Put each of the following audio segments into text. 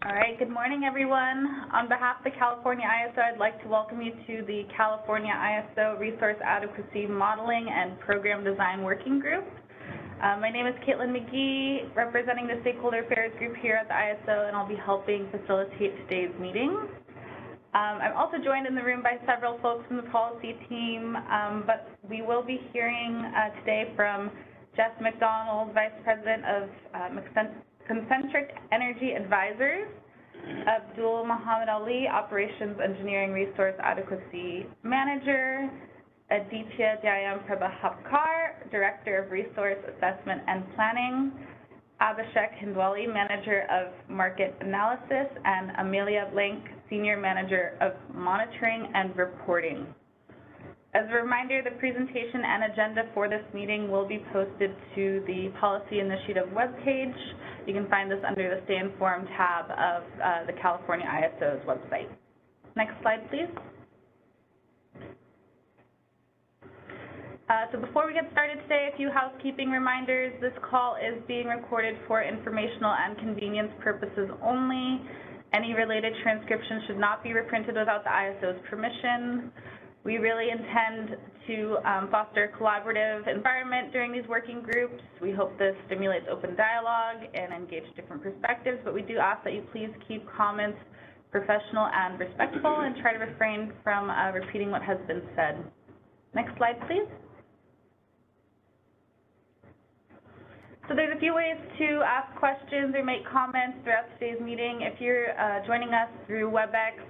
All right, good morning, everyone. On behalf of the California ISO, I'd like to welcome you to the California ISO Resource Adequacy Modeling and Program Design Working Group. My name is Caitlin McGee, representing the Stakeholder Affairs Group here at the ISO, and I'll be helping facilitate today's meeting. I'm also joined in the room by several folks from the policy team, but we will be hearing today from Jeff McDonald, Vice President of Concentric Energy Advisors, Abdul Muhammad Ali, Operations Engineering Resource Adequacy Manager, Aditya Jayam Prabhakar, Director of Resource Assessment and Planning, Abhishek Hindwali, Manager of Market Analysis, and Amelia Blank, Senior Manager of Monitoring and Reporting. As a reminder, the presentation and agenda for this meeting will be posted to the Policy Initiative webpage. You can find this under the Stay Informed tab of the California ISO's website. Next slide, please. So before we get started today, a few housekeeping reminders. This call is being recorded for informational and convenience purposes only. Any related transcription should not be reprinted without the ISO's permission. We really intend to foster a collaborative environment during these working groups. We hope this stimulates open dialogue and engage different perspectives, but we do ask that you please keep comments professional and respectful and try to refrain from repeating what has been said. Next slide, please. So there's a few ways to ask questions or make comments throughout today's meeting. If you're joining us through WebEx,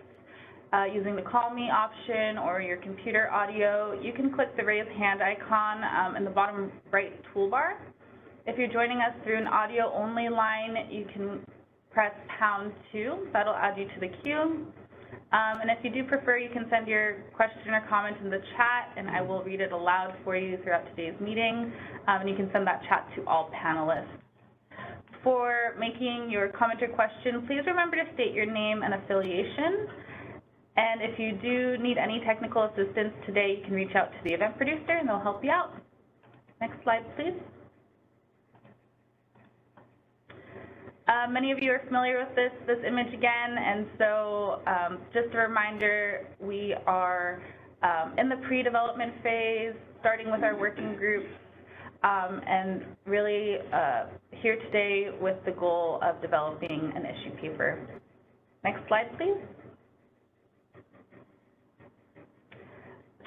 using the Call Me option or your computer audio, you can click the raise hand icon in the bottom right toolbar. If you're joining us through an audio-only line, you can press #2. That'll add you to the queue. And if you do prefer, you can send your question or comment in the chat, and I will read it aloud for you throughout today's meeting. And you can send that chat to all panelists. For making your comment or question, please remember to state your name and affiliation. And if you do need any technical assistance today, you can reach out to the event producer and they'll help you out. Next slide, please. Many of you are familiar with this image again, and so just a reminder, we are in the pre-development phase, starting with our working groups, and really here today with the goal of developing an issue paper. Next slide, please.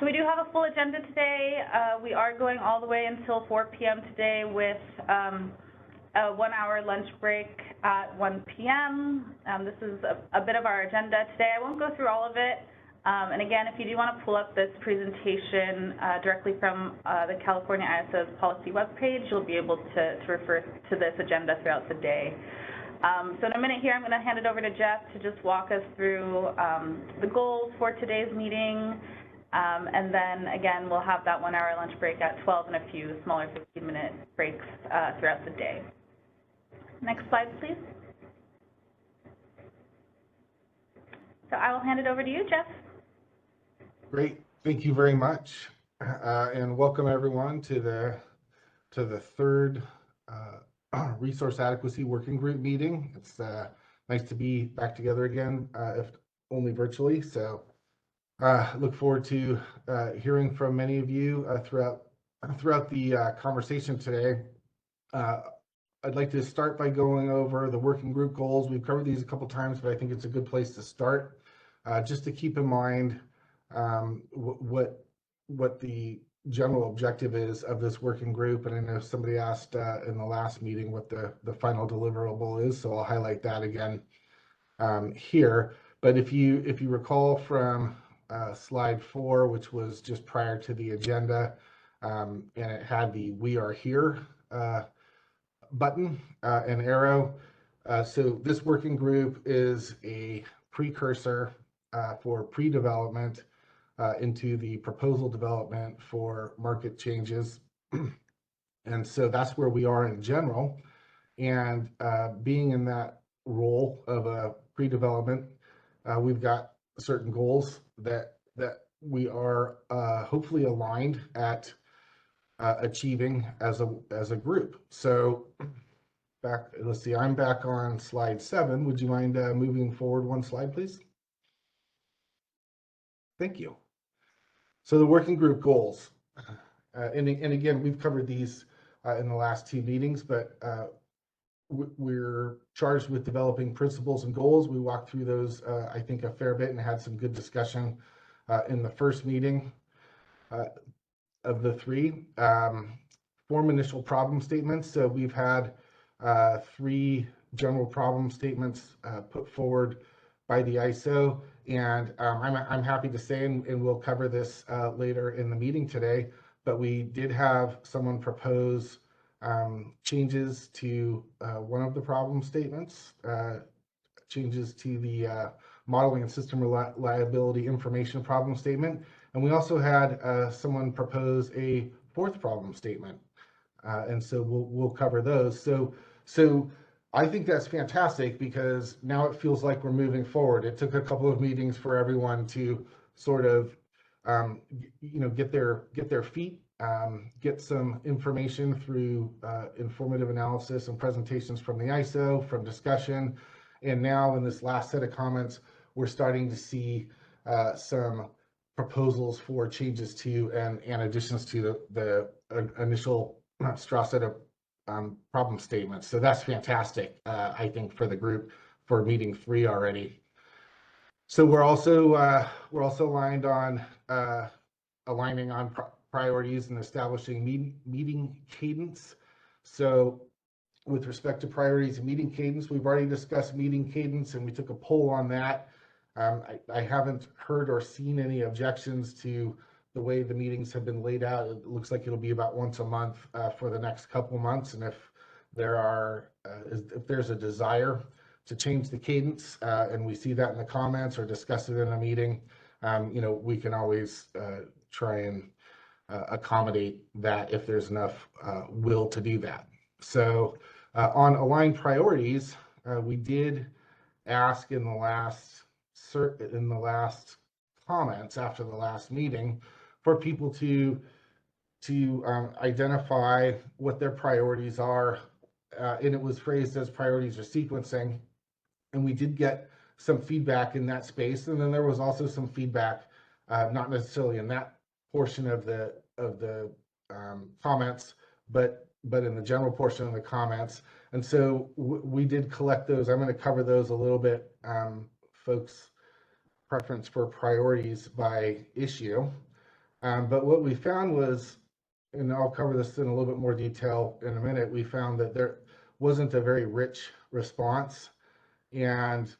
So we do have a full agenda today. We are going all the way until 4 p.m. today with a 1-hour lunch break at 1 p.m. This is a bit of our agenda today. I won't go through all of it. And again, if you do want to pull up this presentation directly from the California ISO's policy webpage, you'll be able to refer to this agenda throughout the day. So in a minute here, I'm going to hand it over to Jeff to just walk us through the goals for today's meeting. And then, again, we'll have that 1-hour lunch break at 12 and a few smaller 15-minute breaks throughout the day. Next slide, please. So I will hand it over to you, Jeff. Great. Thank you very much. And welcome, everyone, to the third Resource Adequacy Working Group meeting. It's nice to be back together again, if only virtually. So look forward to hearing from many of you throughout the conversation today. I'd like to start by going over the working group goals. We've covered these a couple times, but I think it's a good place to start. Just to keep in mind what the general objective is of this working group. And I know somebody asked in the last meeting what the final deliverable is, so I'll highlight that again here. But if you recall from slide 4, which was just prior to the agenda, and it had the "We Are Here" button and arrow. So this working group is a precursor for pre-development into the proposal development for market changes. And so that's where we are in general. And being in that role of a pre-development, we've got certain goals that we are hopefully aligned at achieving as a group. So back, let's see, I'm back on slide 7. Would you mind moving forward one slide, please? Thank you. So the working group goals. And again, we've covered these in the last 2 meetings, but we're charged with developing principles and goals. We walked through those, I think, a fair bit and had some good discussion in the first meeting of the 3. Form initial problem statements. So we've had 3 general problem statements put forward by the ISO, and I'm happy to say, and we'll cover this later in the meeting today, but we did have someone propose changes to one of the problem statements, changes to the modeling and system reliability information problem statement. And we also had someone propose a 4th problem statement. And so we'll cover those. So I think that's fantastic because now it feels like we're moving forward. It took a couple of meetings for everyone to sort of, get their feet, get some information through informative analysis and presentations from the ISO, from discussion. And now in this last set of comments, we're starting to see some proposals for changes to and additions to the initial straw set of problem statements. So that's fantastic, I think, for the group for meeting 3 already. So we're also aligned on aligning on priorities and establishing meeting cadence. So with respect to priorities and meeting cadence, we've already discussed meeting cadence and we took a poll on that. I haven't heard or seen any objections to the way the meetings have been laid out. It looks like it'll be about once a month for the next couple months. And if there's a desire to change the cadence and we see that in the comments or discuss it in a meeting, we can always try and accommodate that if there's enough will to do that. So on aligned priorities, we did ask in the last comments after the last meeting for people to identify what their priorities are, and it was phrased as priorities or sequencing, and we did get some feedback in that space. And then there was also some feedback, not necessarily in that portion of the comments, but in the general portion of the comments. And so we did collect those. I'm going to cover those a little bit, folks' preference for priorities by issue. But what we found was, and I'll cover this in a little bit more detail in a minute, we found that there wasn't a very rich response, and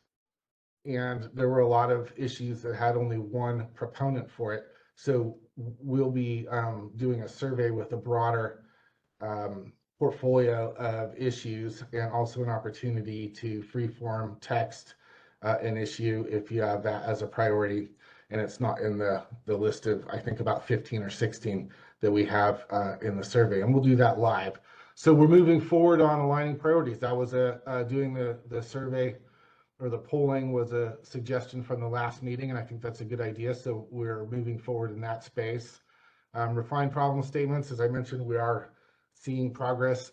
there were a lot of issues that had only one proponent for it. So we'll be doing a survey with a broader portfolio of issues, and also an opportunity to freeform text an issue if you have that as a priority and it's not in the list of, I think, about 15 or 16 that we have in the survey, and we'll do that live. So we're moving forward on aligning priorities. That was doing the survey, or the polling was a suggestion from the last meeting, and I think that's a good idea. So we're moving forward in that space. Refined problem statements, as I mentioned, we are seeing progress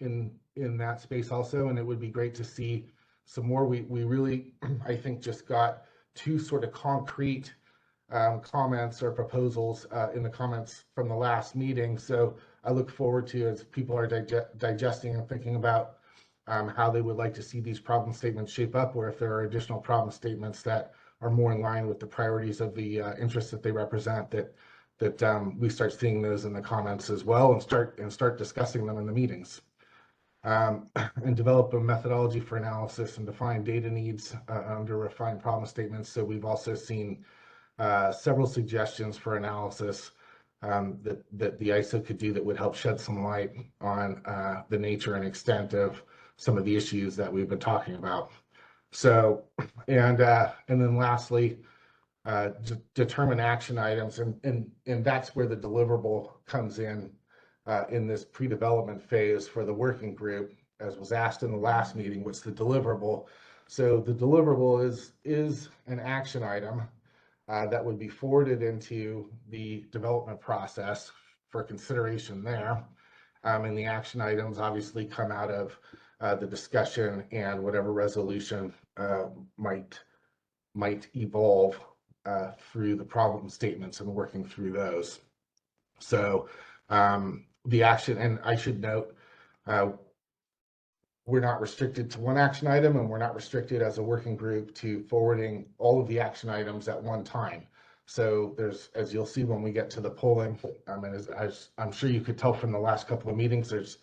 in that space also, and it would be great to see some more. We really, I think, just got 2 sort of concrete comments or proposals in the comments from the last meeting. So I look forward to, as people are digesting and thinking about how they would like to see these problem statements shape up, or if there are additional problem statements that are more in line with the priorities of the interests that they represent, that we start seeing those in the comments as well, and start discussing them in the meetings. And develop a methodology for analysis and define data needs under refined problem statements. So we've also seen several suggestions for analysis that the ISO could do that would help shed some light on the nature and extent of some of the issues that we've been talking about. So, and then lastly, determine action items, and that's where the deliverable comes in this pre-development phase for the working group, as was asked in the last meeting. What's the deliverable? So the deliverable is an action item that would be forwarded into the development process for consideration there. And the action items obviously come out of the discussion and whatever resolution might evolve through the problem statements and working through those. So the action, and I should note, we're not restricted to one action item, and we're not restricted as a working group to forwarding all of the action items at one time. So there's, as you'll see when we get to the polling, and as I'm sure you could tell from the last couple of meetings, there's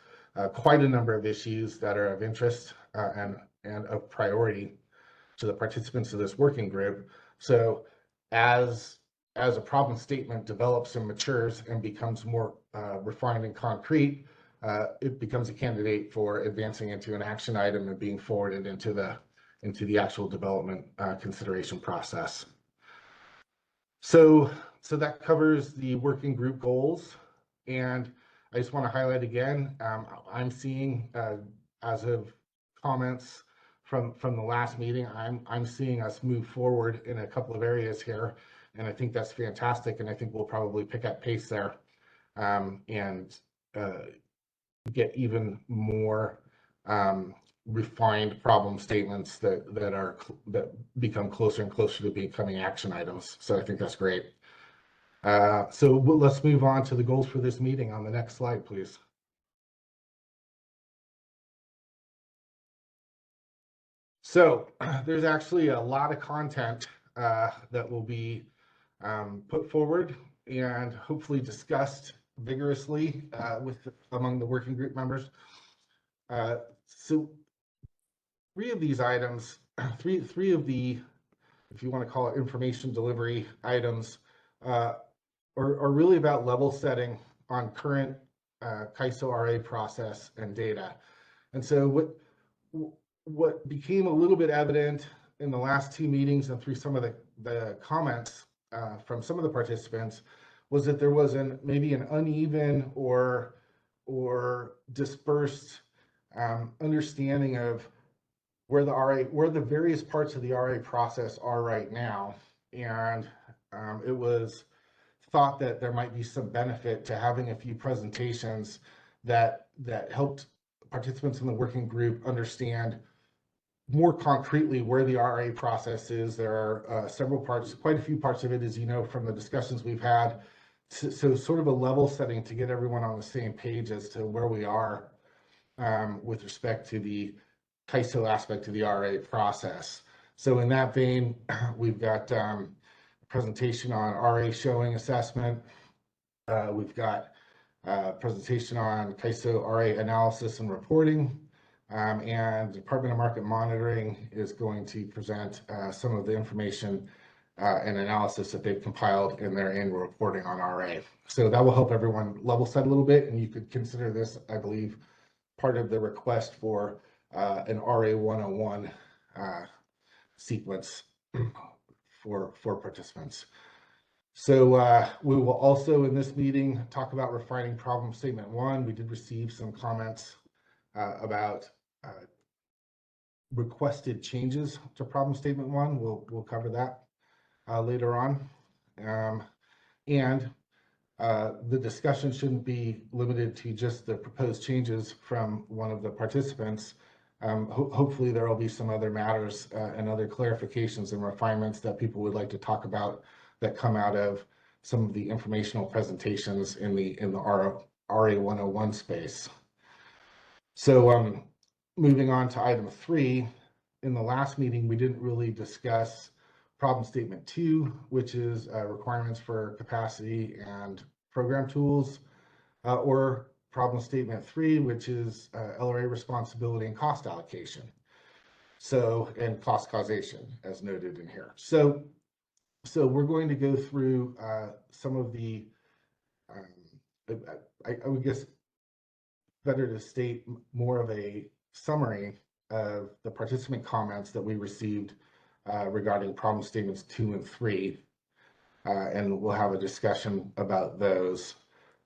quite a number of issues that are of interest and of priority to the participants of this working group. So as a problem statement develops and matures and becomes more refined and concrete, it becomes a candidate for advancing into an action item and being forwarded into the actual development consideration process. So that covers the working group goals, and I just want to highlight again, I'm seeing as of comments from the last meeting, I'm seeing us move forward in a couple of areas here, and I think that's fantastic, and I think we'll probably pick up pace there and get even more refined problem statements that become closer and closer to becoming action items. So I think that's great. So let's move on to the goals for this meeting on the next slide, please. So there's actually a lot of content that will be put forward and hopefully discussed vigorously among the working group members. So three of these items, three of the, if you want to call it information delivery items, are really about level setting on current CAISO RA process and data. And so what became a little bit evident in the last two meetings and through some of the comments from some of the participants was that there was maybe an uneven or dispersed understanding of where the various parts of the RA process are right now. And it was thought that there might be some benefit to having a few presentations that helped participants in the working group understand more concretely where the RA process is. There are several parts, quite a few parts of it, as you know, from the discussions we've had. So sort of a level setting to get everyone on the same page as to where we are with respect to the CAISO aspect of the RA process. So in that vein, we've got a presentation on RA showing assessment. We've got a presentation on CAISO RA analysis and reporting. And the Department of Market Monitoring is going to present some of the information and analysis that they've compiled in their annual reporting on RA. So that will help everyone level set a little bit, and you could consider this, I believe, part of the request for an RA 101 sequence for participants. So we will also in this meeting talk about refining problem statement 1. We did receive some comments about requested changes to problem statement 1. We'll cover that later on. And the discussion shouldn't be limited to just the proposed changes from one of the participants. Hopefully there will be some other matters and other clarifications and refinements that people would like to talk about that come out of some of the informational presentations in the RA 101 space. So moving on to item 3, in the last meeting, we didn't really discuss problem statement 2, which is requirements for capacity and program tools, or problem statement 3, which is LRA responsibility and cost allocation. So, and cost causation, as noted in here. So we're going to go through some of the, I would guess better to state more of a summary of the participant comments that we received regarding problem statements 2 and 3. And we'll have a discussion about those.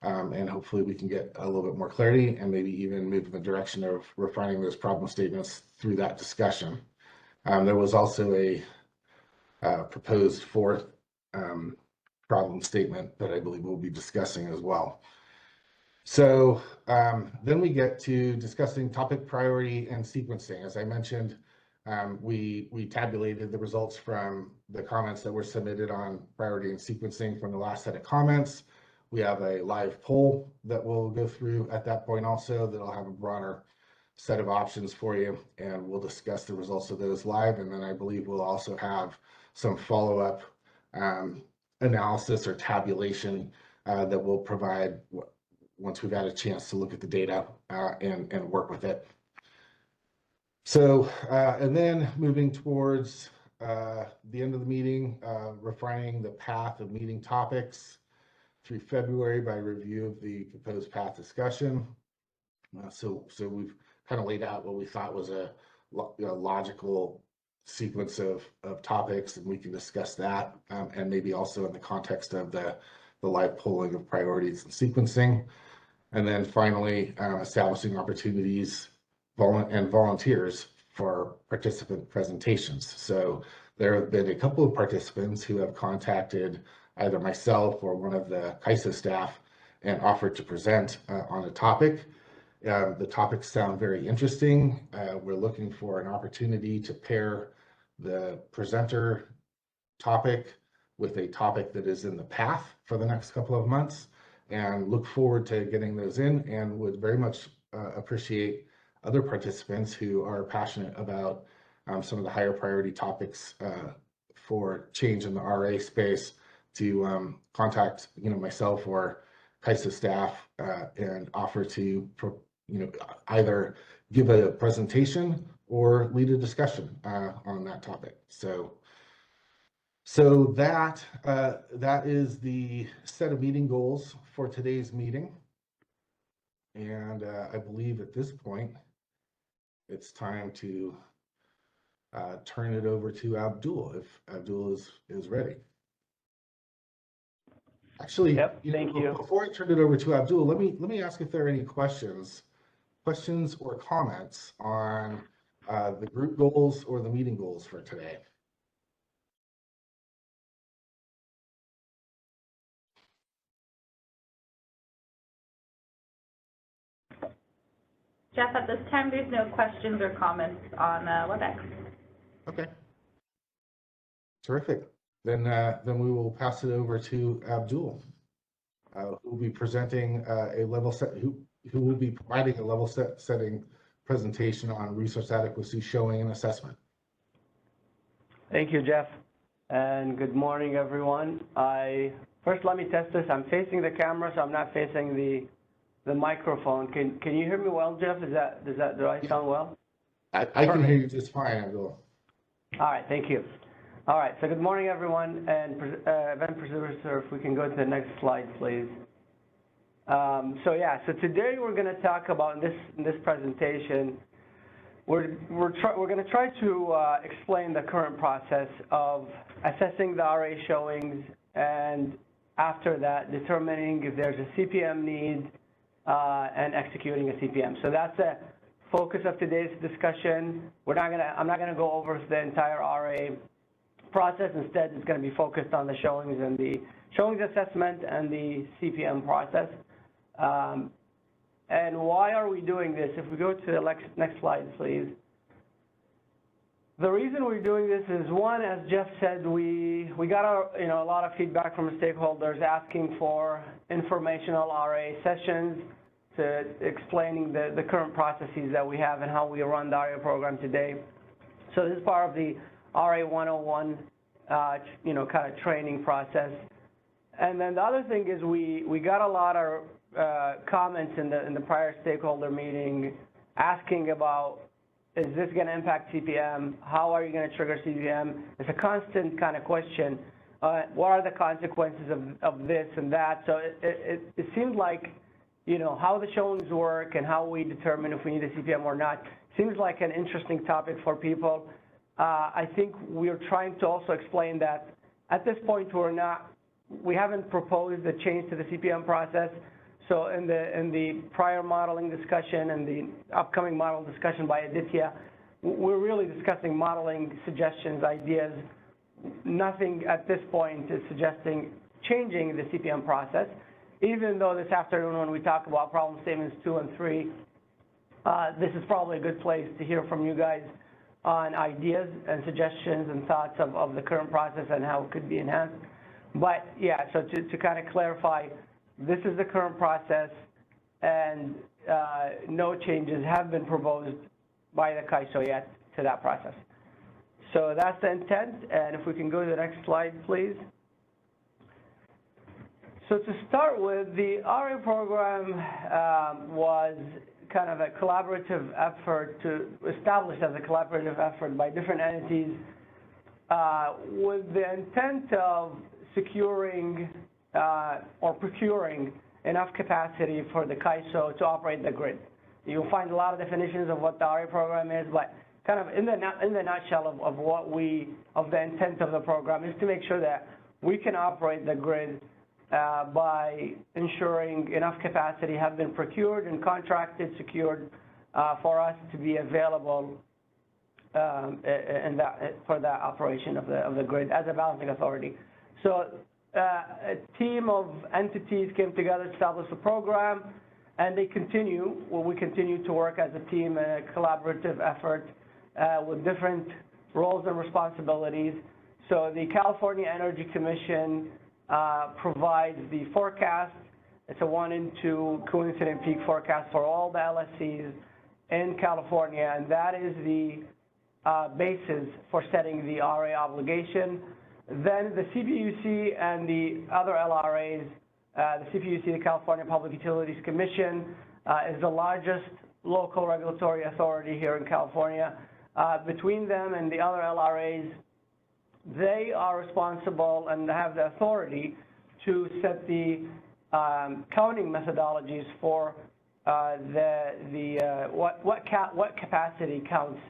And hopefully we can get a little bit more clarity and maybe even move in the direction of refining those problem statements through that discussion. There was also a proposed 4th problem statement that I believe we'll be discussing as well. So then we get to discussing topic priority and sequencing. As I mentioned, we tabulated the results from the comments that were submitted on priority and sequencing from the last set of comments. We have a live poll that we'll go through at that point also that'll have a broader set of options for you, and we'll discuss the results of those live. And then I believe we'll also have some follow-up analysis or tabulation that we'll provide once we've had a chance to look at the data and work with it. So, and then moving towards the end of the meeting, refining the path of meeting topics through February by review of the proposed path discussion. So we've kind of laid out what we thought was a logical sequence of topics, and we can discuss that, and maybe also in the context of the live polling of priorities and sequencing. And then finally, establishing opportunities and volunteers for participant presentations. So there have been a couple of participants who have contacted either myself or one of the CAISA staff and offered to present on a topic. The topics sound very interesting. We're looking for an opportunity to pair the presenter topic with a topic that is in the path for the next couple of months, and look forward to getting those in, and would very much appreciate other participants who are passionate about some of the higher priority topics for change in the RA space to contact myself or CAISA staff and offer to either give a presentation or lead a discussion on that topic. So that is the set of meeting goals for today's meeting. And I believe at this point, it's time to turn it over to Abdul, if Abdul is ready. Actually, yep, thank you. Before I turn it over to Abdul, let me ask if there are any questions or comments on the group goals or the meeting goals for today. Jeff, at this time, there's no questions or comments on WebEx. Okay. Terrific. Then we will pass it over to Abdul, who will be presenting who will be providing a level setting presentation on resource adequacy, showing, and assessment. Thank you, Jeff, and good morning, everyone. First, let me test this. I'm facing the camera, so I'm not facing the microphone. Can you hear me well, Jeff? Do I sound well? I can hear you just fine, Abdul. All right, thank you. All right, so good morning, everyone, and event producer, if we can go to the next slide, please. So today we're going to talk about in this presentation. We're going to try to explain the current process of assessing the RA showings, and after that, determining if there's a CPM need and executing a CPM. So that's a focus of today's discussion. I'm not going to go over the entire RA process. Instead, it's going to be focused on the showings and the showings assessment and the CPM process. And why are we doing this? If we go to the next slide, please. The reason we're doing this is, one, as Jeff said, we got a lot of feedback from stakeholders asking for informational RA sessions to explaining the current processes that we have and how we run the RA program today. So this is part of the RA 101, kind of training process. And then the other thing is we got a lot of comments in the prior stakeholder meeting asking about, is this going to impact CPM? How are you going to trigger CPM? It's a constant kind of question. What are the consequences of this and that? So it seems like, how the showings work and how we determine if we need a CPM or not seems like an interesting topic for people. I think we're trying to also explain that at this point we haven't proposed a change to the CPM process. So in the prior modeling discussion and the upcoming model discussion by Aditya, we're really discussing modeling suggestions, ideas. Nothing at this point is suggesting changing the CPM process. even though this afternoon when we talk about problem statements 2 and 3, this is probably a good place to hear from you guys on ideas and suggestions and thoughts of the current process and how it could be enhanced. But yeah, so to kind of clarify, this is the current process, and no changes have been proposed by the CAISO yet to that process. So that's the intent, and if we can go to the next slide, please. So to start with, the RA program was kind of a collaborative effort established as a collaborative effort by different entities with the intent of securing or procuring enough capacity for the CAISO to operate the grid. You'll find a lot of definitions of what the RA program is, but kind of in the nutshell of the intent of the program is to make sure that we can operate the grid by ensuring enough capacity have been procured and contracted, secured for us to be available for the operation of the grid as a balancing authority. So a team of entities came together to establish the program, and we continue to work as a team in a collaborative effort with different roles and responsibilities. So the California Energy Commission provides the forecast. It's a 1 in 2 coincident peak forecast for all the LSCs in California, and that is the basis for setting the RA obligation. Then the CPUC and the other LRAs, the CPUC, the California Public Utilities Commission, is the largest local regulatory authority here in California. Between them and the other LRAs, they are responsible and have the authority to set the counting methodologies for what capacity counts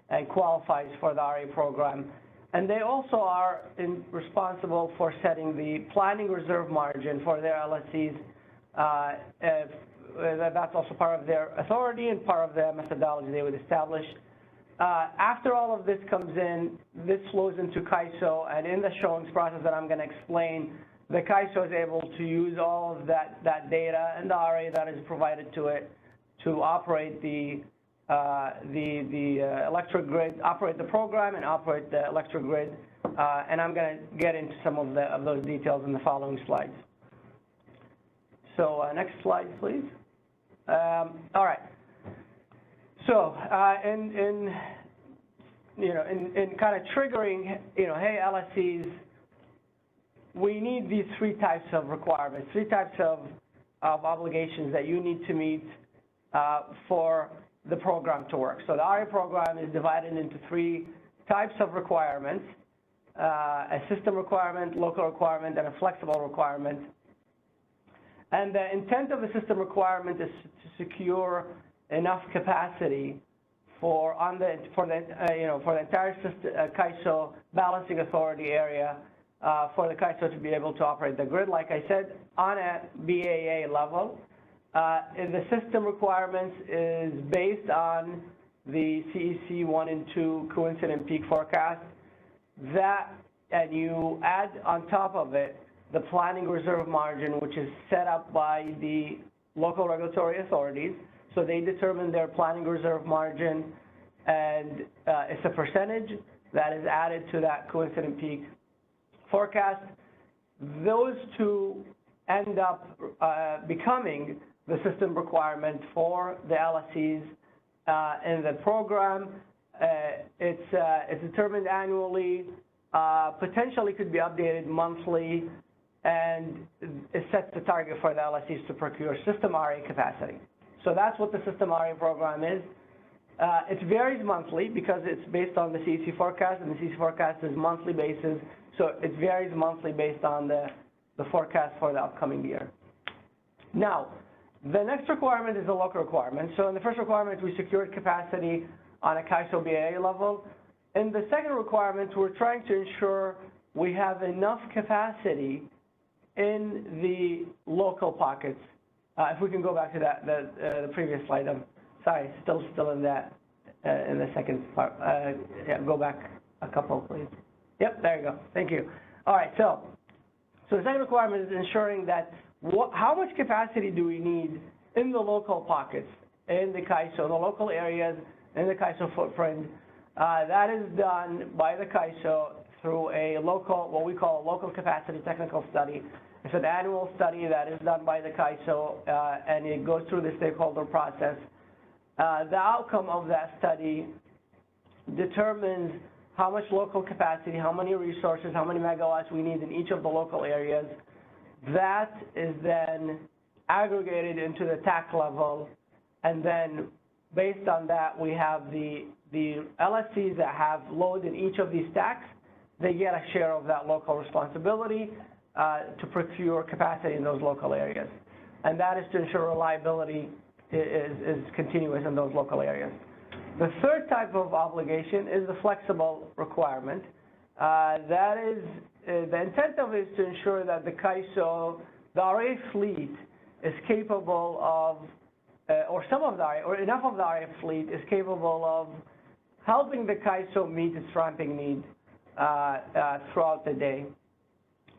and qualifies for the RA program. And they also are responsible for setting the planning reserve margin for their LSCs. That's also part of their authority and part of the methodology they would establish. After all of this comes in, this flows into CAISO, and in the showings process that I'm going to explain, the CAISO is able to use all of that data and the RA that is provided to it to operate the electric grid, operate the program and operate the electric grid, and I'm going to get into some of those details in the following slides. So next slide, please. All right. So in kind of triggering, hey, LSCs, we need these 3 types of requirements, 3 types of obligations that you need to meet for the program to work. So the RA program is divided into 3 types of requirements, a system requirement, local requirement, and a flexible requirement. And the intent of the system requirement is to secure enough capacity for the entire system, CAISO balancing authority area for the CAISO to be able to operate the grid, like I said, on a BAA level. The system requirements is based on the CEC 1 in 2 coincident peak forecast. And you add on top of it the planning reserve margin, which is set up by the local regulatory authorities. So they determine their planning reserve margin, and it's a percentage that is added to that coincident peak forecast. Those 2 end up becoming the system requirement for the LSCs in the program. It's determined annually, potentially could be updated monthly, and it sets the target for the LSCs to procure system RA capacity. So that's what the system RA program is. It varies monthly because it's based on the CEC forecast, and the CEC forecast is monthly basis, so it varies monthly based on the forecast for the upcoming year. Now, the next requirement is a local requirement. So in the first requirement, we secured capacity on a CAISO BAA level. In the second requirement, we're trying to ensure we have enough capacity in the local pockets. If we can go back to the previous slide. Sorry, still in that in the second part. Yeah, go back a couple, please. Yep, there you go. Thank you. All right, so the second requirement is ensuring that how much capacity do we need in the local pockets, in the CAISO, the local areas, in the CAISO footprint. That is done by the CAISO through a local, what we call a local capacity technical study. It's an annual study that is done by the CAISO, and it goes through the stakeholder process. The outcome of that study determines how much local capacity, how many resources, how many megawatts we need in each of the local areas. That is then aggregated into the TAC level, and then based on that, we have the LSCs that have load in each of these stacks. They get a share of that local responsibility to procure capacity in those local areas. And that is to ensure reliability is continuous in those local areas. The third type of obligation is the flexible requirement. That is, the intent of it is to ensure that the CAISO, the RA fleet is capable of, or enough of the RA fleet is capable of helping the CAISO meet its ramping need throughout the day.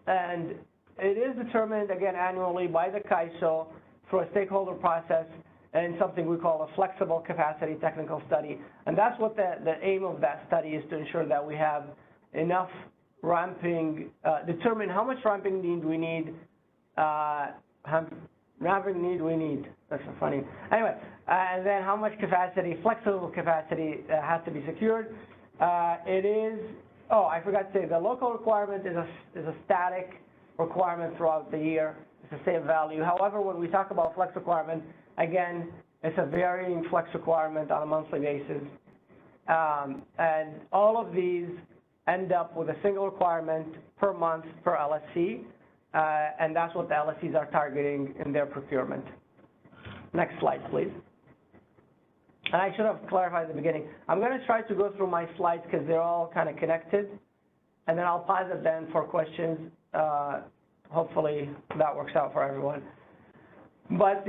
And it is determined, again, annually by the CAISO through a stakeholder process and something we call a flexible capacity technical study. And that's what the aim of that study is, to ensure that we have enough ramping, determine how much ramping need we need, that's so funny. Anyway, and then how much capacity, flexible capacity has to be secured. It is, oh, I forgot to say, the local requirement is a static requirement throughout the year. It's the same value. However, when we talk about flex requirement, again, it's a varying flex requirement on a monthly basis. And all of these end up with a single requirement per month per LSC, and that's what the LSCs are targeting in their procurement. Next slide, please. And I should have clarified at the beginning. I'm going to try to go through my slides because they're all kind of connected, and then I'll pause it then for questions. Hopefully that works out for everyone. But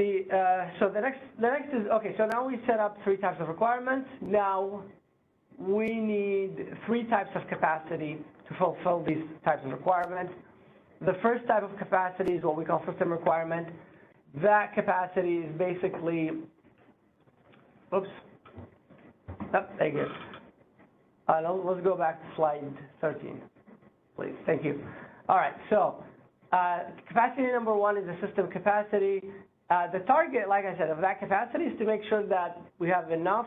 so the next is, okay, so now we set up 3 types of requirements. Now we need 3 types of capacity to fulfill these types of requirements. The first type of capacity is what we call system requirement. That capacity is basically, oops, oh, there you go. Let's go back to slide 13, please. Thank you. All right, so capacity number 1 is the system capacity. The target, like I said, of that capacity is to make sure that we have enough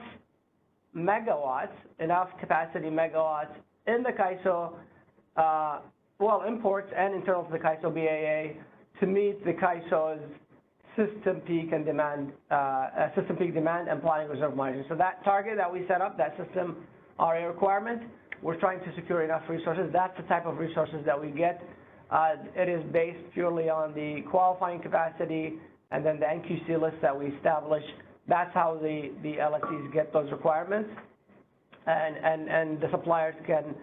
megawatts, enough capacity megawatts in the CAISO, imports and internal to the CAISO BAA to meet the CAISO's system peak and demand, system peak demand and planning reserve margin. So that target that we set up, that system RA requirement, we're trying to secure enough resources. That's the type of resources that we get. It is based purely on the qualifying capacity and then the NQC list that we establish. That's how the LSCs get those requirements. And the suppliers can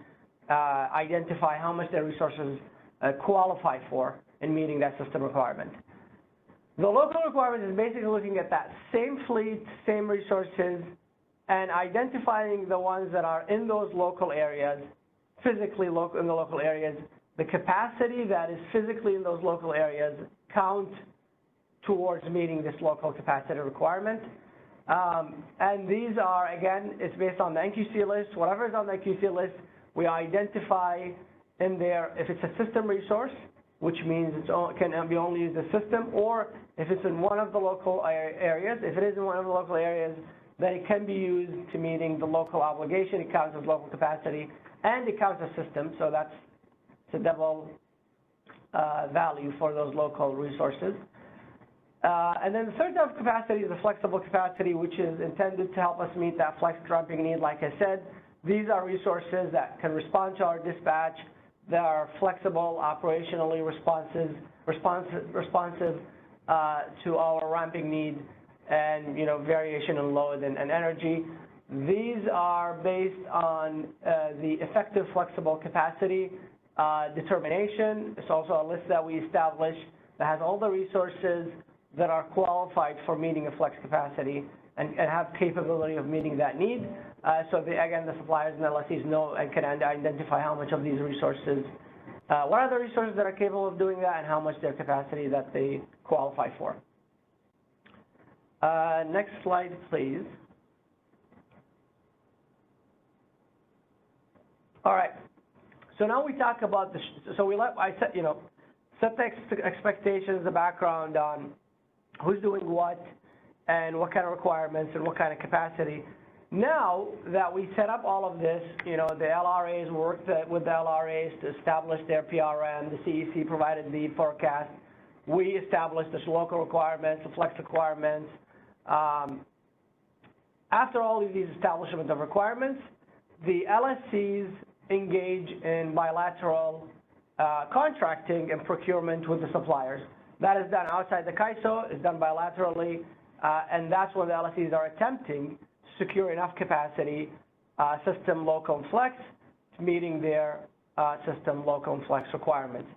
identify how much their resources qualify for in meeting that system requirement. The local requirement is basically looking at that same fleet, same resources, and identifying the ones that are in those local areas, physically in the local areas. The capacity that is physically in those local areas count towards meeting this local capacity requirement. And these are, again, it's based on the NQC list. Whatever is on the NQC list, we identify in there if it's a system resource, which means it can be only used as system, or if it's in one of the local areas. If it is in one of the local areas, then it can be used to meeting the local obligation. It counts as local capacity, and it counts as system, so that's a double value for those local resources. And then the third type of capacity is the flexible capacity, which is intended to help us meet that flex ramping need. Like I said, these are resources that can respond to our dispatch, that are flexible, operationally responsive to our ramping need and, variation in load and energy. These are based on the effective flexible capacity determination. It's also a list that we established that has all the resources that are qualified for meeting a flex capacity and have capability of meeting that need. So again, the suppliers and LSCs know and can identify how much of these resources what are the resources that are capable of doing that, and how much their capacity that they qualify for. Next slide, please. All right. So now we talk about the. Set the expectations, the background on who's doing what, and what kind of requirements and what kind of capacity. Now that we set up all of this, the LRAs worked with the LRAs to establish their PRM, the CEC provided the forecast, we established the local requirements, the flex requirements. After all of these establishment of requirements, the LSCs engage in bilateral contracting and procurement with the suppliers. That is done outside the CAISO, it's done bilaterally, and that's when the LSCs are attempting to secure enough capacity, system, local, and flex, meeting their system, local, and flex requirements.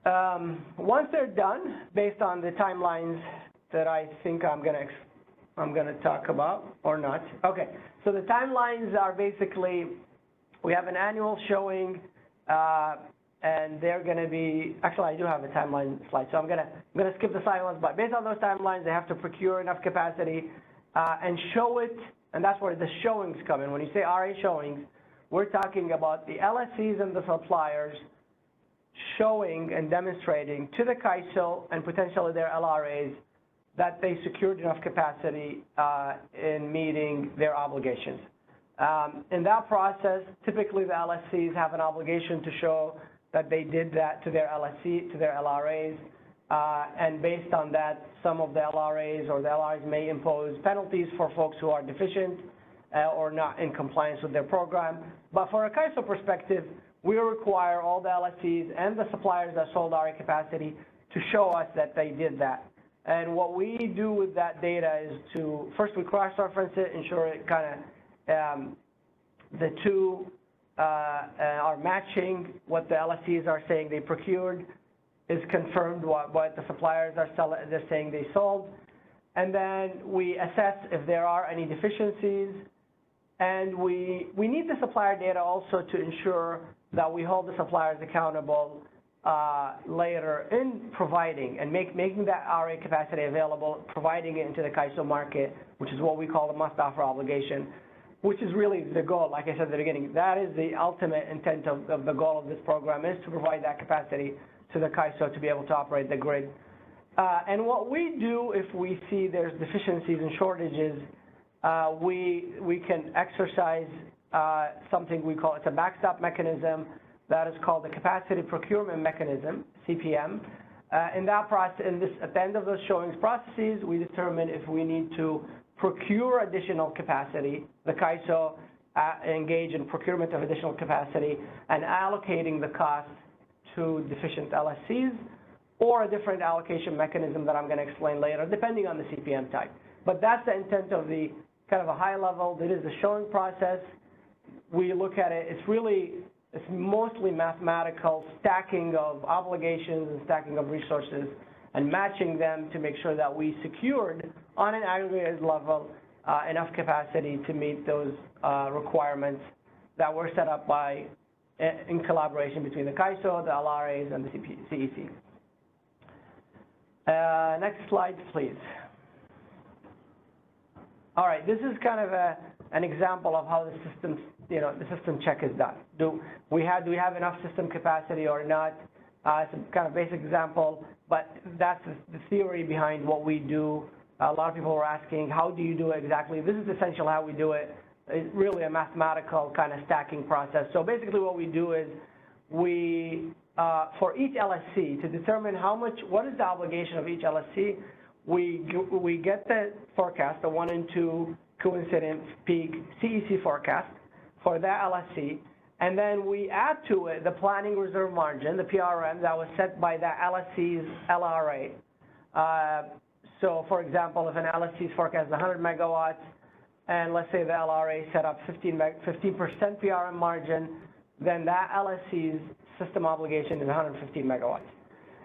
Once they're done, based on the timelines that I think I'm gonna talk about, or not. Okay, so the timelines are basically, we have an annual showing, and they're going to be, actually I do have a timeline slide, so I'm gonna skip the timelines, but based on those timelines, they have to procure enough capacity and show it, and that's where the showings come in. When you say RA showings, we're talking about the LSCs and the suppliers showing and demonstrating to the CAISO and potentially their LRAs that they secured enough capacity in meeting their obligations. In that process, typically the LSCs have an obligation to show that they did that to their LSC, to their LRAs, and based on that, some of the LRAs or the LRAs may impose penalties for folks who are deficient or not in compliance with their program. But for a CAISO perspective, we require all the LSCs and the suppliers that sold RA capacity to show us that they did that. And what we do with that data is to, first we cross-reference it, ensure it kind of the two are matching what the LSCs are saying they procured, is confirmed what the suppliers are they're saying they sold, and then we assess if there are any deficiencies, and we need the supplier data also to ensure that we hold the suppliers accountable later in providing and making that RA capacity available, providing it into the CAISO market, which is what we call the must-offer obligation, which is really the goal. Like I said at the beginning, that is the ultimate intent of the goal of this program, is to provide that capacity to the CAISO to be able to operate the grid. And what we do if we see there's deficiencies and shortages, we can exercise something we call, it's a backstop mechanism that is called the capacity procurement mechanism, CPM. In that process, at the end of those showings processes, we determine if we need to procure additional capacity. The CAISO engage in procurement of additional capacity and allocating the cost to deficient LSCs, or a different allocation mechanism that I'm going to explain later, depending on the CPM type. But that's the intent of the kind of a high level. That is the showing process. We look at it, it's mostly mathematical stacking of obligations and stacking of resources and matching them to make sure that we secured on an aggregated level enough capacity to meet those requirements that were set up in collaboration between the CAISO, the LRAs, and the CEC. Next slide, please. All right, this is kind of an example of how the system check is done. Do we have enough system capacity or not? It's a kind of basic example, but that's the theory behind what we do. A lot of people were asking, how do you do it exactly? This is essentially how we do it. It's really a mathematical kind of stacking process. So basically what we do is we, for each LSC, to determine what is the obligation of each LSC, we get the forecast, the 1 and 2 coincident peak CEC forecast for that LSC, and then we add to it the planning reserve margin, the PRM, that was set by that LSC's LRA. So for example, if an LSC's forecast is 100 megawatts, and let's say the LRA set up 15% PRM margin, then that LSC's system obligation is 115 megawatts.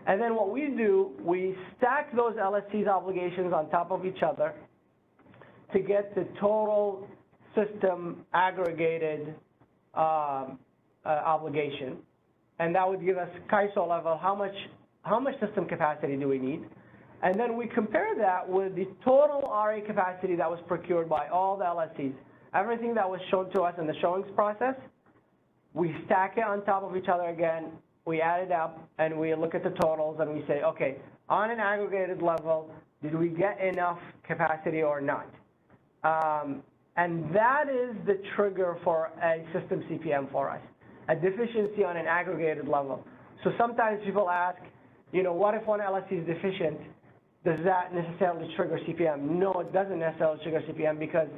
And then what we do, we stack those LSC's obligations on top of each other to get the total system aggregated obligation. and that would give us CAISO level, how much system capacity do we need? And then we compare that with the total RA capacity that was procured by all the LSCs. Everything that was shown to us in the showings process, we stack it on top of each other again, we add it up, and we look at the totals, and we say, okay, on an aggregated level, did we get enough capacity or not? And that is the trigger for a system CPM for us, a deficiency on an aggregated level. So sometimes people ask, you know, what if one LSC is deficient? Does that necessarily trigger CPM? No, it doesn't necessarily trigger CPM because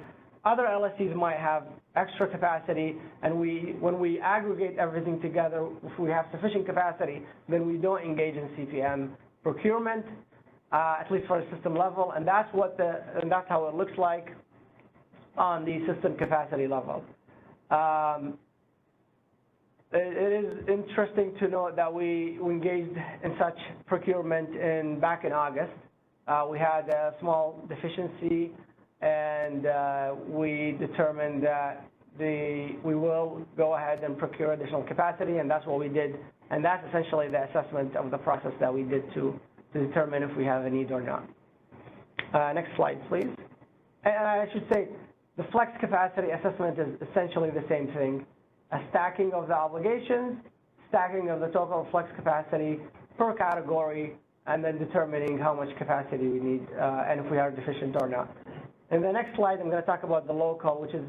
other LSCs might have extra capacity, and when we aggregate everything together, if we have sufficient capacity, then we don't engage in CPM procurement, at least for a system level, and that's how it looks like on the system capacity level. It is interesting to note that we engaged in such procurement back in August. We had a small deficiency, and we determined that we will go ahead and procure additional capacity, and that's what we did. And that's essentially the assessment of the process that we did to determine if we have a need or not. Next slide, please. And I should say, the flex capacity assessment is essentially the same thing. A stacking of the obligations, stacking of the total flex capacity per category, and then determining how much capacity we need and if we are deficient or not. In the next slide, I'm going to talk about the local, which is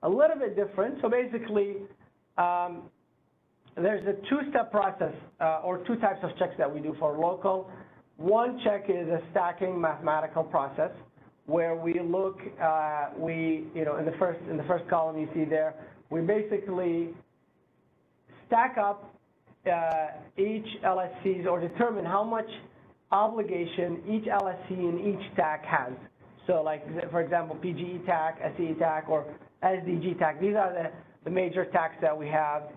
a little bit different. So basically, there's a two-step process or two types of checks that we do for local. One check is a stacking mathematical process where we look, you know, in the first column you see there, we basically stack up each LSCs or determine how much obligation each LSC in each TAC has. So like, for example, PGE TAC, SCE TAC, or SDG TAC. These are the major TACs that we have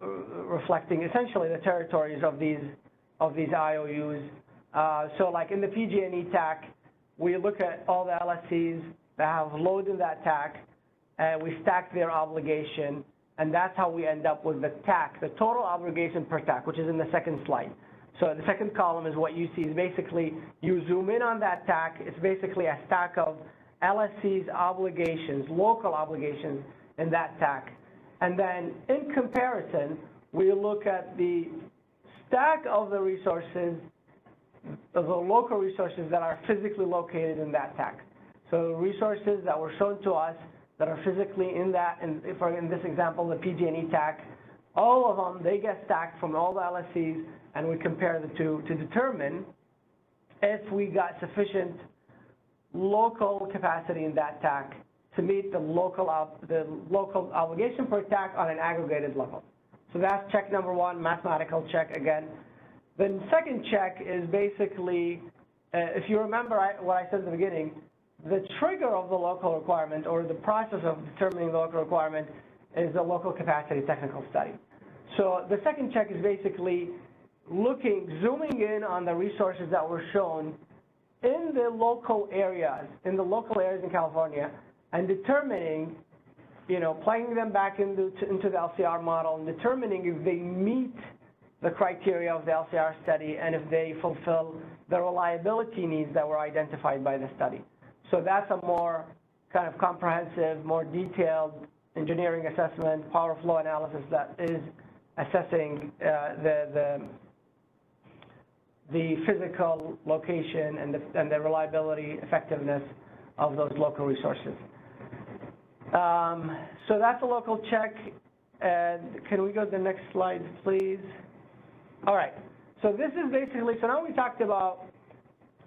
reflecting essentially the territories of these IOUs. So like in the PG&E TAC, we look at all the LSCs that have load in that TAC, and we stack their obligation, and that's how we end up with the TAC, the total obligation per TAC, which is in the second slide. So the second column is what you see is basically, you zoom in on that TAC, it's basically a stack of LSC's obligations, local obligations in that TAC. And then in comparison, we look at the stack of the resources, of the local resources that are physically located in that TAC. So resources that were shown to us that are physically in that, in this example, the PG&E TAC, all of them, they get stacked from all the LSCs, and we compare the two to determine if we got sufficient local capacity in that TAC to meet the local obligation per TAC on an aggregated level. So that's check number one, mathematical check again. The second check is basically, if you remember what I said at the beginning, the trigger of the local requirement or the process of determining the local requirement is the local capacity technical study. So the second check is basically zooming in on the resources that were shown in the local areas in California, and determining, plugging them back into the LCR model and determining if they meet the criteria of the LCR study and if they fulfill the reliability needs that were identified by the study. So that's a more kind of comprehensive, more detailed engineering assessment, power flow analysis that is assessing the physical location and the reliability, effectiveness of those local resources. So that's a local check. And can we go to the next slide, please? All right. So this is basically, so now we talked about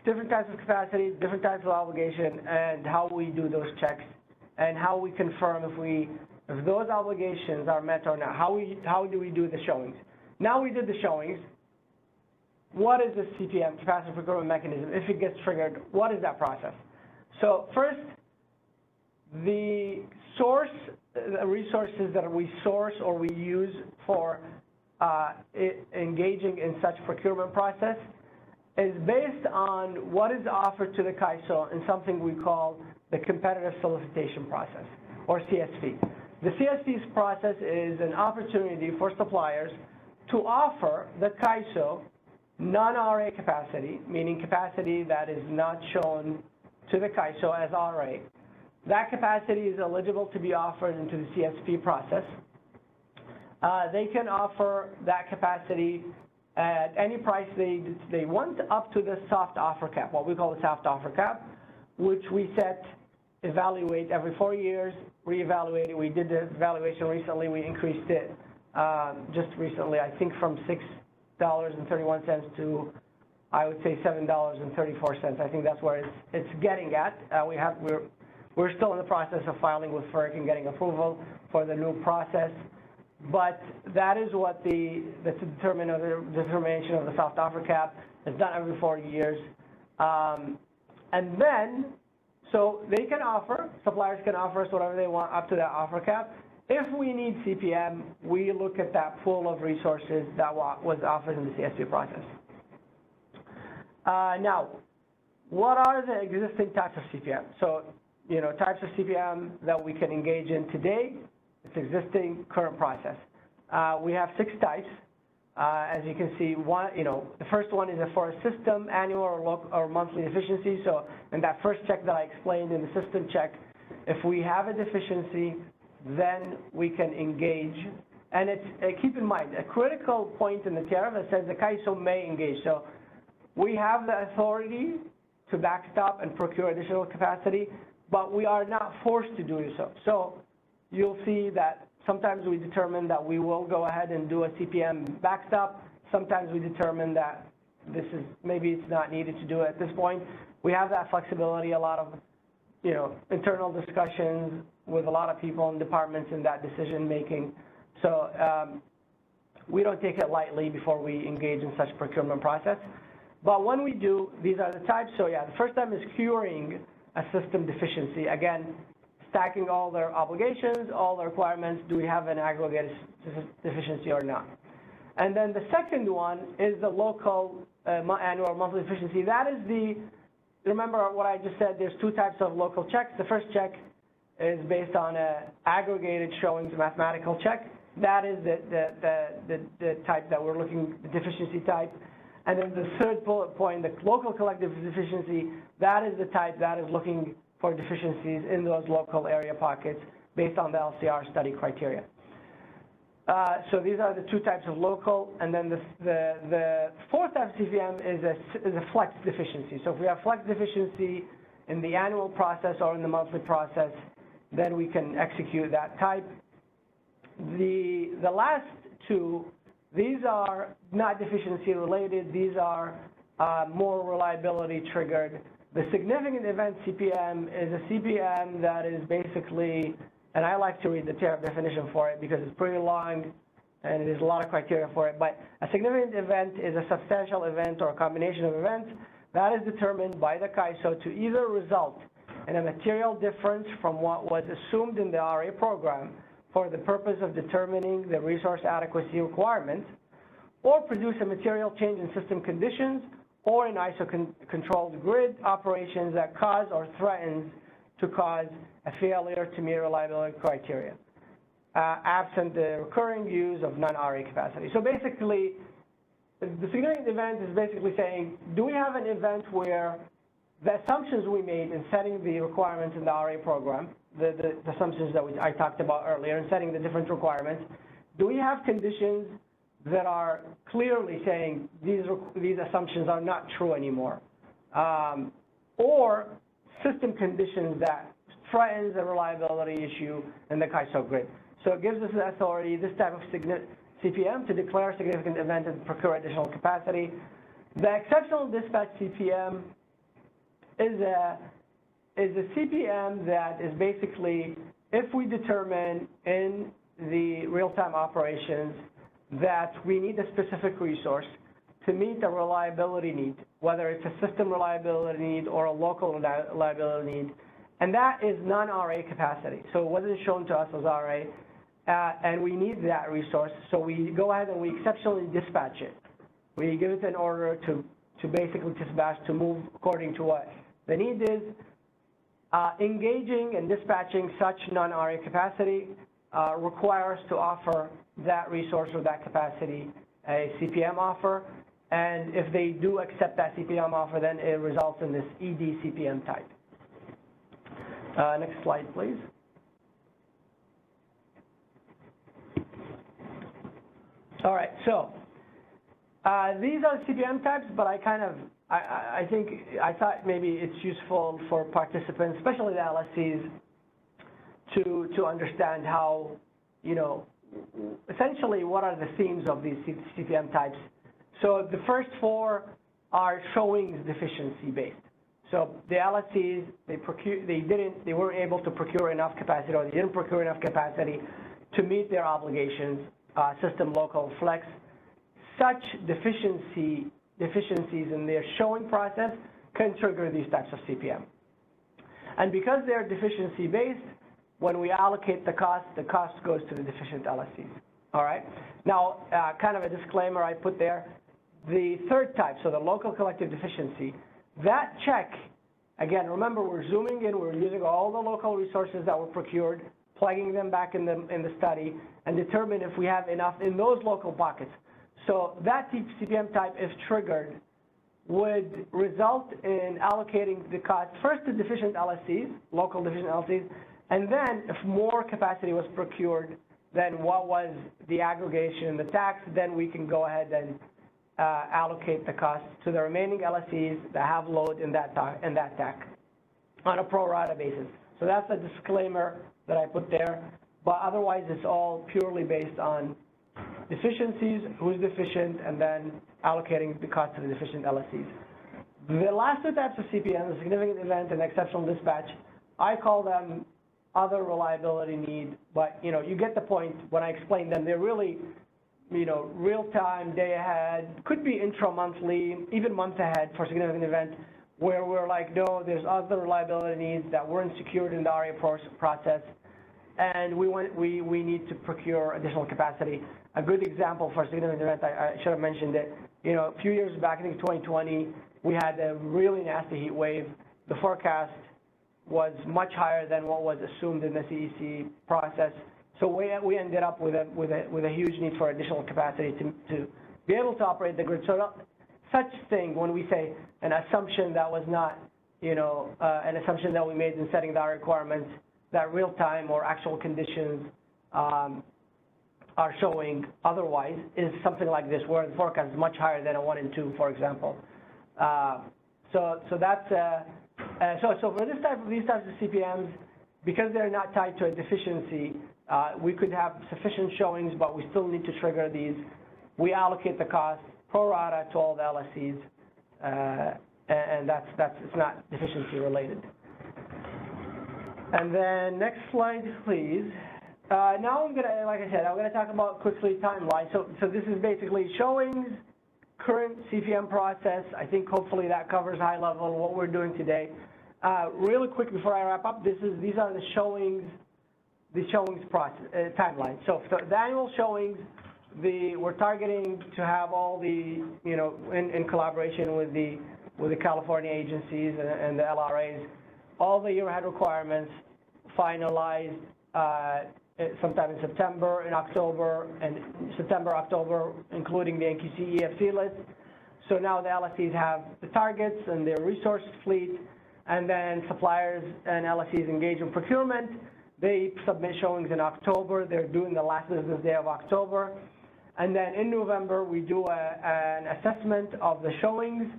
different types of capacity, different types of obligation, and how we do those checks, and how we confirm if those obligations are met or not. How do we do the showings? Now we did the showings. What is the CPM, capacity procurement mechanism? If it gets triggered, what is that process? So first, the resources that we source or we use for engaging in such procurement process is based on what is offered to the CAISO in something we call the competitive solicitation process, or CSP. The CSP's process is an opportunity for suppliers to offer the CAISO non-RA capacity, meaning capacity that is not shown to the CAISO as RA. That capacity is eligible to be offered into the CSP process. They can offer that capacity at any price they want, up to the soft offer cap, what we call the soft offer cap, which we set, evaluate every 4 years, reevaluate it. We did the evaluation recently. We increased it just recently, I think from $6.31 to, I would say, $7.34. I think that's where it's getting at. We're still in the process of filing with FERC and getting approval for the new process. But that is what the determination of the soft offer cap is done every 4 years. And then, so they can offer, suppliers can offer us whatever they want up to that offer cap. If we need CPM, we look at that pool of resources that was offered in the CSP process. Now, what are the existing types of CPM? So, types of CPM that we can engage in today. It's existing current process. We have 6 types. As you can see, the first one is for a system, annual or monthly deficiency. So in that first check that I explained in the system check, if we have a deficiency, then we can engage. And it's keep in mind, a critical point in the tariff that says the CAISO may engage. So we have the authority to backstop and procure additional capacity, but we are not forced to do so. So you'll see that sometimes we determine that we will go ahead and do a CPM backstop. Sometimes we determine that maybe it's not needed to do it at this point. We have that flexibility, a lot of internal discussions with a lot of people and departments in that decision making. So we don't take it lightly before we engage in such procurement process. But when we do, these are the types. So yeah, the first time is curing a system deficiency. Again, stacking all their obligations, all the requirements, do we have an aggregate deficiency or not? And then the second one is the local annual or monthly deficiency. That is remember what I just said, there's 2 types of local checks. The first check is based on an aggregated showings mathematical check. That is the type that we're looking, the deficiency type. And then the third bullet point, the local collective deficiency, that is the type that is looking for deficiencies in those local area pockets based on the LCR study criteria. So these are the 2 types of local, and then the fourth type of CPM is a flex deficiency. So if we have flex deficiency in the annual process or in the monthly process, then we can execute that type. The last 2, these are not deficiency related. These are more reliability triggered. The significant event CPM is a CPM that is basically, and I like to read the tariff definition for it because it's pretty long and there's a lot of criteria for it, but a significant event is a substantial event or a combination of events that is determined by the CAISO to either result in a material difference from what was assumed in the RA program for the purpose of determining the resource adequacy requirements, or produce a material change in system conditions or in ISO-controlled grid operations that cause or threatens to cause a failure to meet reliability criteria, absent the recurring use of non-RA capacity. So basically, the significant event is basically saying, do we have an event where the assumptions we made in setting the requirements in the RA program, the assumptions that I talked about earlier in setting the different requirements, do we have conditions that are clearly saying these assumptions are not true anymore, or system conditions that threatens the reliability issue in the CAISO grid. So it gives us the authority, this type of CPM, to declare a significant event and procure additional capacity. The exceptional dispatch CPM is a CPM that is basically, if we determine in the real-time operations that we need a specific resource to meet a reliability need, whether it's a system reliability need or a local reliability need, and that is non-RA capacity. So it wasn't shown to us as RA, and we need that resource, so we go ahead and we exceptionally dispatch it. We give it an order to basically dispatch to move according to what the need is. Engaging and dispatching such non-RA capacity require us to offer that resource or that capacity a CPM offer. And if they do accept that CPM offer, then it results in this ED CPM type. Next slide, please. All right, so these are CPM types, but I thought maybe it's useful for participants, especially the LSCs, to understand how, essentially what are the themes of these CPM types. So the first four are showings deficiency based. So the LSCs, they weren't able to procure enough capacity, or they didn't procure enough capacity to meet their obligations, system, local, flex. Such deficiencies in their showing process can trigger these types of CPM. And because they're deficiency based, when we allocate the cost goes to the deficient LSCs. All right. Now, kind of a disclaimer I put there. The third type, so the local collective deficiency, that check, again, remember we're zooming in, we're using all the local resources that were procured, plugging them back in the study, and determine if we have enough in those local pockets. So that CPM type, if triggered, would result in allocating the cost first to deficient LSCs, local deficient LSCs, and then if more capacity was procured than what was the aggregation and the tax, then we can go ahead and allocate the cost to the remaining LSCs that have load in that TAC on a pro rata basis. So that's a disclaimer that I put there, but otherwise it's all purely based on deficiencies, who's deficient, and then allocating the cost to the deficient LSCs. The last two types of CPM, the significant event and exceptional dispatch, I call them other reliability need, but you get the point when I explain them. They're really real time, day ahead, could be intra-monthly, even month ahead for significant event, where we're like, no, there's other reliability needs that weren't secured in the RA process, and we need to procure additional capacity. A good example for a significant event, I should have mentioned it, a few years back, I think 2020, we had a really nasty heat wave. The forecast was much higher than what was assumed in the CEC process. So we ended up with a huge need for additional capacity to be able to operate the grid. So such thing, when we say an assumption that was not, an assumption that we made in setting our requirements, that real time or actual conditions are showing otherwise, is something like this, where the forecast is much higher than a 1 and 2, for example. So that's so for these types of CPMs, because they're not tied to a deficiency, we could have sufficient showings, but we still need to trigger these. We allocate the cost pro rata to all the LSCs, and it's not deficiency related. And then next slide, please. Now I'm gonna, like I said, I'm gonna talk about quickly timeline. So this is basically showings, current CPM process. I think hopefully that covers high level what we're doing today. Really quick before I wrap up, these are the showings process timeline. So the annual showings, we're targeting to have all the, in collaboration with the California agencies and the LRAs, all the year-ahead requirements finalized sometime in September and October, including the NQC EFC list. So now the LSCs have the targets and their resource fleet, and then suppliers and LSCs engage in procurement. They submit showings in October. They're doing the last business day of October. And then in November, we do an assessment of the showings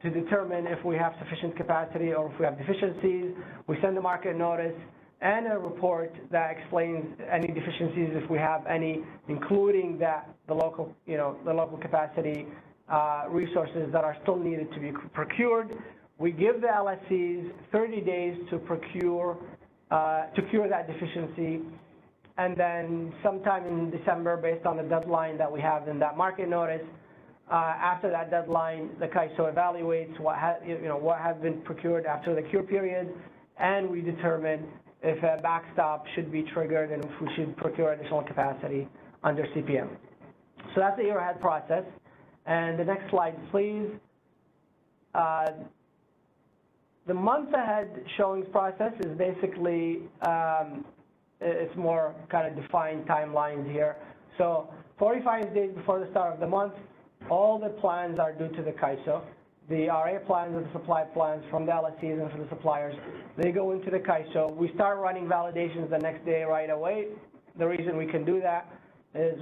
to determine if we have sufficient capacity or if we have deficiencies. We send a market notice and a report that explains any deficiencies, if we have any, including the local capacity resources that are still needed to be procured. We give the LSCs 30 days to cure that deficiency, and then sometime in December, based on the deadline that we have in that market notice, after that deadline, the CAISO evaluates what has been procured after the cure period, and we determine if a backstop should be triggered and if we should procure additional capacity under CPM. So that's the year-ahead process. And the next slide, please. The month-ahead showings process is basically it's more kind of defined timelines here. So 45 days before the start of the month, all the plans are due to the CAISO. The RA plans and the supply plans from the LSCs and from the suppliers, they go into the CAISO. We start running validations the next day right away. The reason we can do that is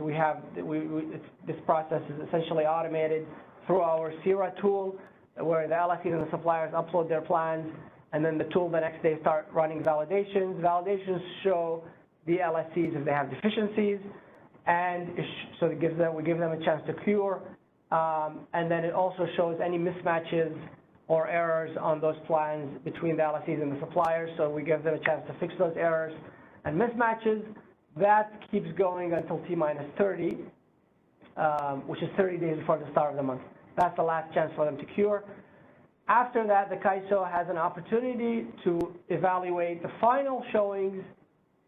this process is essentially automated through our CIRA tool, where the LSCs and the suppliers upload their plans, and then the tool the next day start running validations. Validations show the LSCs if they have deficiencies, and so we give them a chance to cure. And then it also shows any mismatches or errors on those plans between the LSCs and the suppliers, so we give them a chance to fix those errors and mismatches. That keeps going until T-30, which is 30 days before the start of the month. That's the last chance for them to cure. After that, the CAISO has an opportunity to evaluate the final showings.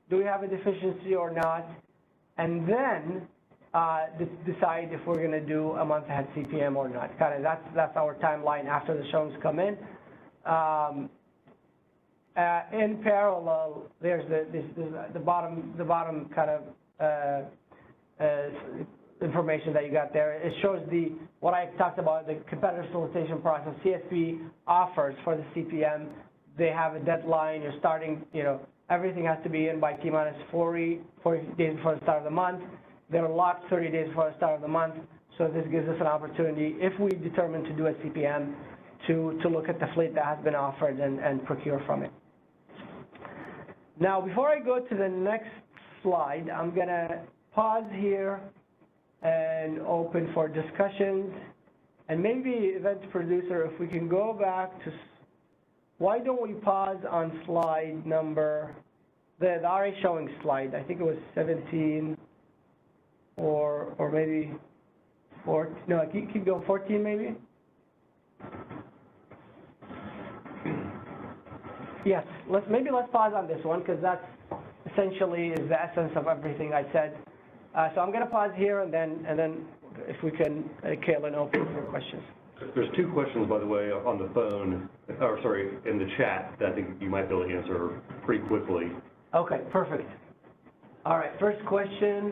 Do we have a deficiency or not? And then decide if we're going to do a month ahead CPM or not. Kind of that's our timeline after the showings come in. In parallel, there's the bottom kind of information that you got there. It shows what I talked about, the competitor solicitation process. CSP offers for the CPM. They have a deadline. You're starting, everything has to be in by T-minus 40 days before the start of the month. They're locked 30 days before the start of the month. So this gives us an opportunity, if we determine to do a CPM, to look at the fleet that has been offered and procure from it. Now, before I go to the next slide, I'm going to pause here and open for discussions. And maybe, event producer, if we can go back to, why don't we pause on slide number, the RA showing slide, I think it was 17 or maybe 14, no, keep going, 14 maybe? Yes, let's pause on this one, because that's essentially is the essence of everything I said. So I'm going to pause here, and then if we can, Caitlin, open for questions. There's two questions, by the way, on the phone, or sorry, in the chat that I think you might be able to answer pretty quickly. Okay, perfect. All right, first question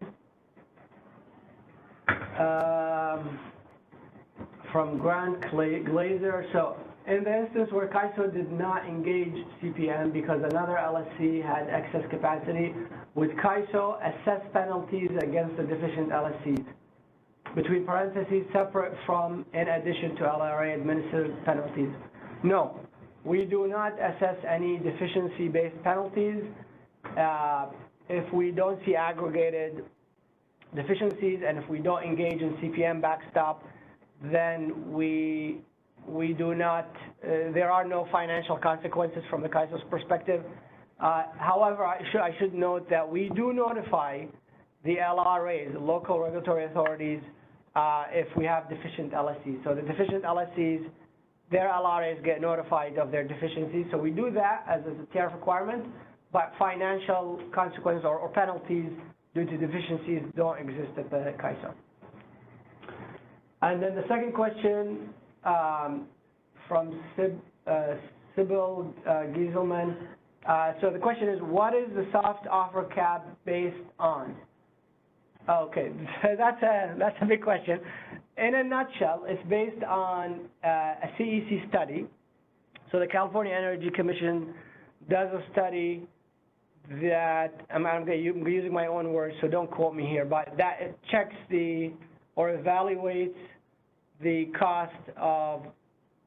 from Grant Glazer. So, in the instance where CAISO did not engage CPM because another LSC had excess capacity, would CAISO assess penalties against the deficient LSCs? Between parentheses, separate from, in addition to LRA administered penalties? No, we do not assess any deficiency-based penalties. If we don't see aggregated deficiencies and if we don't engage in CPM backstop, then we do not, there are no financial consequences from the CAISO's perspective. However, I should note that we do notify the LRAs, the local regulatory authorities, if we have deficient LSCs. So the deficient LSCs, their LRAs get notified of their deficiencies. So we do that as a tariff requirement, but financial consequences or penalties due to deficiencies don't exist at the CAISO. And then the second question from Sybil Gieselman. So the question is, what is the soft offer cap based on? Okay, that's a big question. In a nutshell, it's based on a CEC study. So the California Energy Commission does a study that, I'm using my own words, so don't quote me here, but that it checks or evaluates the cost of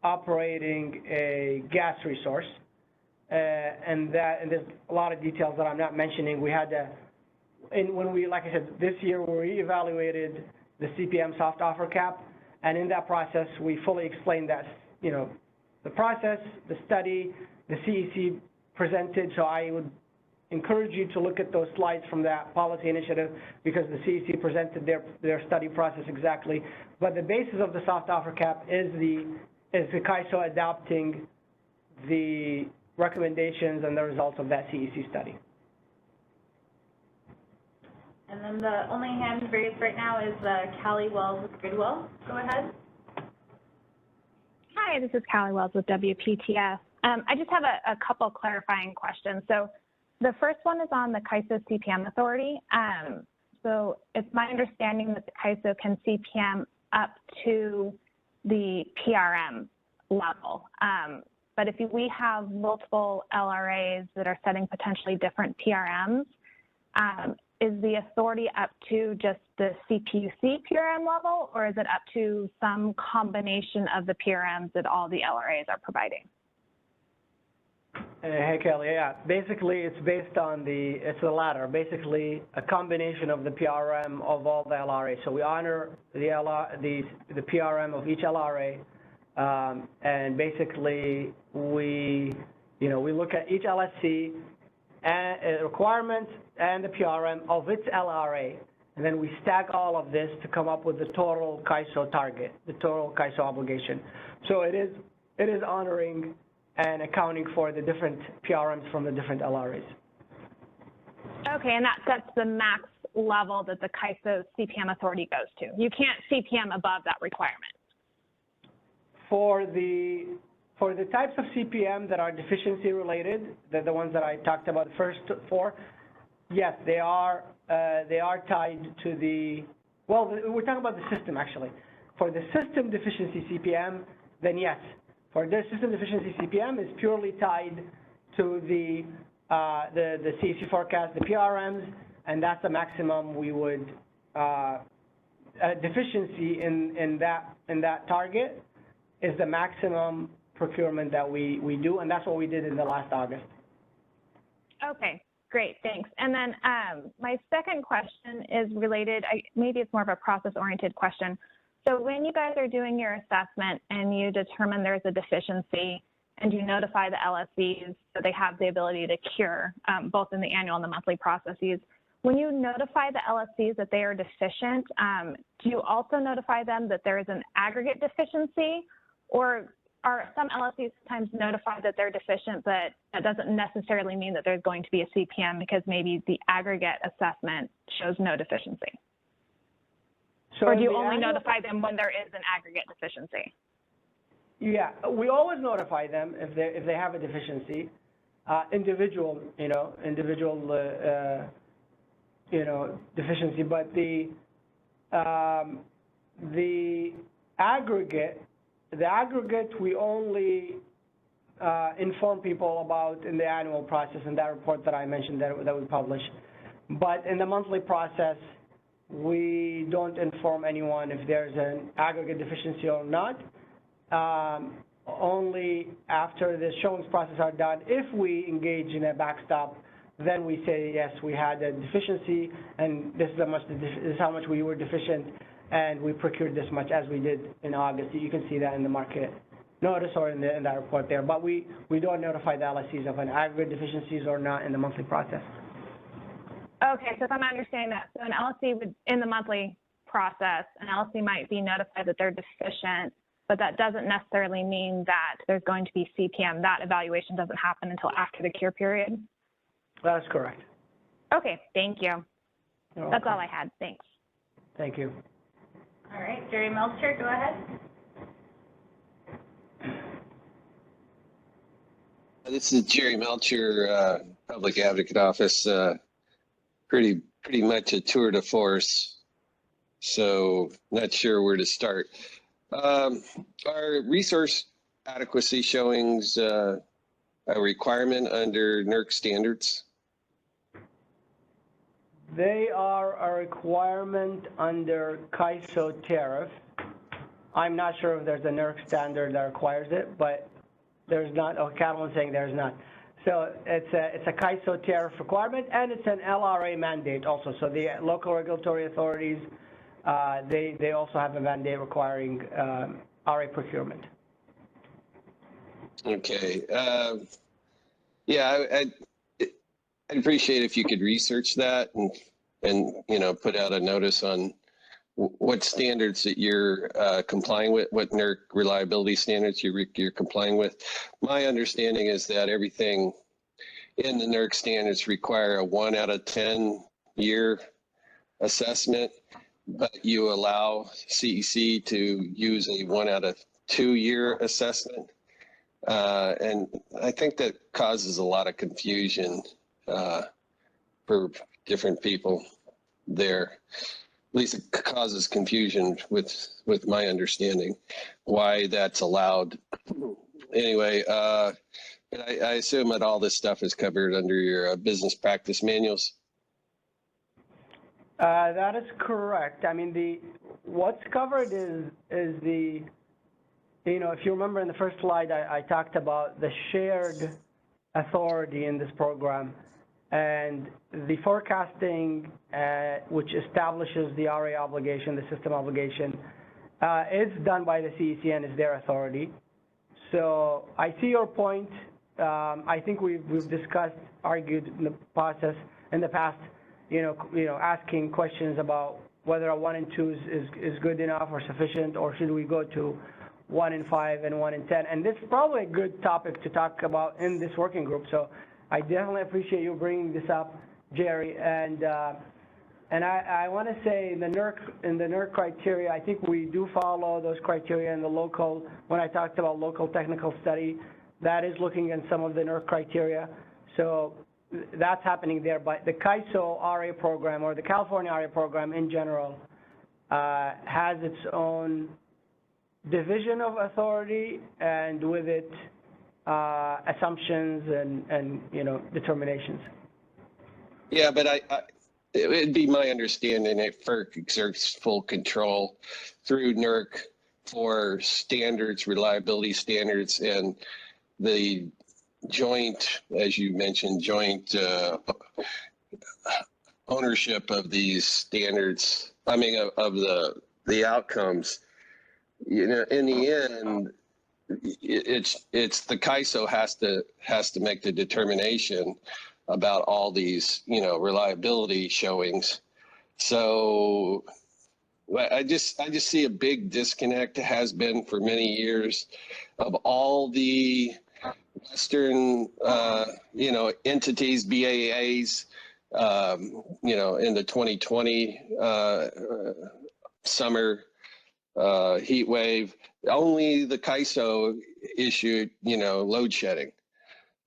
operating a gas resource. And there's a lot of details that I'm not mentioning. We had like I said, this year we evaluated the CPM soft offer cap, and in that process we fully explained that, the process, the study, the CEC presented. So I would encourage you to look at those slides from that policy initiative, because the CEC presented their study process exactly. But the basis of the soft offer cap is the CAISO adopting the recommendations and the results of that CEC study. And then the only hand raised right now is Callie Wells with Goodwill. Go ahead. Hi, this is Callie Wells with WPTF. I just have a couple clarifying questions. So The first one is on the CAISO CPM authority. So it's my understanding that the CAISO can CPM up to the PRM level. But if we have multiple LRAs that are setting potentially different PRMs, is the authority up to just the CPUC PRM level, or is it up to some combination of the PRMs that all the LRAs are providing? Hey, Kelly, yeah. Basically, it's based on it's the latter, basically a combination of the PRM of all the LRAs. So we honor the PRM of each LRA, and basically we look at each LSC and requirements and the PRM of its LRA, and then we stack all of this to come up with the total CAISO target, the total CAISO obligation. So it is honoring and accounting for the different PRMs from the different LRAs. Okay, and that sets the max level that the CAISO CPM authority goes to. You can't CPM above that requirement. For the types of CPM that are deficiency related, the ones that I talked about first four, yes, they are tied to the, well, we're talking about the system actually. For the system deficiency CPM, then yes. For the system deficiency CPM is purely tied to the CEC forecast, the PRMs, and that's the maximum we would deficiency in that target is the maximum procurement that we do, and that's what we did in the last August. Okay, great, thanks. And then my second question is related, maybe it's more of a process-oriented question. So when you guys are doing your assessment and you determine there's a deficiency and you notify the LSCs so they have the ability to cure, both in the annual and the monthly processes, when you notify the LSCs that they are deficient, do you also notify them that there is an aggregate deficiency, or are some LSCs sometimes notified that they're deficient, but that doesn't necessarily mean that there's going to be a CPM because maybe the aggregate assessment shows no deficiency? So or do you only notify them when there is an aggregate deficiency? Yeah, we always notify them if they have a deficiency, individual deficiency. But the aggregate we only inform people about in the annual process in that report that I mentioned that we publish. But in the monthly process, we don't inform anyone if there's an aggregate deficiency or not. Only after the showings process are done, if we engage in a backstop, then we say, yes, we had a deficiency, and this is how much we were deficient, and we procured this much as we did in August. You can see that in the market notice or in that report there. But we don't notify the LSCs of an aggregate deficiencies or not in the monthly process. Okay, so if I'm understanding that, so an LSC would, in the monthly process, an LSC might be notified that they're deficient, but that doesn't necessarily mean that there's going to be CPM. That evaluation doesn't happen until after the cure period? That is correct. Okay, thank you. That's all I had. Thanks. Thank you. All right, Jerry Melcher, go ahead. This is Jerry Melcher, Public Advocate Office. Pretty much a tour de force, so not sure where to start. Are resource adequacy showings a requirement under NERC standards? They are a requirement under CAISO tariff. I'm not sure if there's a NERC standard that requires it, but there's not. Oh, Catalan's saying there's not. So it's a CAISO tariff requirement, and it's an LRA mandate also. So the local regulatory authorities, they also have a mandate requiring RA procurement. Okay. Yeah, I'd appreciate if you could research that and put out a notice on what standards that you're complying with, what NERC reliability standards you're complying with. My understanding is that everything in the NERC standards require a 1 out of 10 year assessment, but you allow CEC to use a 1 out of 2 year assessment. And I think that causes a lot of confusion for different people there. At least it causes confusion with my understanding why that's allowed. Anyway, but I assume that all this stuff is covered under your business practice manuals. That is correct. I mean, what's covered is the, if you remember in the first slide, I talked about the shared authority in this program, and the forecasting, which establishes the RA obligation, the system obligation, is done by the CEC and is their authority. So I see your point. I think we've discussed, argued in the process in the past, asking questions about whether a 1 in 2 is good enough or sufficient, or should we go to 1 in 5 and 1 in 10. And this is probably a good topic to talk about in this working group. So I definitely appreciate you bringing this up, Jerry. And I want to say in the NERC criteria, I think we do follow those criteria in the local. When I talked about local technical study, that is looking at some of the NERC criteria. So that's happening there. But the CAISO RA program, or the California RA program in general, has its own division of authority, and with it, assumptions and determinations. Yeah, but it would be my understanding that FERC exerts full control through NERC for standards, reliability standards, and the joint, as you mentioned, joint ownership of these standards. I mean, of the outcomes. In the end, it's the CAISO has to make the determination about all these, reliability showings. So I just see a big disconnect, has been for many years, of all the Western, entities, BAAs, in the 2020 summer heat wave. Only the CAISO issued, load shedding.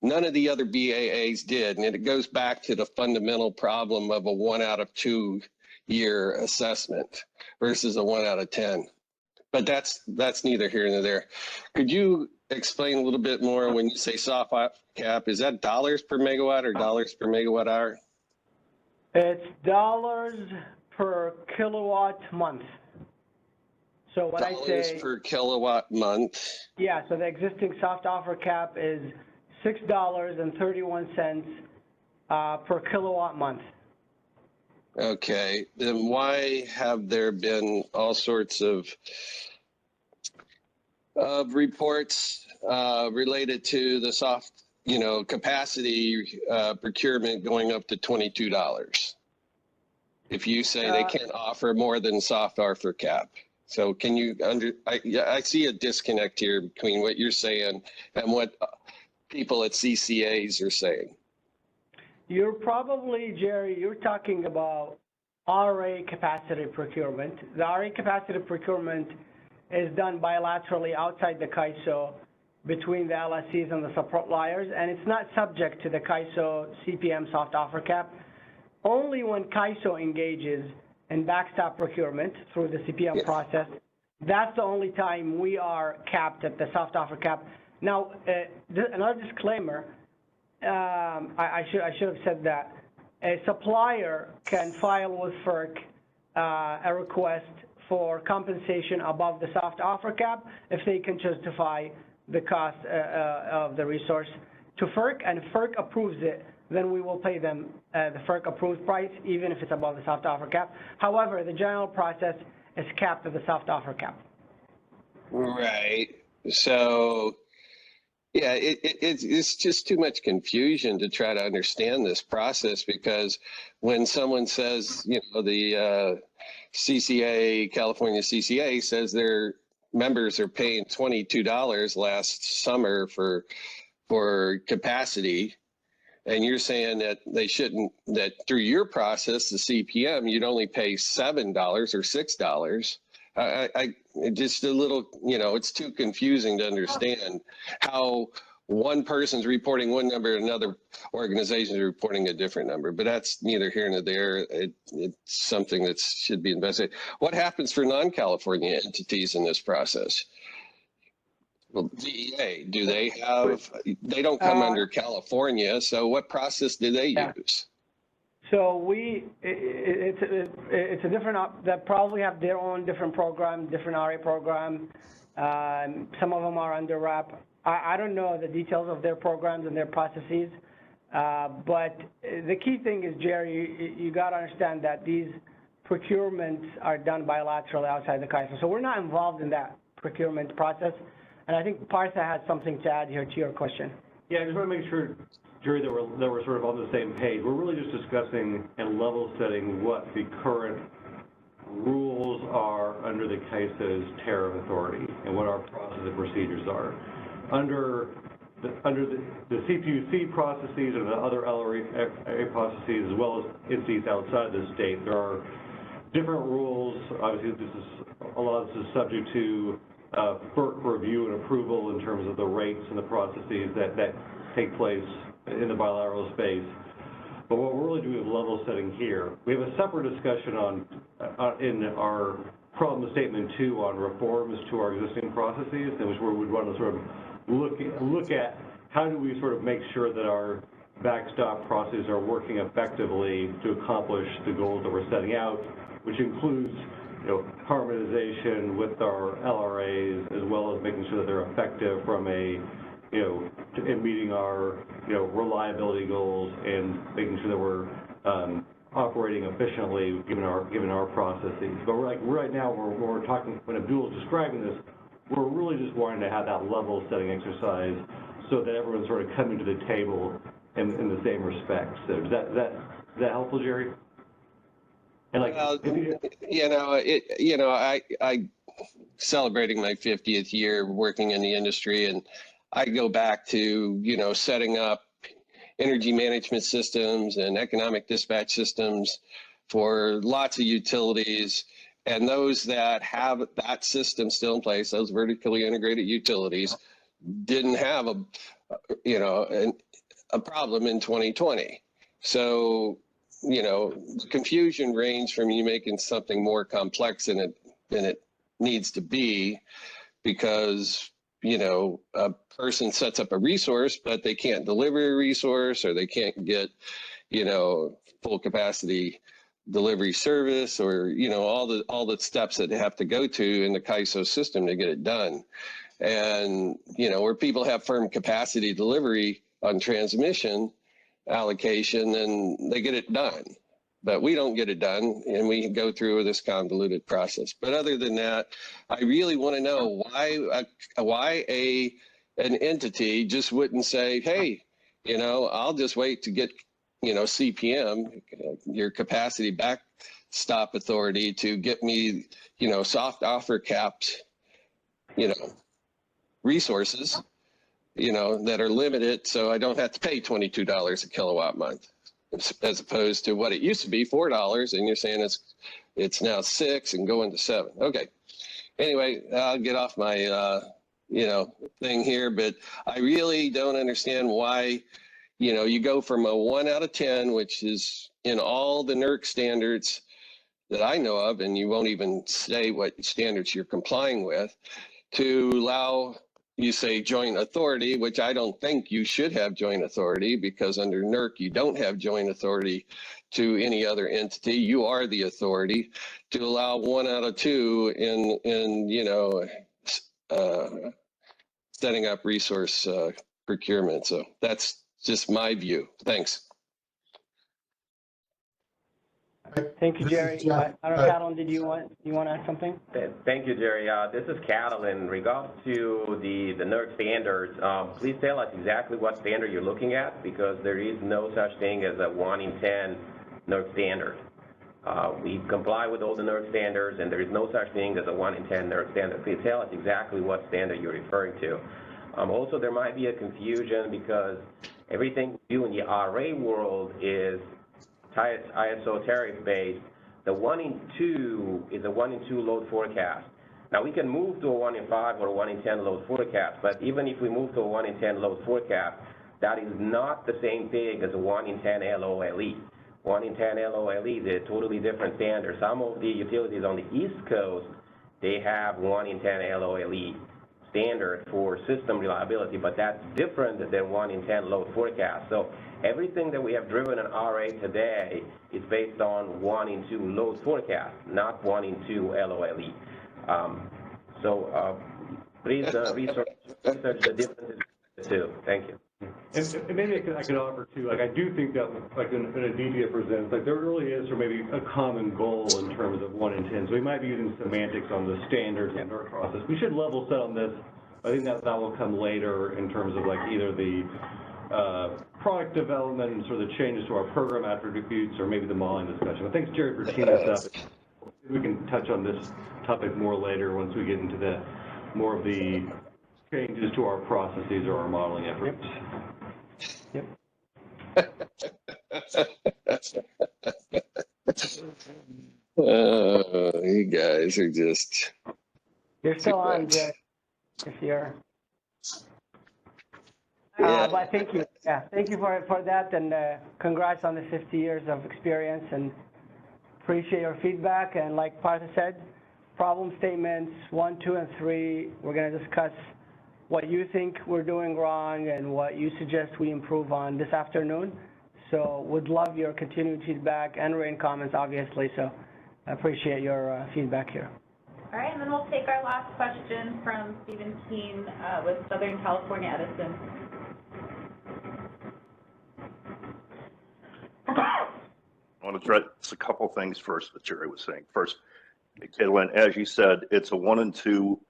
None of the other BAAs did, and it goes back to the fundamental problem of a 1 out of 2 year assessment versus a 1 out of 10. But that's neither here nor there. Could you explain a little bit more when you say soft cap? Is that dollars per megawatt or dollars per megawatt hour? It's dollars per kilowatt month. So when I say dollars per kilowatt month. Yeah, so the existing soft offer cap is $6.31 per kilowatt month. Okay, then why have there been all sorts of reports related to the soft, capacity procurement going up to $22? If you say they can't offer more than soft offer cap. So can you I see a disconnect here between what you're saying and what people at CCAs are saying. You're probably, Jerry, you're talking about RA capacity procurement. The RA capacity procurement is done bilaterally outside the CAISO between the LSCs and the suppliers, and it's not subject to the CAISO CPM soft offer cap. Only when CAISO engages in backstop procurement through the CPM process, that's the only time we are capped at the soft offer cap. Now, another disclaimer, I should have said that a supplier can file with FERC a request for compensation above the soft offer cap if they can justify the cost of the resource to FERC, and if FERC approves it, then we will pay them the FERC approved price, even if it's above the soft offer cap. However, the general process is capped at the soft offer cap. Right. So, yeah, it's just too much confusion to try to understand this process, because when someone says, the CCA, California CCA says their members are paying $22 last summer for capacity, and you're saying that they shouldn't, that through your process, the CPM, you'd only pay $7 or $6. I just a little, it's too confusing to understand how one person's reporting one number, another organization is reporting a different number, but that's neither here nor there. It's something that should be investigated. What happens for non-California entities in this process? Well, DEA, do they have, they don't come under California, so what process do they use? So it's a different, they probably have their own different program, different RA program. Some of them are under wrap. I don't know the details of their programs and their processes, but the key thing is, Jerry, you got to understand that these procurements are done bilaterally outside the CAISO. So we're not involved in that procurement process. And I think Partha had something to add here to your question. Yeah, I just want to make sure, Jerry, that we're sort of on the same page. We're really just discussing and level setting what the current rules are under the CAISO's tariff authority and what our process and procedures are. Under the CPUC processes and the other LRA processes, as well as entities outside the state, there are different rules. Obviously, a lot of this is subject to FERC review and approval in terms of the rates and the processes that take place in the bilateral space. But what we're really doing is level setting here. We have a separate discussion in our problem statement 2 on reforms to our existing processes, in which we would want to sort of look at how do we sort of make sure that our backstop processes are working effectively to accomplish the goals that we're setting out, which includes, harmonization with our LRAs, as well as making sure that they're effective from a, in meeting our, reliability goals and making sure that we're operating efficiently given our processes. But right now, when we're talking, when Abdul is describing this, we're really just wanting to have that level setting exercise so that everyone's sort of coming to the table in the same respect. So is that helpful, Jerry? And I celebrating my 50th year working in the industry, and I go back to, setting up energy management systems and economic dispatch systems for lots of utilities. And those that have that system still in place, those vertically integrated utilities, didn't have a problem in 2020. So, the confusion range from you making something more complex than it needs to be, because, a person sets up a resource, but they can't deliver a resource, or they can't get, full capacity delivery service, or all the steps that they have to go to in the CAISO system to get it done. And where people have firm capacity delivery on transmission allocation, then they get it done, but we don't get it done, and we go through this convoluted process. But other than that, I really want to know why an entity just wouldn't say, hey, I'll just wait to get CPM, your capacity backstop authority, to get me, soft offer capped, resources, that are limited, so I don't have to pay $22 a kilowatt month, as opposed to what it used to be, $4, and you're saying it's now $6 and going to $7. Okay. Anyway, I'll get off my thing here, but I really don't understand why. You go from a 1 out of 10, which is in all the NERC standards that I know of, and you won't even say what standards you're complying with, to allow, you say, joint authority, which I don't think you should have joint authority, because under NERC, you don't have joint authority to any other entity. You are the authority to allow 1 out of 2 in setting up resource procurement. So that's just my view. Thanks. Thank you, Jerry. I don't know, Catalin, did you want to add something? Thank you, Jerry. This is Catalin. In regards to the NERC standards, please tell us exactly what standard you're looking at, because there is no such thing as a 1 in 10 NERC standard. We comply with all the NERC standards, and there is no such thing as a 1 in 10 NERC standard. Please tell us exactly what standard you're referring to. Also, there might be a confusion, because everything we do in the RA world is ISO tariff based. The 1 in 2 is a 1 in 2 load forecast. Now, we can move to a 1 in 5 or a 1 in 10 load forecast, but even if we move to a 1 in 10 load forecast, that is not the same thing as a 1 in 10 LOLE. 1 in 10 LOLE is a totally different standard. Some of the utilities on the East Coast, they have 1 in 10 LOLE standard for system reliability, but that's different than 1 in 10 load forecast. So everything that we have driven in RA today is based on 1 in 2 load forecast, not 1 in 2 LOLE. Please research the differences too. Thank you. And maybe I could offer too, like I do think that like in a DDA presents, like there really is or maybe a common goal in terms of 1 in 10. So we might be using semantics on the standards and our process. We should level set on this. I think that will come later in terms of like either the product development and sort of the changes to our program attributes or maybe the modeling discussion. But thanks, Jerry, for teeing us up. We can touch on this topic more later once we get into the more of the changes to our processes or our modeling efforts. Yep. You guys are just. You're still on, Jay, if you're. Yeah. But thank you. Yeah, thank you for that, and congrats on the 50 years of experience, and appreciate your feedback. And like Partha said, problem statements 1, 2, and 3, we're going to discuss what you think we're doing wrong and what you suggest we improve on this afternoon. So would love your continued feedback and written comments, obviously. So I appreciate your feedback here. All right, and then we'll take our last question from Stephen Keene with Southern California Edison. I want to address a couple things first that Jerry was saying. First, Caitlin, as you said, it's a 1 and 2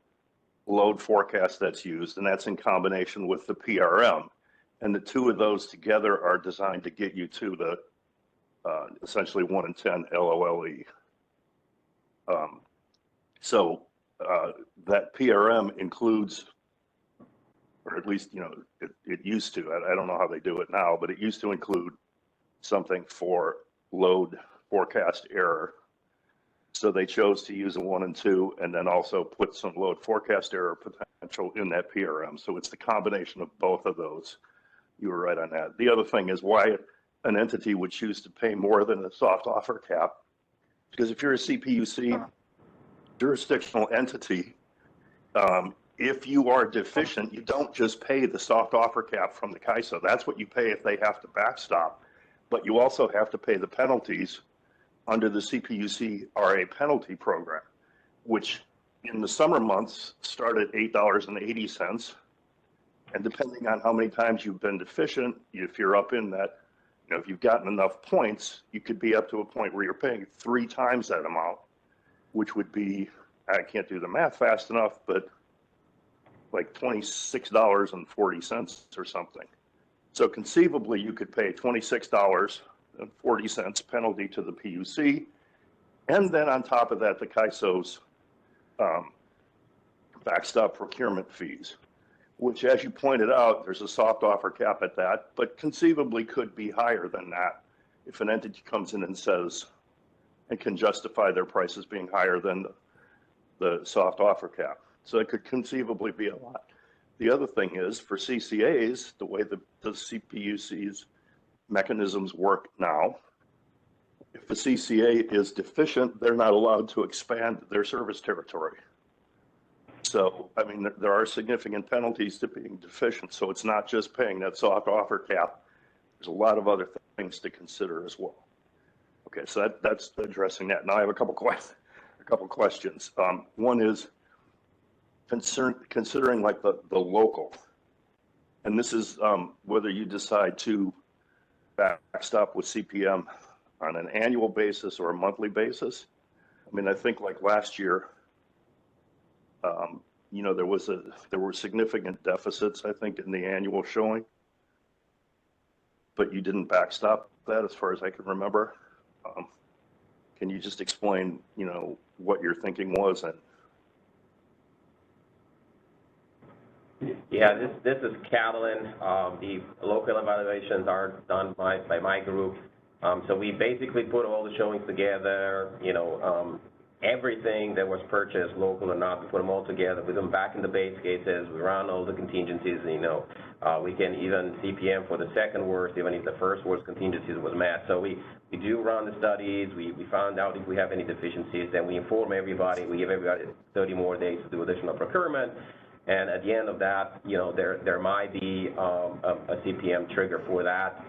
load forecast that's used, and that's in combination with the PRM. And the two of those together are designed to get you to the essentially 1 in 10 LOLE. That PRM includes, or at least, it used to, I don't know how they do it now, but it used to include something for load forecast error. So they chose to use a 1 and 2 and then also put some load forecast error potential in that PRM. So it's the combination of both of those. You were right on that. The other thing is why an entity would choose to pay more than a soft offer cap. Because if you're a CPUC jurisdictional entity, if you are deficient, you don't just pay the soft offer cap from the CAISO. That's what you pay if they have to backstop. But you also have to pay the penalties under the CPUC RA penalty program, which in the summer months start at $8.80. And depending on how many times you've been deficient, if you're up in that, if you've gotten enough points, you could be up to a point where you're paying 3 times that amount, which would be, I can't do the math fast enough, but like $26.40 or something. So conceivably, you could pay $26.40 penalty to the PUC, and then on top of that, the CAISO's backstop procurement fees, which, as you pointed out, there's a soft offer cap at that, but conceivably could be higher than that if an entity comes in and says, and can justify their prices being higher than the soft offer cap. So it could conceivably be a lot. The other thing is for CCAs, the way the CPUC's mechanisms work now, if the CCA is deficient, they're not allowed to expand their service territory. So, I mean, there are significant penalties to being deficient. So it's not just paying that soft offer cap. There's a lot of other things to consider as well. Okay, so that's addressing that. Now I have a couple questions. One is considering like the local, and this is whether you decide to backstop with CPM on an annual basis or a monthly basis. I mean, I think like last year, there were significant deficits, I think, in the annual showing, but you didn't backstop that as far as I can remember. Can you just explain, what your thinking was? And Yeah, this is Catalin. The local evaluations are done by my group. So we basically put all the showings together, everything that was purchased, local or not, we put them all together, put them back in the base cases, we run all the contingencies, you know. We can even CPM for the second worst, even if the first worst contingencies was met. So we do run the studies, we found out if we have any deficiencies, then we inform everybody, we give everybody 30 more days to do additional procurement. And at the end of that, you know, there might be a CPM trigger for that.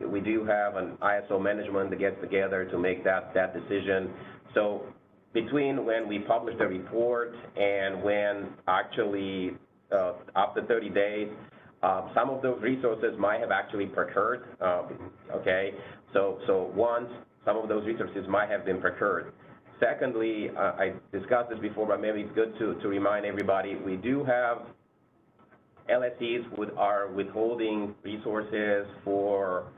We do have an ISO management that gets together to make that decision. So between when we publish the report and when actually after 30 days, some of those resources might have actually procured, okay? So once some of those resources might have been procured. Secondly, I discussed this before, but maybe it's good to remind everybody, we do have LSEs are withholding resources for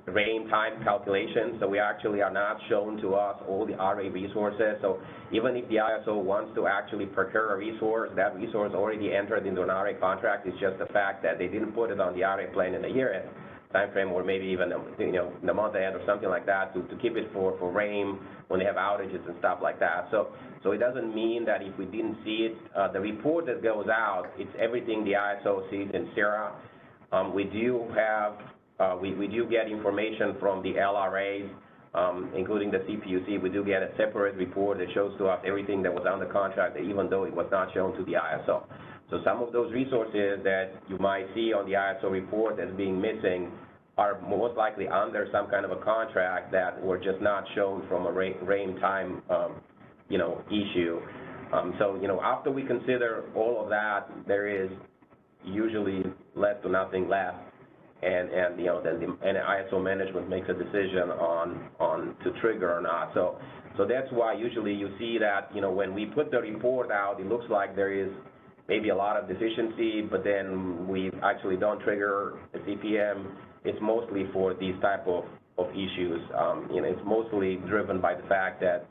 RAIN time calculation, so we actually are not shown to us all the RA resources. So even if the ISO wants to actually procure a resource, that resource already entered into an RA contract. It's just the fact that they didn't put it on the RA plan in the year time frame, or maybe even, you know, in the month ahead or something like that, to keep it for RAIN when they have outages and stuff like that. So it doesn't mean that if we didn't see it, the report that goes out, it's everything the ISO sees in SERA. We do have we do get information from the LRAs, including the CPUC. We do get a separate report that shows to us everything that was on the contract, even though it was not shown to the ISO. So some of those resources that you might see on the ISO report as being missing are most likely under some kind of a contract that were just not shown from a RAIN time, you know, issue. So, you know, after we consider all of that, there is usually less to nothing left. And you know, then the ISO management makes a decision on to trigger or not. So that's why usually you see that, you know, when we put the report out, it looks like there is maybe a lot of deficiency, but then we actually don't trigger a CPM. It's mostly for these type of issues. You know, it's mostly driven by the fact that,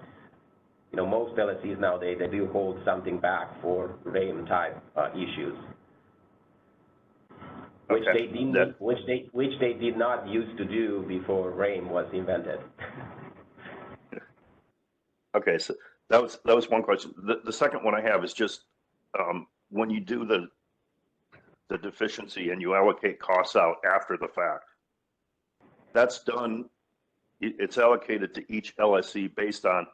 you know, most LSEs nowadays, they do hold something back for RAIN type issues. Which okay. they did not used to do before RAIN was invented. Okay, so that was one question. The second one I have is just when you do the deficiency and you allocate costs out after the fact, that's done. It's allocated to each LSE based on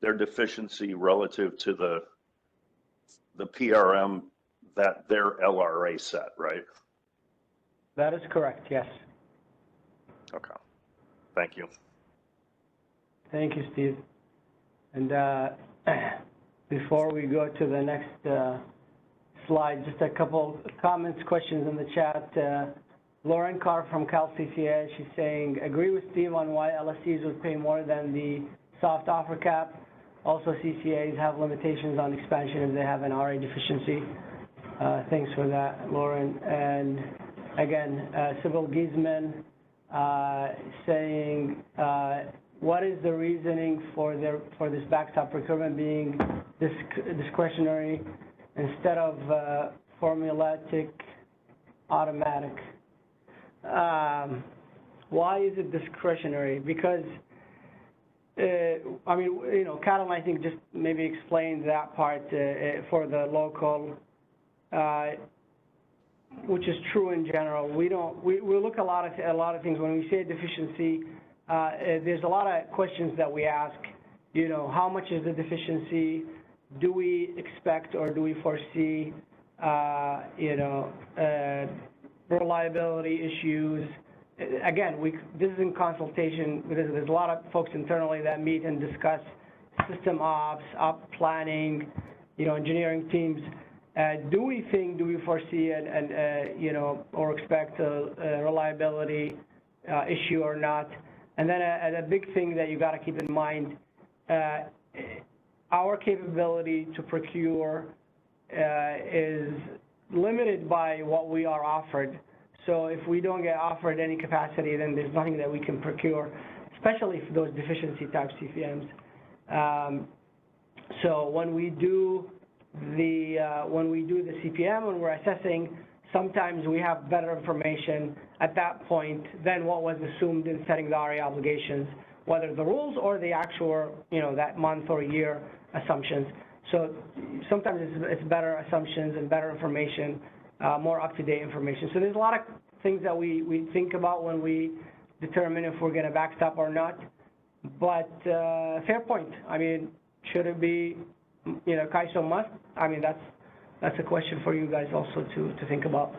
their deficiency relative to the PRM that their LRA set, right? That is correct, yes. Okay, thank you. Thank you, Steve. And before we go to the next slide, just a couple comments, questions in the chat. Lauren Carr from Cal CCA, she's saying, agree with Steve on why LSEs would pay more than the soft offer cap. Also, CCAs have limitations on expansion if they have an RA deficiency. Thanks for that, Lauren. And again, Sybil Giesman saying, what is the reasoning for this backstop procurement being discretionary instead of formulaic automatic? Why is it discretionary? Because I mean, you know, Carol, I think just maybe explained that part for the local, which is true in general. We look at a lot of things when we say deficiency. There's a lot of questions that we ask. You know, how much is the deficiency? Do we expect or do we foresee, you know, reliability issues? Again, this is in consultation. There's a lot of folks internally that meet and discuss system ops, op planning, you know, engineering teams. Do we foresee and you know, or expect a reliability issue or not? And then a big thing that you got to keep in mind, our capability to procure is limited by what we are offered. So if we don't get offered any capacity, then there's nothing that we can procure, especially for those deficiency type CPMs. So when we do the CPM, when we're assessing, sometimes we have better information at that point than what was assumed in setting the RA obligations whether the rules or the actual, that month or year assumptions. So sometimes it's better assumptions and better information, more up-to-date information. So there's a lot of things that we think about when we determine if we're going to backstop or not. But fair point. I mean, should it be, CAISO must? I mean, that's a question for you guys also to think about.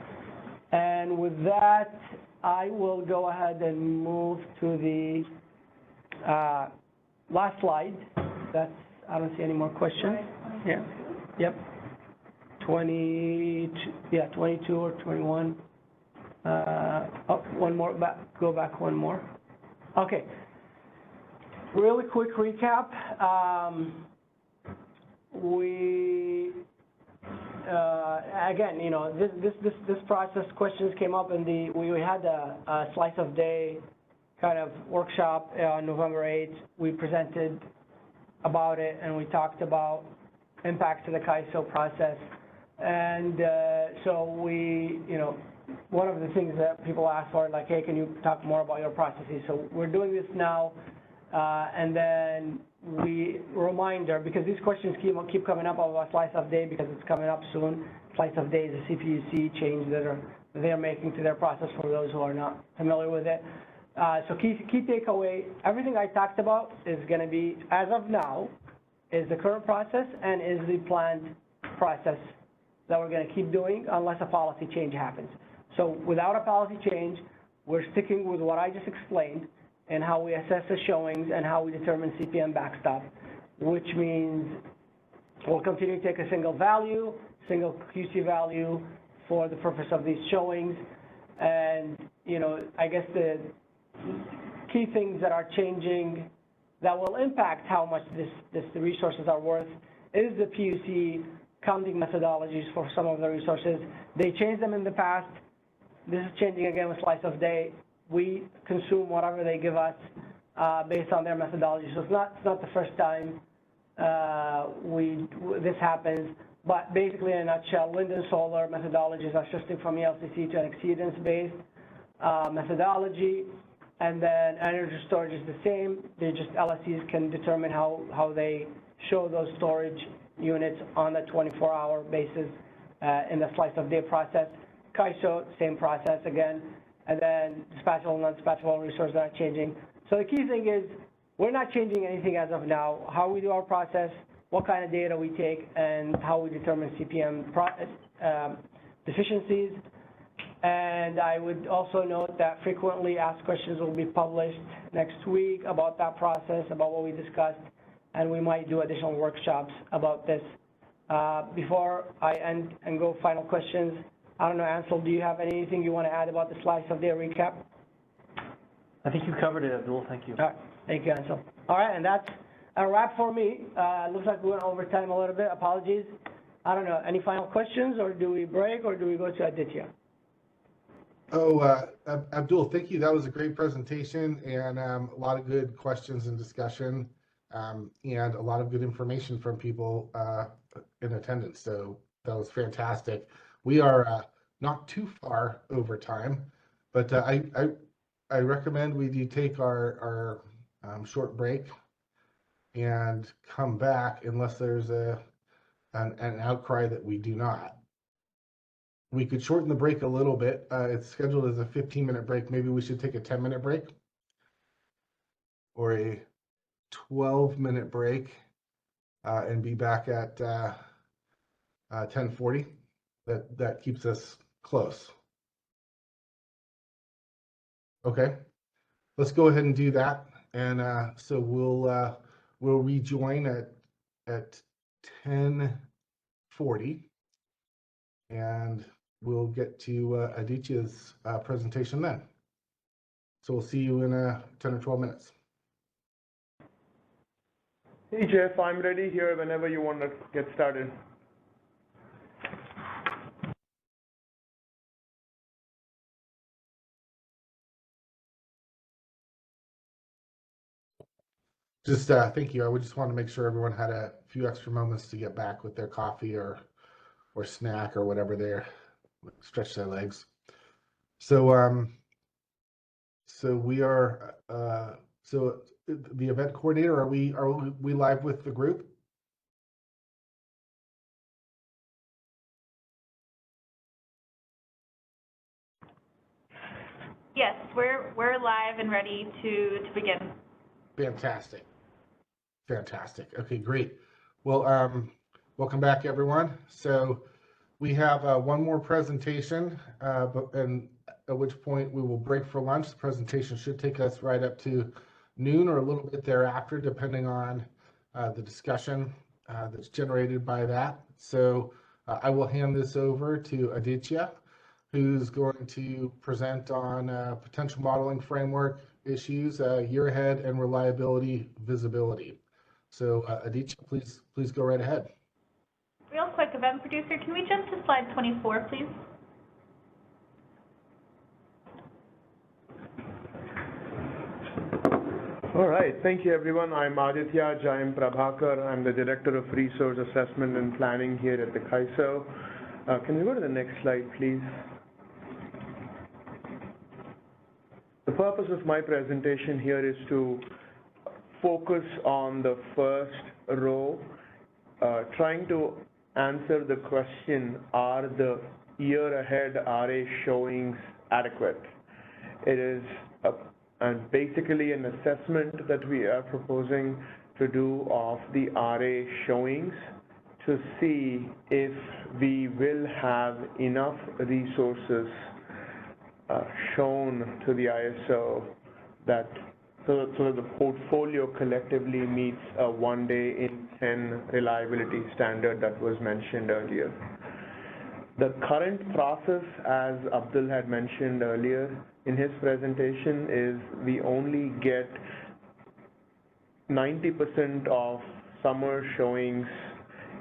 And with that, I will go ahead and move to the last slide. I don't see any more questions. Yeah. Yep. 22 or 21. One more. Go back one more. Okay. Really quick recap. Again, this process questions came up in we had a slice of day kind of workshop on November 8th. We presented about it and we talked about impacts to the CAISO process. And so one of the things that people ask for, like, hey, can you talk more about your processes? So we're doing this now, and then reminder, because these questions keep coming up about slice of day because it's coming up soon. Slice of day is a CPUC change that they're making to their process for those who are not familiar with it. So key takeaway, everything I talked about is going to be, as of now, is the current process and is the planned process that we're going to keep doing unless a policy change happens. So without a policy change, we're sticking with what I just explained and how we assess the showings and how we determine CPM backstop, which means we'll continue to take a single value, single QC value for the purpose of these showings. And, I guess the key things that are changing that will impact how much the resources are worth is the PUC counting methodologies for some of the resources. They changed them in the past. This is changing again with slice of day. We consume whatever they give us based on their methodology. So it's not the first time this happens. But basically, in a nutshell, wind and solar methodologies are shifting from ELCC to an exceedance-based methodology. And then energy storage is the same. They just LSCs can determine how they show those storage units on a 24-hour basis in the slice of day process. CAISO, same process again. And then dispatchable and non-dispatchable resources are changing. So the key thing is we're not changing anything as of now. How we do our process, what kind of data we take, and how we determine CPM deficiencies. And I would also note that frequently asked questions will be published next week about that process, about what we discussed, and we might do additional workshops about this. Before I end and go final questions, I don't know, Ansel, do you have anything you want to add about the slice of day recap? I think you covered it, Abdul. Thank you. All right. Thank you, Ansel. All right, and that's a wrap for me. Looks like we went over time a little bit. Apologies. I don't know. Any final questions, or do we break, or do we go to Aditya? Oh, Abdul, thank you. That was a great presentation and a lot of good questions and discussion and a lot of good information from people in attendance. So that was fantastic. We are not too far over time, but I recommend we do take our short break and come back unless there's an outcry that we do not. We could shorten the break a little bit. It's scheduled as a 15-minute break. Maybe we should take a 10-minute break or a 12-minute break and be back at 10:40. That keeps us close. Okay, let's go ahead and do that. And so we'll rejoin at 10:40, and we'll get to Aditya's presentation then. So we'll see you in 10 or 12 minutes. Hey Jeff, I'm ready here whenever you want to get started. Just thank you. I would just want to make sure everyone had a few extra moments to get back with their coffee or snack or whatever they're stretch their legs. So so we are so the event coordinator. Are we live with the group? Yes, we're live and ready to begin. Fantastic. Fantastic. Okay, great. Well, welcome back, everyone. So we have one more presentation, and at which point we will break for lunch. The presentation should take us right up to noon or a little bit thereafter, depending on the discussion that's generated by that. So I will hand this over to Aditya, who's going to present on potential modeling framework issues, year ahead, and reliability visibility. So Aditya, please go right ahead. Real quick, event producer, can we jump to slide 24, please? All right, thank you everyone. I'm Aditya Jayam Prabhakar. I'm the Director of Resource Assessment and Planning here at the CAISO. Can we go to the next slide, please? The purpose of my presentation here is to focus on the first row, trying to answer the question, are the year ahead RA showings adequate? It is basically an assessment that we are proposing to do of the RA showings to see if we will have enough resources shown to the ISO that so that the portfolio collectively meets a 1 day in 10 reliability standard that was mentioned earlier. The current process, as Abdul had mentioned earlier in his presentation, is we only get 90% of summer showings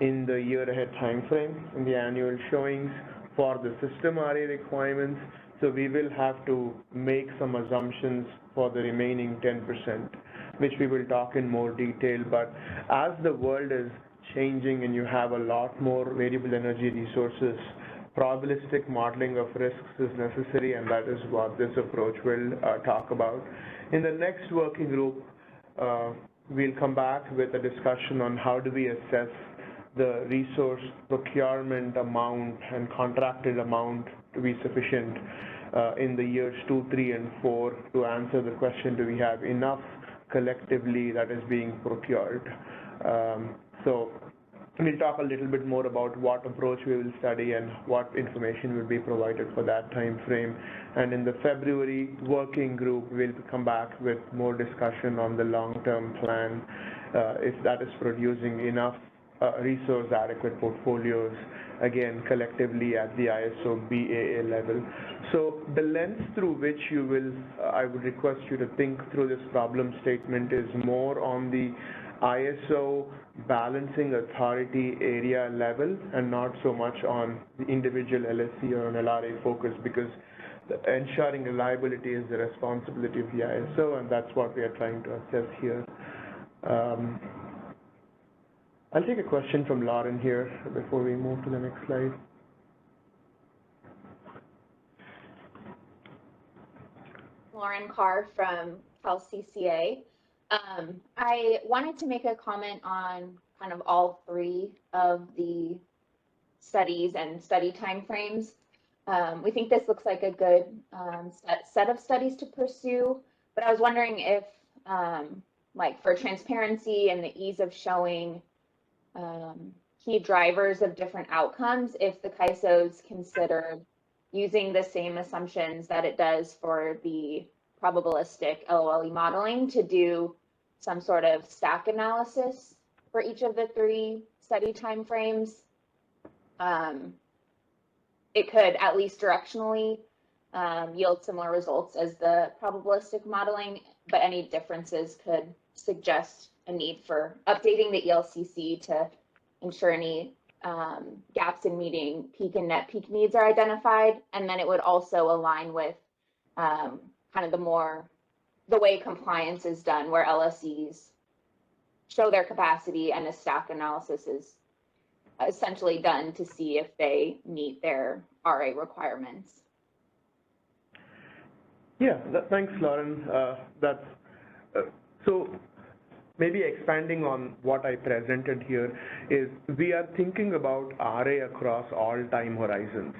in the year ahead time frame, in the annual showings for the system RA requirements. So we will have to make some assumptions for the remaining 10%, which we will talk in more detail. But as the world is changing and you have a lot more variable energy resources, probabilistic modeling of risks is necessary, and that is what this approach will talk about. In the next working group, we'll come back with a discussion on how do we assess the resource procurement amount and contracted amount to be sufficient in the years 2, 3, and 4 to answer the question, do we have enough collectively that is being procured? So we'll talk a little bit more about what approach we will study and what information will be provided for that time frame. And in the February working group, we'll come back with more discussion on the long-term plan, if that is producing enough resource adequate portfolios, again, collectively at the ISO BAA level. So the lens through which you will, I would request you to think through this problem statement is more on the ISO balancing authority area level and not so much on the individual LSC or an LRA focus, because ensuring reliability is the responsibility of the ISO, and that's what we are trying to assess here. I'll take a question from Lauren here before we move to the next slide. Lauren Carr from CalCCA. I wanted to make a comment on kind of all three of the studies and study timeframes. We think this looks like a good set of studies to pursue, but I was wondering if, like for transparency and the ease of showing key drivers of different outcomes, if the CAISO's considered using the same assumptions that it does for the probabilistic LOLE modeling to do some sort of stack analysis for each of the three study timeframes. It could, at least directionally, yield similar results as the probabilistic modeling, but any differences could suggest a need for updating the ELCC to ensure any gaps in meeting peak and net peak needs are identified. And then it would also align with kind of the way compliance is done, where LSCs show their capacity and a stack analysis is essentially done to see if they meet their RA requirements. Yeah, thanks, Lauren. So maybe expanding on what I presented here is we are thinking about RA across all time horizons,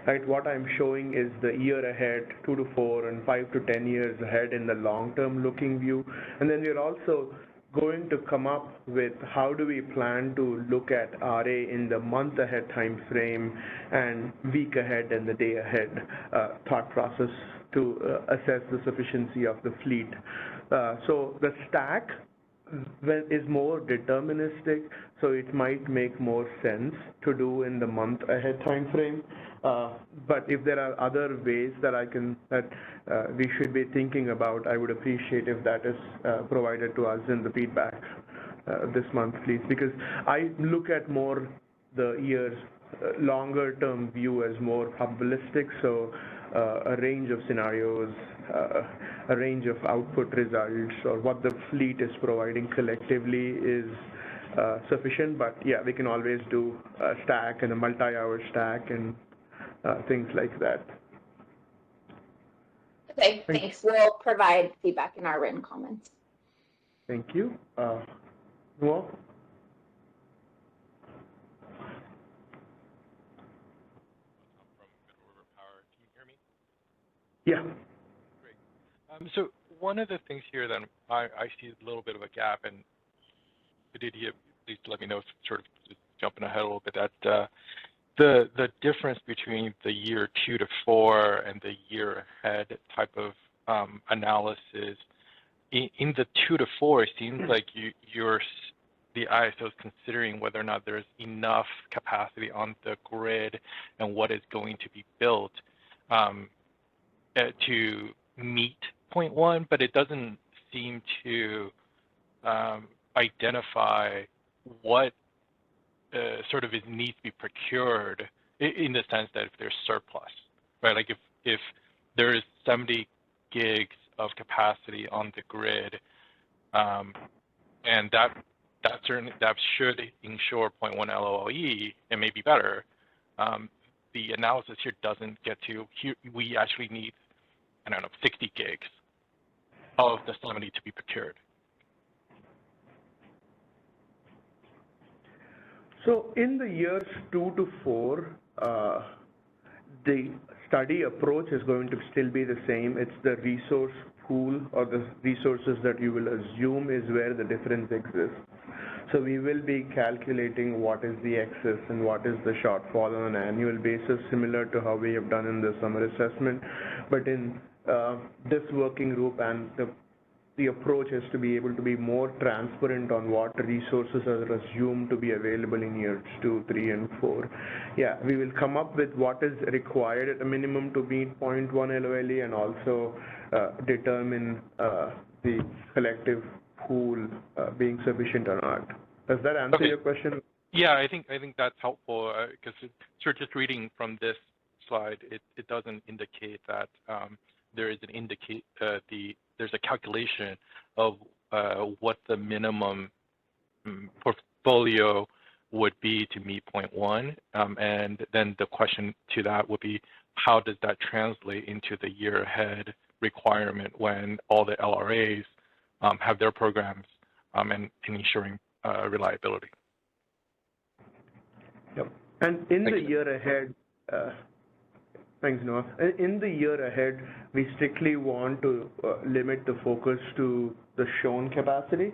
right? What I'm showing is the year ahead, 2 to 4 and 5 to 10 years ahead in the long-term looking view. And then we're also going to come up with how do we plan to look at RA in the month ahead time frame and week ahead and the day ahead thought process to assess the sufficiency of the fleet. So the stack is more deterministic, so it might make more sense to do in the month ahead time frame. But if there are other ways that we should be thinking about, I would appreciate if that is provided to us in the feedback this month, please, because I look at more the year's longer term view as more probabilistic, so a range of scenarios, a range of output results, or what the fleet is providing collectively is sufficient. But yeah, we can always do a stack and a multi-hour stack and things like that. Okay, thanks. We'll provide feedback in our written comments. Thank you. Noel? Yeah. Great. So one of the things here that I see a little bit of a gap, and did you please let me know, sort of just jumping ahead a little bit, that the difference between the year 2 to 4 and the year ahead type of analysis, in the 2 to 4, it seems like the ISO is considering whether or not there's enough capacity on the grid and what is going to be built to meet 0.1, but it doesn't seem to identify what sort of needs to be procured in the sense that if there's surplus, right? Like if there is 70 gigs of capacity on the grid, and that should ensure 0.1 LOE and maybe better. The analysis here doesn't get to here. We actually need, I don't know, 60 gigs of the 70 to be procured. So in the years 2 to 4, the study approach is going to still be the same. It's the resource pool or the resources that you will assume is where the difference exists. So we will be calculating what is the excess and what is the shortfall on an annual basis, similar to how we have done in the summer assessment. But in this working group, and the approach is to be able to be more transparent on what resources are assumed to be available in years 2, 3, and 4. Yeah, we will come up with what is required at a minimum to meet 0.1 LOLE and also determine the collective pool being sufficient or not. Does that answer your question? Yeah, I think that's helpful because sort of just reading from this slide, it doesn't indicate that there is there's a calculation of what the minimum portfolio would be to meet 0.1, and then the question to that would be, how does that translate into the year ahead requirement when all the LRAs have their programs and ensuring reliability? Yep. And in the year ahead, thanks, Noah. In the year ahead, we strictly want to limit the focus to the shown capacity,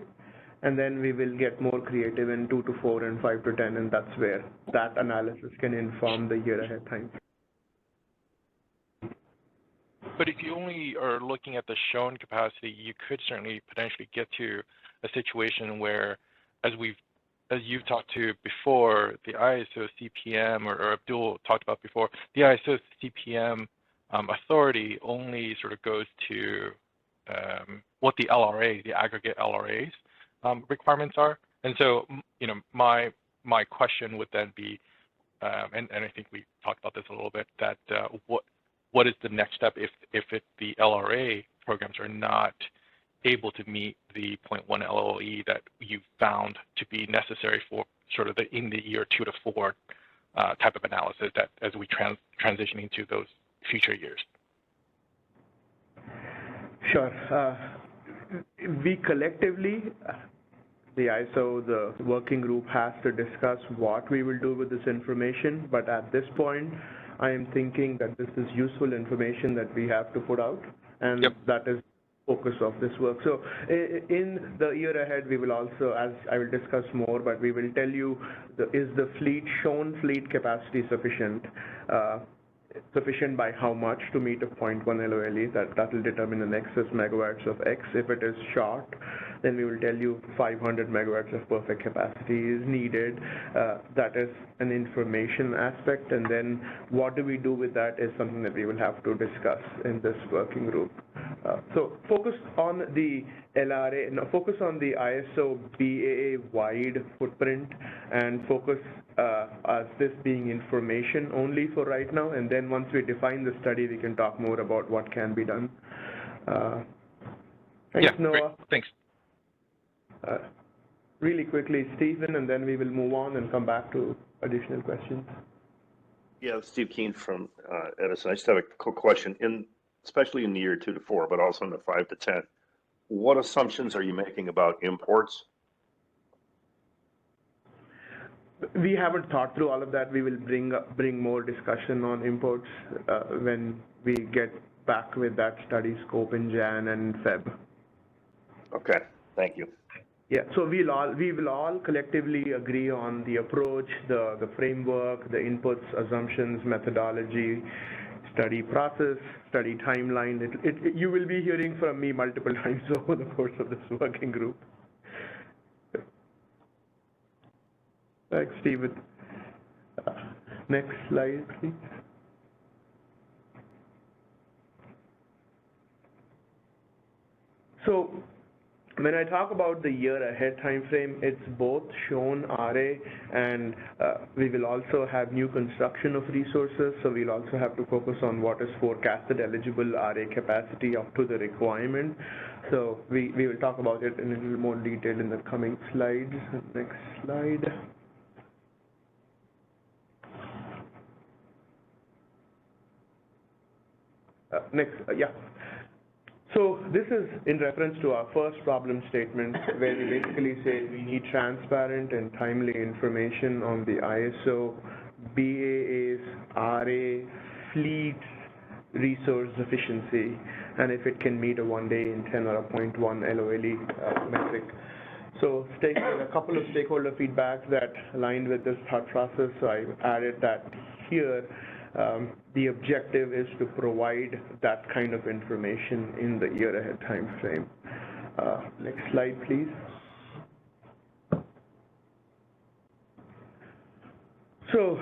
and then we will get more creative in 2 to 4 and 5 to 10, and that's where that analysis can inform the year ahead time. But if you only are looking at the shown capacity, you could certainly potentially get to a situation where, as you've talked to before, the ISO CPM, or Abdul talked about before, the ISO CPM authority only sort of goes to what the LRA, the aggregate LRAs requirements are. And so, my question would then be, and I think we talked about this a little bit, that what is the next step if the LRA programs are not able to meet the 0.1 LOE that you've found to be necessary for sort of in the year 2 to 4 type of analysis that as we transition into those future years? Sure. we collectively, the ISO, the working group has to discuss what we will do with this information, but at this point, I am thinking that this is useful information that we have to put out, and that is focus of this work. So in the year ahead, we will also, as I will discuss more, but we will tell you, is the shown fleet capacity sufficient? Sufficient by how much to meet a 0.1 LOLE? That will determine an excess megawatts of X. If it is short, then we will tell you 500 megawatts of perfect capacity is needed. That is an information aspect, and then what do we do with that is something that we will have to discuss in this working group. So focus on the LRA, no, focus on the ISO BAA wide footprint, and focus as this being information only for right now, and then once we define the study, we can talk more about what can be done. Thanks, Noah. Great. Thanks. Really quickly, Stephen, and then we will move on and come back to additional questions. Yeah, Steve Keen from Edison. I just have a quick question. Especially in the year 2 to 4, but also in the 5 to 10, what assumptions are you making about imports? We haven't thought through all of that. We will bring more discussion on imports when we get back with that study scope in Jan and Feb. Okay, thank you. Yeah, so we will all collectively agree on the approach, the framework, the inputs, assumptions, methodology, study process, study timeline. You will be hearing from me multiple times over the course of this working group. Thanks, Stephen. Next slide, please. So when I talk about the year ahead time frame, it's both shown RA, and we will also have new construction of resources, so we'll also have to focus on what is forecasted eligible RA capacity up to the requirement. So we will talk about it in a little more detail in the coming slides. Next slide. Yeah. So this is in reference to our first problem statement, where we basically say we need transparent and timely information on the ISO, BAA's, RA, fleet, resource efficiency, and if it can meet a 1 day in 10 or a 0.1 LOLE metric. So a couple of stakeholder feedback that aligned with this thought process, so I added that here. The objective is to provide that kind of information in the year ahead time frame. Next slide, please. So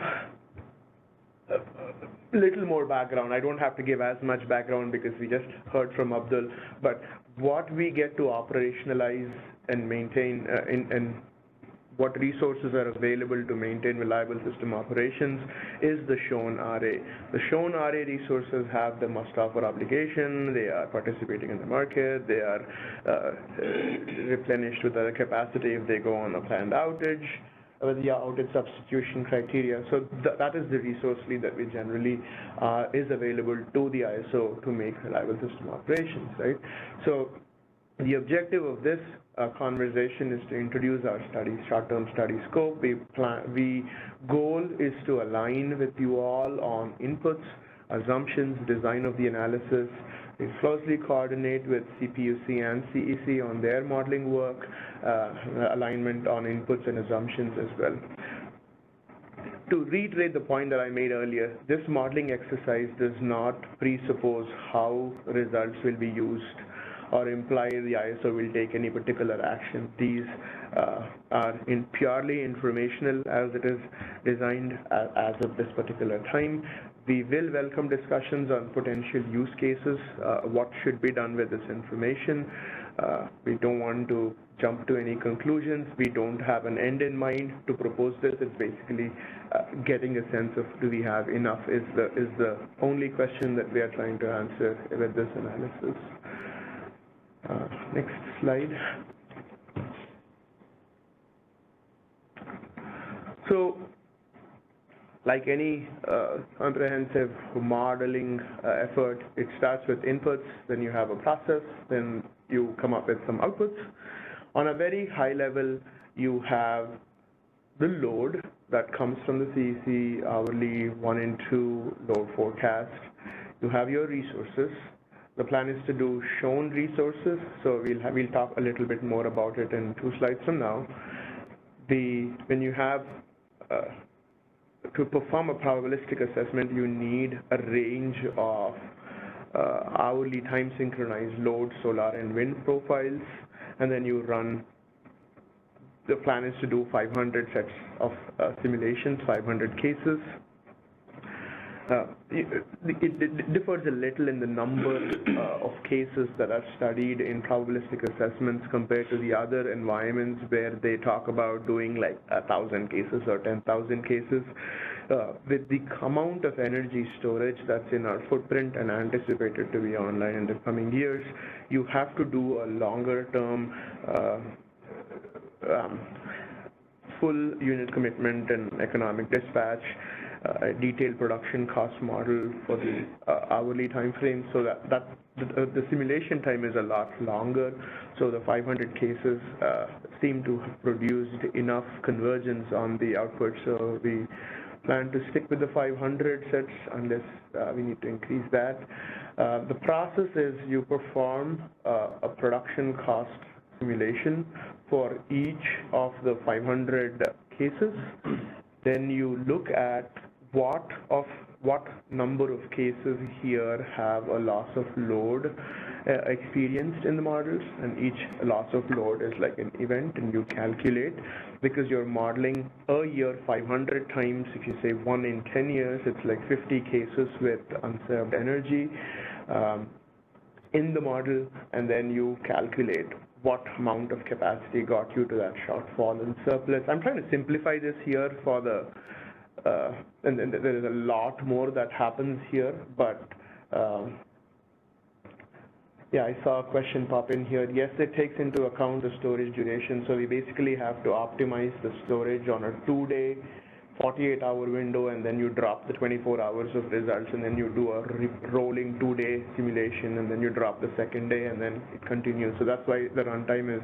a little more background. I don't have to give as much background because we just heard from Abdul, but what we get to operationalize and maintain and what resources are available to maintain reliable system operations is the shown RA. The shown RA resources have the must-offer obligation, they are participating in the market, they are replenished with other capacity if they go on a planned outage, with the outage substitution criteria. So that is the resource fleet that we generally is available to the ISO to make reliable system operations, right? So the objective of this conversation is to introduce our study, short-term study scope. Goal is to align with you all on inputs, assumptions, design of the analysis. We closely coordinate with CPUC and CEC on their modeling work, alignment on inputs and assumptions as well. To reiterate the point that I made earlier, this modeling exercise does not presuppose how results will be used or imply the ISO will take any particular action. These are purely informational as it is designed as of this particular time. We will welcome discussions on potential use cases, what should be done with this information. We don't want to jump to any conclusions. We don't have an end in mind to propose this. It's basically getting a sense of do we have enough is the only question that we are trying to answer with this analysis. Next slide. So, like any comprehensive modeling effort, it starts with inputs, then you have a process, then you come up with some outputs. On a very high level, you have the load that comes from the CEC, hourly 1 and 2 load forecast. You have your resources. The plan is to do shown resources, so we'll talk a little bit more about it in 2 slides from now. When you have to perform a probabilistic assessment, you need a range of hourly time synchronized load, solar and wind profiles, and then you run. The plan is to do 500 sets of simulations, 500 cases. It differs a little in the number of cases that are studied in probabilistic assessments compared to the other environments where they talk about doing like 1,000 cases or 10,000 cases. With the amount of energy storage that's in our footprint and anticipated to be online in the coming years, you have to do a longer term full unit commitment and economic dispatch, a detailed production cost model for the hourly time frame, so that the simulation time is a lot longer. So the 500 cases seem to have produced enough convergence on the output. So we plan to stick with the 500 sets unless we need to increase that. The process is you perform a production cost simulation for each of the 500 cases. Then you look at what number of cases here have a loss of load experienced in the models, and each loss of load is like an event, and you calculate, because you're modeling a year 500 times. If you say 1 in 10 years, it's like 50 cases with unserved energy in the model, and then you calculate what amount of capacity got you to that shortfall and surplus. I'm trying to simplify this here for the, and there is a lot more that happens here, but yeah, I saw a question pop in here. Yes, it takes into account the storage duration, so we basically have to optimize the storage on a 2-day, 48-hour window, and then you drop the 24 hours of results, and then you do a rolling 2-day simulation, and then you drop the second day, and then it continues. So that's why the runtime is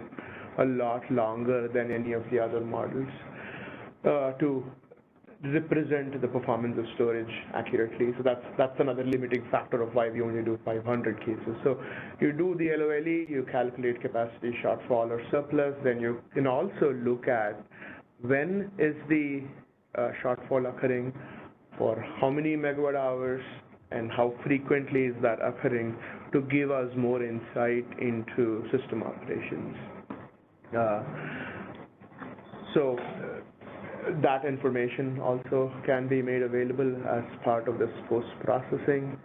a lot longer than any of the other models to represent the performance of storage accurately. So that's another limiting factor of why we only do 500 cases. So you do the LOLE, you calculate capacity shortfall or surplus, then you can also look at when is the shortfall occurring, for how many megawatt hours, and how frequently is that occurring, to give us more insight into system operations. So that information also can be made available as part of this post-processing.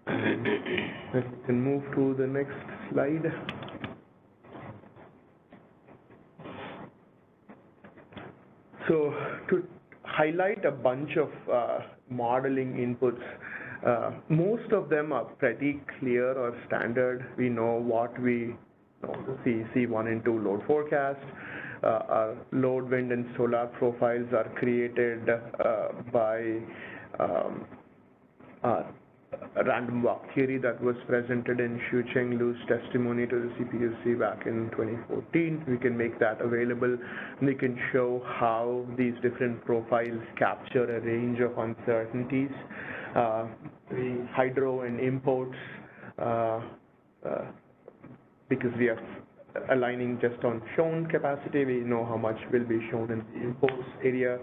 We can move to the next slide. So to highlight a bunch of modeling inputs, most of them are pretty clear or standard. We know what we know, the CEC 1 and 2 load forecast. Our load, wind, and solar profiles are created by a random walk theory that was presented in Xiucheng Lu's testimony to the CPUC back in 2014. We can make that available. We can show how these different profiles capture a range of uncertainties. The hydro and imports, because we are aligning just on shown capacity, we know how much will be shown in the imports area,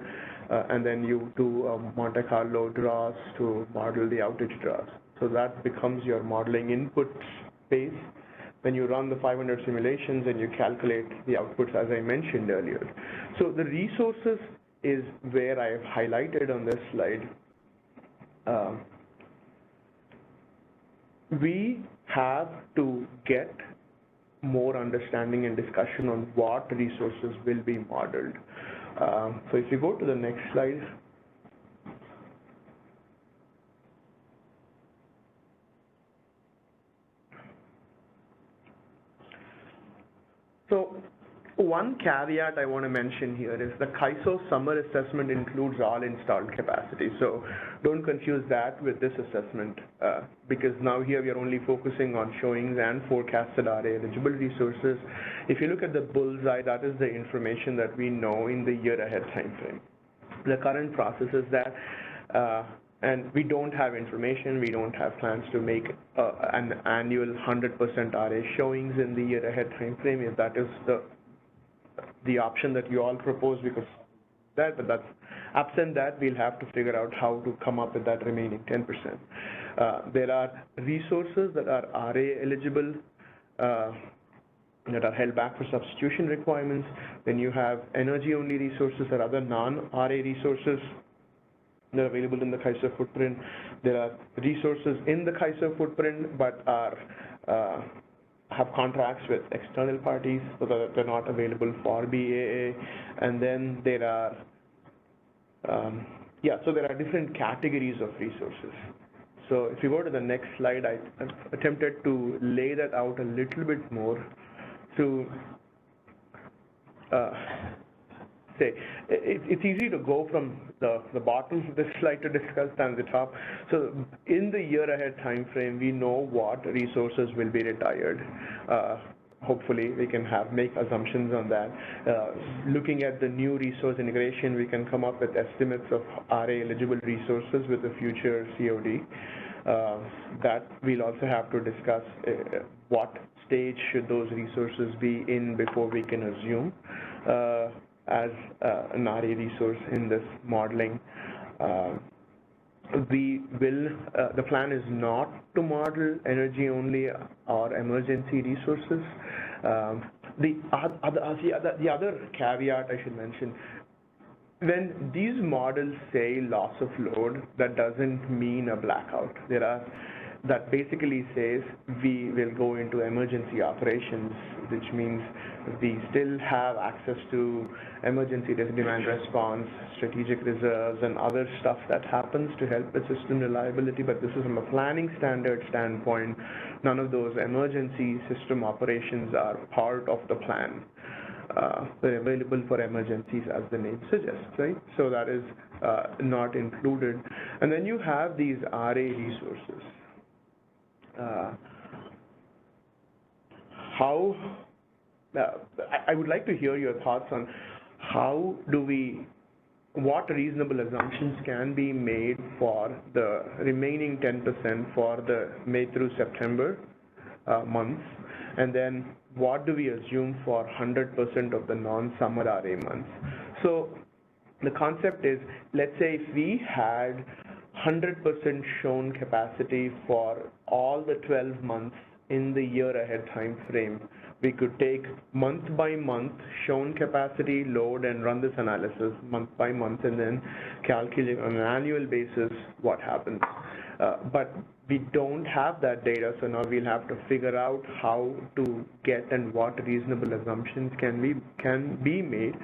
and then you do Monte Carlo draws to model the outage draws. So that becomes your modeling input space. Then you run the 500 simulations and you calculate the outputs, as I mentioned earlier. So the resources is where I have highlighted on this slide. We have to get more understanding and discussion on what resources will be modeled. So if you go to the next slide. So One caveat I want to mention here is the CAISO summer assessment includes all installed capacity. So don't confuse that with this assessment because now here we are only focusing on showings and forecasted RA eligible resources. If you look at the bullseye, that is the information that we know in the year ahead timeframe. The current process is that and we don't have information, we don't have plans to make an annual 100% RA showings in the year ahead timeframe. If that is the option that you all propose, because that, but that's absent that, we'll have to figure out how to come up with that remaining 10%. There are resources that are RA eligible that are held back for substitution requirements. Then you have energy only resources or other non-RA resources that are available in the CAISO footprint. There are resources in the CAISO footprint but are have contracts with external parties so that they're not available for BAA. And then there are, so there are different categories of resources. So if you go to the next slide, I attempted to lay that out a little bit more to say, it's easy to go from the bottom of this slide to discuss than the top. So in the year ahead time frame, we know what resources will be retired. Hopefully we can make assumptions on that. Looking at the new resource integration, we can come up with estimates of RA eligible resources with the future COD. That we'll also have to discuss what stage should those resources be in before we can assume as an RA resource in this modeling. The plan is not to model energy only or emergency resources. The other caveat I should mention, when these models say loss of load, that doesn't mean a blackout. That basically says we will go into emergency operations, which means we still have access to emergency demand response, strategic reserves, and other stuff that happens to help with system reliability. But this is from a planning standard standpoint. None of those emergency system operations are part of the plan. They're available for emergencies, as the name suggests, right? So that is not included. And then you have these RA resources. I would like to hear your thoughts on what reasonable assumptions can be made for the remaining 10% for the May through September months, and then what do we assume for 100% of the non-summer RA months. So the concept is, let's say if we had 100% shown capacity for all the 12 months in the year ahead time frame, we could take month by month shown capacity load and run this analysis month by month and then calculate on an annual basis what happens. But we don't have that data, so now we'll have to figure out how to get and what reasonable assumptions can be made.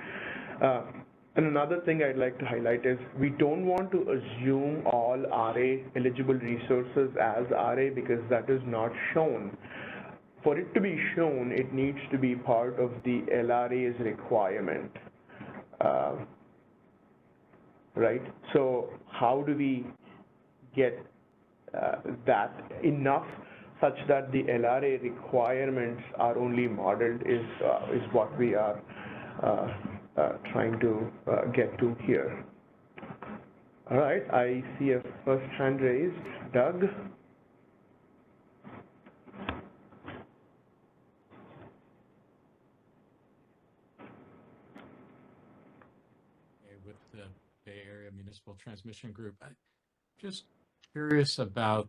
And another thing I'd like to highlight is we don't want to assume all RA eligible resources as RA because that is not shown. For it to be shown, it needs to be part of the LRA's requirement, right? So how do we get that enough such that the LRA requirements are only modeled is what we are trying to get to here. All right, I see a first hand raised. Doug? With the Bay Area Municipal Transmission Group, I'm just curious about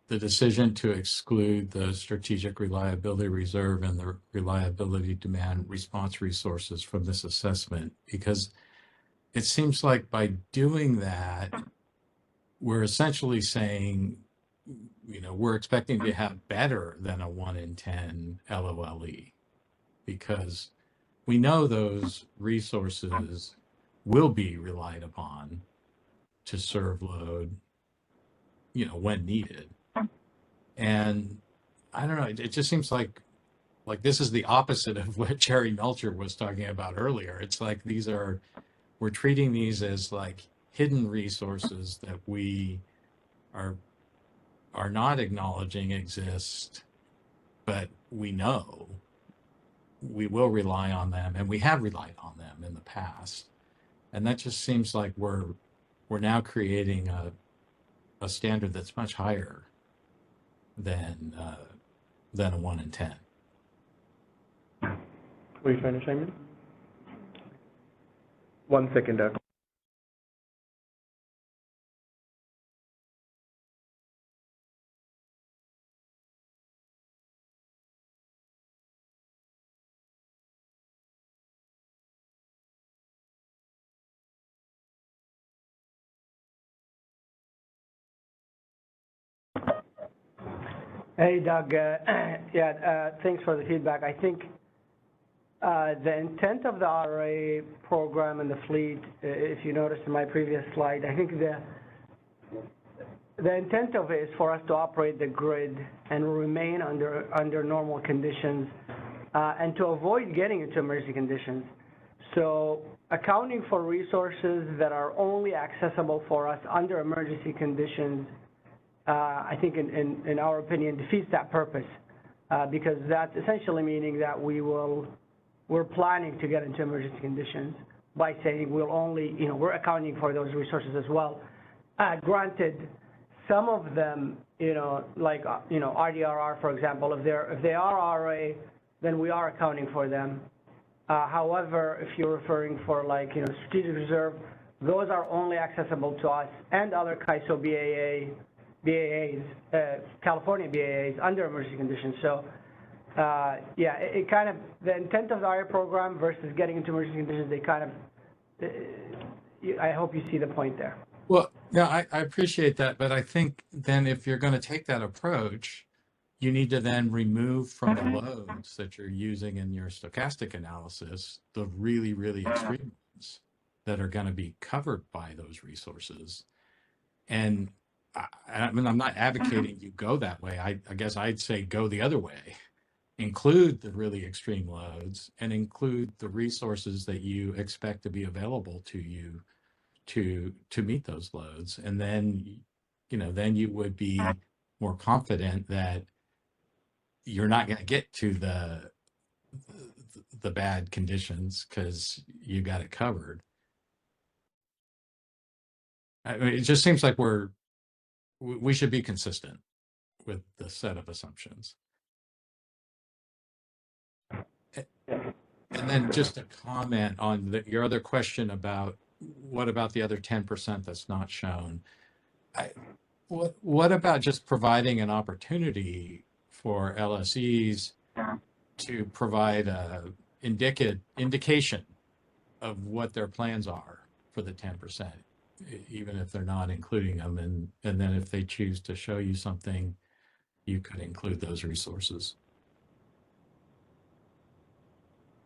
the decision to exclude the Strategic Reliability Reserve and the Reliability Demand Response resources from this assessment, because it seems like by doing that, we're essentially saying, we're expecting to have better than a 1 in 10 LOLE, because we know those resources will be relied upon to serve load, when needed. And I don't know, it just seems like like this is the opposite of what Jerry Melcher was talking about earlier. It's like we're treating these as like hidden resources that we are not acknowledging exist, but we know we will rely on them, and we have relied on them in the past. And that just seems like we're now creating a standard that's much higher than a 1 in 10. Were you trying to chime in? 1 second, Doug. Hey, Doug. Thanks for the feedback. I think the intent of the RA program and the fleet, if you noticed in my previous slide, I think the intent of it is for us to operate the grid and remain under normal conditions and to avoid getting into emergency conditions. So accounting for resources that are only accessible for us under emergency conditions, I think in our opinion, defeats that purpose because that's essentially meaning that we're planning to get into emergency conditions by saying we'll only, we're accounting for those resources as well. Granted, some of them, like, RDRR, for example, if they are RA, then we are accounting for them. However, if you're referring for like, strategic reserve, those are only accessible to us and other CAISO BAAs, California BAAs under emergency conditions. So, it kind of, the intent of the RA program versus getting into emergency conditions, they kind of, I hope you see the point there. Well, yeah, I appreciate that, but I think then if you're going to take that approach, you need to then remove from the loads that you're using in your stochastic analysis the really, really extreme ones that are going to be covered by those resources. And I mean, I'm not advocating you go that way. I guess I'd say go the other way. Include the really extreme loads and include the resources that you expect to be available to you to meet those loads. And then, then you would be more confident that you're not going to get to the bad conditions because you got it covered. I mean, it just seems like we should be consistent with the set of assumptions. And then just a comment on your other question about what about the other 10% that's not shown? What about just providing an opportunity for LSEs to provide a indication of what their plans are for the 10%, even if they're not including them, and then if they choose to show you something, you could include those resources.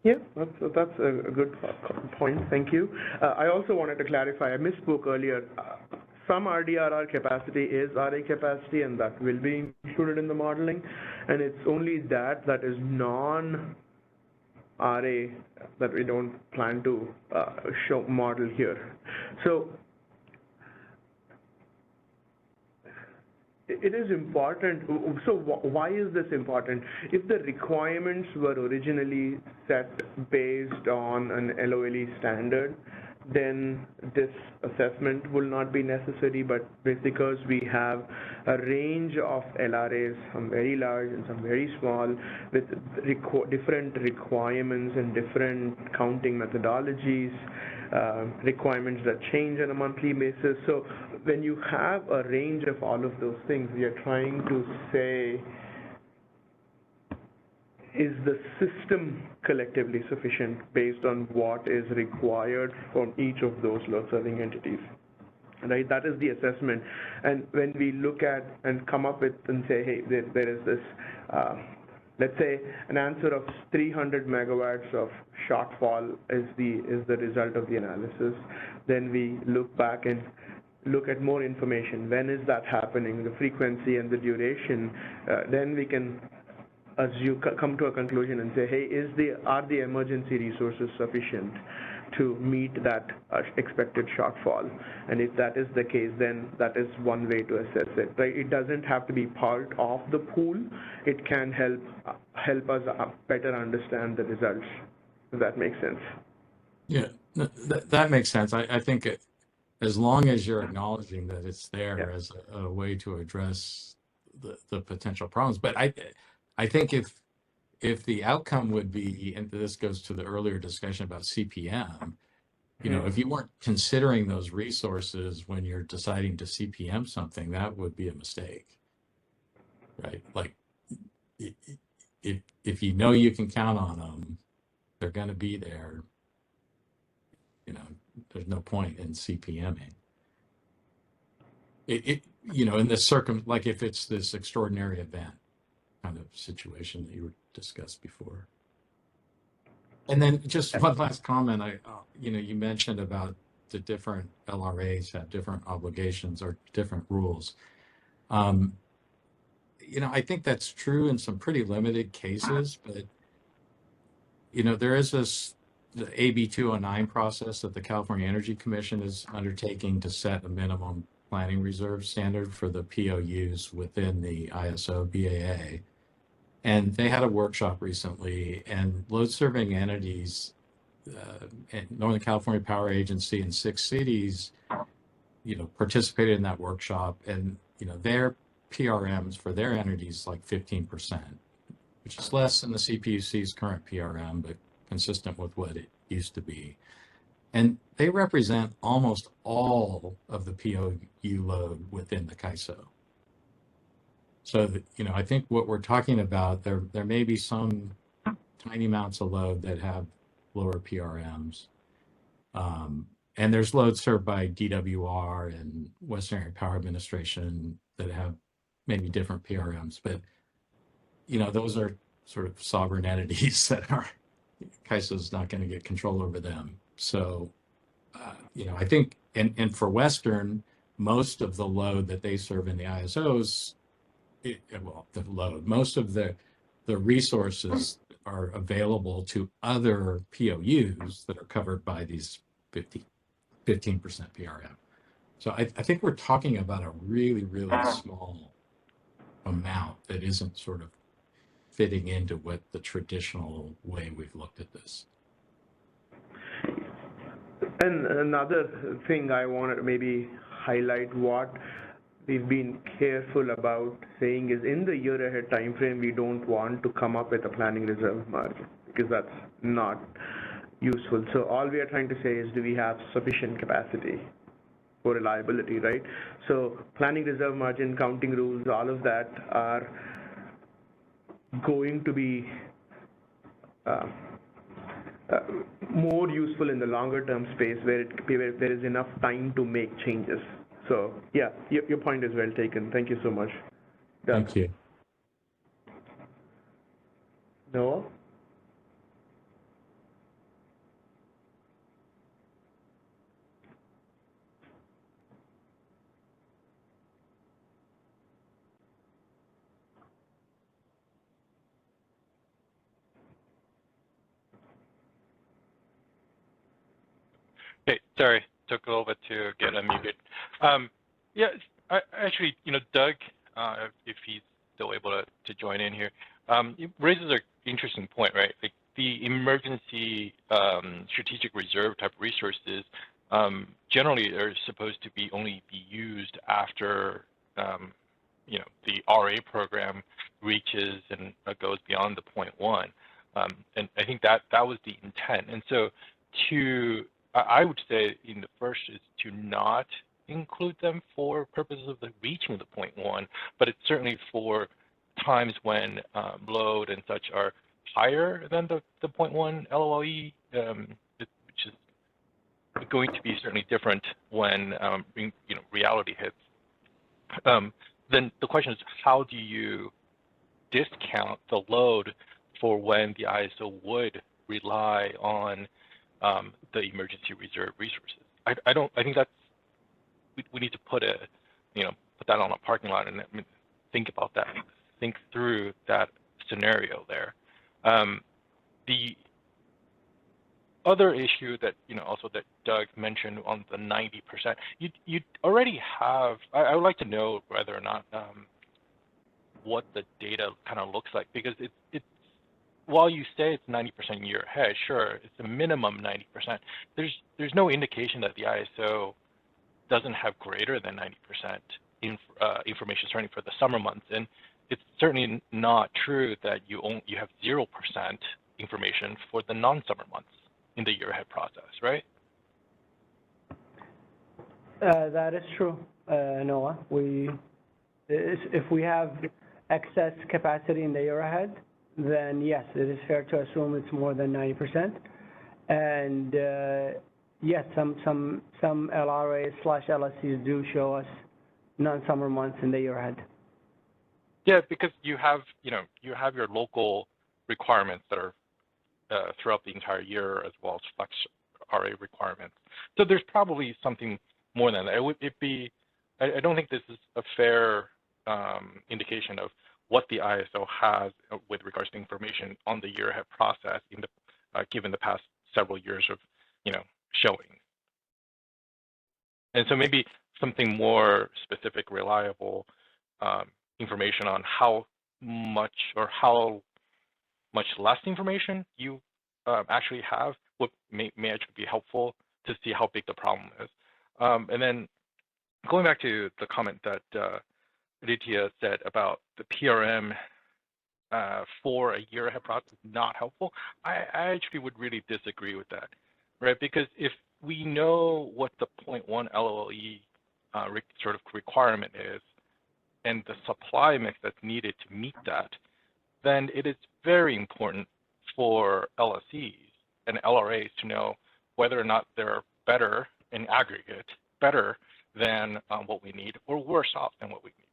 Yeah, that's a good point. Thank you. I also wanted to clarify, I misspoke earlier. Some RDRR capacity is RA capacity, and that will be included in the modeling. And it's only that is non-RA that we don't plan to show model here. So it is important. So why is this important? If the requirements were originally set based on an LOLE standard, then this assessment will not be necessary, but because we have a range of LRAs, some very large and some very small, with different requirements and different counting methodologies, requirements that change on a monthly basis. So when you have a range of all of those things, we are trying to say, is the system collectively sufficient based on what is required from each of those load serving entities? Right, that is the assessment. And when we look at and come up with and say, hey, there is this, let's say an answer of 300 megawatts of shortfall is the result of the analysis, then we look back and look at more information. When is that happening, the frequency and the duration? Then we can come to a conclusion and say, hey, are the emergency resources sufficient to meet that expected shortfall? And if that is the case, then that is one way to assess it, right? It doesn't have to be part of the pool. It can help us better understand the results, if that makes sense. Yeah, that makes sense. I think as long as you're acknowledging that it's there as a way to address the potential problems. But I think if the outcome would be, and this goes to the earlier discussion about CPM, if you weren't considering those resources when you're deciding to CPM something, that would be a mistake, right? Like if you know you can count on them, they're going to be there. There's no point in CPMing. In this like if it's this extraordinary event kind of situation that you discussed before. And then just one last comment. You mentioned about the different LRAs have different obligations or different rules. I think that's true in some pretty limited cases, but there is the AB 209 process that the California Energy Commission is undertaking to set a minimum planning reserve standard for the POUs within the ISO BAA. And they had a workshop recently, and load serving entities, Northern California Power Agency and 6 cities, participated in that workshop, and their PRMs for their entities like 15%, which is less than the CPUC's current PRM, but consistent with what it used to be. And they represent almost all of the POU load within the CAISO. So that, I think what we're talking about, there may be some tiny amounts of load that have lower PRMs. And there's loads served by DWR and Western Area Power Administration that have maybe different PRMs, but those are sort of sovereign entities that are, CAISO's not going to get control over them. So, I think, and for Western, most of the load that they serve in the ISOs, most of the resources are available to other POUs that are covered by these 15% PRM. So I think we're talking about a really, really small amount that isn't sort of fitting into what the traditional way we've looked at this. And another thing I wanted to maybe highlight, what we've been careful about saying is, in the year ahead time frame, we don't want to come up with a planning reserve margin, because that's not useful. So all we are trying to say is, do we have sufficient capacity for reliability, right? So planning reserve margin, counting rules, all of that are going to be more useful in the longer term space where there is enough time to make changes. So yeah, your point is well taken. Thank you so much. Doug. Thank you. Noah? Hey, sorry, took a little bit to get unmuted. Yeah, actually, Doug, if he's still able to join in here, it raises an interesting point, right? Like the emergency strategic reserve type resources generally are supposed to only be used after the RA program reaches and goes beyond the 0.1. And I think that was the intent. And so I would say in the first is to not include them for purposes of the reaching of the 0.1, but it's certainly for times when load and such are higher than the 0.1 LOE, which is going to be certainly different when reality hits. Then the question is, how do you discount the load for when the ISO would rely on the emergency reserve resources? I think that's, we need to put that on a parking lot and think about that, think through that scenario there. The other issue that, also that Doug mentioned on the 90%, you already have, I would like to know whether or not what the data kind of looks like, because it's while you say it's 90% year ahead, sure, it's a minimum 90%. There's no indication that the ISO doesn't have greater than 90% information starting for the summer months, and it's certainly not true that you have 0% information for the non-summer months in the year ahead process, right? That is true, Noah. If we have excess capacity in the year ahead, then yes, it is fair to assume it's more than 90%. And yes, some LRAs/LSCs do show us non-summer months in the year ahead. Yeah, because you have your local requirements that are throughout the entire year, as well as flex RA requirements. So there's probably something more than that. I don't think this is a fair indication of what the ISO has with regards to information on the year ahead process in the given the past several years of showing. And so maybe something more specific, reliable information on how much or how much less information you actually have may actually be helpful to see how big the problem is. And then going back to the comment that Aditya said about the PRM for a year ahead process not helpful, I actually would really disagree with that, right? Because if we know what the 0.1 LOE sort of requirement is, and the supply mix that's needed to meet that, then it is very important for LSCs and LRAs to know whether or not they're better in aggregate, better than what we need, or worse off than what we need.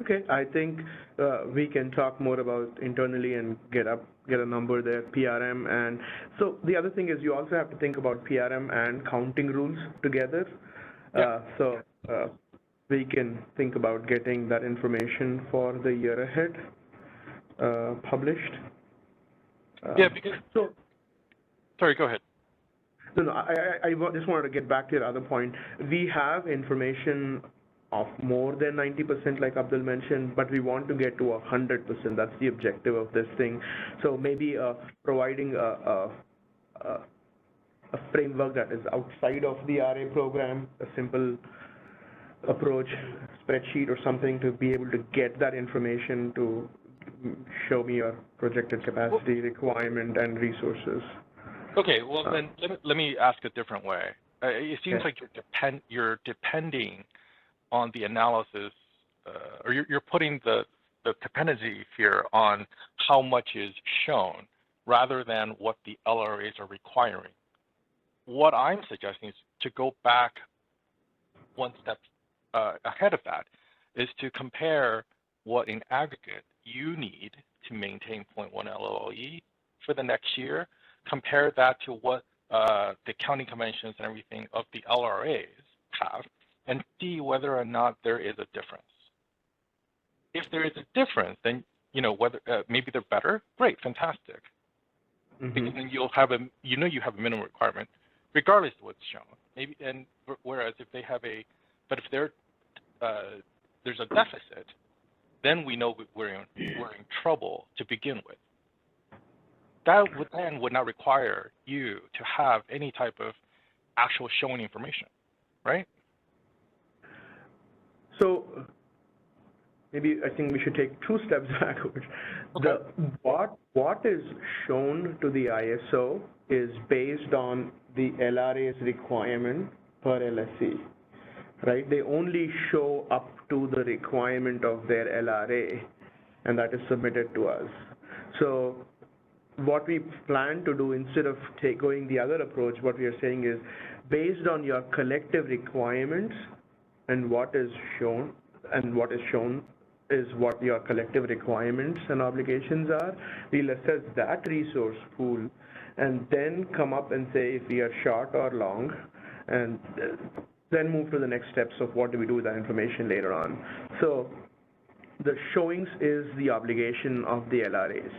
Okay, I think we can talk more about internally and get a number there, PRM. And so the other thing is you also have to think about PRM and counting rules together. So we can think about getting that information for the year ahead published. Yeah, because sorry, go ahead. No, I just wanted to get back to your other point. We have information of more than 90%, like Abdul mentioned, but we want to get to 100%. That's the objective of this thing. So maybe providing a framework that is outside of the RA program, a simple approach, spreadsheet or something to be able to get that information to show me your projected capacity requirement and resources. Okay, well then let me ask a different way. It seems like you're depending on the analysis, or you're putting the dependency here on how much is shown rather than what the LRAs are requiring. What I'm suggesting is to go back one step ahead of that, is to compare what in aggregate you need to maintain 0.1 LOE for the next year, compare that to what the counting conventions and everything of the LRAs have, and see whether or not there is a difference. If there is a difference, then whether maybe they're better. Great, fantastic. Because then you'll have you have a minimum requirement, regardless of what's shown. Maybe whereas if they have but if there's a deficit, then we know we're in trouble to begin with. That would not require you to have any type of actual showing information, right? So maybe I think we should take 2 steps backwards. Okay. What is shown to the ISO is based on the LRA's requirement per LSC, right? They only show up to the requirement of their LRA, and that is submitted to us. So what we plan to do, instead of going the other approach, what we are saying is, based on your collective requirements and what is shown, is what your collective requirements and obligations are, we'll assess that resource pool and then come up and say if we are short or long, and then move to the next steps of what do we do with that information later on. So the showings is the obligation of the LRAs.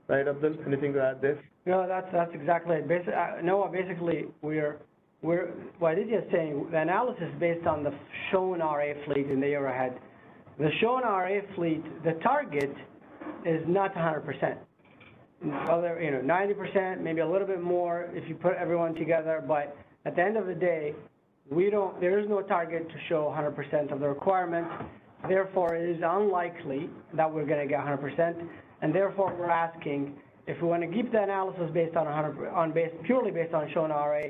Right, Abdul? Anything to add there? No, that's exactly it. Noah, basically, what Aditya is saying, the analysis is based on the shown RA fleet in the year ahead. The shown RA fleet, the target is not 100%. Other, 90%, maybe a little bit more if you put everyone together, but at the end of the day, there is no target to show 100% of the requirements. Therefore, it is unlikely that we're going to get 100%, and therefore we're asking if we want to keep the analysis based on purely based on shown RA,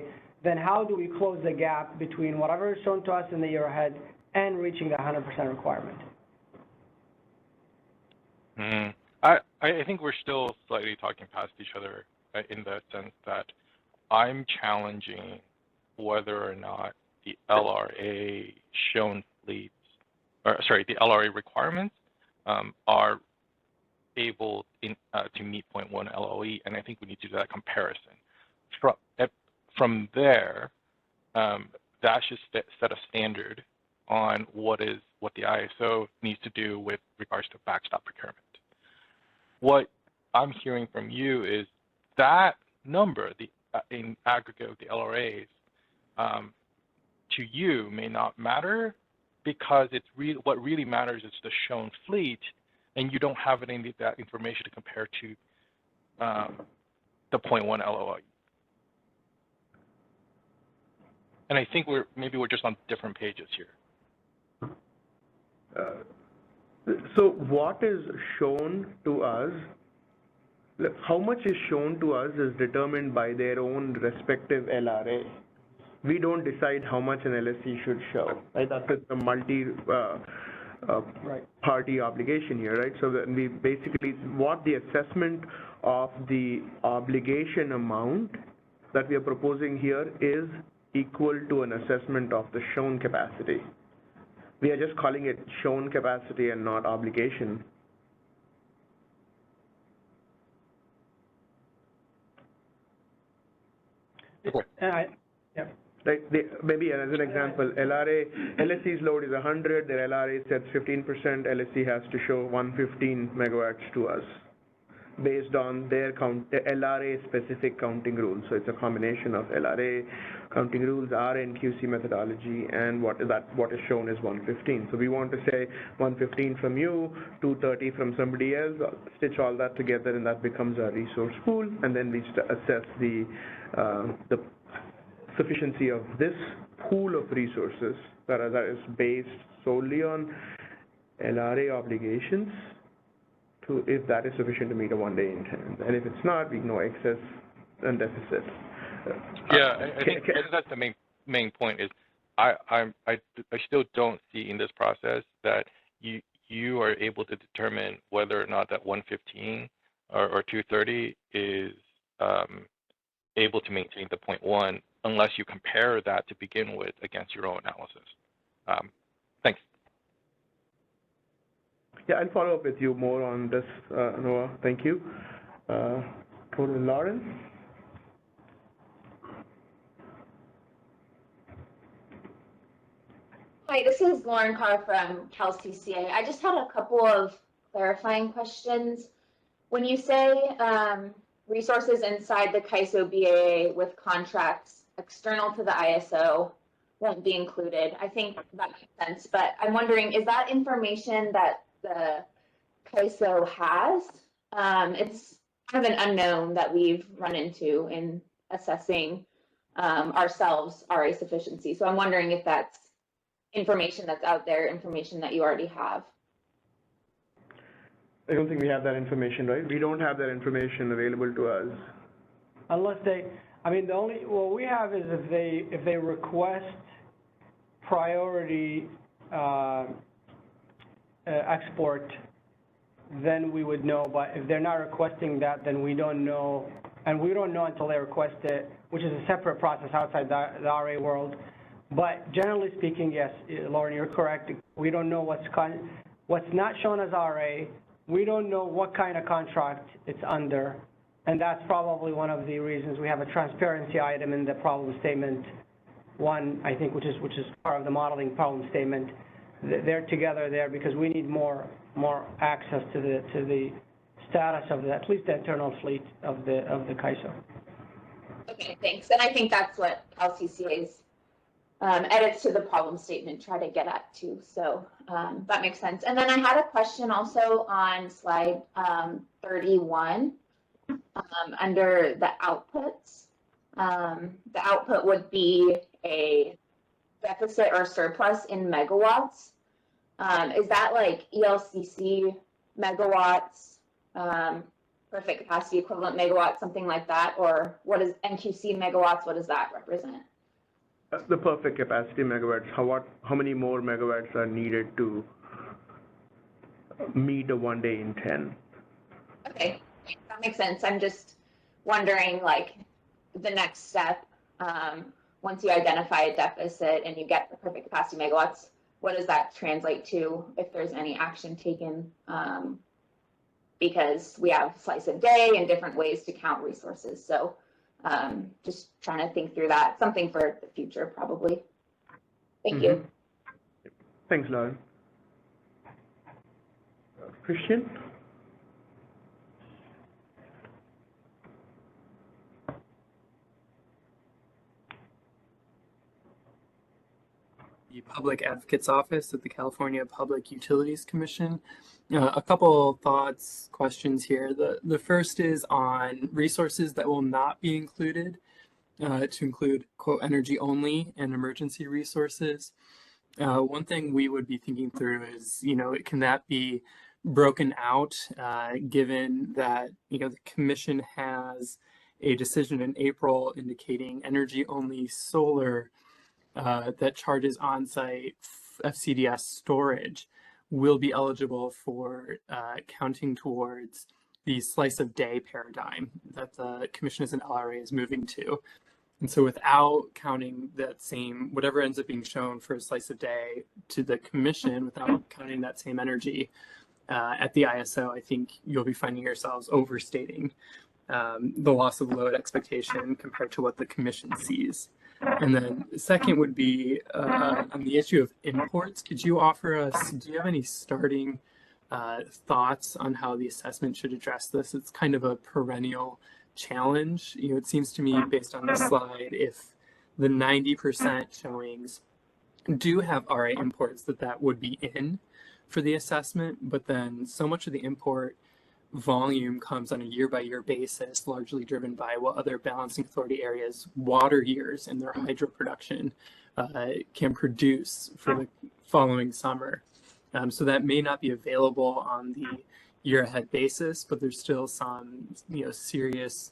then how do we close the gap between whatever is shown to us in the year ahead and reaching the 100% requirement? I think we're still slightly talking past each other in the sense that I'm challenging whether or not the LRA shown fleets, the LRA requirements are able to meet 0.1 LOE, and I think we need to do that comparison. From there, that should set a standard on what the ISO needs to do with regards to backstop procurement. What I'm hearing from you is that number, in aggregate of the LRAs, to you may not matter because what really matters is the shown fleet, and you don't have any of that information to compare to the 0.1 LOE. And I think we're just on different pages here. So what is shown to us, how much is shown to us is determined by their own respective LRA. We don't decide how much an LSC should show, right? That's a party obligation here, right? So that we basically, what the assessment of the obligation amount that we are proposing here is equal to an assessment of the shown capacity. We are just calling it shown capacity and not obligation. Right, maybe as an example, LSC's load is 100, their LRA sets 15%, LSC has to show 115 megawatts to us based on their LRA specific counting rules. So it's a combination of LRA counting rules, RNQC methodology, and what is shown is 115. So we want to say 115 from you, 230 from somebody else, stitch all that together, and that becomes our resource pool, and then we assess the sufficiency of this pool of resources that is based solely on LRA obligations to if that is sufficient to meet a one-day intent. And if it's not, we know excess and deficit. Yeah, I think that's the main point is I still don't see in this process that you are able to determine whether or not that 115 or 230 is able to maintain the 0.1 unless you compare that to begin with against your own analysis. Thanks. Yeah, I'll follow up with you more on this, Noah. Thank you. Go to Lauren. Hi, this is Lauren Carr from CalCCA. I just had a couple of clarifying questions. When you say resources inside the CAISO BAA with contracts external to the ISO won't be included, I think that makes sense, but I'm wondering, is that information that the CAISO has? It's kind of an unknown that we've run into in assessing ourselves RA sufficiency. So I'm wondering if that's information that's out there, information that you already have. I don't think we have that information, right? We don't have that information available to us. Unless what we have is if they request priority export, then we would know. But if they're not requesting that, then we don't know, and we don't know until they request it, which is a separate process outside the RA world. But generally speaking, yes, Lauren, you're correct. We don't know what's not shown as RA. We don't know what kind of contract it's under, and that's probably one of the reasons we have a transparency item in the problem statement one, I think, which is part of the modeling problem statement, they're together there because we need more access to the status of at least the internal fleet of the CAISO. Okay, thanks. And I think that's what LCCA's edits to the problem statement try to get at too. So that makes sense. And then I had a question also on slide 31 under the outputs. The output would be a deficit or surplus in megawatts. Is that like ELCC megawatts, perfect capacity equivalent megawatts, something like that? Or what is NQC megawatts? What does that represent? The perfect capacity megawatts, how many more megawatts are needed to meet a 1 day in 10? Okay, that makes sense. I'm just wondering, like, the next step, once you identify a deficit and you get the perfect capacity megawatts, what does that translate to if there's any action taken? Because we have slice of day and different ways to count resources. So just trying to think through that, something for the future probably. Thank you. Thanks, Lauren. Christian? The Public Advocate's Office at the California Public Utilities Commission. A couple thoughts, questions here. The first is on resources that will not be included, to include, quote, energy only and emergency resources. One thing we would be thinking through is, can that be broken out, given that, the commission has a decision in April indicating energy only solar that charges on-site FCDS storage will be eligible for counting towards the slice of day paradigm that the commission as an LRA is moving to. And so without counting that same, whatever ends up being shown for a slice of day to the commission, without counting that same energy at the ISO, I think you'll be finding yourselves overstating the loss of load expectation compared to what the commission sees. And then second would be on the issue of imports. Could you offer us, do you have any starting thoughts on how the assessment should address this? It's kind of a perennial challenge. It seems to me based on the slide, if the 90% showings do have RA imports, that would be in for the assessment, but then so much of the import volume comes on a year-by-year basis, largely driven by what other balancing authority areas' water years and their hydro production can produce for the following summer. So that may not be available on the year-ahead basis, but there's still some, serious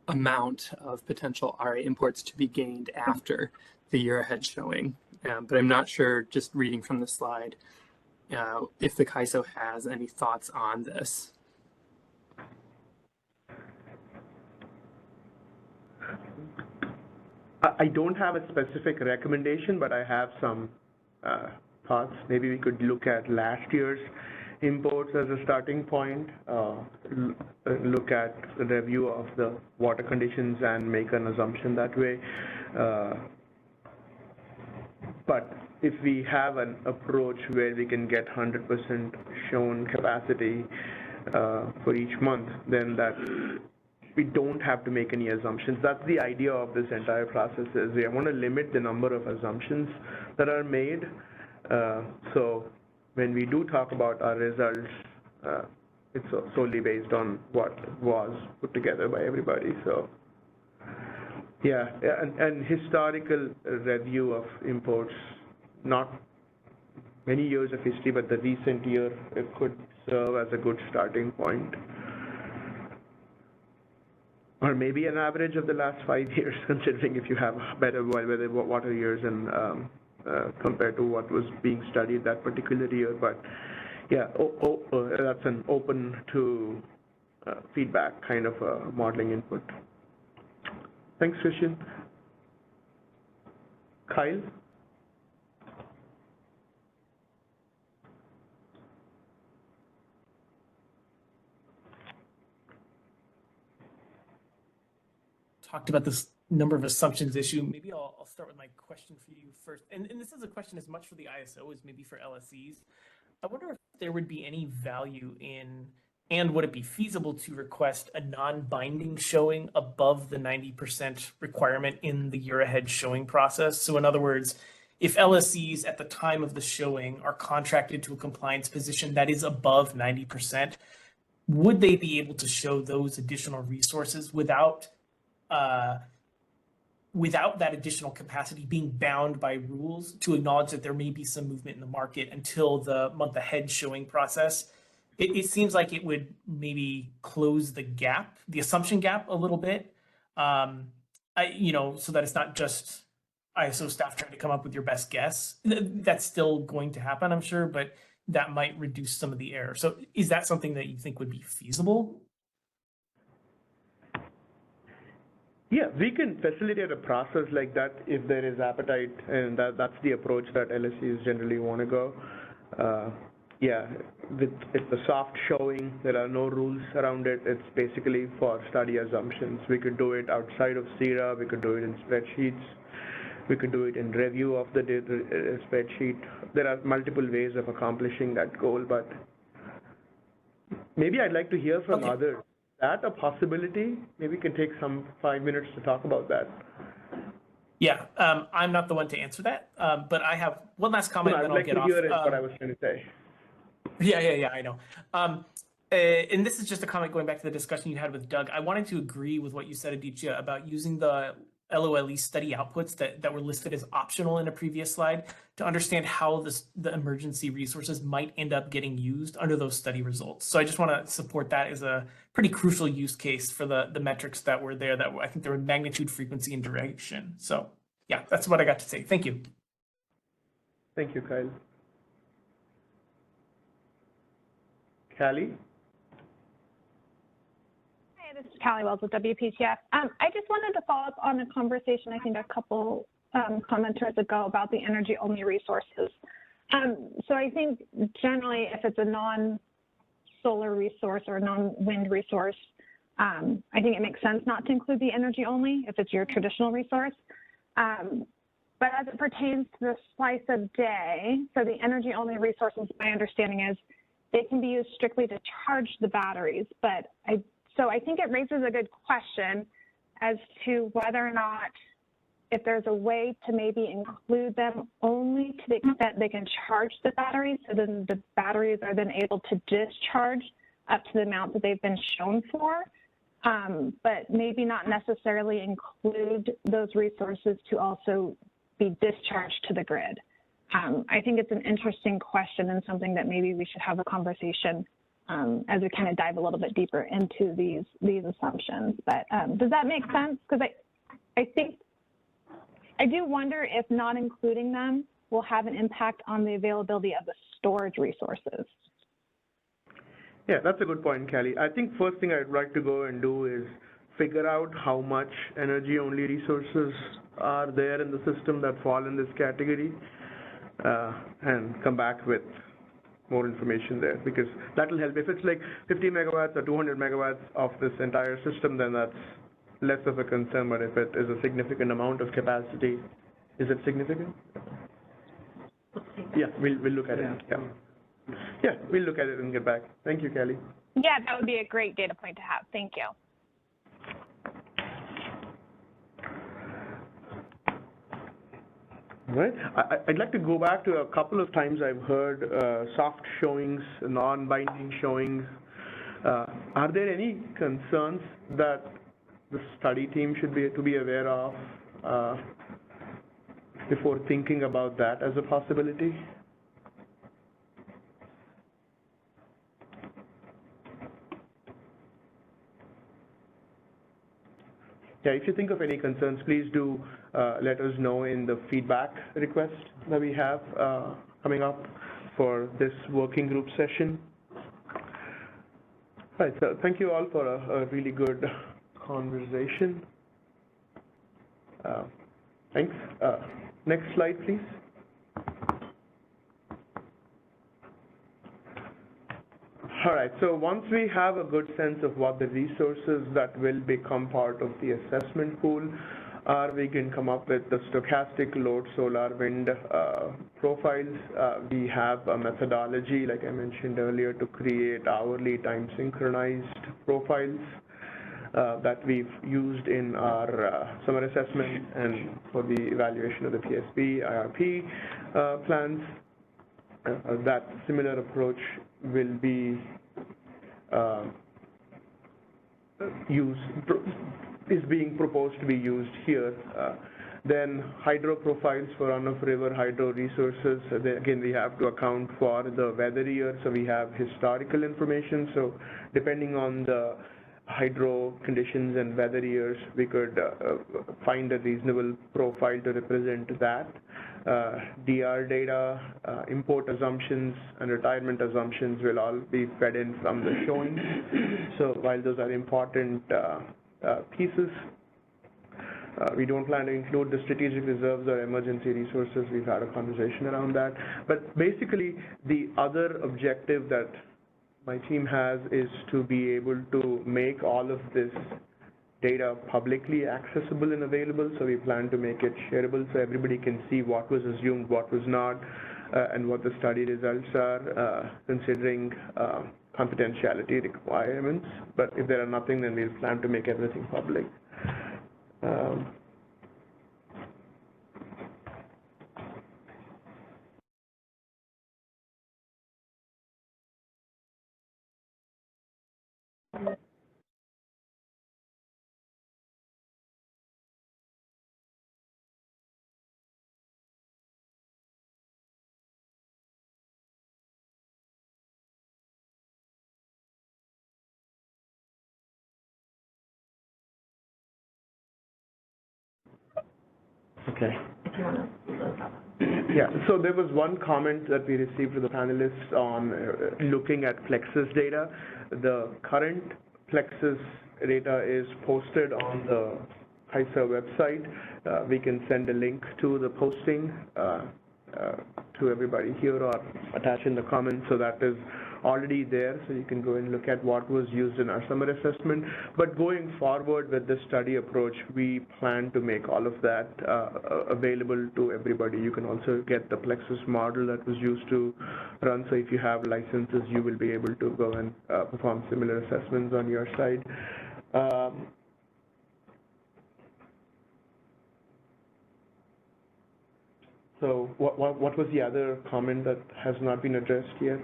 amount of potential RA imports to be gained after the year-ahead showing. But I'm not sure, just reading from the slide, if the CAISO has any thoughts on this. I don't have a specific recommendation, but I have some thoughts. Maybe we could look at last year's imports as a starting point, look at the review of the water conditions and make an assumption that way. But if we have an approach where we can get 100% shown capacity for each month, then that we don't have to make any assumptions. That's the idea of this entire process, is we want to limit the number of assumptions that are made. So when we do talk about our results, it's solely based on what was put together by everybody. So yeah, and historical review of imports, not many years of history, but the recent year, it could serve as a good starting point. Or maybe an average of the last 5 years, considering if you have better water years and compared to what was being studied that particular year. But yeah, that's an open to feedback kind of modeling input. Thanks, Christian. Kyle? Talked about this number of assumptions issue, maybe I'll start with my question for you first. And this is a question as much for the ISO as maybe for LSEs. I wonder if there would be any value in, and would it be feasible to request a non-binding showing above the 90% requirement in the year ahead showing process? So in other words, if LSEs at the time of the showing are contracted to a compliance position that is above 90%, would they be able to show those additional resources without that additional capacity being bound by rules to acknowledge that there may be some movement in the market until the month ahead showing process? It seems like it would maybe close the gap, the assumption gap a little bit, so that it's not just ISO staff trying to come up with your best guess. That's still going to happen, I'm sure, but that might reduce some of the error. So is that something that you think would be feasible? Yeah, we can facilitate a process like that if there is appetite, and that's the approach that LSEs generally want to go. Yeah, it's a soft showing. There are no rules around it. It's basically for study assumptions. We could do it outside of CERA. We could do it in spreadsheets. We could do it in review of the spreadsheet. There are multiple ways of accomplishing that goal, but maybe I'd like to hear from others. Is that a possibility? Maybe we can take some 5 minutes to talk about that. Yeah, I'm not the one to answer that, but I have one last comment, and then I'll get off. I'd like to hear it, what I was trying to say. Yeah, I know. And this is just a comment going back to the discussion you had with Doug. I wanted to agree with what you said, Aditya, about using the LOLE study outputs that were listed as optional in a previous slide to understand how the emergency resources might end up getting used under those study results. So I just want to support that as a pretty crucial use case for the metrics that were there, that I think there were magnitude, frequency, and duration. So yeah, that's what I got to say. Thank you. Thank you, Kyle. Callie? Hi, this is Callie Wells with WPTF. I just wanted to follow up on a conversation, I think a couple commenters ago, about the energy-only resources. So I think generally if it's a non-solar resource or a non-wind resource, I think it makes sense not to include the energy-only if it's your traditional resource. But as it pertains to the slice of day, so the energy-only resources, my understanding is they can be used strictly to charge the batteries. But so I think it raises a good question as to whether or not, if there's a way to maybe include them only to the extent they can charge the batteries, so then the batteries are then able to discharge up to the amount that they've been shown for, but maybe not necessarily include those resources to also be discharged to the grid. I think it's an interesting question and something that maybe we should have a conversation as we kind of dive a little bit deeper into these assumptions. But does that make sense? Because I do wonder if not including them will have an impact on the availability of the storage resources. Yeah, that's a good point, Callie. I think first thing I'd like to go and do is figure out how much energy-only resources are there in the system that fall in this category, and come back with more information there, because that will help. If it's like 50 megawatts or 200 megawatts of this entire system, then that's less of a concern. But if it is a significant amount of capacity, is it significant? Yeah, we'll look at it. Yeah, we'll look at it and get back. Thank you, Callie. Yeah, that would be a great data point to have. Thank you. Right. I'd like to go back to a couple of times I've heard soft showings, non-binding showings. Are there any concerns that the study team should be aware of before thinking about that as a possibility? Yeah, if you think of any concerns, please do let us know in the feedback request that we have coming up for this working group session. All right, so thank you all for a really good conversation. Thanks. Next slide, please. All right, so once we have a good sense of what the resources that will become part of the assessment pool or we can come up with the stochastic load solar wind profiles. We have a methodology, like I mentioned earlier, to create hourly time synchronized profiles that we've used in our summer assessment and for the evaluation of the PSP, IRP plans. That similar approach will be is being proposed to be used here. Then hydro profiles for run-of-river hydro resources. Again, we have to account for the weather year, so we have historical information. So depending on the hydro conditions and weather years, we could find a reasonable profile to represent that. DR data, import assumptions, and retirement assumptions will all be fed in from the showing. So while those are important pieces, we don't plan to include the strategic reserves or emergency resources. We've had a conversation around that. But basically, the other objective that my team has is to be able to make all of this data publicly accessible and available. So we plan to make it shareable so everybody can see what was assumed, what was not, and what the study results are, considering confidentiality requirements. But if there are nothing, then we'll plan to make everything public. Okay. Yeah, so there was one comment that we received from the panelists on looking at Plexus data. The current Plexus data is posted on the HISA website. We can send a link to the posting to everybody here or attach in the comments, so that is already there, so you can go and look at what was used in our summer assessment. But going forward with the study approach, we plan to make all of that available to everybody. You can also get the Plexus model that was used to run, so if you have licenses, you will be able to go and perform similar assessments on your side. So what was the other comment that has not been addressed yet?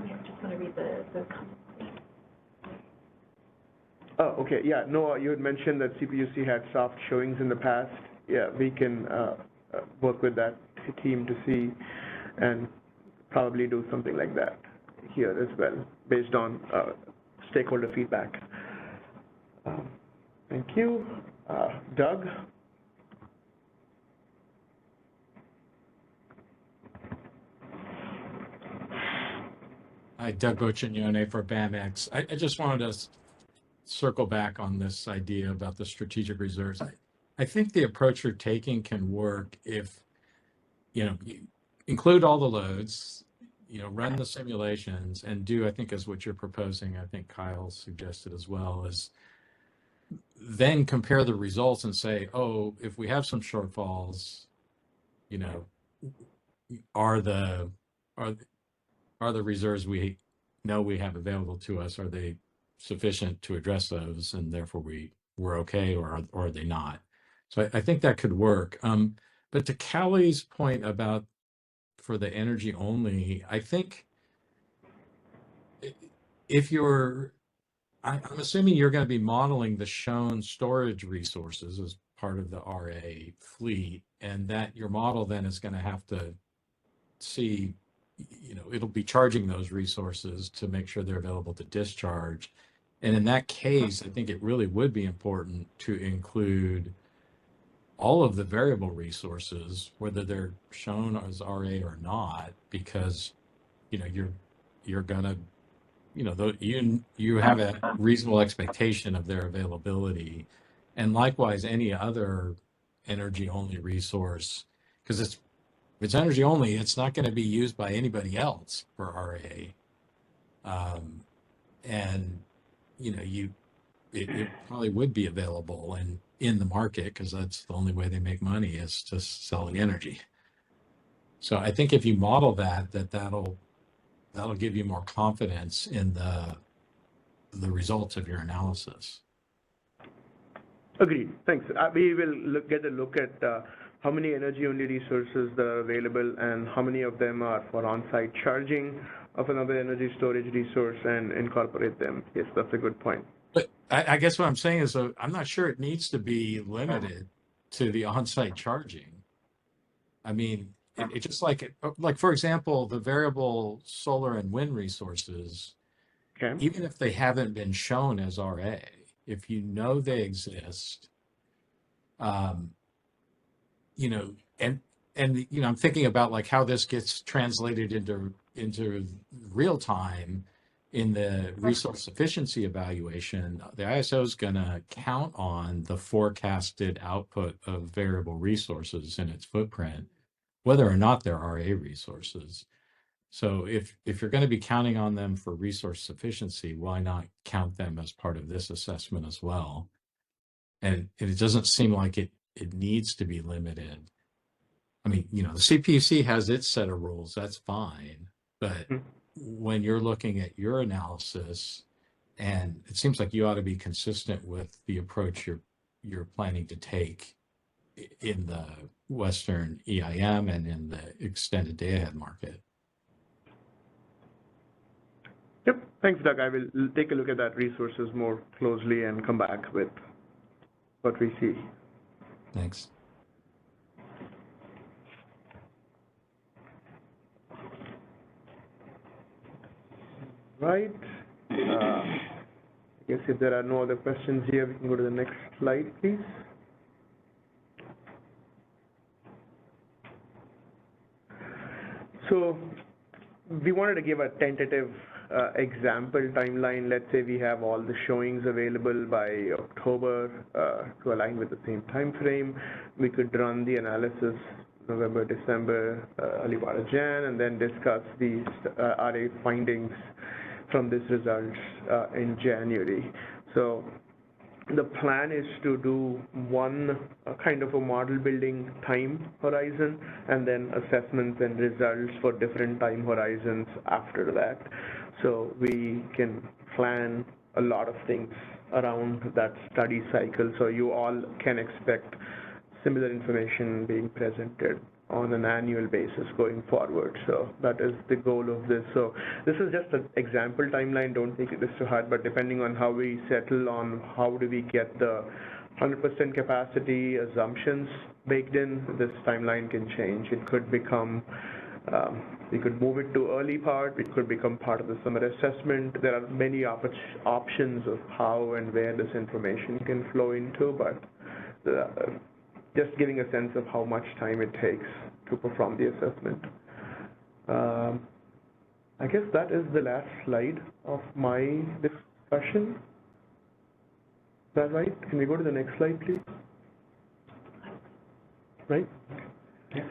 Yeah, just want to read the comment. Oh, okay, yeah, no, you had mentioned that CPUC had soft showings in the past. Yeah, we can work with that team to see and probably do something like that here as well, based on stakeholder feedback. Thank you. Doug? Hi, Doug Bochignone for BAMX. I just wanted to circle back on this idea about the strategic reserves. I think the approach you're taking can work if, you include all the loads, run the simulations and do, I think, as what you're proposing, I think Kyle suggested as well, is then compare the results and say, oh, if we have some shortfalls, are the reserves we know we have available to us, are they sufficient to address those, and therefore we're okay, or are they not? So I think that could work. But to Callie's point about for the energy only, I think if I'm assuming you're going to be modeling the shown storage resources as part of the RA fleet, and that your model then is going to have to see, it'll be charging those resources to make sure they're available to discharge. And in that case, I think it really would be important to include all of the variable resources, whether they're shown as RA or not, because, you're gonna, you have a reasonable expectation of their availability. And likewise, any other energy only resource, because if it's energy only, it's not going to be used by anybody else for RA. And, it probably would be available. And in the market, because that's the only way they make money is to sell the energy. So I think if you model that'll give you more confidence in the results of your analysis. Agreed. Thanks. We will get a look at how many energy-only resources that are available and how many of them are for on-site charging of another energy storage resource and incorporate them. Yes, that's a good point. But I guess what I'm saying is I'm not sure it needs to be limited to the on-site charging. I mean, it just like for example, the variable solar and wind resources, okay, even if they haven't been shown as RA, if you know they exist, you know, and you know, I'm thinking about like how this gets translated into real time in the resource efficiency evaluation. The ISO is going to count on the forecasted output of variable resources in its footprint, whether or not they're RA resources. So if you're going to be counting on them for resource sufficiency, why not count them as part of this assessment as well? And it doesn't seem like it needs to be limited. I mean, you know, the CPUC has its set of rules, that's fine. But when you're looking at your analysis, and it seems like you ought to be consistent with the approach you're planning to take in the Western EIM and in the extended day-ahead market. Yep. Thanks, Doug. I will take a look at that resources more closely and come back with what we see. Thanks. Right. I guess if there are no other questions here, we can go to the next slide, please. So we wanted to give a tentative example timeline. Let's say we have all the showings available by October to align with the same time frame. We could run the analysis November, December, early part of Jan, and then discuss these RA findings from these results in January. So the plan is to do one kind of a model building time horizon and then assessments and results for different time horizons after that. So we can plan a lot of things around that study cycle. So you all can expect similar information being presented on an annual basis going forward. So that is the goal of this. So this is just an example timeline. Don't take this to heart, but depending on how we settle on how do we get the 100% capacity assumptions baked in, this timeline can change. It could become, we could move it to early part, it could become part of the summer assessment. There are many options of how and where this information can flow into, but just giving a sense of how much time it takes to perform the assessment. I guess that is the last slide of my discussion. Is that right? Can we go to the next slide, please? Right? Yeah.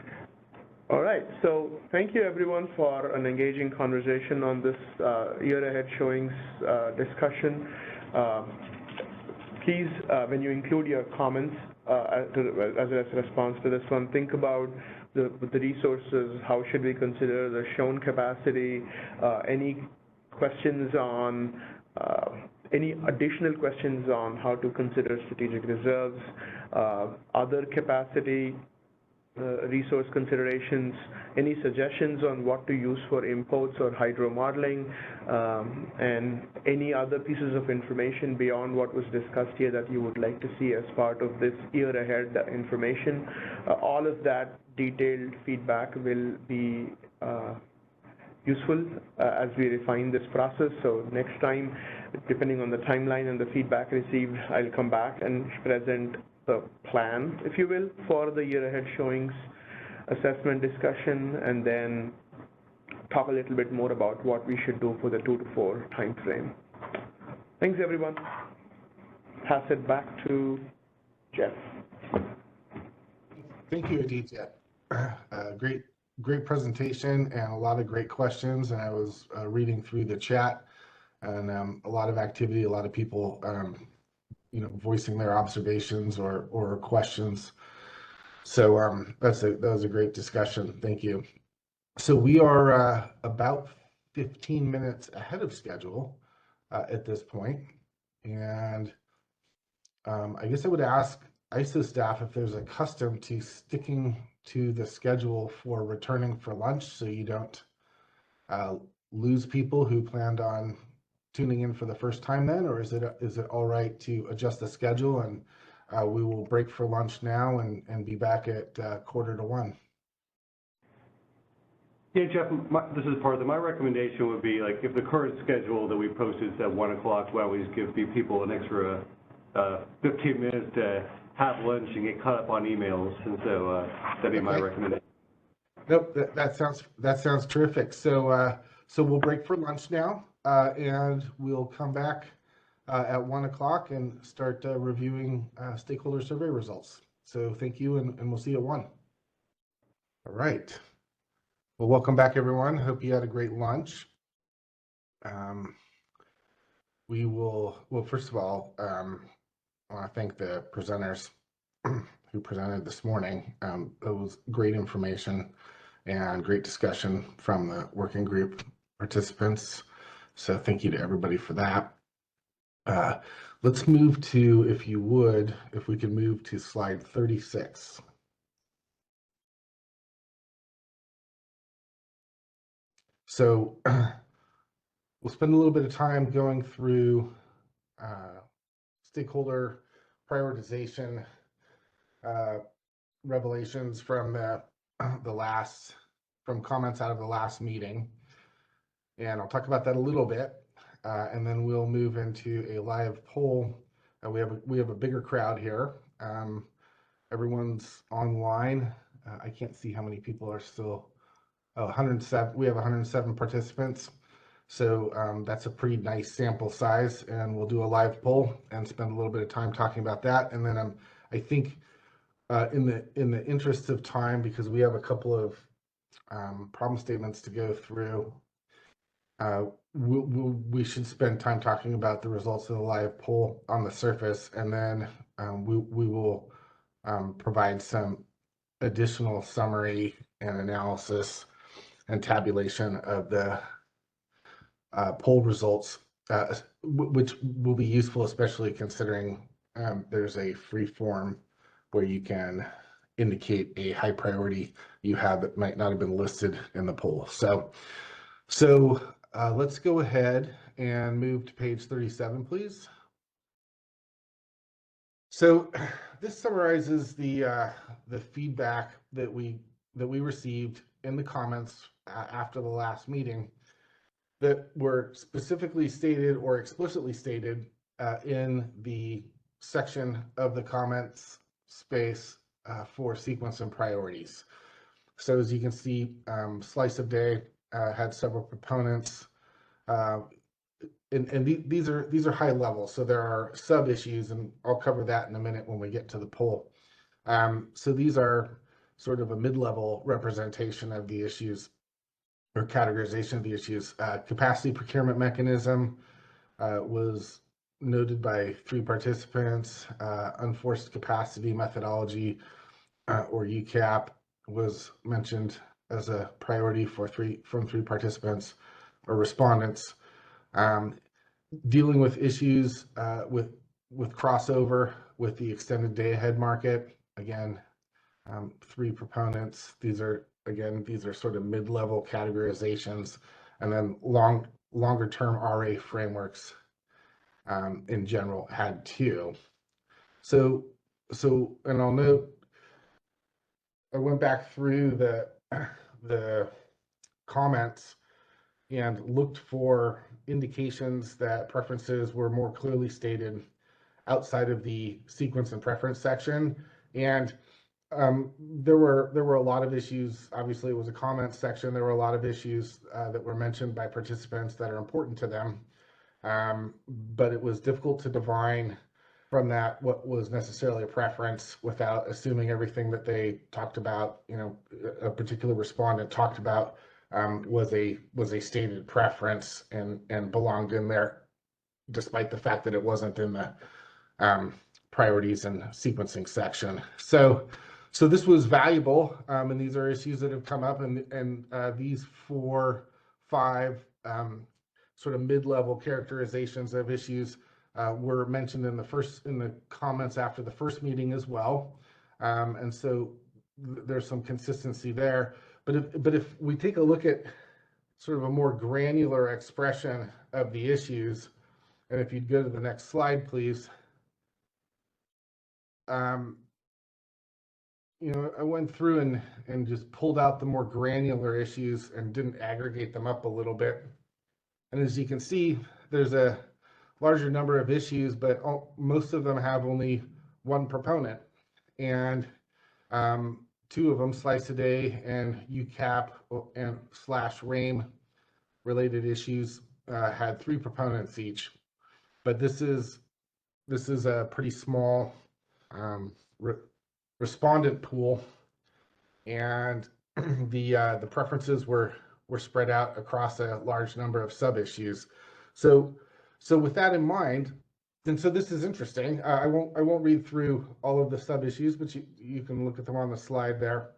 All right, so thank you everyone for an engaging conversation on this year ahead showings discussion. Please, when you include your comments as a response to this one, think about the resources, how should we consider the shown capacity, any questions on, any additional questions on how to consider strategic reserves, other capacity resource considerations, any suggestions on what to use for imports or hydro modeling, and any other pieces of information beyond what was discussed here that you would like to see as part of this year ahead information. All of that detailed feedback will be useful as we refine this process. So next time, depending on the timeline and the feedback received, I'll come back and present the plan, if you will, for the year ahead showings assessment discussion, and then talk a little bit more about what we should do for the 2 to 4 time frame. Thanks, everyone. Pass it back to Jeff. Thank you, Aditya. Great presentation and a lot of great questions. And I was reading through the chat, and a lot of activity, a lot of people voicing their observations or questions. So that was a great discussion. Thank you. So we are about 15 minutes ahead of schedule at this point. And I guess I would ask ISO staff if there's a custom to sticking to the schedule for returning for lunch so you don't lose people who planned on tuning in for the first time then, or is it all right to adjust the schedule and we will break for lunch now and be back at 12:45? Yeah, Jeff, this is Partha. My recommendation would be, like, if the current schedule that we posted is at 1 o'clock, why don't we just give people an extra 15 minutes to have lunch and get caught up on emails? And so that'd be my recommendation. Nope, that sounds terrific. So we'll break for lunch now, and we'll come back at 1 o'clock and start reviewing stakeholder survey results. So thank you, and we'll see you at 1. All right. Well, welcome back, everyone. Hope you had a great lunch. Well, first of all, I want to thank the presenters who presented this morning. It was great information and great discussion from the working group participants. So thank you to everybody for that. Let's move to, if we can move to slide 36. So we'll spend a little bit of time going through stakeholder prioritization revelations from from comments out of the last meeting. And I'll talk about that a little bit. And then we'll move into a live poll. We have a bigger crowd here. Everyone's online. I can't see how many people are still. 107. We have 107 participants. So that's a pretty nice sample size, and we'll do a live poll and spend a little bit of time talking about that. And then I think in the interest of time, because we have a couple of problem statements to go through, we should spend time talking about the results of the live poll on the surface, and then we will provide some additional summary and analysis and tabulation of the poll results, which will be useful, especially considering there's a free form where you can indicate a high priority you have that might not have been listed in the poll. So let's go ahead and move to page 37, please. So this summarizes the feedback that we received in the comments after the last meeting that were specifically stated or explicitly stated in the section of the comments space for sequence and priorities. So as you can see, Slice of Day had several proponents, and these are high level. So there are sub issues, and I'll cover that in a minute when we get to the poll. So these are sort of a mid-level representation of the issues or categorization of the issues. Capacity procurement mechanism was noted by 3 participants. Unforced capacity methodology, or UCAP, was mentioned as a priority from 3 participants or respondents. Dealing with issues with crossover with the extended day ahead market, again, 3 proponents. These are sort of mid-level categorizations, and then longer term RA frameworks in general had 2. So and I'll note, I went back through the comments and looked for indications that preferences were more clearly stated outside of the sequence and preference section. And there were a lot of issues. Obviously, it was a comment section. There were a lot of issues that were mentioned by participants that are important to them. But it was difficult to divine from that what was necessarily a preference without assuming everything that they talked about, a particular respondent talked about was a stated preference and belonged in there, despite the fact that it wasn't in the priorities and sequencing section. So this was valuable, and these are issues that have come up, and these 4, 5 sort of mid-level characterizations of issues were mentioned in the comments after the first meeting as well, and so there's some consistency there. But if we take a look at sort of a more granular expression of the issues, and if you'd go to the next slide, please. You know, I went through and just pulled out the more granular issues and didn't aggregate them up a little bit. And as you can see, there's a larger number of issues, but most of them have only one proponent. And 2 of them, Slice a Day and UCAP and /RAIM related issues, had 3 proponents each. But this is a pretty small respondent pool, and the preferences were spread out across a large number of sub-issues. So with that in mind, and so this is interesting. I won't read through all of the sub-issues, but you can look at them on the slide there.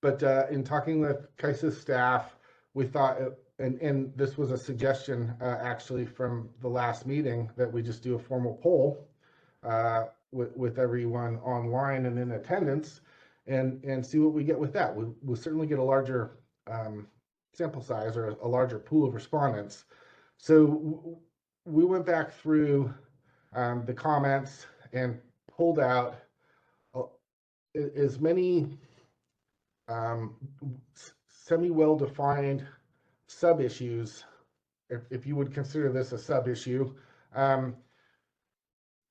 But in talking with KISA staff, we thought, and this was a suggestion actually from the last meeting, that we just do a formal poll with everyone online and in attendance, and see what we get with that. We'll certainly get a larger sample size or a larger pool of respondents. So we went back through the comments and pulled out as many semi-well-defined sub-issues, if you would consider this a sub-issue,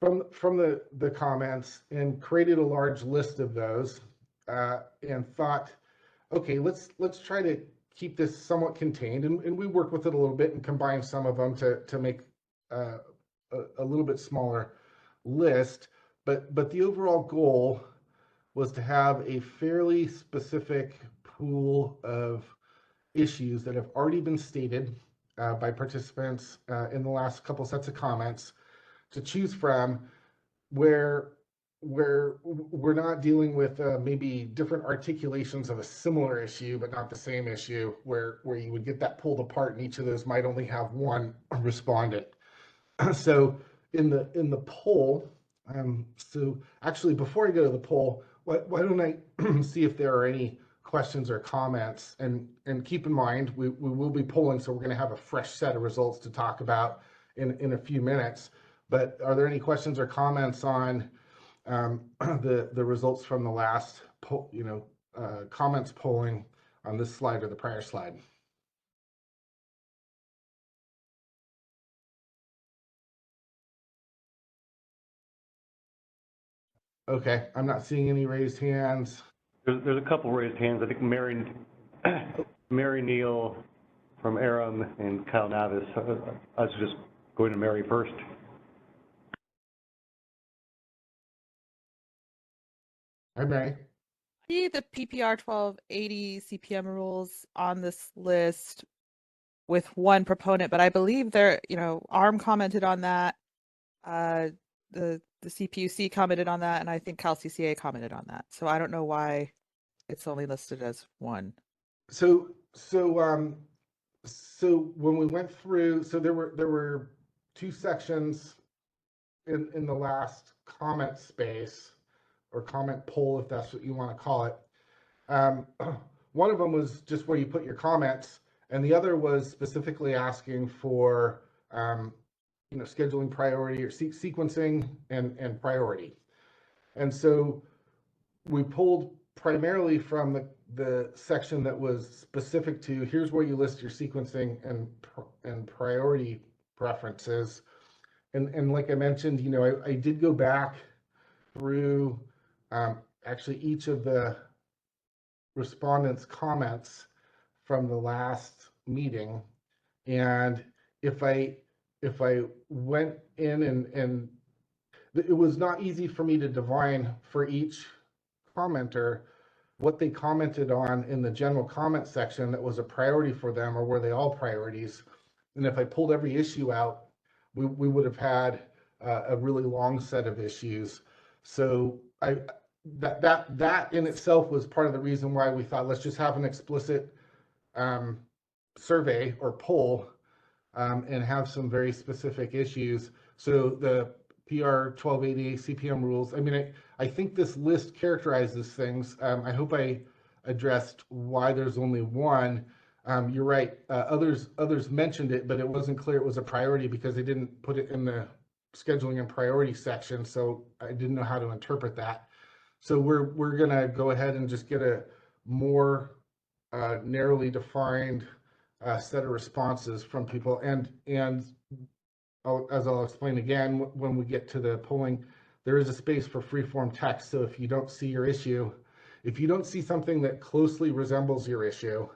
from the comments, and created a large list of those, and thought, okay, let's try to keep this somewhat contained, and we worked with it a little bit and combined some of them to make a little bit smaller list, but the overall goal was to have a fairly specific pool of issues that have already been stated by participants in the last couple sets of comments, to choose from, where we're not dealing with maybe different articulations of a similar issue but not the same issue, where you would get that pulled apart, and each of those might only have one respondent. So in the poll, so actually before I go to the poll, why don't I see if there are any questions or comments, and keep in mind we will be polling, so we're going to have a fresh set of results to talk about in a few minutes. But are there any questions or comments on the results from the last comments polling on this slide or the prior slide? Okay, I'm not seeing any raised hands. There's a couple raised hands. I think Mary Neal from Aram and Kyle Navis. I was just going to Mary first. Hi, Mary. See the PPR 1280 CPM rules on this list with one proponent, but I believe there, ARM commented on that, the CPUC commented on that, and I think CalCCA commented on that. So I don't know why it's only listed as one. So when we went through, so there were 2 sections in the last comment space, or comment poll, if that's what you want to call it. One of them was just where you put your comments, and the other was specifically asking for scheduling priority or sequencing and priority. And so we pulled primarily from the section that was specific to, here's where you list your sequencing and priority preferences. And like I mentioned, I did go back through actually each of the respondents' comments from the last meeting, and if I went in and it was not easy for me to divine for each commenter what they commented on in the general comment section that was a priority for them, or were they all priorities. And if I pulled every issue out, we would have had a really long set of issues. So that in itself was part of the reason why we thought, let's just have an explicit survey or poll and have some very specific issues. So the PR 1280 CPM rules, I mean, I think this list characterizes things. I hope I addressed why there's only one. You're right, others mentioned it, but it wasn't clear it was a priority because they didn't put it in the scheduling and priority section, so I didn't know how to interpret that. So we're gonna go ahead and just get a more narrowly defined set of responses from people, and as I'll explain again when we get to the polling, there is a space for free-form text. So if you don't see your issue, if you don't see something that closely resembles your issue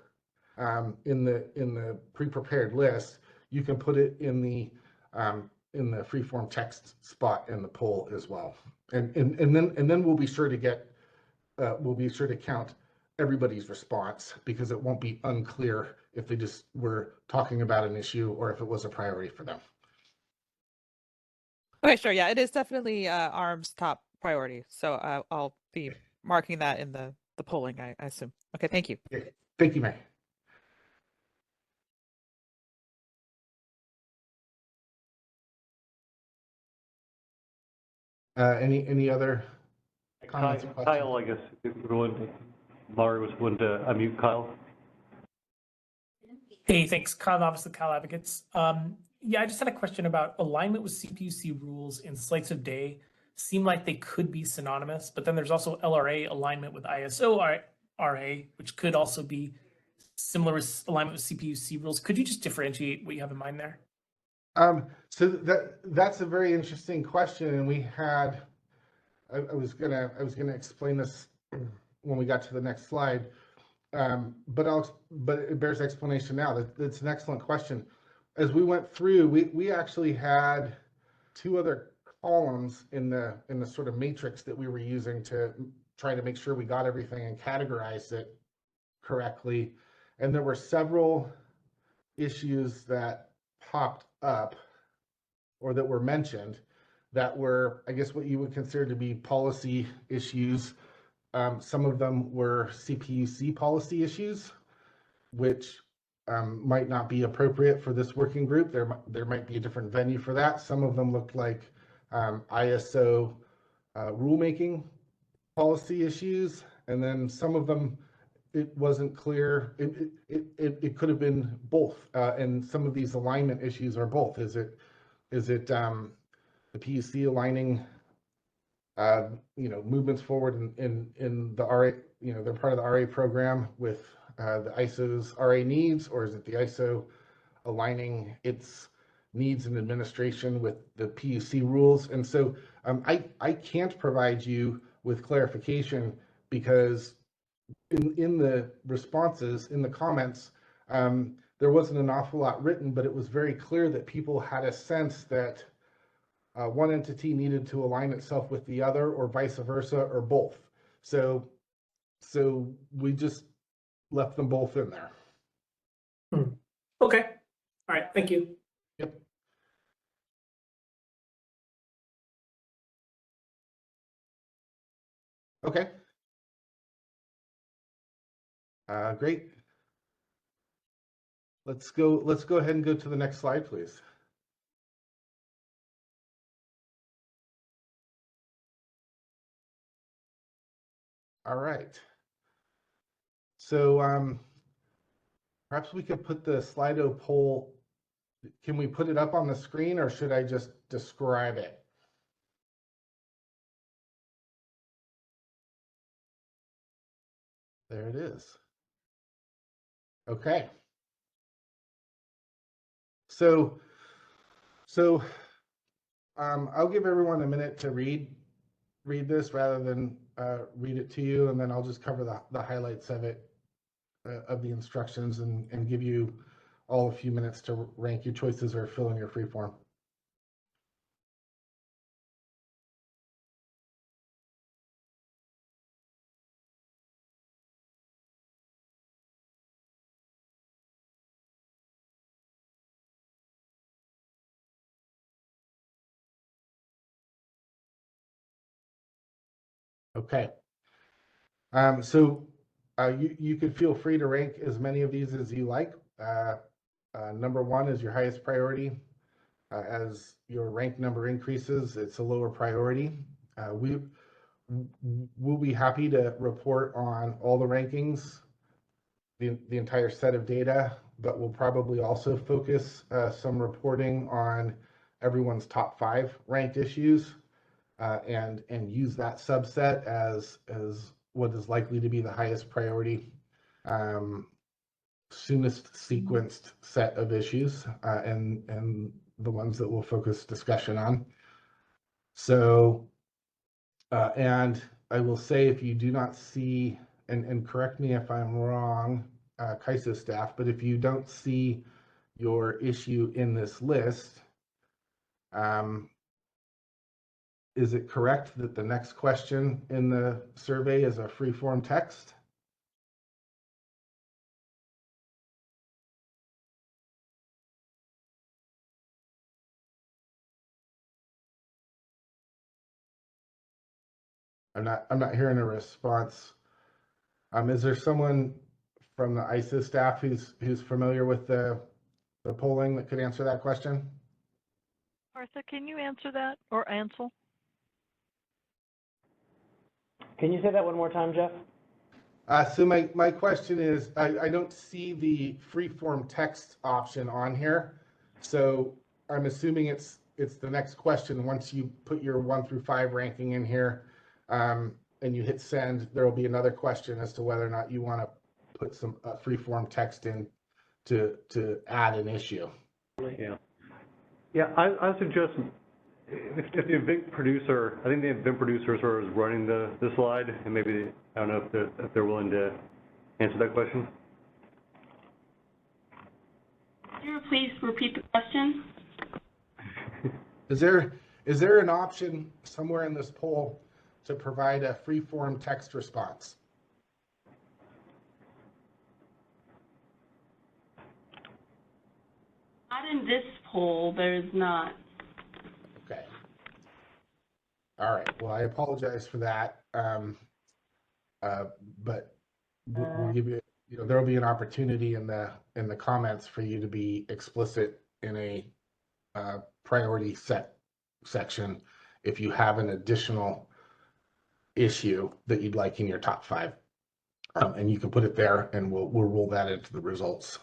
in the pre-prepared list, you can put it in the free-form text spot in the poll as well. And then we'll be sure to count everybody's response, because it won't be unclear if they just were talking about an issue or if it was a priority for them. Okay, sure. Yeah, it is definitely ARM's top priority. So I'll be marking that in the polling, I assume. Okay, thank you. Okay. Thank you, May. Any other comments or questions? Kyle, I guess, Laurie was willing to unmute Kyle. Hey, thanks. Kyle Novice with Kyle Advocates. Yeah, I just had a question about alignment with CPUC rules and slights of day. Seem like they could be synonymous, but then there's also LRA alignment with ISO RA, which could also be similar with alignment with CPUC rules. Could you just differentiate what you have in mind there? So that's a very interesting question, and we had. I was gonna explain this when we got to the next slide, but it bears explanation now. That's an excellent question. As we went through, we actually had two other columns in the sort of matrix that we were using to try to make sure we got everything and categorized it correctly, and there were several issues that popped up or that were mentioned that were, I guess, what you would consider to be policy issues. Some of them were CPUC policy issues, which might not be appropriate for this working group. There might be a different venue for that. Some of them looked like ISO rulemaking policy issues, and then some of them it wasn't clear. It could have been both, and some of these alignment issues are both. Is it the PUC aligning movements forward in the RA, they're part of the RA program with the ISO's RA needs, or is it the ISO aligning its needs and administration with the PUC rules? And so I can't provide you with clarification because in the responses, in the comments, there wasn't an awful lot written, but it was very clear that people had a sense that one entity needed to align itself with the other, or vice versa, or both. So we just left them both in there. Okay. All right. Thank you. Yep. Okay. Great. Let's go ahead and go to the next slide, please. All right. So perhaps we could put the Slido poll. Can we put it up on the screen, or should I just describe it? There it is. Okay. So I'll give everyone a minute to read this rather than read it to you, and then I'll just cover the highlights of it, of the instructions, and give you all a few minutes to rank your choices or fill in your free form. Okay. You could feel free to rank as many of these as you like. Number one is your highest priority. As your rank number increases, it's a lower priority. We'll be happy to report on all the rankings, the entire set of data, but we'll probably also focus some reporting on everyone's top 5 ranked issues, and use that subset as what is likely to be the highest priority, soonest sequenced set of issues, and the ones that we'll focus discussion on. So, and I will say, if you do not see, and correct me if I'm wrong, KAISO staff, but if you don't see your issue in this list, is it correct that the next question in the survey is a free-form text? I'm not hearing a response. Is there someone from the ISO staff who's familiar with the polling that could answer that question? Martha, can you answer that, or Ansel? Can you say that one more time, Jeff? So my question is, I don't see the free-form text option on here. So I'm assuming it's the next question. Once you put your 1 through 5 ranking in here, and you hit send, there will be another question as to whether or not you want to put some free-form text in to add an issue. Yeah, I suggest if the event producer, I think the event producer sort of is running the slide, and maybe, I don't know if they're willing to answer that question. Could you please repeat the question? Is there an option somewhere in this poll to provide a free-form text response? Not in this poll, there is not. Okay. All right. Well, I apologize for that. But we'll give you, there will be an opportunity in the comments for you to be explicit in a priority set section if you have an additional issue that you'd like in your top 5. And you can put it there, and we'll roll that into the results.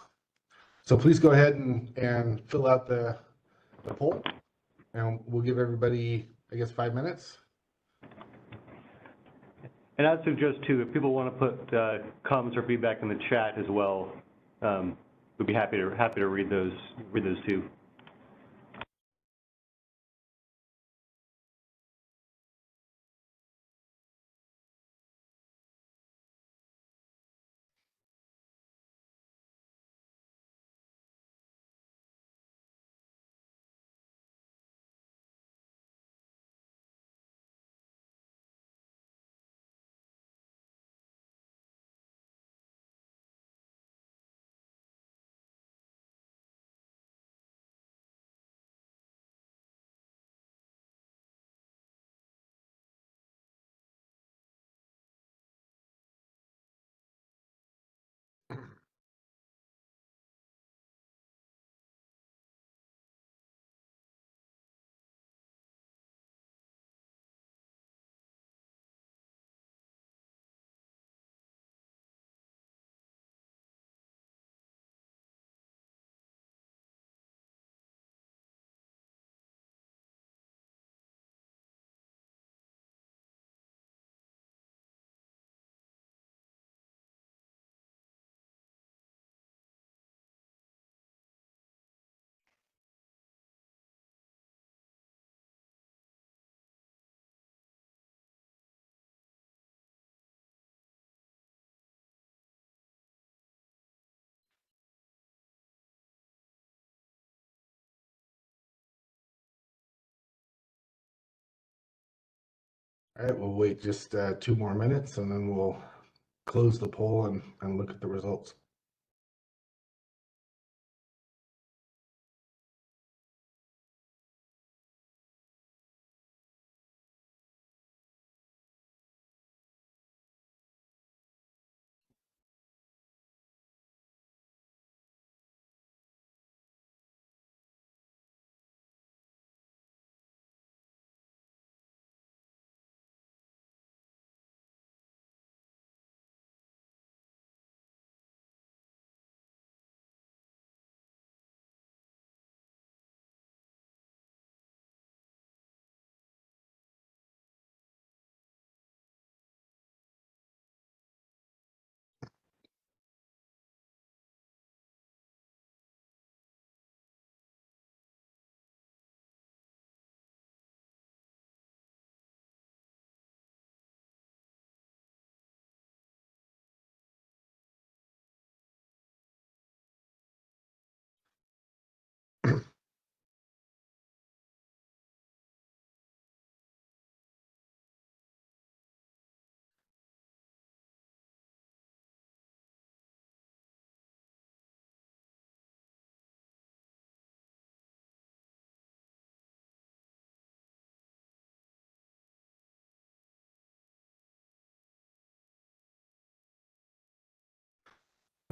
So please go ahead and fill out the poll, and we'll give everybody, I guess, 5 minutes. And I'd suggest too, if people want to put comments or feedback in the chat as well, we'd be happy to read those too. All right, we'll wait just 2 more minutes, and then we'll close the poll and look at the results.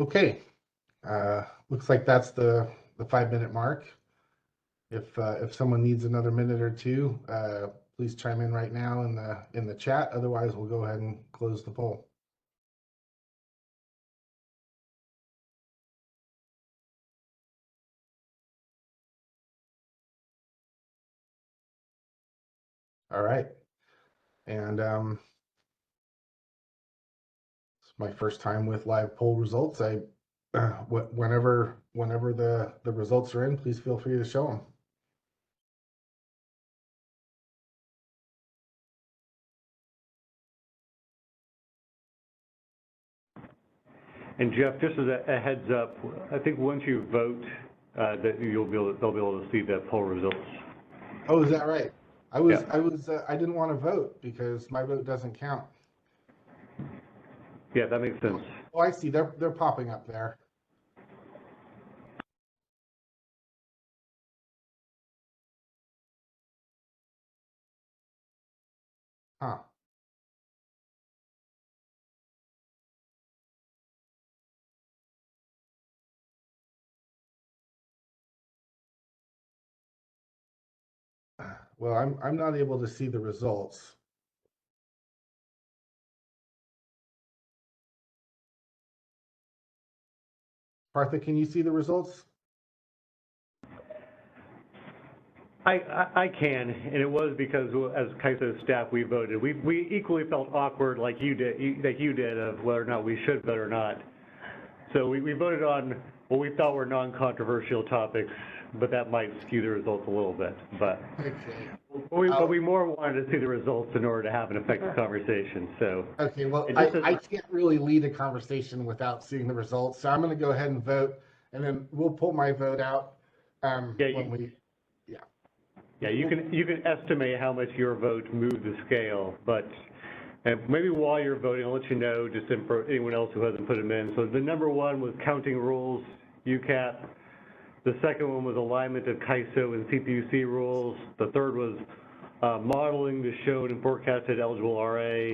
Okay, looks like that's the 5-minute mark. If someone needs another minute or two, please chime in right now in the chat. Otherwise, we'll go ahead and close the poll. All right, and it's my first time with live poll results. Whenever the results are in, please feel free to show them. And Jeff, just as a heads up, I think once you vote, that they'll be able to see the poll results. Oh, is that right? I didn't want to vote because my vote doesn't count. Yeah, that makes sense. Oh, I see. They're popping up there. Huh. Well, I'm not able to see the results. Partha, can you see the results? I can, and it was because as CAISO staff, we voted. We equally felt awkward like you did of whether or not we should vote or not. So we voted on what we thought were non-controversial topics, but that might skew the results a little bit. But we more wanted to see the results in order to have an effective conversation. So okay, well, I can't really lead a conversation without seeing the results, so I'm going to go ahead and vote, and then we'll pull my vote out Yeah, you can estimate how much your vote moved the scale, but maybe while you're voting, I'll let you know, just for anyone else who hasn't put them in. So the number one was counting rules, UCAT. The second one was alignment of CAISO and CPUC rules. The third was modeling the shown and forecasted eligible RA.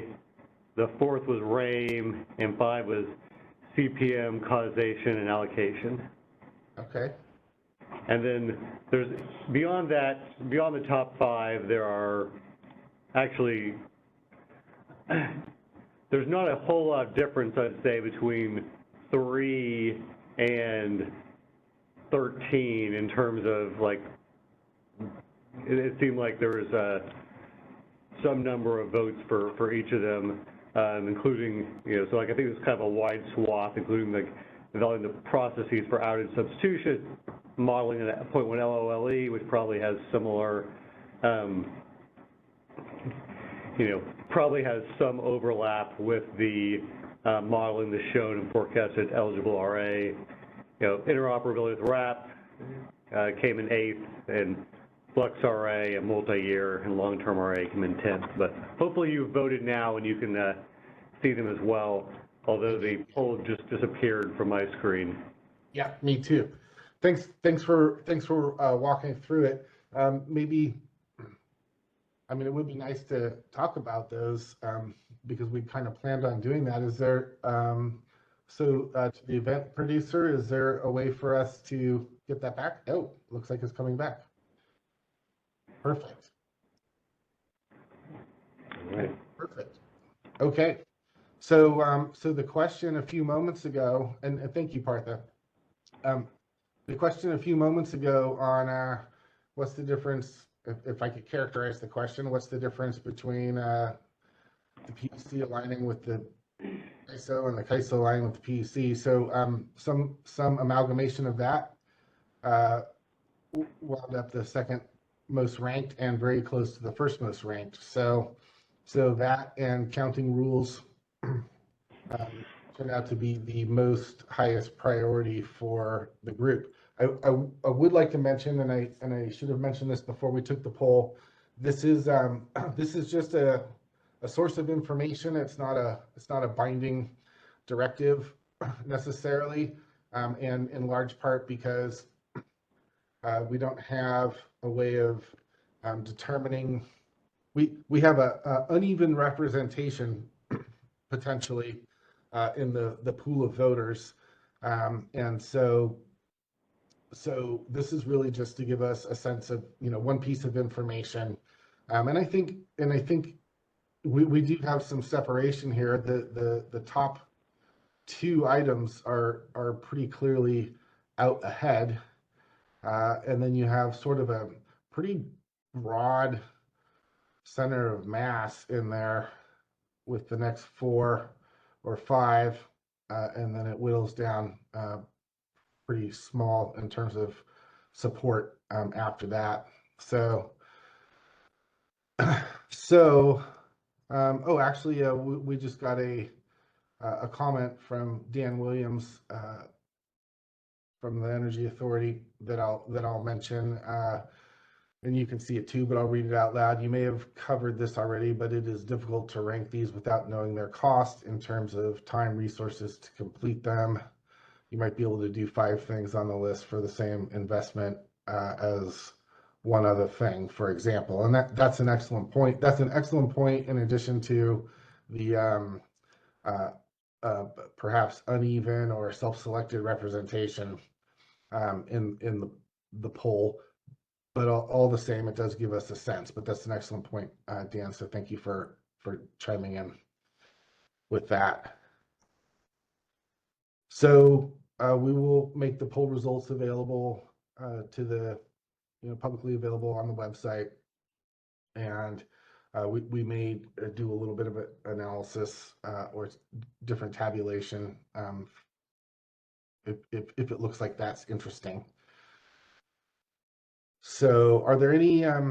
The fourth was RAIM, and 5 was CPM, causation, and allocation. Okay. And then there's, beyond that, beyond the top 5, there are actually, there's not a whole lot of difference, I'd say, between 3 and 13 in terms of, like, it seemed like there was some number of votes for each of them, including, so like I think it's kind of a wide swath, including like developing the processes for outage substitution, modeling at 0.1 LOLE, which probably has similar, probably has some overlap with the modeling the shown and forecasted eligible RA. Interoperability with RAP came in 8th, and Flux RA, a multi-year, and long-term RA came in 10th. But hopefully you've voted now and you can see them as well, although the poll just disappeared from my screen. Yeah, me too. Thanks for walking through it. Maybe, I mean, it would be nice to talk about those because we kind of planned on doing that. Is there, to the event producer, is there a way for us to get that back? Oh, looks like it's coming back. Perfect. All right. Perfect. Okay. So, so the question a few moments ago, and thank you, Partha. The question a few moments ago on what's the difference, if I could characterize the question, what's the difference between the PUC aligning with the CAISO and the CAISO aligning with the PUC? So some amalgamation of that wound up the second most ranked and very close to the first most ranked. So that and counting rules turned out to be the most highest priority for the group. I would like to mention, and I should have mentioned this before we took the poll. This is just a source of information. It's not a binding directive necessarily, and in large part because we don't have a way of determining. We have a uneven representation potentially in the pool of voters. And so this is really just to give us a sense of, one piece of information. And I think we do have some separation here. The top two items are pretty clearly out ahead. And then you have sort of a pretty broad center of mass in there with the next 4 or 5, and then it whittles down pretty small in terms of support after that. So, oh, actually, we just got a comment from Dan Williams from the Energy Authority that I'll mention. And you can see it too, but I'll read it out loud. You may have covered this already, but it is difficult to rank these without knowing their cost in terms of time, resources to complete them. You might be able to do 5 things on the list for the same investment as one other thing, for example. And that's an excellent point. That's an excellent point in addition to the perhaps uneven or self-selected representation in the poll. But all the same, it does give us a sense. But that's an excellent point, Dan. So thank you for chiming in with that. So we will make the poll results available to the publicly available on the website, and we may do a little bit of an analysis or different tabulation if it looks like that's interesting. So are there any I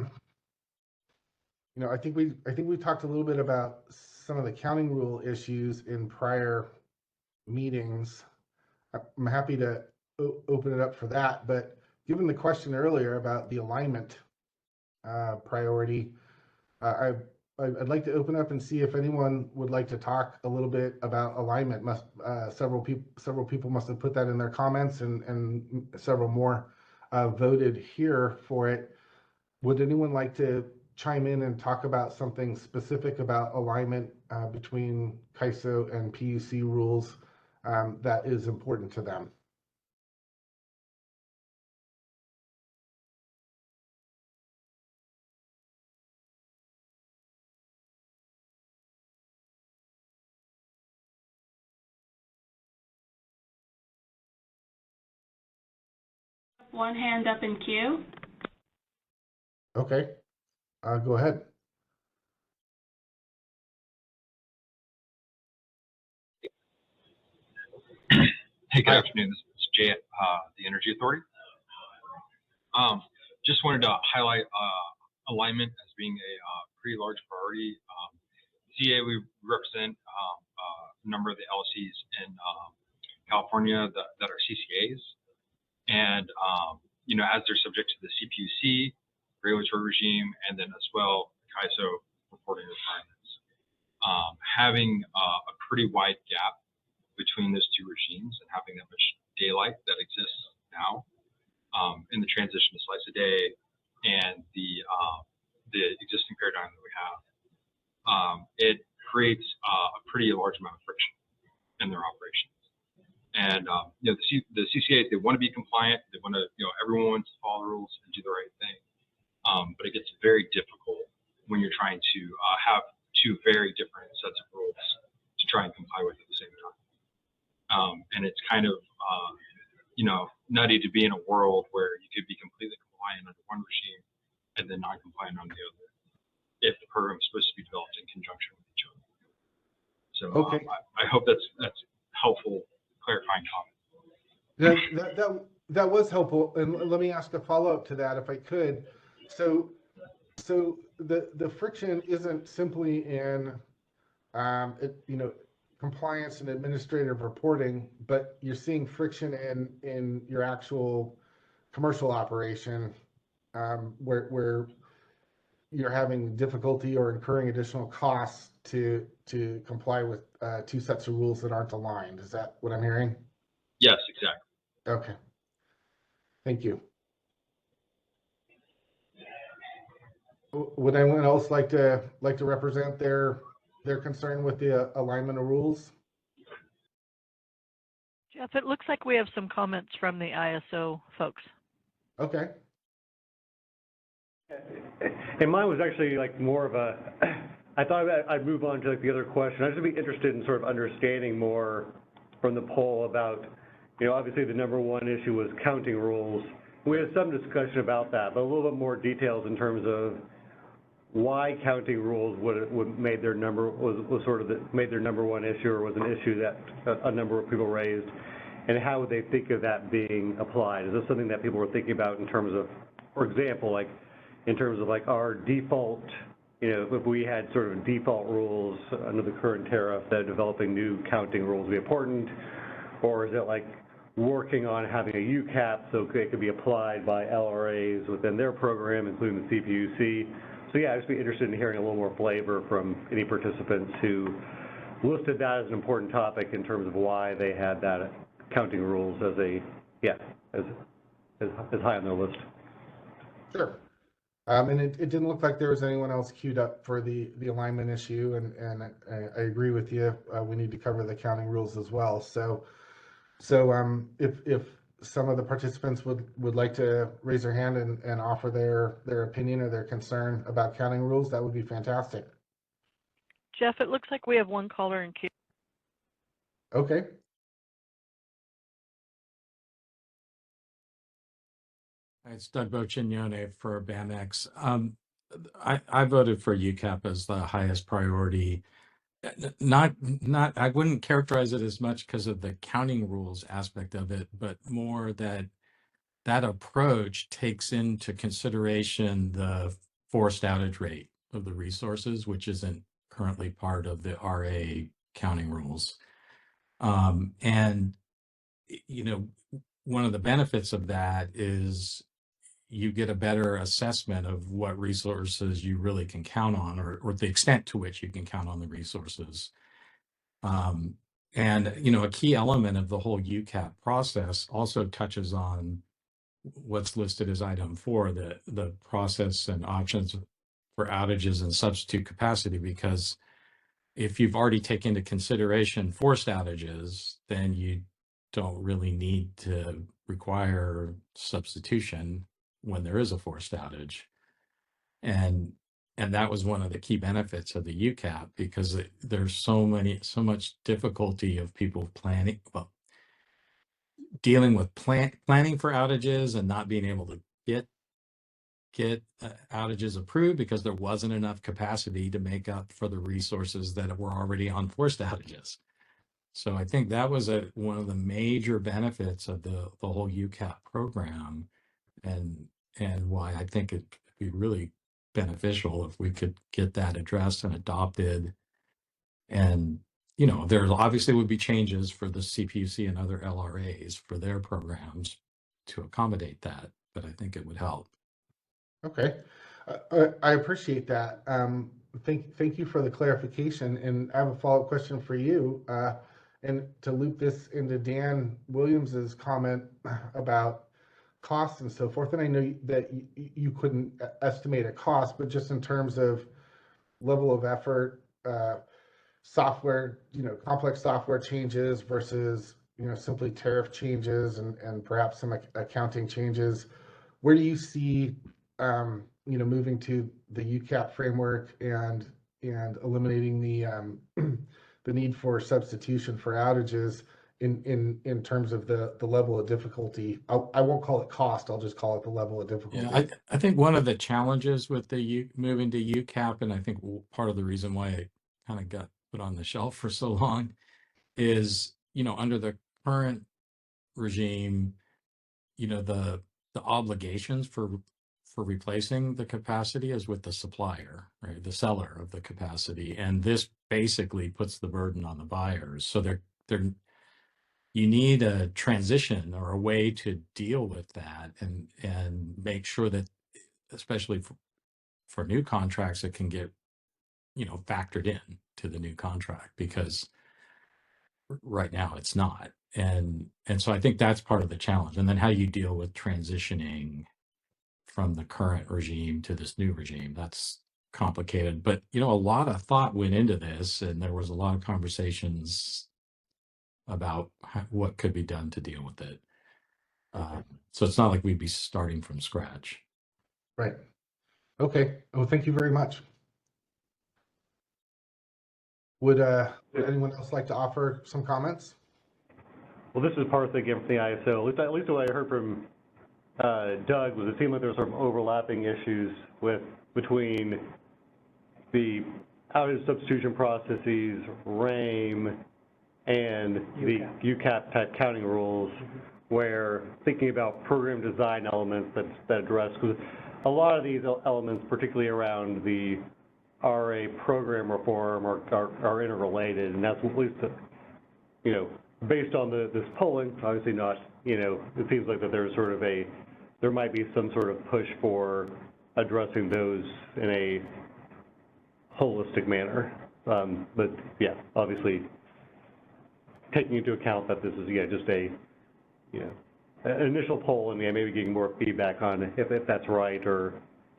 think we talked a little bit about some of the counting rule issues in prior meetings. I'm happy to open it up for that, but given the question earlier about the alignment priority, I'd like to open up and see if anyone would like to talk a little bit about alignment. Several people must have put that in their comments, and several more voted here for it. Would anyone like to chime in and talk about something specific about alignment between CAISO and PUC rules that is important to them? One hand up in queue. Okay, go ahead. Hey, good afternoon. This is Jay at the Energy Authority. Just wanted to highlight alignment as being a pretty large priority. CA, we represent a number of the LLCs in California that are CCAs. And, as they're subject to the CPUC regulatory regime, and then as well, CAISO reporting requirements. Having a pretty wide gap between those two regimes and having that much daylight that exists now in the transition to slice a day and the existing paradigm that we have, it creates a pretty large amount of friction in their operations. And the CCAs, they want to be compliant. They want to, everyone wants to follow the rules and do the right thing. But it gets very difficult when you're trying to have 2 very different sets of rules to try and comply with at the same time. And it's kind of, nutty to be in a world where you could be completely compliant under one regime and then non-compliant on the other, if the program is supposed to be developed in conjunction with each other. So okay. I hope that's helpful, clarifying comment. That was helpful, and let me ask a follow-up to that if I could. So the friction isn't simply in compliance and administrative reporting, but you're seeing friction in your actual commercial operation where you're having difficulty or incurring additional costs to comply with 2 sets of rules that aren't aligned. Is that what I'm hearing? Yes, exactly. Okay. Thank you. Would anyone else like to represent their concern with the alignment of rules? Jeff, it looks like we have some comments from the ISO folks. Okay. And mine was actually like more of a, I thought I'd move on to like the other question. I'd just be interested in sort of understanding more from the poll about, you know, obviously the number one issue was counting rules. We had some discussion about that, but a little bit more details in terms of why counting rules would made their number was sort of made their number one issue, or was an issue that a number of people raised, and how would they think of that being applied? Is this something that people were thinking about in terms of, for example, like in terms of like our default, you know, if we had sort of default rules under the current tariff, that developing new counting rules would be important, or is it like working on having a UCAP so it could be applied by LRAs within their program, including the CPUC? So yeah, I'd just be interested in hearing a little more flavor from any participants who listed that as an important topic in terms of why they had that counting rules as a, as high on their list. Sure. And it didn't look like there was anyone else queued up for the alignment issue, and I agree with you. We need to cover the counting rules as well. So if some of the participants would like to raise their hand and offer their opinion or their concern about counting rules, that would be fantastic. Jeff, it looks like we have one caller in queue. Okay. It's Doug Boccignone for BAMX. I voted for UCAP as the highest priority. I wouldn't characterize it as much because of the counting rules aspect of it, but more that approach takes into consideration the forced outage rate of the resources, which isn't currently part of the RA counting rules. And, you know, one of the benefits of that is you get a better assessment of what resources you really can count on, or the extent to which you can count on the resources. And, you know, a key element of the whole UCAP process also touches on what's listed as item 4, the process and options for outages and substitute capacity, because if you've already taken into consideration forced outages, then you don't really need to require substitution when there is a forced outage. And that was one of the key benefits of the UCAP, because there's so much difficulty of people dealing with planning for outages and not being able to get outages approved because there wasn't enough capacity to make up for the resources that were already on forced outages. So I think that was one of the major benefits of the whole UCAP program, and why I think it'd be really beneficial if we could get that addressed and adopted. And, you know, there obviously would be changes for the CPUC and other LRAs for their programs to accommodate that, but I think it would help. Okay, I appreciate that. Thank you for the clarification, and I have a follow-up question for you. And to loop this into Dan Williams's comment about costs and so forth, and I know that you couldn't estimate a cost, but just in terms of level of effort, software, you know, complex software changes versus, you know, simply tariff changes and perhaps some accounting changes, where do you see, you know, moving to the UCAP framework and eliminating the need for substitution for outages in terms of the level of difficulty? I won't call it cost, I'll just call it the level of difficulty. Yeah, I think one of the challenges with the moving to UCAP, and I think part of the reason why it kind of got put on the shelf for so long, is, you know, under the current regime, you know, the obligations for replacing the capacity is with the supplier, right, the seller of the capacity, and this basically puts the burden on the buyers. So you need a transition or a way to deal with that, and make sure that, especially for new contracts, it can get, you know, factored in to the new contract, because right now it's not. And so I think that's part of the challenge. And then how you deal with transitioning from the current regime to this new regime, that's complicated. But, you know, a lot of thought went into this, and there was a lot of conversations about what could be done to deal with it. So it's not like we'd be starting from scratch. Right. Okay. Well, thank you very much. Would anyone else like to offer some comments? Well, this is Parth again from the ISO. At least what I heard from Doug was it seemed like there were some overlapping issues between the outage substitution processes, RAIM, and the UCAP type counting rules, where thinking about program design elements that address, because a lot of these elements, particularly around the RA program reform, are interrelated, and that's at least, you know, based on this polling, obviously not, you know, it seems like that there's sort of there might be some sort of push for addressing those in a holistic manner. But yeah, obviously taking into account that this is, yeah, just a, you know, an initial poll, and yeah, maybe getting more feedback on if that's right, or,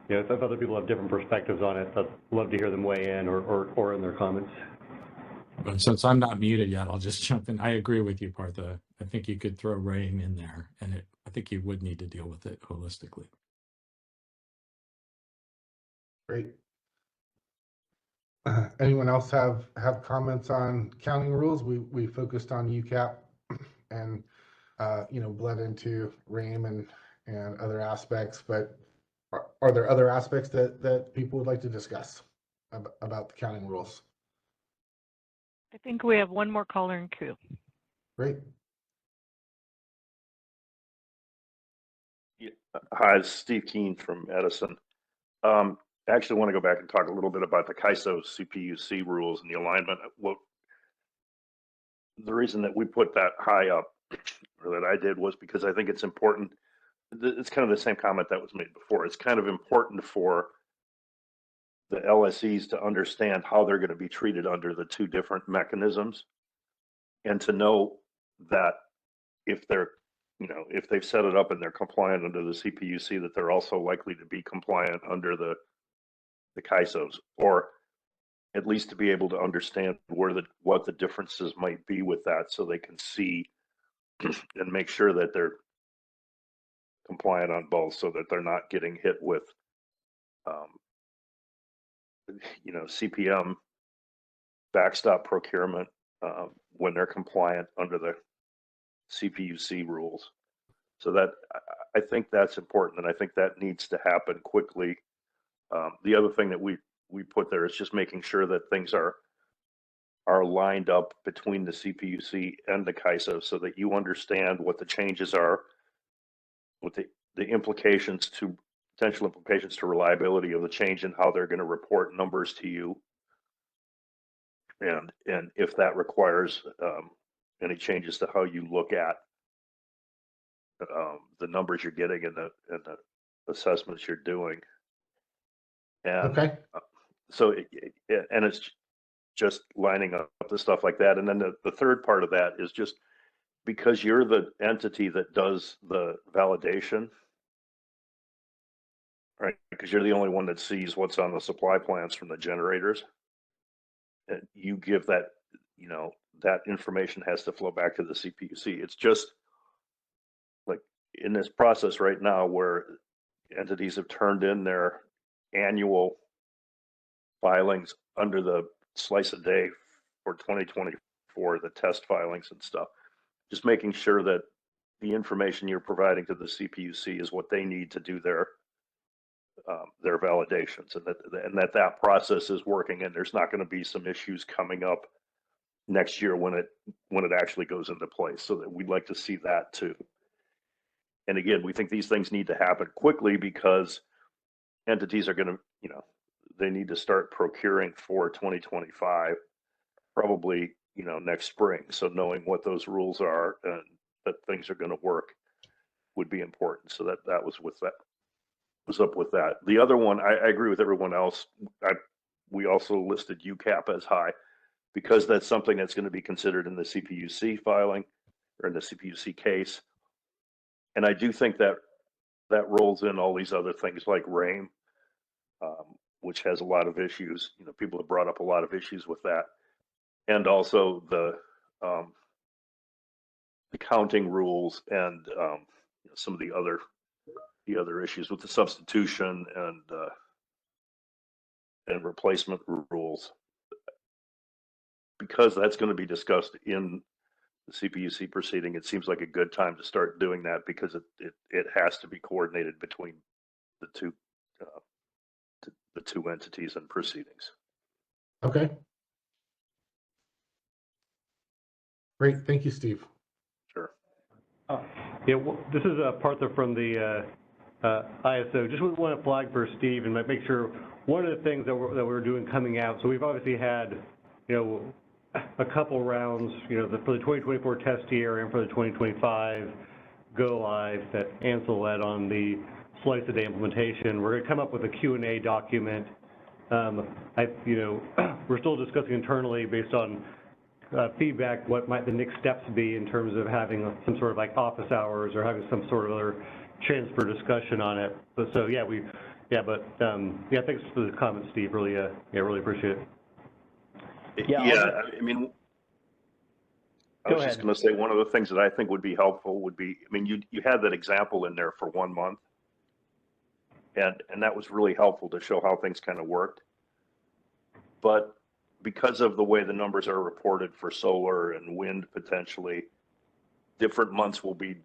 you know, if other people have different perspectives on it, I'd love to hear them weigh in or in their comments. But since I'm not muted yet, I'll just jump in. I agree with you, Partha. I think you could throw RAIM in there, and I think you would need to deal with it holistically. Great. Anyone else have comments on counting rules? We focused on UCAP and you know, bled into RAIM and other aspects, but are there other aspects that people would like to discuss about the counting rules? I think we have one more caller in queue. Great. Yeah. Hi, it's Steve Keen from Edison. I actually want to go back and talk a little bit about the CAISO CPUC rules and the alignment. The reason that we put that high up, or that I did, was because I think it's important. It's kind of the same comment that was made before. It's kind of important for the LSEs to understand how they're going to be treated under the two different mechanisms, and to know that if they're, you know, if they've set it up and they're compliant under the CPUC, that they're also likely to be compliant under the CAISOs, or at least to be able to understand what the differences might be with that, so they can see and make sure that they're compliant on both, so that they're not getting hit with you know, CPM backstop procurement when they're compliant under the CPUC rules. So that, I think that's important, and I think that needs to happen quickly. The other thing that we put there is just making sure that things are lined up between the CPUC and the CAISO, so that you understand what the changes are, what the implications to potential implications to reliability of the change, and how they're going to report numbers to you, and if that requires any changes to how you look at the numbers you're getting and the assessments you're doing. And okay. So and it's just lining up the stuff like that. And then the third part of that is just because you're the entity that does the validation, right? Because you're the only one that sees what's on the supply plans from the generators. And you give that, you know, that information has to flow back to the CPUC. It's just like in this process right now where entities have turned in their annual filings under the slice a day for 2024, the test filings and stuff, just making sure that the information you're providing to the CPUC is what they need to do their validations, and that process is working, and there's not going to be some issues coming up next year when it actually goes into place. So that we'd like to see that too. And again, we think these things need to happen quickly, because entities are going to, you know, they need to start procuring for 2025, probably, you know, next spring. So knowing what those rules are and that things are going to work would be important. So that was with that. Was up with that. The other one, I agree with everyone else. We also listed UCAP as high, because that's something that's going to be considered in the CPUC filing, or in the CPUC case. And I do think that rolls in all these other things like RAIM, which has a lot of issues. You know, people have brought up a lot of issues with that, and also the counting rules and some of the other issues with the substitution and replacement rules. Because that's going to be discussed in the CPUC proceeding, it seems like a good time to start doing that because it has to be coordinated between the two entities and proceedings. Okay. Great, thank you, Steve. Sure. Yeah, well, this is Partha from the ISO. Just want to flag for Steve and make sure one of the things that we're doing coming out. So we've obviously had, a couple rounds, for the 2024 test year and for the 2025 go live that Ansel led on the slice of day implementation. We're going to come up with a Q&A document. We're still discussing internally based on feedback what might the next steps be in terms of having some sort of like office hours or having some sort of other chance for discussion on it. But so thanks for the comment, Steve. Really really appreciate it. I mean, I was just going to say one of the things that I think would be helpful would be, I mean, you had that example in there for 1 month, and that was really helpful to show how things kind of worked. But because of the way the numbers are reported for solar and wind, potentially, different months will be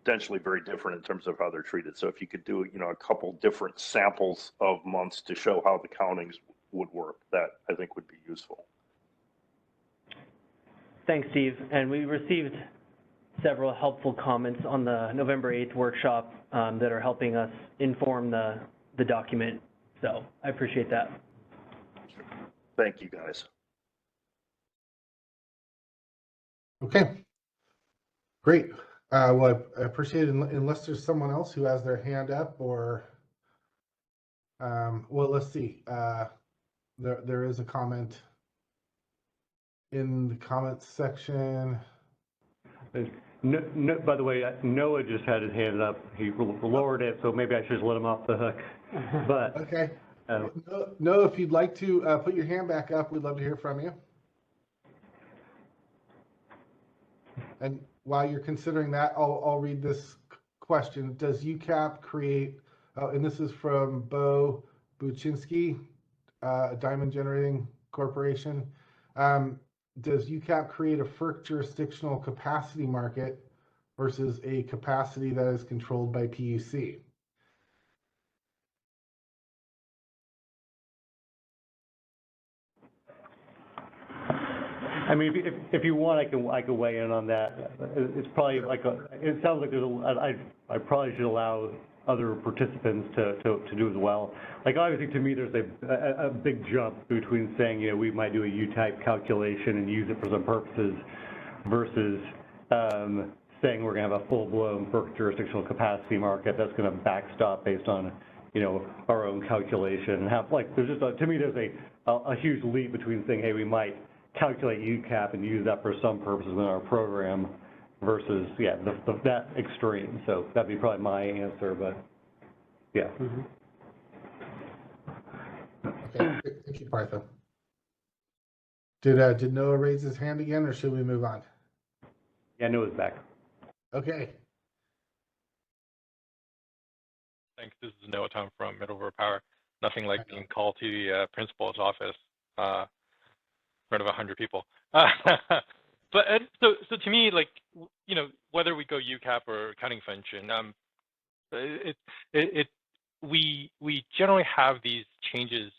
potentially very different in terms of how they're treated. So if you could do, a couple different samples of months to show how the countings would work, that I think would be useful. Thanks, Steve. And we received several helpful comments on the November 8th workshop that are helping us inform the document. So I appreciate that. Thank you, guys. Okay, great. Well, I appreciate it. Unless there's someone else who has their hand up or, well, let's see. There is a comment in the comments section. No, by the way, Noah just had his hand up. He lowered it, so maybe I should just let him off the hook. But okay. No, if you'd like to put your hand back up, we'd love to hear from you. And while you're considering that, I'll read this question. Does UCAP create, and this is from Bo Buczynski, Diamond Generating Corporation. Does UCAP create a FERC jurisdictional capacity market versus a capacity that is controlled by PUC? I mean, if you want, I can weigh in on that. It's probably like it sounds like I probably should allow other participants to do as well. Like obviously to me, there's a big jump between saying, we might do a U-type calculation and use it for some purposes versus saying we're gonna have a full-blown FERC jurisdictional capacity market that's gonna backstop based on, our own calculation and have there's just to me, there's a huge leap between saying, hey, we might calculate UCAP and use that for some purposes in our program versus, that extreme. So that'd be probably my answer, but yeah. Mm-hmm. Okay, thank you, Partha. Did Noah raise his hand again, or should we move on? Yeah, Noah's back. Okay. Thanks. This is Noah Tom from Middleborough Power. Nothing like being called to the principal's office in front of 100 people. But so to me, whether we go UCAP or accounting function, we generally have these changes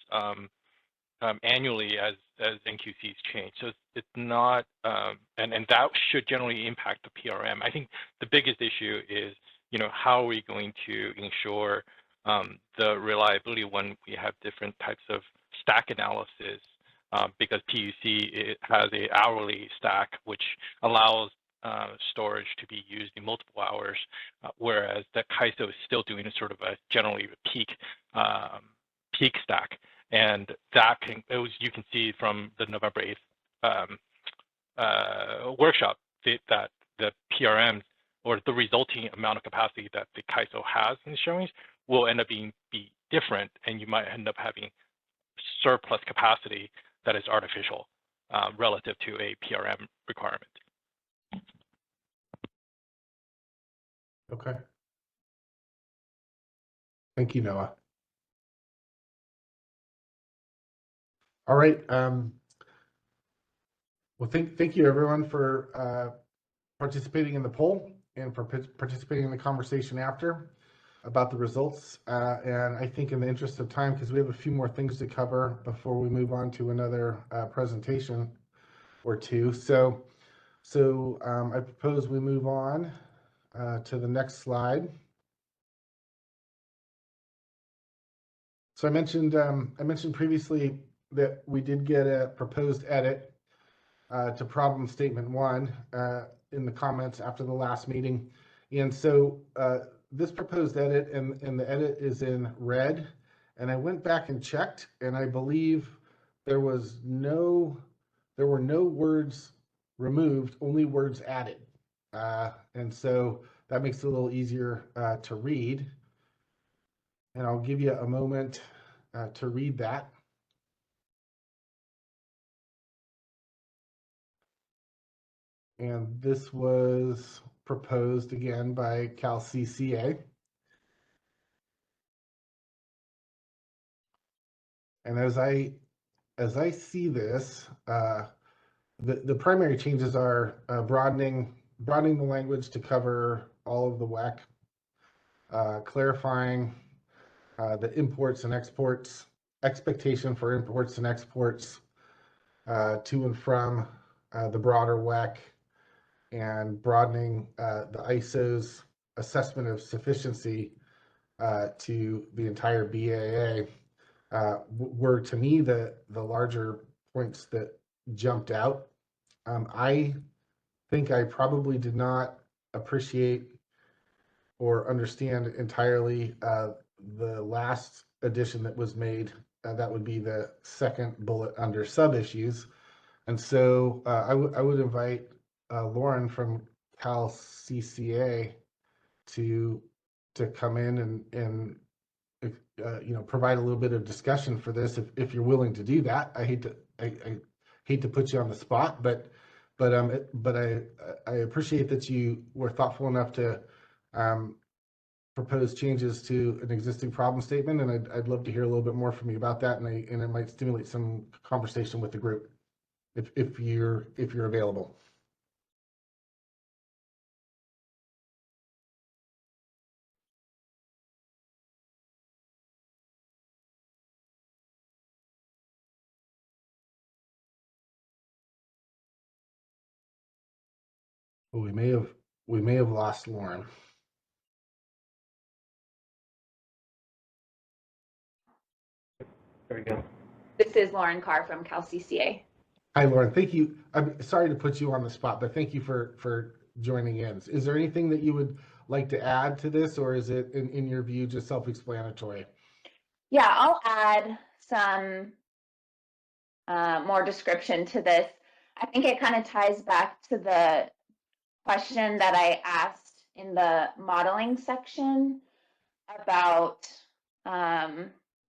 annually as NQCs change. So it's not, and that should generally impact the PRM. I think the biggest issue is, how are we going to ensure the reliability when we have different types of stack analysis, because PUC has a hourly stack, which allows storage to be used in multiple hours, whereas the CAISO is still doing a sort of a generally peak stack. And that you can see from the November 8th workshop that the PRM or the resulting amount of capacity that the CAISO has in the showings will end up be different, and you might end up having surplus capacity that is artificial relative to a PRM requirement. Okay. Thank you, Noah. All right. Well, thank you everyone for participating in the poll and for participating in the conversation after about the results. And I think in the interest of time, because we have a few more things to cover before we move on to another presentation or two. So I propose we move on to the next slide. So I mentioned previously that we did get a proposed edit to problem statement 1 in the comments after the last meeting. And so this proposed edit and the edit is in red. And I went back and checked, and I believe there were no words removed, only words added. And so that makes it a little easier to read. And I'll give you a moment to read that. And this was proposed again by CalCCA. And as I see this, the primary changes are broadening the language to cover all of the WEC, clarifying the imports and exports, expectation for imports and exports to and from the broader WEC, and broadening the ISO's assessment of sufficiency to the entire BAA were, to me, the larger points that jumped out. I think I probably did not appreciate or understand entirely the last addition that was made. That would be the second bullet under sub-issues. And so I would invite Lauren from CalCCA to come in and provide a little bit of discussion for this if you're willing to do that. I hate to put you on the spot, but I appreciate that you were thoughtful enough to propose changes to an existing problem statement, and I'd love to hear a little bit more from you about that, and it might stimulate some conversation with the group if you're available. Well, we may have lost Lauren. There we go. This is Lauren Carr from CalCCA. Hi, Lauren. Thank you. I'm sorry to put you on the spot, but thank you for joining in. Is there anything that you would like to add to this, or is it, in your view, just self-explanatory? Yeah, I'll add some more description to this. I think it kind of ties back to the question that I asked in the modeling section about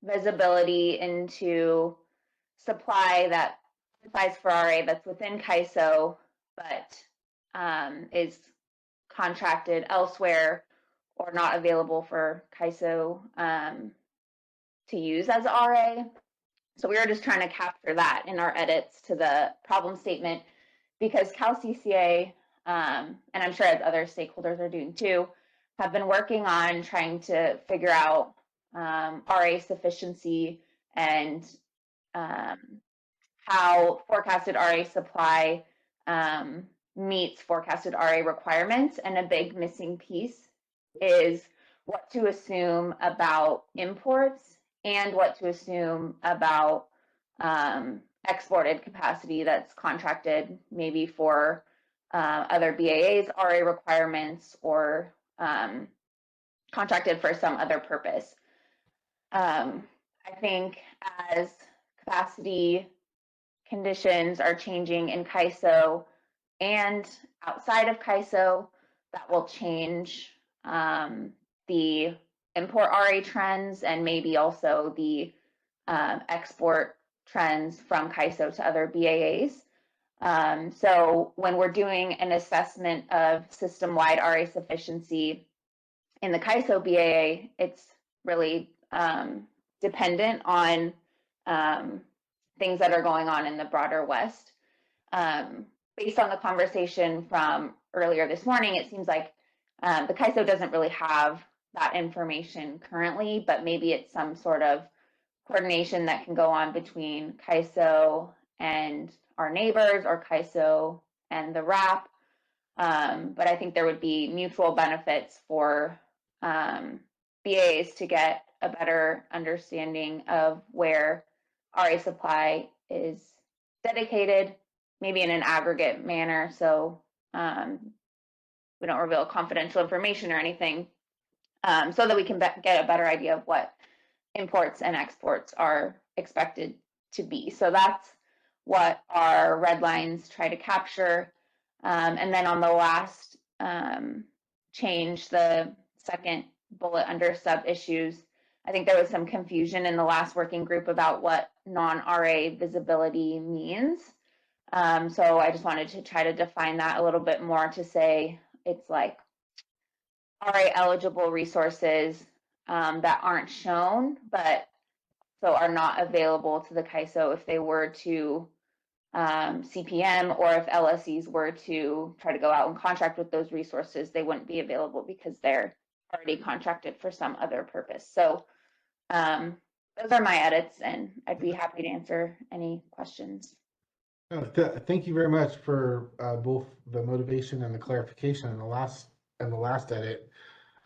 visibility into supply that qualifies for RA that's within CAISO, but is contracted elsewhere or not available for CAISO to use as RA. So we were just trying to capture that in our edits to the problem statement, because CalCCA, and I'm sure as other stakeholders are doing too, have been working on trying to figure out RA sufficiency and how forecasted RA supply meets forecasted RA requirements. And a big missing piece is what to assume about imports and what to assume about exported capacity that's contracted maybe for other BAAs, RA requirements, or contracted for some other purpose. I think as capacity conditions are changing in CAISO and outside of CAISO, that will change the import RA trends and maybe also the export trends from CAISO to other BAAs. So when we're doing an assessment of system-wide RA sufficiency, in the CAISO BAA, it's really dependent on things that are going on in the broader West. Based on the conversation from earlier this morning, it seems like the CAISO doesn't really have that information currently, but maybe it's some sort of coordination that can go on between CAISO and our neighbors or CAISO and the RAP. But I think there would be mutual benefits for BAs to get a better understanding of where RA supply is dedicated, maybe in an aggregate manner, so we don't reveal confidential information or anything, so that we can get a better idea of what imports and exports are expected to be. So that's what our red lines try to capture. And then on the last change, the second bullet under sub issues, I think there was some confusion in the last working group about what non-RA visibility means. So I just wanted to try to define that a little bit more to say it's like RA eligible resources that aren't shown, but so are not available to the CAISO if they were to CPM, or if LSEs were to try to go out and contract with those resources, they wouldn't be available because they're already contracted for some other purpose. So those are my edits, and I'd be happy to answer any questions. Thank you very much for both the motivation and the clarification in the last edit.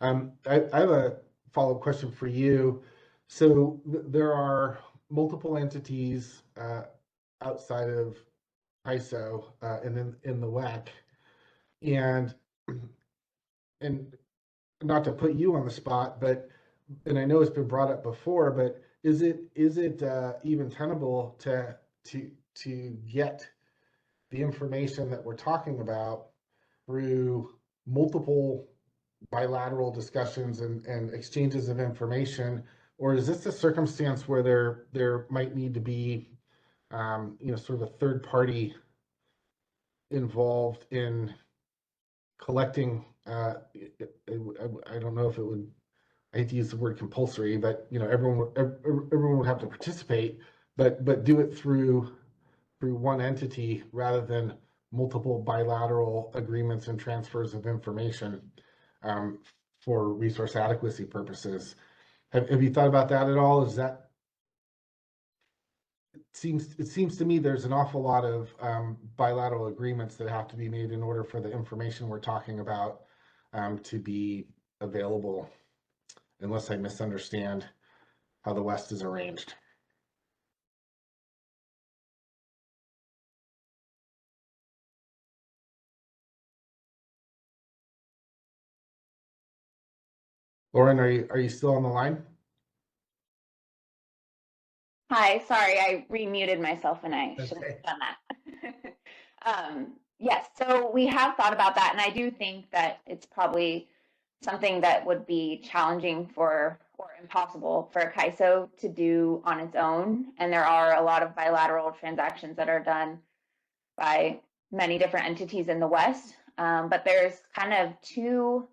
I have a follow-up question for you. So there are multiple entities outside of ISO and in the WEC, and not to put you on the spot, but and I know it's been brought up before, but is it even tenable to get the information that we're talking about through multiple bilateral discussions and exchanges of information, or is this a circumstance where there might need to be sort of a third party involved in collecting? I don't know if it would, I hate to use the word compulsory, but everyone would have to participate, but do it through one entity rather than multiple bilateral agreements and transfers of information for resource adequacy purposes. Have you thought about that at all? Is that it seems to me there's an awful lot of bilateral agreements that have to be made in order for the information we're talking about to be available, unless I misunderstand how the West is arranged. Lauren, are you still on the line? Hi, sorry, I remuted myself and I shouldn't have done that. Yes, so we have thought about that, and I do think that it's probably something that would be challenging or impossible for a CAISO to do on its own. And there are a lot of bilateral transactions that are done by many different entities in the West. But there's kind of two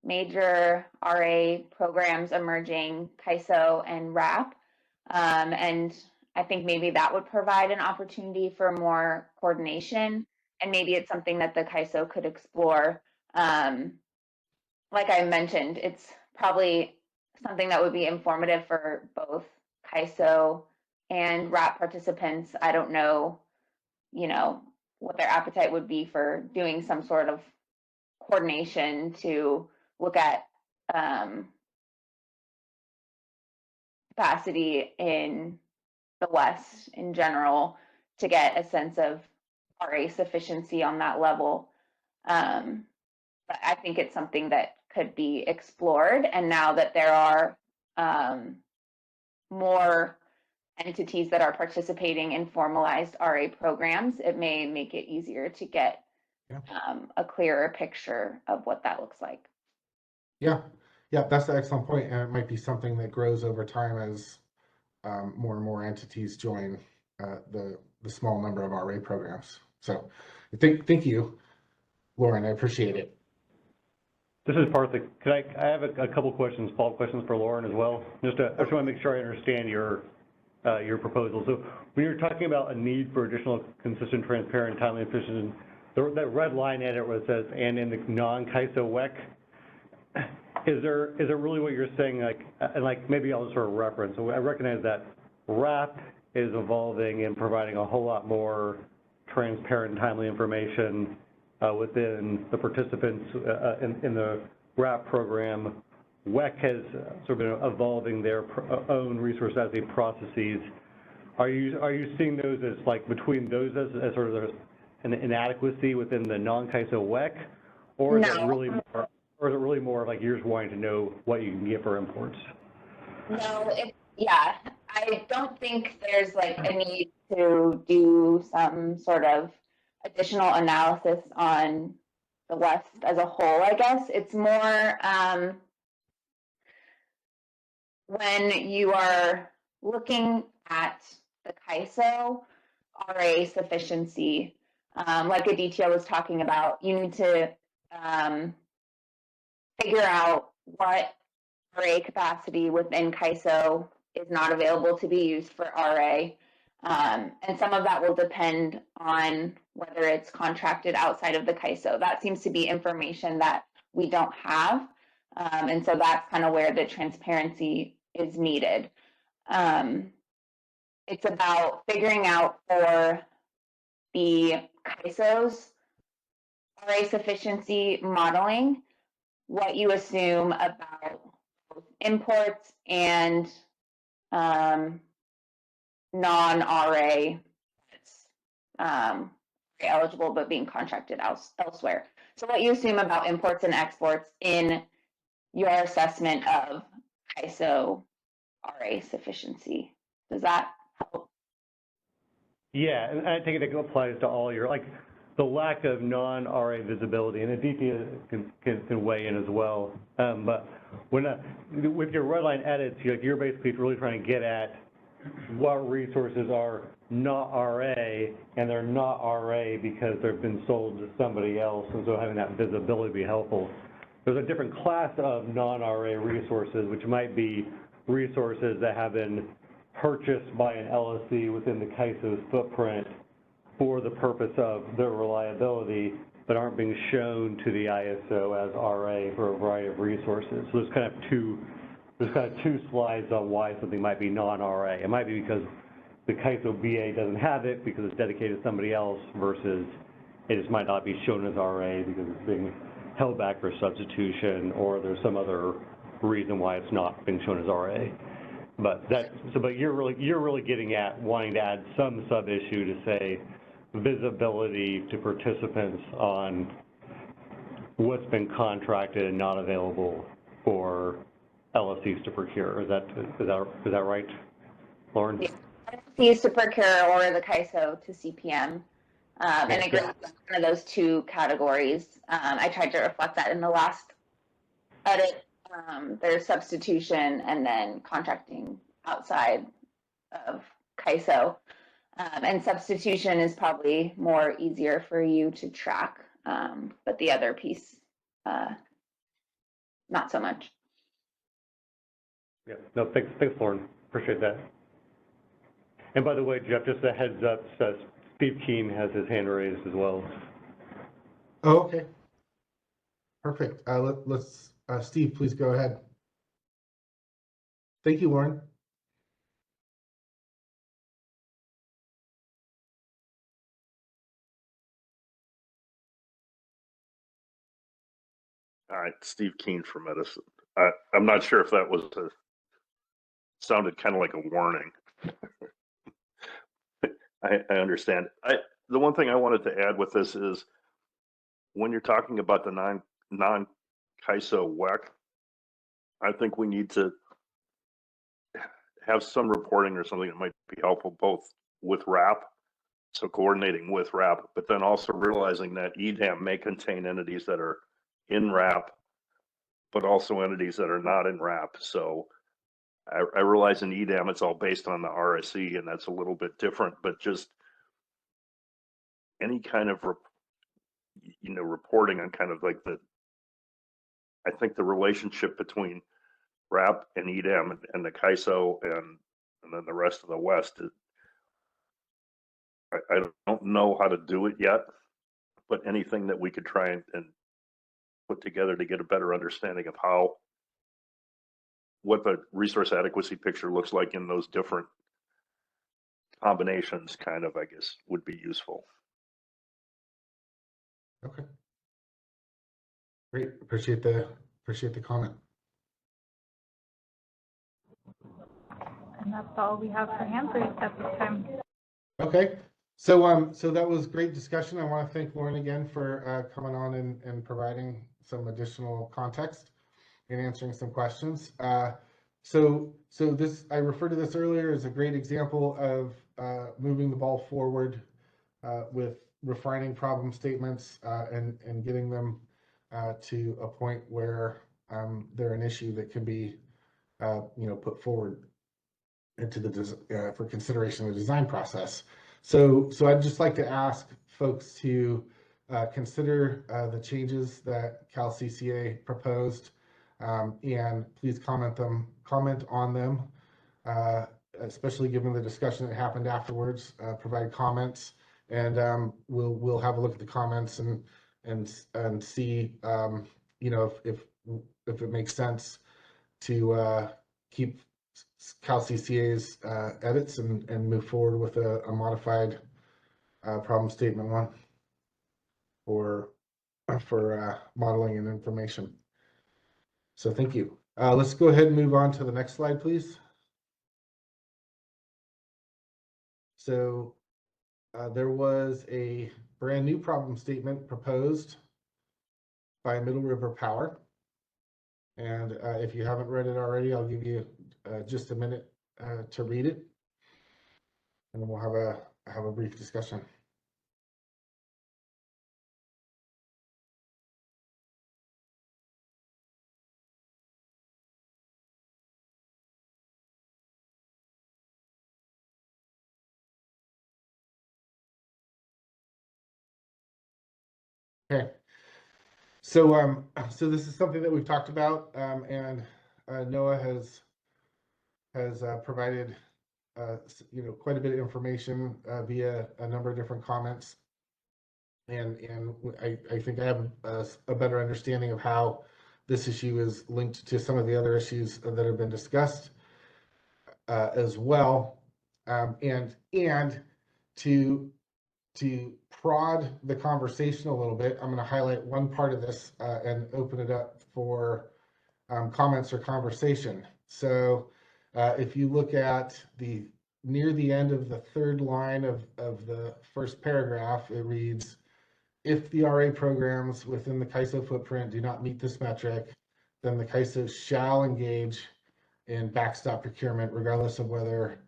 major RA programs emerging, CAISO and RAP. And I think maybe that would provide an opportunity for more coordination. And maybe it's something that the CAISO could explore. Like I mentioned, it's probably something that would be informative for both CAISO and RAP participants. I don't know, what their appetite would be for doing some sort of coordination to look at capacity in the West in general to get a sense of RA sufficiency on that level. But I think it's something that could be explored. And now that there are more entities that are participating in formalized RA programs, it may make it easier to get a clearer picture of what that looks like. Yeah, that's an excellent point, and it might be something that grows over time as more and more entities join the small number of RA programs. So thank you, Lauren. I appreciate it. This is Parthik. I have a couple questions, follow-up questions for Lauren as well. I just want to make sure I understand your proposal. So when you're talking about a need for additional consistent, transparent, timely, efficient, that red line edit where it says, and in the non-CAISO WEC, is it really what you're saying, like maybe I'll just sort of reference. So I recognize that RAP is evolving and providing a whole lot more transparent and timely information within the participants in the RAP program. WEC has sort of been evolving their own resource as a processes. Are you seeing those as like between those as sort of an inadequacy within the non-CAISO WEC, or is it really more like you're just wanting to know what you can get for imports? No, yeah, I don't think there's like a need to do some sort of additional analysis on the West as a whole, I guess. It's more when you are looking at the CAISO RA sufficiency, like Aditya was talking about, you need to figure out what RA capacity within CAISO is not available to be used for RA. And some of that will depend on whether it's contracted outside of the CAISO. That seems to be information that we don't have. And so that's kind of where the transparency is needed. It's about figuring out for the CAISO's RA sufficiency modeling what you assume about both imports and non-RA eligible but being contracted elsewhere. So what you assume about imports and exports in your assessment of CAISO RA sufficiency. Does that help? Yeah, and I take it applies to all your, like, the lack of non-RA visibility, and Aditya can weigh in as well. But with your red line edits, you're basically really trying to get at what resources are not RA, and they're not RA because they've been sold to somebody else, and so having that visibility be helpful. There's a different class of non-RA resources, which might be resources that have been purchased by an LSC within the CAISO's footprint for the purpose of their reliability, but aren't being shown to the ISO as RA for a variety of resources. So there's kind of two slides on why something might be non-RA. It might be because the CAISO BA doesn't have it because it's dedicated to somebody else, versus it just might not be shown as RA because it's being held back for substitution, or there's some other reason why it's not being shown as RA. But you're really getting at wanting to add some sub-issue to say visibility to participants on what's been contracted and not available for LSCs to procure. Is that right, Lauren? Yeah. LSCs to procure or the CAISO to CPM. And agree with one of those two categories. I tried to reflect that in the last edit. There's substitution and then contracting outside of CAISO. And substitution is probably more easier for you to track, but the other piece, not so much. Yeah, no, thanks, Lauren. Appreciate that. And by the way, Jeff, just a heads up, Steve Keen has his hand raised as well. Oh, okay. Perfect. Let's Steve, please go ahead. Thank you, Lauren. All right, Steve Keen from Edison. I'm not sure if that was sounded kind of like a warning. I understand. The one thing I wanted to add with this is when you're talking about the non-CAISO WEC, I think we need to have some reporting or something that might be helpful both with RAP, so coordinating with RAP, but then also realizing that EDAM may contain entities that are in RAP, but also entities that are not in RAP. So I realize in EDAM it's all based on the RSE, and that's a little bit different, but just any kind of reporting on kind of like I think the relationship between RAP and EDM and the CAISO and then the rest of the West, I don't know how to do it yet, but anything that we could try and put together to get a better understanding of what the resource adequacy picture looks like in those different combinations, kind of, I guess, would be useful. Okay. Great. Appreciate the comment. And that's all we have for hand raised at this time. Okay. So so that was great discussion. I want to thank Lauren again for coming on and providing some additional context and answering some questions. So this, I referred to this earlier, as a great example of moving the ball forward with refining problem statements and getting them to a point where they're an issue that can be put forward into the for consideration of the design process. So I'd just like to ask folks to consider the changes that Cal CCA proposed, and please comment on them, especially given the discussion that happened afterwards. Provide comments, and we'll have a look at the comments and see if it makes sense to keep Cal CCA's edits and move forward with a modified problem statement one for modeling and information. So thank you. Let's go ahead and move on to the next slide, please. So there was a brand new problem statement proposed by Middle River Power. And if you haven't read it already, I'll give you just a minute to read it, and then we'll have a brief discussion. Okay. So so this is something that we've talked about, and Noah has provided quite a bit of information via a number of different comments, and I think I have a better understanding of how this issue is linked to some of the other issues that have been discussed as well, and to prod the conversation a little bit, I'm going to highlight one part of this and open it up for comments or conversation. So if you look at near the end of the third line of the first paragraph, it reads, if the RA programs within the CAISO footprint do not meet this metric, then the CAISO shall engage in backstop procurement, regardless of whether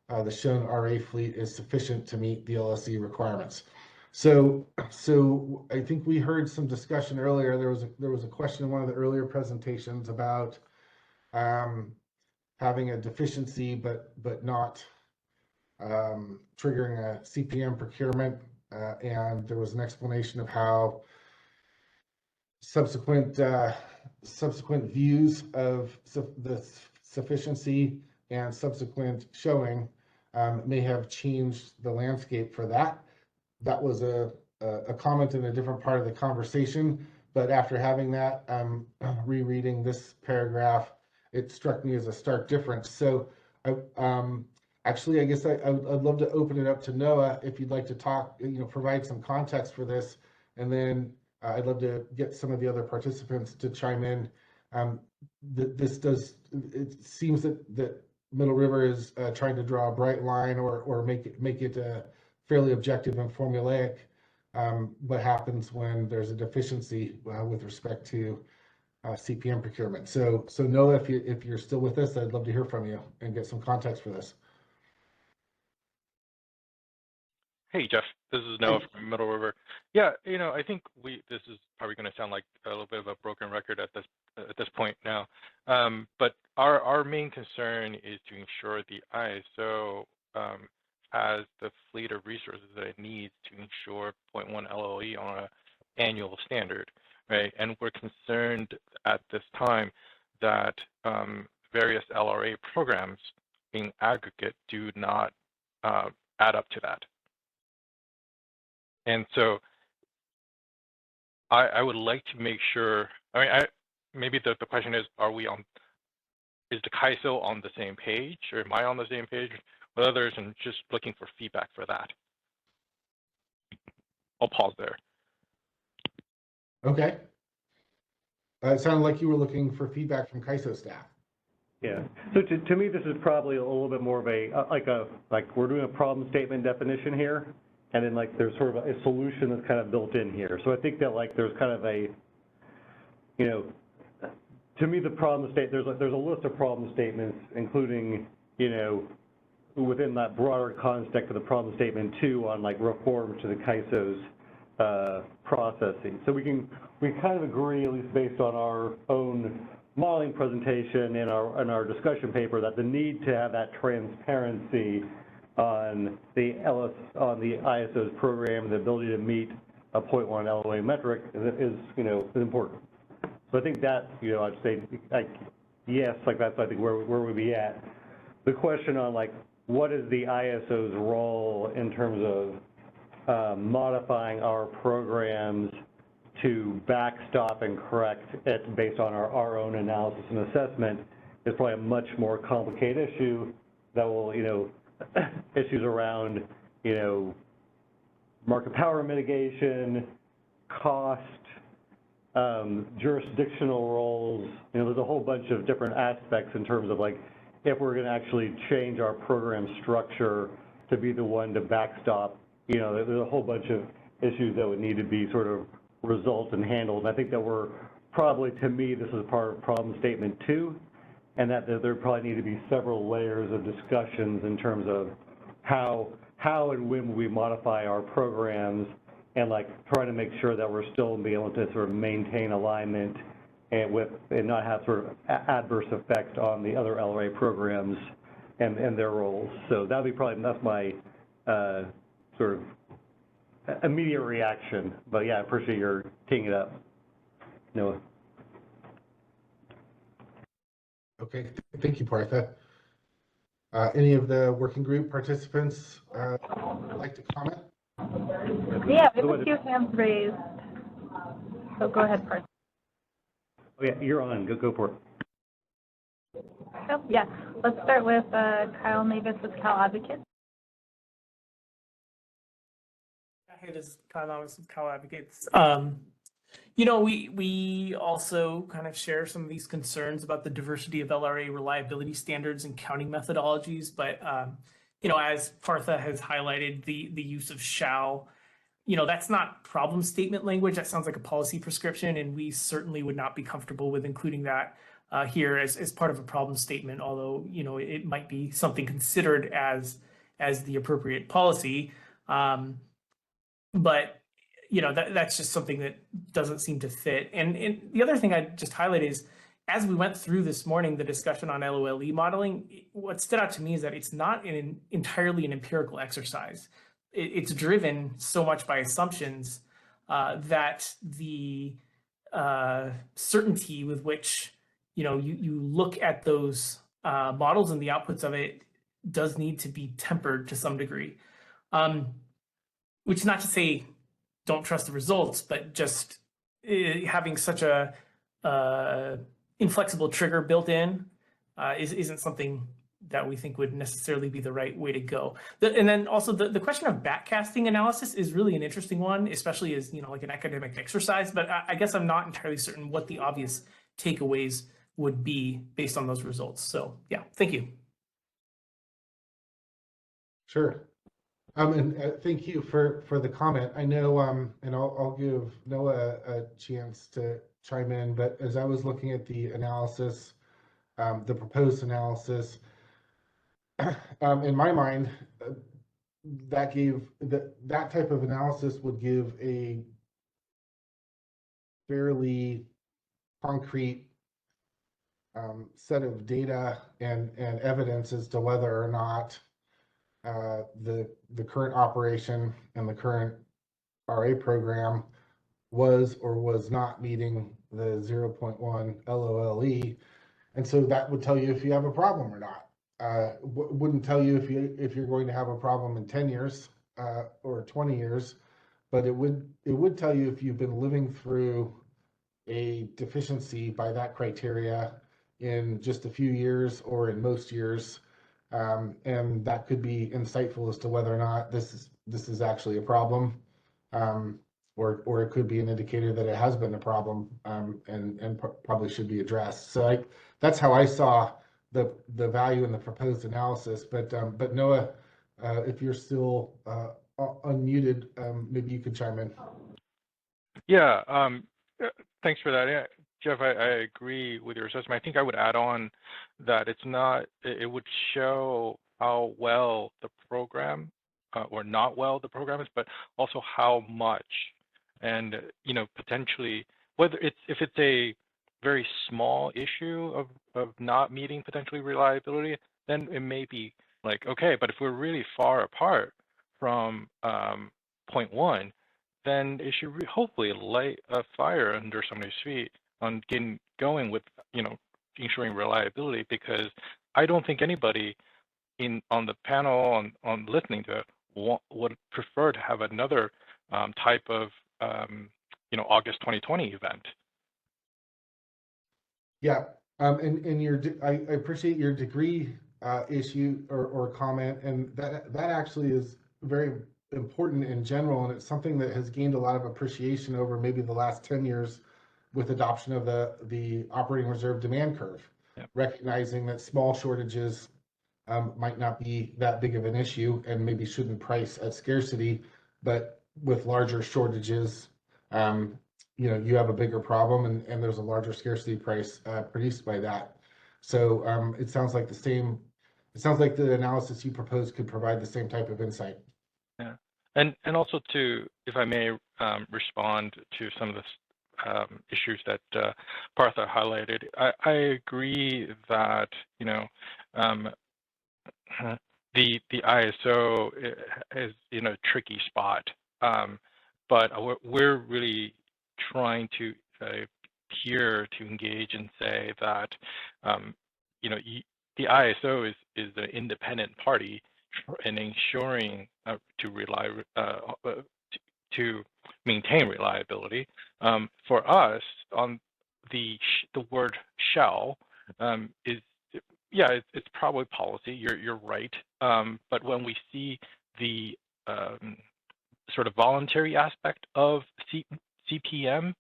the shown RA fleet is sufficient to meet the LSE requirements. So I think we heard some discussion earlier. There was a question in one of the earlier presentations about having a deficiency, but not triggering a CPM procurement, and there was an explanation of how subsequent views of the sufficiency and subsequent showing may have changed the landscape for that. That was a comment in a different part of the conversation, but after having that, rereading this paragraph, it struck me as a stark difference. So actually, I guess I'd love to open it up to Noah if you'd like to talk, provide some context for this, and then I'd love to get some of the other participants to chime in. It seems that Middle River is trying to draw a bright line or make it fairly objective and formulaic. What happens when there's a deficiency with respect to CPM procurement? So Noah, if you're still with us, I'd love to hear from you and get some context for this. Hey, Jeff, this is Noah from Middle River. Yeah, I think this is probably going to sound like a little bit of a broken record at this point now. But our main concern is to ensure the ISO has the fleet of resources that it needs to ensure 0.1 LOE on an annual standard. right? And we're concerned at this time that various LRA programs in aggregate do not add up to that. And so I would like to make sure, I mean, maybe the question is is the CAISO on the same page, or am I on the same page with others, and just looking for feedback for that. I'll pause there. Okay. It sounded like you were looking for feedback from CAISO staff. Yeah. So to me, this is probably a little bit more of like we're doing a problem statement definition here, and then like there's sort of a solution that's kind of built in here. So I think that like there's kind of a, you know, to me the problem state, there's a list of problem statements, including, you know, within that broader context of the problem statement too, on like reform to the CAISO's processing. So we kind of agree, at least based on our own modeling presentation and our discussion paper, that the need to have that transparency on the ISO's program, the ability to meet a 0.1 LOA metric is you know, is important. So I think that, you know, I'd say like yes, like that's I think where we'd be at. The question on like what is the ISO's role in terms of modifying our programs to backstop and correct it based on our own analysis and assessment is probably a much more complicated issue that will, you know, issues around, you know, market power mitigation, cost, jurisdictional roles. You know, there's a whole bunch of different aspects in terms of like if we're going to actually change our program structure to be the one to backstop. You know, there's a whole bunch of issues that would need to be sort of resolved and handled. And I think that we're probably, to me, this is part of problem statement 2, and that there probably need to be several layers of discussions in terms of how and when we modify our programs, and like trying to make sure that we're still being able to sort of maintain alignment and not have sort of adverse effect on the other LRA programs and their roles. So that'd be probably, that's my sort of immediate reaction. But yeah, I appreciate your teeing it up, Noah. Okay, thank you, Partha. Any of the working group participants would like to comment? Yeah, we have a few hands raised. So go ahead, Partha. Oh yeah, you're on. Go for it. Oh, yeah. Let's start with Kyle Mavis with Cal Advocates. Hey, this is Kyle Mavis with Cal Advocates. You know, we also kind of share some of these concerns about the diversity of LRA reliability standards and counting methodologies, but you know, as Partha has highlighted, the use of shall, you know, that's not problem statement language. That sounds like a policy prescription, and we certainly would not be comfortable with including that here as part of a problem statement, although, you know, it might be something considered as the appropriate policy. But you know, that's just something that doesn't seem to fit. And the other thing I'd just highlight is, as we went through this morning, the discussion on LOLE modeling, what stood out to me is that it's not entirely an empirical exercise. It's driven so much by assumptions that the certainty with which, you know, you look at those models and the outputs of it does need to be tempered to some degree. Which is not to say don't trust the results, but just having such a inflexible trigger built in isn't something that we think would necessarily be the right way to go. And then also the question of backcasting analysis is really an interesting one, especially as, you know, like an academic exercise, but I guess I'm not entirely certain what the obvious takeaways would be based on those results. So yeah, thank you. Sure. And thank you for the comment. I know, and I'll give Noah a chance to chime in, but as I was looking at the analysis, the proposed analysis, in my mind, that type of analysis would give a fairly concrete set of data and evidence as to whether or not the current operation and the current RA program was or was not meeting the 0.1 LOLE. And so that would tell you if you have a problem or not. Wouldn't tell you if you're going to have a problem in 10 years or 20 years, but it would tell you if you've been living through a deficiency by that criteria in just a few years or in most years. And that could be insightful as to whether or not this is actually a problem. Or it could be an indicator that it has been a problem, and probably should be addressed. So that's how I saw the value in the proposed analysis. But Noah, if you're still unmuted, maybe you could chime in. Yeah, thanks for that. Yeah, Jeff, I agree with your assessment. I think I would add on that it would show how well the program or not well the program is, but also how much. And, potentially, if it's a very small issue of not meeting potentially reliability, then it may be like, okay, but if we're really far apart from 0.1, then it should hopefully light a fire under somebody's feet on getting going with, ensuring reliability, because I don't think anybody on the panel on listening to it would prefer to have another type of, August 2020 event. Yeah, and I appreciate your degree issue or comment, and that actually is very important in general, and it's something that has gained a lot of appreciation over maybe the last 10 years with adoption of the operating reserve demand curve, recognizing that small shortages might not be that big of an issue and maybe shouldn't price at scarcity, but with larger shortages, you have a bigger problem, and there's a larger scarcity price produced by that. So it sounds like the analysis you proposed could provide the same type of insight. Yeah, and also if I may respond to some of the issues that Partha highlighted, I agree that the ISO is in a tricky spot, but we're really trying to here to engage and say that the ISO is the independent party in ensuring to maintain reliability. For us, on the word shall is, yeah, it's probably policy. You're right. But when we see the sort of voluntary aspect of CPM,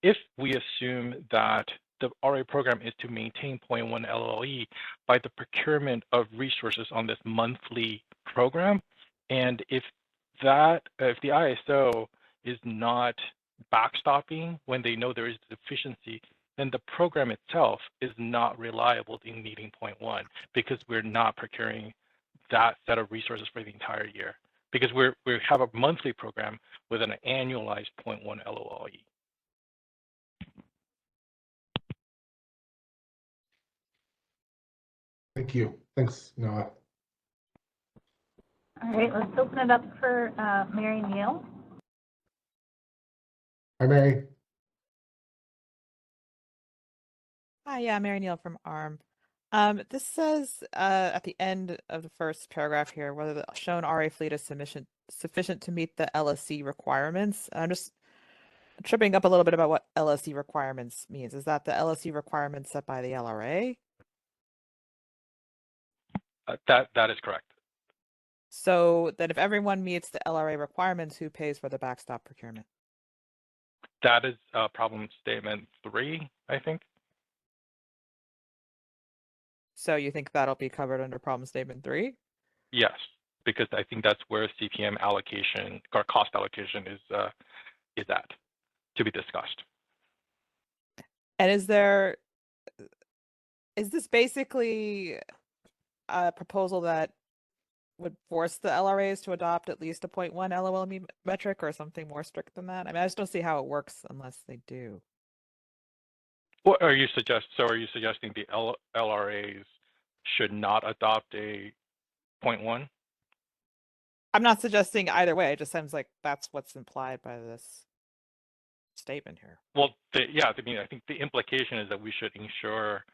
if we assume that the RA program is to maintain 0.1 LLE by the procurement of resources on this monthly program, and if the ISO is not backstopping when they know there is a deficiency, then the program itself is not reliable in meeting 0.1, because we're not procuring that set of resources for the entire year, because we have a monthly program with an annualized 0.1 LOLE. Thank you. Thanks, Noah. All right, let's open it up for Mary Neal. Hi, Mary. Hi, yeah, Mary Neal from ARM. This says at the end of the first paragraph here, whether the shown RA fleet is sufficient to meet the LSC requirements. I'm just tripping up a little bit about what LSC requirements means. Is that the LSC requirements set by the LRA? That is correct. So then if everyone meets the LRA requirements, who pays for the backstop procurement? That is problem statement 3, I think. So you think that'll be covered under problem statement 3? Yes, because I think that's where CPM allocation or cost allocation is at, to be discussed. And is this basically a proposal that would force the LRAs to adopt at least a 0.1 LOL metric or something more strict than that? I mean, I just don't see how it works unless they do. What are you suggesting the LRAs should not adopt a 0.1? I'm not suggesting either way. It just seems like that's what's implied by this. statement here. Well, yeah, I mean, I think the implication is that we should ensure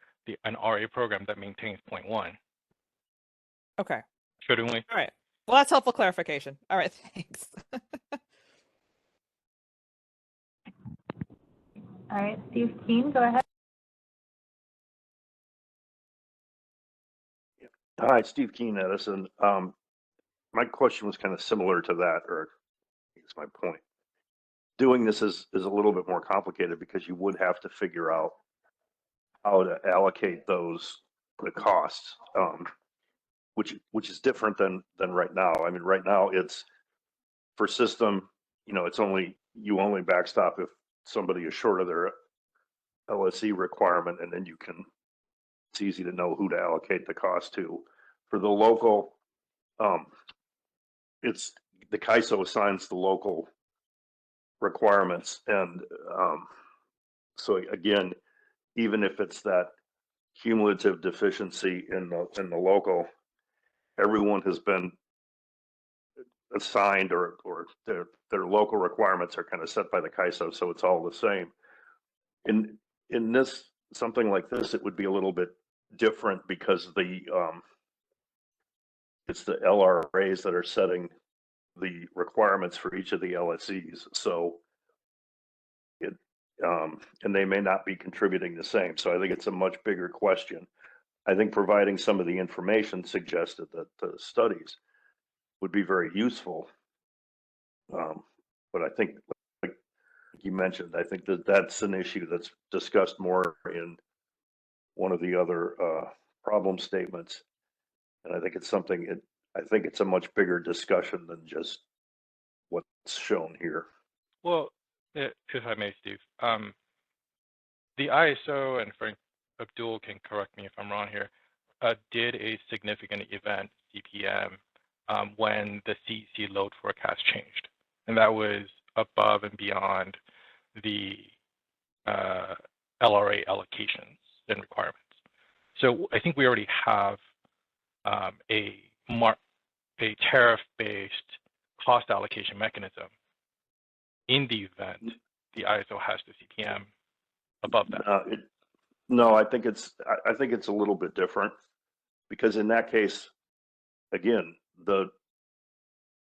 an RA program that maintains 0.1. Okay. Shouldn't we? All right. Well, that's helpful clarification. All right, thanks. All right, Steve Keen, go ahead. Hi, Steve Keen, Edison. My question was kind of similar to that, or it's my point. Doing this is a little bit more complicated because you would have to figure out how to allocate the costs, which is different than right now. I mean, right now it's for system, it's you only backstop if somebody is short of their LSE requirement, and then it's easy to know who to allocate the cost to. For the local, it's the CAISO assigns the local requirements, and so again, even if it's that cumulative deficiency in the local, everyone has been assigned, or their local requirements are kind of set by the CAISO, so it's all the same. In this, something like this, it would be a little bit different because it's the LRAs that are setting the requirements for each of the LSEs. So and they may not be contributing the same. So I think it's a much bigger question. I think providing some of the information suggested that the studies would be very useful. But I think, like you mentioned, I think that's an issue that's discussed more in one of the other problem statements. And I think it's I think it's a much bigger discussion than just what's shown here. Well, if I may, Steve, the ISO, and Frank Abdul can correct me if I'm wrong here, did a significant event, CPM, when the CEC load forecast changed. And that was above and beyond the LRA allocations and requirements. So I think we already have a tariff-based cost allocation mechanism in the event the ISO has the CPM above that. No, I think it's a little bit different, because in that case, again, the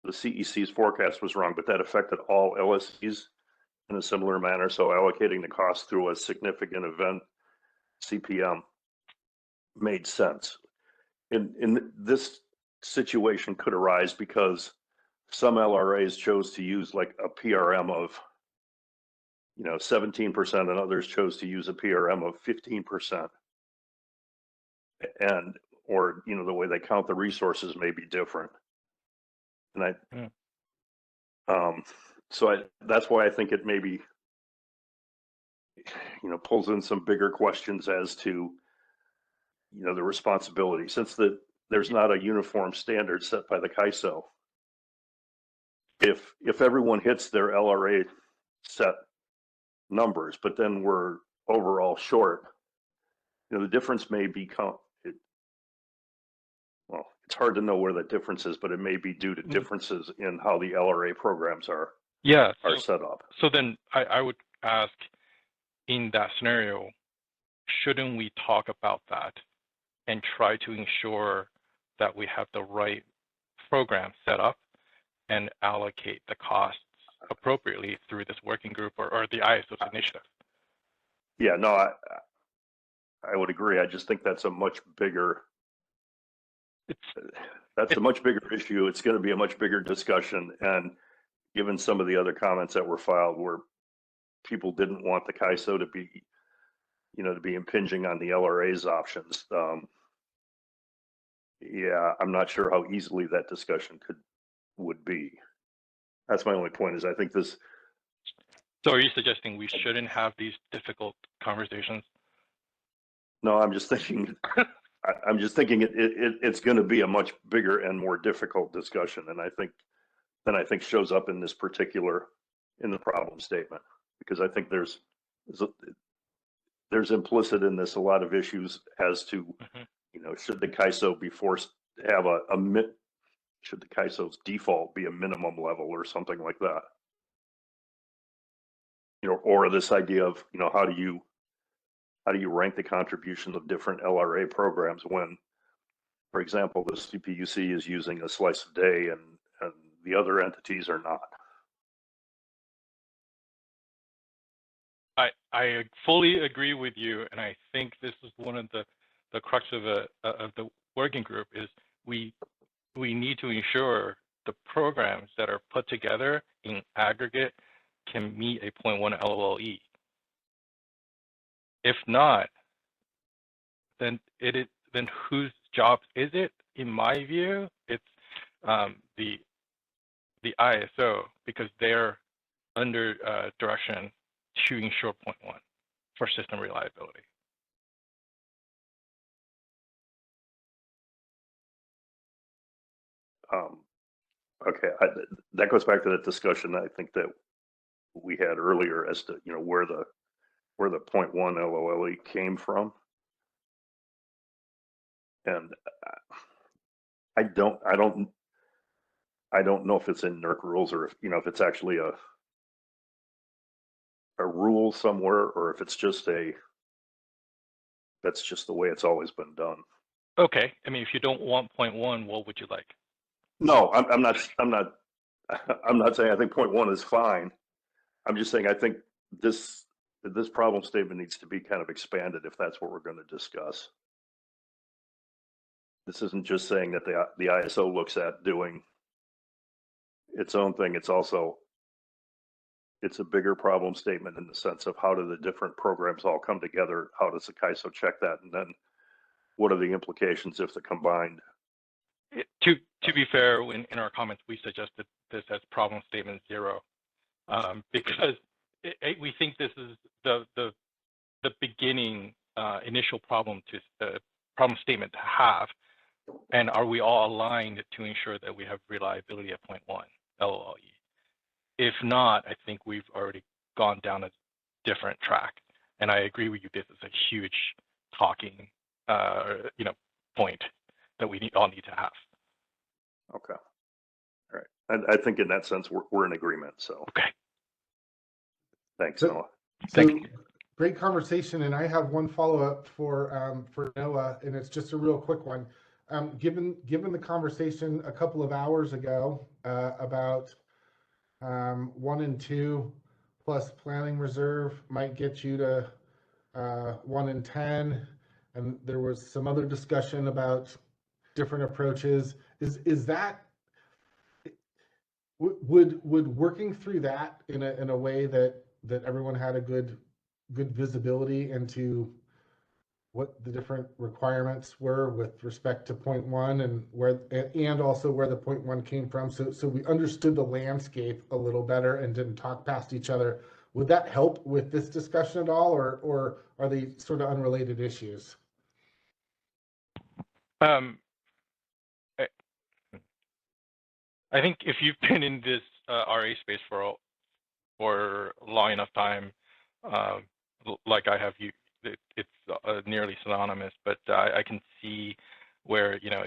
CEC's forecast was wrong, but that affected all LSEs in a similar manner. So allocating the cost through a significant event CPM made sense. In this situation could arise because some LRAs chose to use like a PRM of 17%, and others chose to use a PRM of 15%. And or the way they count the resources may be different. And that's why I think it maybe pulls in some bigger questions as to the responsibility, since there's not a uniform standard set by the CAISO. If everyone hits their LRA set numbers, but then we're overall short, the difference may become well, it's hard to know where that difference is, but it may be due to differences in how the LRA programs are set up. So then I would ask, in that scenario, shouldn't we talk about that and try to ensure that we have the right program set up and allocate the costs appropriately through this working group or the ISO's initiative? Yeah, no, I would agree. I just think that's a much bigger issue. It's going to be a much bigger discussion, and given some of the other comments that were filed where people didn't want the CAISO to be impinging on the LRA's options, yeah, I'm not sure how easily that discussion would be. That's my only point, is I think this. So are you suggesting we shouldn't have these difficult conversations? No, I'm just thinking it's going to be a much bigger and more difficult discussion, and I think shows up in the problem statement, because I think there's implicit in this a lot of issues as to should the CAISO be forced to have should the CAISO's default be a minimum level or something like that. you know, or this idea of, you know, how do you rank the contribution of different LRA programs when, for example, the CPUC is using a slice of day and the other entities are not? I fully agree with you, and I think this is one of the crux of the working group is we need to ensure the programs that are put together in aggregate can meet a 0.1 LOLE. If not, then then whose job is it? In my view, it's the ISO, because they're under direction to ensure 0.1 for system reliability. Okay, that goes back to that discussion I think that we had earlier as to, you know, where the 0.1 LOLE came from. And I don't know if it's in NERC rules or if, you know, if it's actually a rule somewhere, or if it's just that's just the way it's always been done. Okay, I mean, if you don't want 0.1, what would you like? No, I'm not saying I think 0.1 is fine. I'm just saying I think this problem statement needs to be kind of expanded if that's what we're going to discuss. This isn't just saying that the ISO looks at doing its own thing. It's also, it's a bigger problem statement in the sense of how do the different programs all come together? How does the CAISO check that? And then what are the implications if they're combined? To be fair, in our comments, we suggested this as problem statement 0, because we think this is the beginning initial problem statement to have, and are we all aligned to ensure that we have reliability at 0.1 LOLE? If not, I think we've already gone down a different track, and I agree with you. This is a huge talking, point that we all need to have. Okay. All right. And I think in that sense, we're in agreement. So. Okay. Thanks, Noah. So great conversation, and I have one follow-up for Noah, and it's just a real quick one. Given the conversation a couple of hours ago about 1 and 2 plus planning reserve might get you to 1 and 10, and there was some other discussion about different approaches. Is that would working through that in a way that everyone had a good visibility into what the different requirements were with respect to 0.1 and also where the 0.1 came from, so we understood the landscape a little better and didn't talk past each other? Would that help with this discussion at all, or are they sort of unrelated issues? I think if you've been in this RA space for a long enough time, like I have, it's nearly synonymous. But I can see where, you know,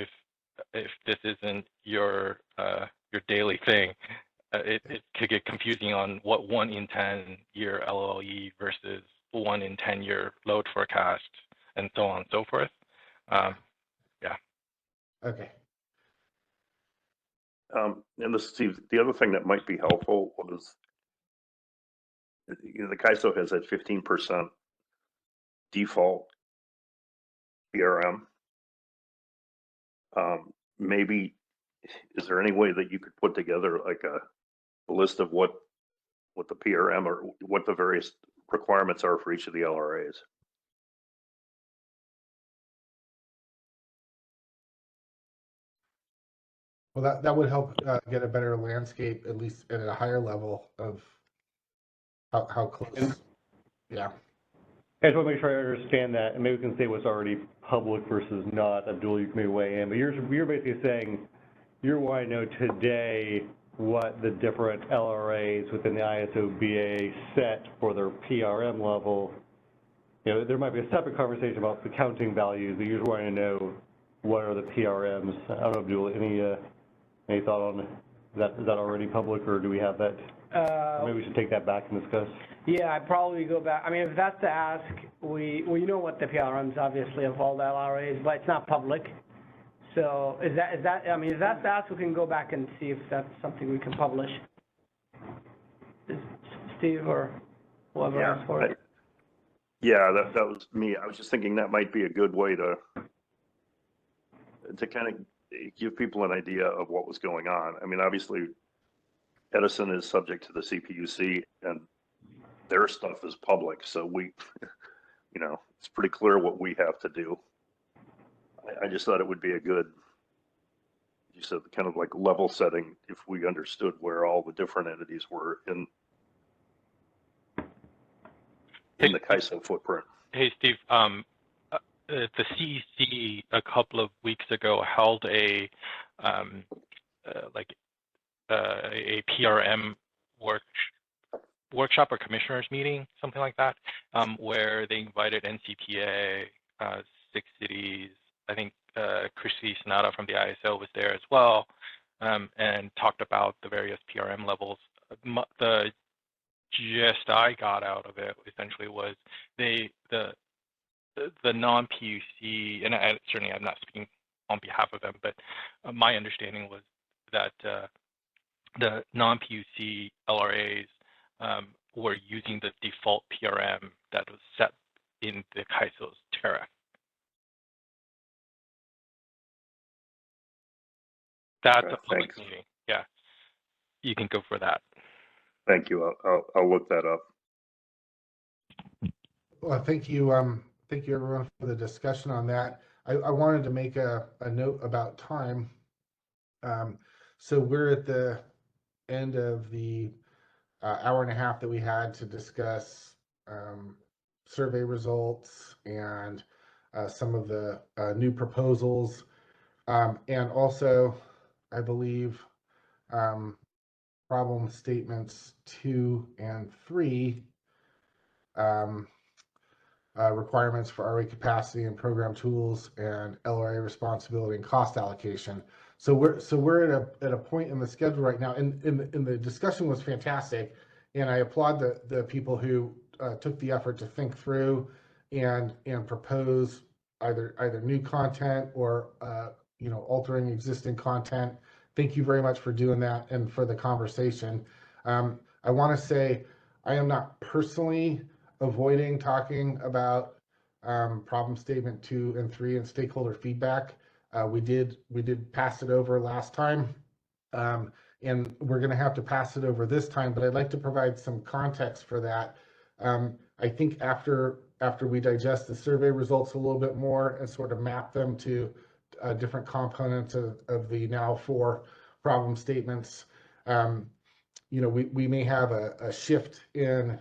if this isn't your daily thing, it could get confusing on what 1 in 10 year LOLE versus 1 in 10 year load forecast, and so on and so forth. Yeah. Okay. And this, Steve, the other thing that might be helpful was, you know, the CAISO has that 15% default PRM. Maybe, is there any way that you could put together like a list of what the PRM or what the various requirements are for each of the LRAs? Well, that would help get a better landscape, at least at a higher level of how close. Yeah. I just want to make sure I understand that, and maybe we can say what's already public versus not. Abdul, you can maybe weigh in, but you're basically saying you want to know today what the different LRAs within the ISO BA set for their PRM level. You know, there might be a separate conversation about the counting values, but you just want to know what are the PRMs. I don't know, Abdul, any thought on that? Is that already public, or do we have that Maybe we should take that back and discuss. Yeah, I'd probably go back. I mean, if that's the ask, we know what the PRMs obviously of all the LRAs, but it's not public. So is that, I mean, if that's the ask, we can go back and see if that's something we can publish. Steve or whoever asked for it. Yeah, that was me. I was just thinking that might be a good way to kind of give people an idea of what was going on. I mean, obviously, Edison is subject to the CPUC, and their stuff is public, so we, you know, it's pretty clear what we have to do. I just thought it would be a good, you said, kind of like level setting if we understood where all the different entities were in the CAISO footprint. Hey, Steve, the CEC a couple of weeks ago held a PRM workshop or commissioners meeting, something like that, where they invited NCPA, 6 cities. I think Christy Sanada from the ISO was there as well, and talked about the various PRM levels. The gist I got out of it essentially was the non-PUC, and certainly I'm not speaking on behalf of them, but my understanding was that the non-PUC LRAs were using the default PRM that was set in the CAISO's tariff. That's a public meeting. Yeah, you can go for that. Thank you. I'll look that up. Well, thank you everyone for the discussion on that. I wanted to make a note about time. So we're at the end of the hour and a half that we had to discuss survey results and some of the new proposals. And also, I believe problem statements 2 and 3, requirements for RA capacity and program tools and LRA responsibility and cost allocation. So we're at a point in the schedule right now, and the discussion was fantastic, and I applaud the people who took the effort to think through and propose either new content or altering existing content. Thank you very much for doing that and for the conversation. I want to say I am not personally avoiding talking about problem statement 2 and 3 and stakeholder feedback. We did pass it over last time, and we're going to have to pass it over this time, but I'd like to provide some context for that. I think after we digest the survey results a little bit more and sort of map them to different components of the now 4 problem statements, we may have a shift in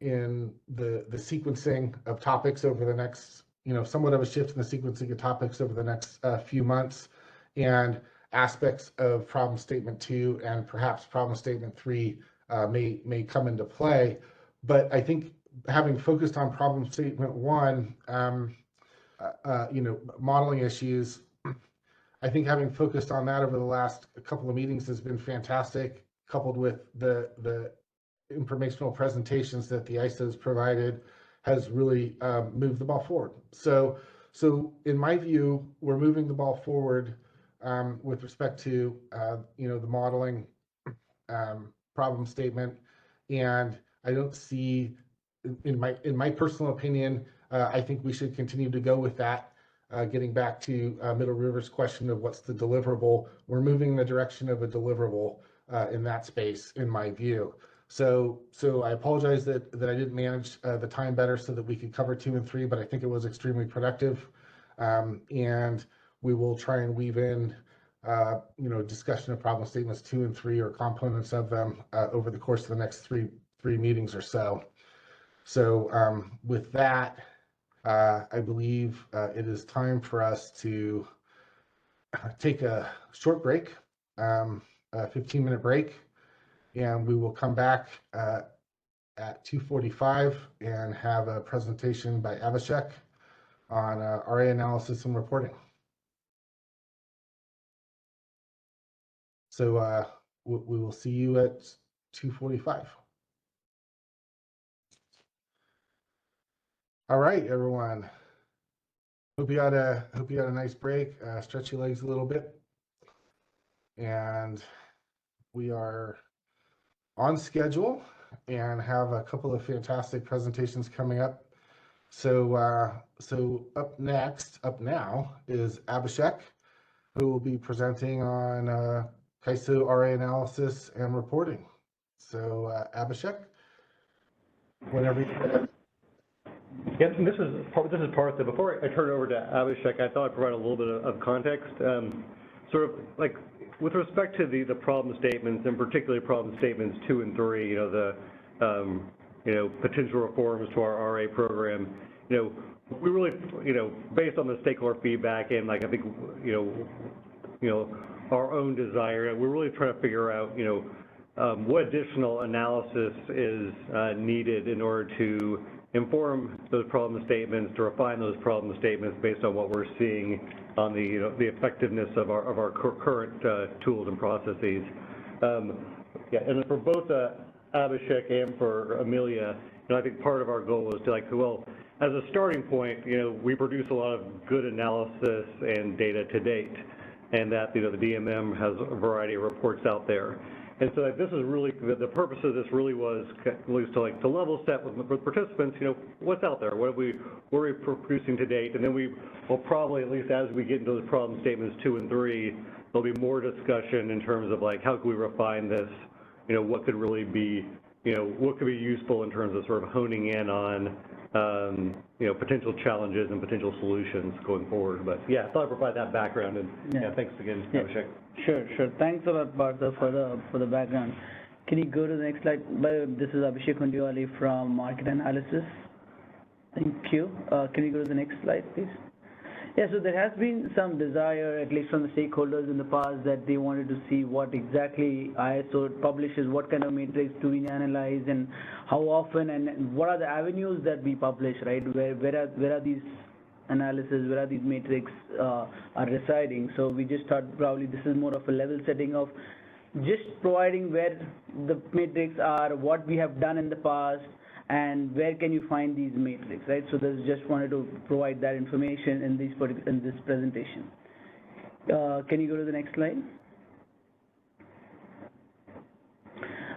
the sequencing of topics over the next, somewhat of a shift in the sequencing of topics over the next few months, and aspects of problem statement 2 and perhaps problem statement 3 may come into play. But I think having focused on problem statement 1, modeling issues, I think having focused on that over the last couple of meetings has been fantastic, coupled with the informational presentations that the ISO's provided has really moved the ball forward. So in my view, we're moving the ball forward with respect to the modeling problem statement, and I don't see, in my personal opinion, I think we should continue to go with that. Getting back to Middle River's question of what's the deliverable, we're moving in the direction of a deliverable in that space, in my view. So I apologize that I didn't manage the time better so that we could cover 2 and 3, but I think it was extremely productive. And we will try and weave in, discussion of problem statements 2 and 3 or components of them over the course of the next three meetings or so. So with that, I believe it is time for us to take a short break, a 15-minute break, and we will come back at 2:45 and have a presentation by Abhishek on RA analysis and reporting. So we will see you at 2:45. All right, everyone. Hope you had a nice break. Stretch your legs a little bit, and we are on schedule and have a couple of fantastic presentations coming up. So up now is Abhishek, who will be presenting on CAISO RA analysis and reporting. So Abhishek, whenever you're ready. Yep, this is Partha. Before I turn it over to Abhishek, I thought I'd provide a little bit of context. Sort of like with respect to the problem statements, and particularly problem statements 2 and 3, the potential reforms to our RA program, we really, based on the stakeholder feedback and like I think, our own desire, we're really trying to figure out, what additional analysis is needed in order to inform those problem statements, to refine those problem statements based on what we're seeing on the effectiveness of our current tools and processes. Yeah, and for both Abhishek and for Amelia, I think part of our goal is to as a starting point, we produce a lot of good analysis and data to date, and that the DMM has a variety of reports out there. And so this is really, the purpose of this really was at least to level set with participants, what's out there, what are we producing to date, and then we will probably, at least as we get into those problem statements 2 and 3, there'll be more discussion in terms of how can we refine this, what could really be, what could be useful in terms of sort of honing in on, potential challenges and potential solutions going forward. But yeah, I thought I'd provide that background, and thanks again, Abhishek. Sure. Thanks a lot, Partha, for the background. Can you go to the next slide? This is Abhishek Kundiwali from Market Analysis. Thank you. Can you go to the next slide, please? Yeah, so there has been some desire, at least from the stakeholders in the past, that they wanted to see what exactly ISO publishes, what kind of matrix do we analyze, and how often, and what are the avenues that we publish, right? Where are these analysis, where are these matrix are residing? So we just thought probably this is more of a level setting of just providing where the matrix are, what we have done in the past, and where can you find these matrix, right? So this just wanted to provide that information in this presentation. Can you go to the next slide?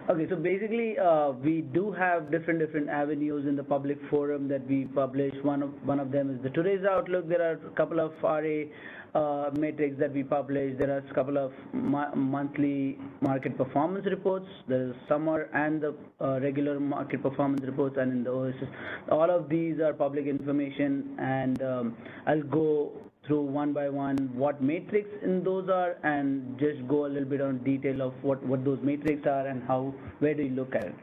Okay, so basically we do have different avenues in the public forum that we publish. One of them is the Today's Outlook. There are a couple of RA metrics that we publish. There are a couple of monthly market performance reports. There is summer and the regular market performance reports, and in the OSS. All of these are public information, and I'll go through one by one what matrix in those are, and just go a little bit on detail of what those matrix are and where do you look at it.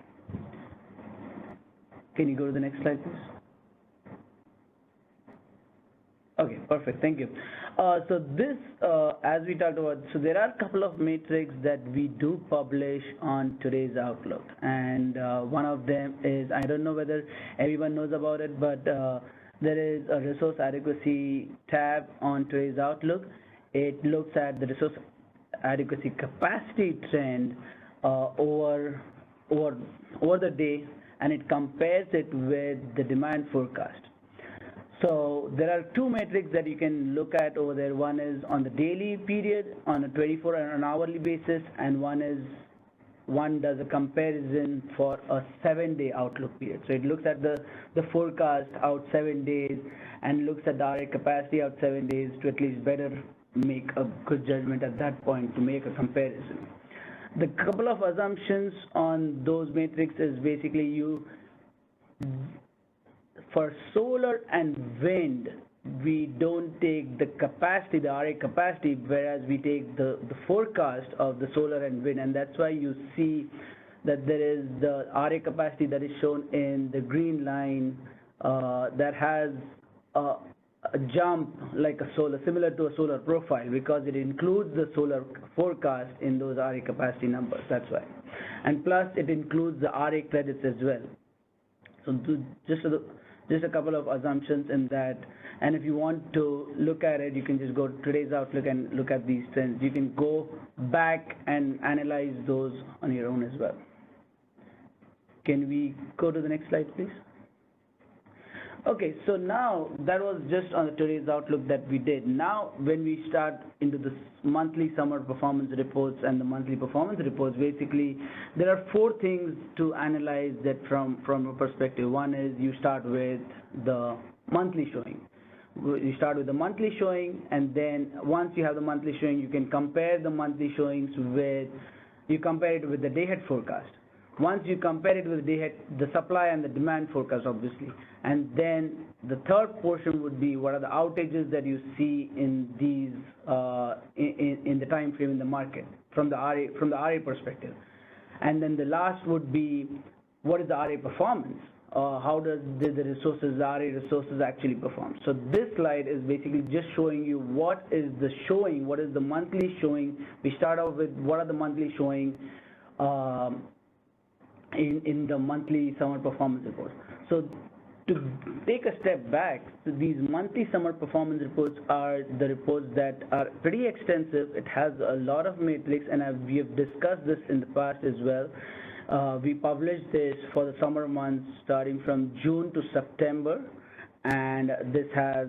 Can you go to the next slide, please? Okay, perfect, thank you. So this, as we talked about, so there are a couple of metrics that we do publish on Today's Outlook, and one of them is, I don't know whether everyone knows about it, but there is a resource adequacy tab on Today's Outlook. It looks at the resource adequacy capacity trend over the day, and it compares it with the demand forecast. So there are two metrics that you can look at over there. One is on the daily period, on a 24 and an hourly basis, and one does a comparison for a 7-day outlook period. So it looks at the forecast out 7 days and looks at the RA capacity out 7 days to at least better make a good judgment at that point to make a comparison. The couple of assumptions on those metrics is basically for solar and wind, we don't take the capacity, the RA capacity, whereas we take the forecast of the solar and wind, and that's why you see that there is the RA capacity that is shown in the green line that has a jump like a solar, similar to a solar profile, because it includes the solar forecast in those RA capacity numbers, that's why. And plus it includes the RA credits as well. So just a couple of assumptions in that, and if you want to look at it, you can just go to Today's Outlook and look at these trends. You can go back and analyze those on your own as well. Can we go to the next slide, please? Okay, so now that was just on today's outlook that we did. Now, when we start into the monthly summer performance reports and the monthly performance reports, basically, there are 4 things to analyze that from a perspective. One is you start with the monthly showing. You start with the monthly showing, and then once you have the monthly showing, you can compare the monthly showings with, you compare it with the day-ahead forecast. Once you compare it with the supply and the demand forecast, obviously, and then the third portion would be what are the outages that you see in these in the time frame in the market from the RA perspective, and then the last would be what is the RA performance? How does the RA resources actually perform? So this slide is basically just showing you what is the showing, what is the monthly showing. We start off with what are the monthly showing in the monthly summer performance report. So to take a step back, so these monthly summer performance reports are the reports that are pretty extensive. It has a lot of metrics, and we have discussed this in the past as well. We published this for the summer months starting from June to September, and this has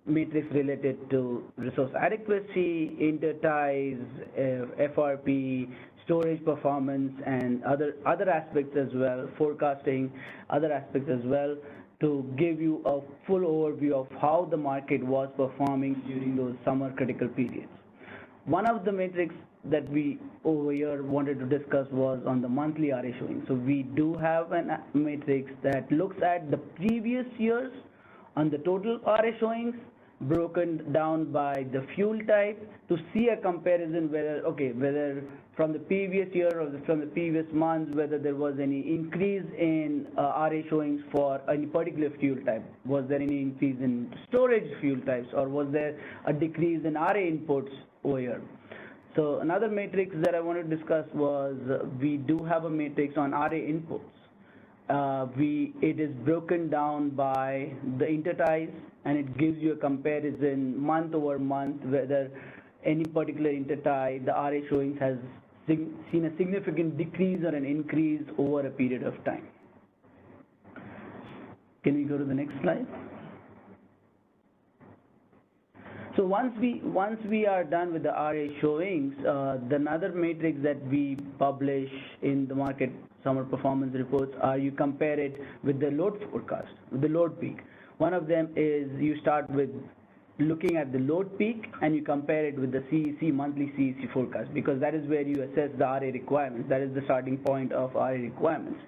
metrics related to resource adequacy, interties, FRP, storage performance, and other aspects as well, forecasting, other aspects as well, to give you a full overview of how the market was performing during those summer critical periods. One of the metrics that we over here wanted to discuss was on the monthly RA showing. So we do have a matrix that looks at the previous years on the total RA showings, broken down by the fuel type, to see a comparison whether from the previous year or from the previous months, whether there was any increase in RA showings for any particular fuel type. Was there any increase in storage fuel types, or was there a decrease in RA inputs over here? So another matrix that I want to discuss was we do have a matrix on RA inputs. It is broken down by the interties, and it gives you a comparison month over month whether any particular intertie, the RA showings has seen a significant decrease or an increase over a period of time. Can we go to the next slide? So once we are done with the RA showings, another matrix that we publish in the market summer performance reports are you compare it with the load forecast, with the load peak. One of them is you start with looking at the load peak and you compare it with the CEC, monthly CEC forecast, because that is where you assess the RA requirements. That is the starting point of RA requirements.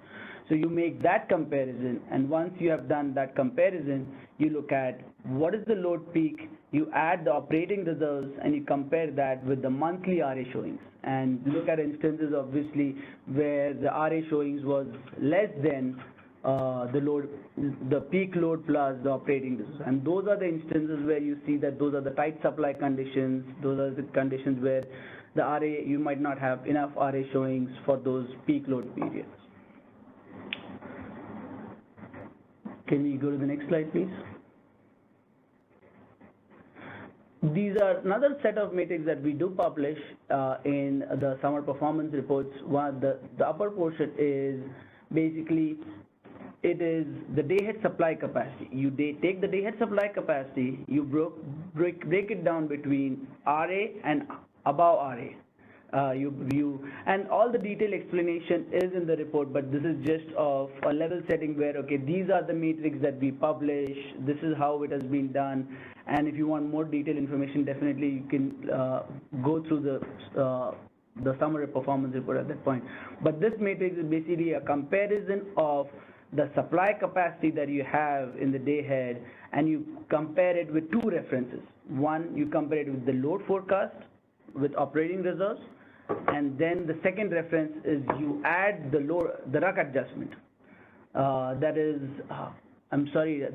So you make that comparison, and once you have done that comparison, you look at what is the load peak, you add the operating reserves, and you compare that with the monthly RA showings, and look at instances obviously where the RA showings was less than the peak load plus the operating reserves. And those are the instances where you see that those are the tight supply conditions, those are the conditions where the RA, you might not have enough RA showings for those peak load periods. Can we go to the next slide, please? These are another set of metrics that we do publish in the summer performance reports. One, the upper portion is basically, it is the day-ahead supply capacity. You take the day-ahead supply capacity, you break it down between RA and above RA. And all the detailed explanation is in the report, but this is just of a level setting where, okay, these are the metrics that we publish, this is how it has been done, and if you want more detailed information, definitely you can go through the summary performance report at that point. But this matrix is basically a comparison of the supply capacity that you have in the day ahead, and you compare it with two references. One, you compare it with the load forecast with operating reserves, and then the second reference is you add the RUC adjustment. That is, I'm sorry,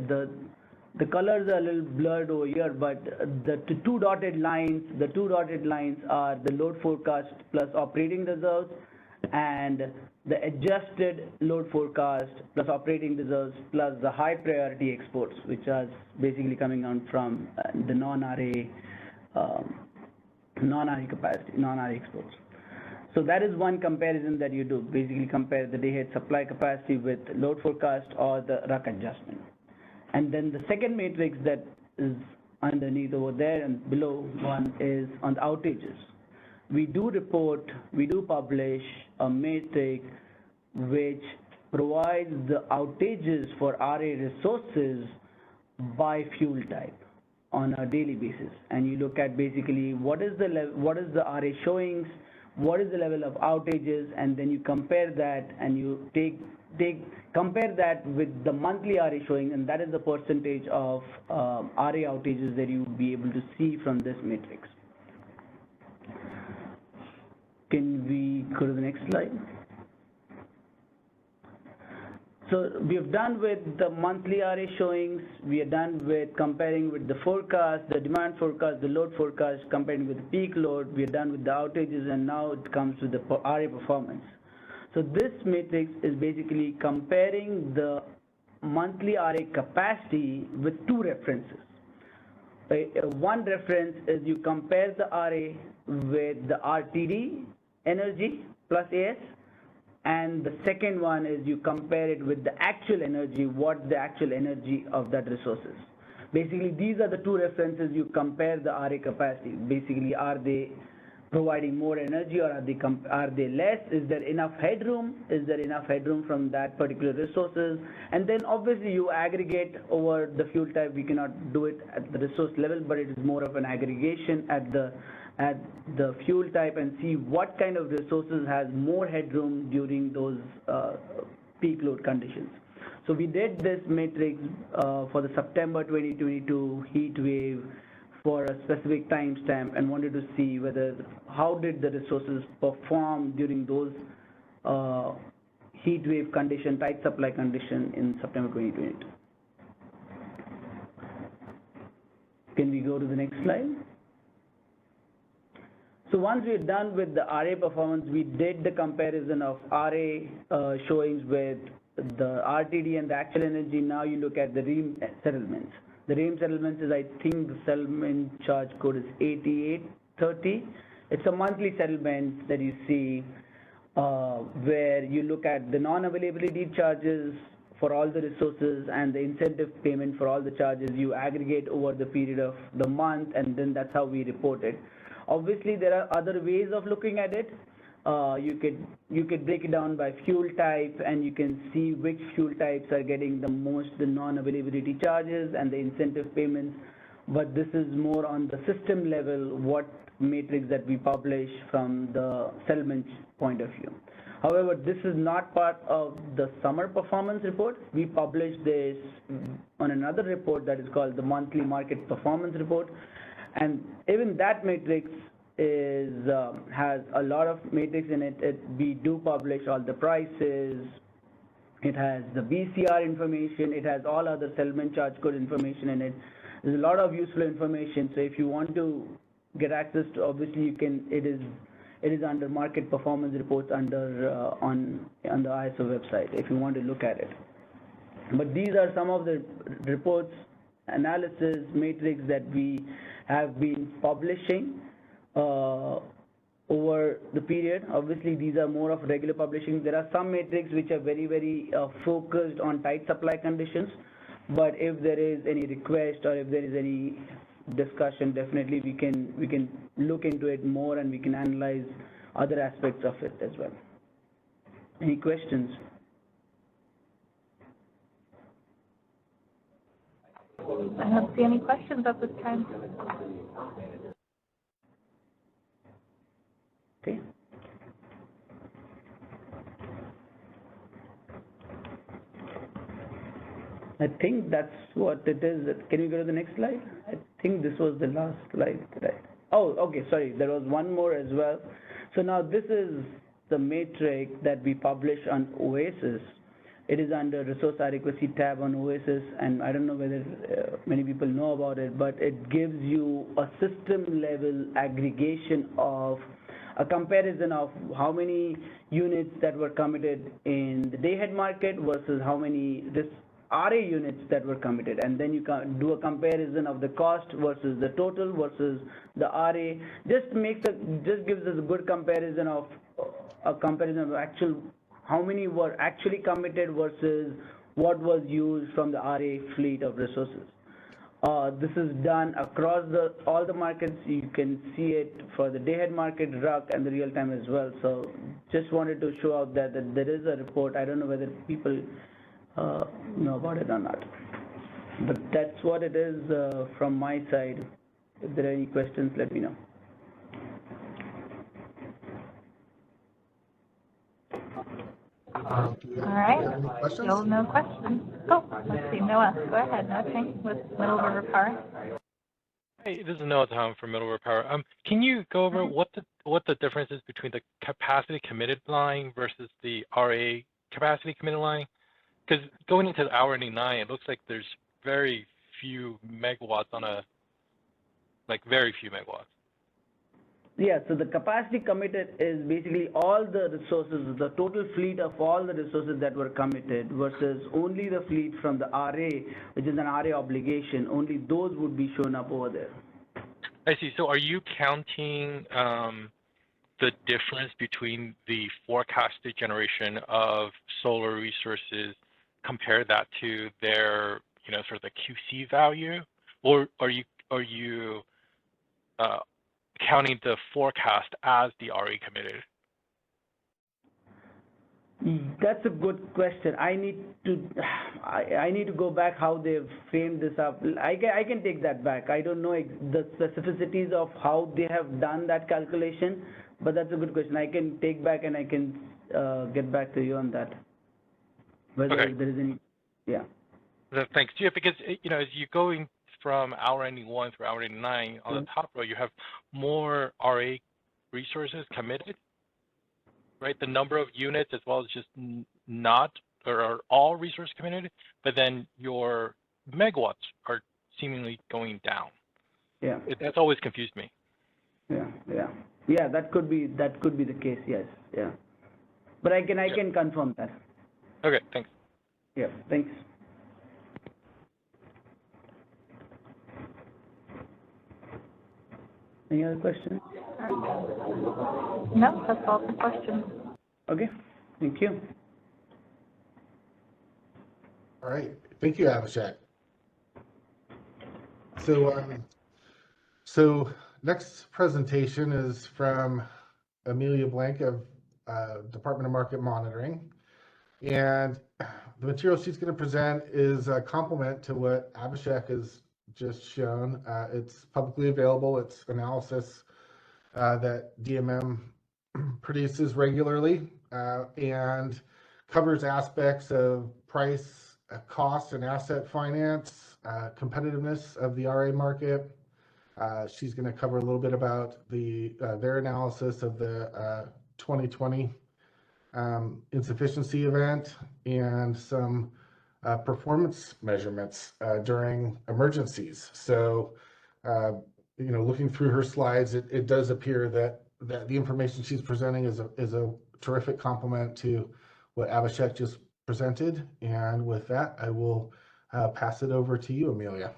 the colors are a little blurred over here, but the two dotted lines are the load forecast plus operating reserves, and the adjusted load forecast plus operating reserves plus the high priority exports, which are basically coming on from the non-RA capacity, non-RA exports. So that is one comparison that you do. Basically compare the day-ahead supply capacity with load forecast or the RUC adjustment. And then the second matrix that is underneath over there and below one is on the outages. We do publish a matrix which provides the outages for RA resources by fuel type on a daily basis. And you look at basically what is the RA showings, what is the level of outages, and then you compare that and you compare that with the monthly RA showing, and that is the percentage of RA outages that you would be able to see from this matrix. Can we go to the next slide? So we have done with the monthly RA showings, we are done with comparing with the forecast, the demand forecast, the load forecast, comparing with the peak load, we are done with the outages, and now it comes to the RA performance. So this matrix is basically comparing the monthly RA capacity with two references. One reference is you compare the RA with the RTD energy plus AS, and the second one is you compare it with the actual energy, what the actual energy of that resource is. Basically, these are the two references you compare the RA capacity. Basically, are they providing more energy or are they less? Is there enough headroom? Is there enough headroom from that particular resources? And then obviously you aggregate over the fuel type. We cannot do it at the resource level, but it is more of an aggregation at the fuel type and see what kind of resources has more headroom during those peak load conditions. So we did this matrix for the September 2022 heat wave for a specific timestamp and wanted to see how did the resources perform during those heat wave condition, tight supply condition in September 2022. Can we go to the next slide? So once we're done with the RA performance, we did the comparison of RA showings with the RTD and the actual energy. Now you look at the REAM settlements. The REAM settlements is, I think the settlement charge code is 8830. It's a monthly settlement that you see where you look at the non-availability charges for all the resources and the incentive payment for all the charges. You aggregate over the period of the month, and then that's how we report it. Obviously, there are other ways of looking at it. You could break it down by fuel type, and you can see which fuel types are getting the most the non-availability charges and the incentive payments. But this is more on the system level, what matrix that we publish from the settlement point of view. However, this is not part of the summer performance report. We publish this on another report that is called the monthly market performance report. And even that matrix has a lot of matrix in it. We do publish all the prices. It has the BCR information. It has all other settlement charge code information in it. There's a lot of useful information. So if you want to get access to, obviously you can. It is under market performance reports under on the ISO website if you want to look at it. But these are some of the reports, analysis, matrix that we have been publishing over the period. Obviously, these are more of regular publishing. There are some metrics which are very, very focused on tight supply conditions. But if there is any request or if there is any discussion, definitely we can look into it more and we can analyze other aspects of it as well. Any questions? I don't see any questions at this time. Okay. I think that's what it is. Can we go to the next slide? I think this was the last slide. Oh, okay, sorry. There was one more as well. So now this is the matrix that we publish on OASIS. It is under Resource Adequacy tab on OASIS, and I don't know whether many people know about it, but it gives you a system-level aggregation of a comparison of how many units that were committed in the day-ahead market versus how many RA units that were committed, and then you can do a comparison of the cost versus the total versus the RA. Just gives us a good comparison of a comparison of how many were actually committed versus what was used from the RA fleet of resources. This is done across all the markets. You can see it for the day-ahead market, RUC, and the real-time as well. So just wanted to show out that there is a report. I don't know whether people know about it or not. But that's what it is from my side. If there are any questions, let me know. All right. Still no questions. Oh, let's see. Noah, go ahead. Noah Chang with Middle River Power. Hey, this is Noah Tom from Middle River Power. Can you go over what the difference is between the capacity committed line versus the RA capacity committed line? Because going into the hour 89, it looks like there's very few megawatts on very few megawatts. Yeah, so the capacity committed is basically all the resources, the total fleet of all the resources that were committed versus only the fleet from the RA, which is an RA obligation. Only those would be shown up over there. I see. So are you counting the difference between the forecasted generation of solar resources, compare that to their, sort of the QC value, or are you counting the forecast as the RE committed? That's a good question. I need to go back how they've framed this up. I can take that back. I don't know the specificities of how they have done that calculation, but that's a good question. I can take back and I can get back to you on that. Whether there is any, yeah. Thanks. Yeah, because as you're going from hour 91 through hour 89, on the top row, you have more RA resources committed, right? The number of units as well as just not, or are all resource committed, but then your megawatts are seemingly going down. Yeah. That's always confused me. Yeah, that could be the case, yes, yeah. But I can confirm that. Okay, thanks. Yeah, thanks. Any other questions? No, that's all the questions. Okay, thank you. All right, thank you, Abhishek. So next presentation is from Amelia Blank of Department of Market Monitoring. And the material she's going to present is a complement to what Abhishek has just shown. It's publicly available. It's analysis that DMM produces regularly and covers aspects of price, cost, and asset finance, competitiveness of the RA market. She's going to cover a little bit about their analysis of the 2020 insufficiency event and some performance measurements during emergencies. So, looking through her slides, it does appear that the information she's presenting is a terrific complement to what Abhishek just presented. And with that, I will pass it over to you, Amelia.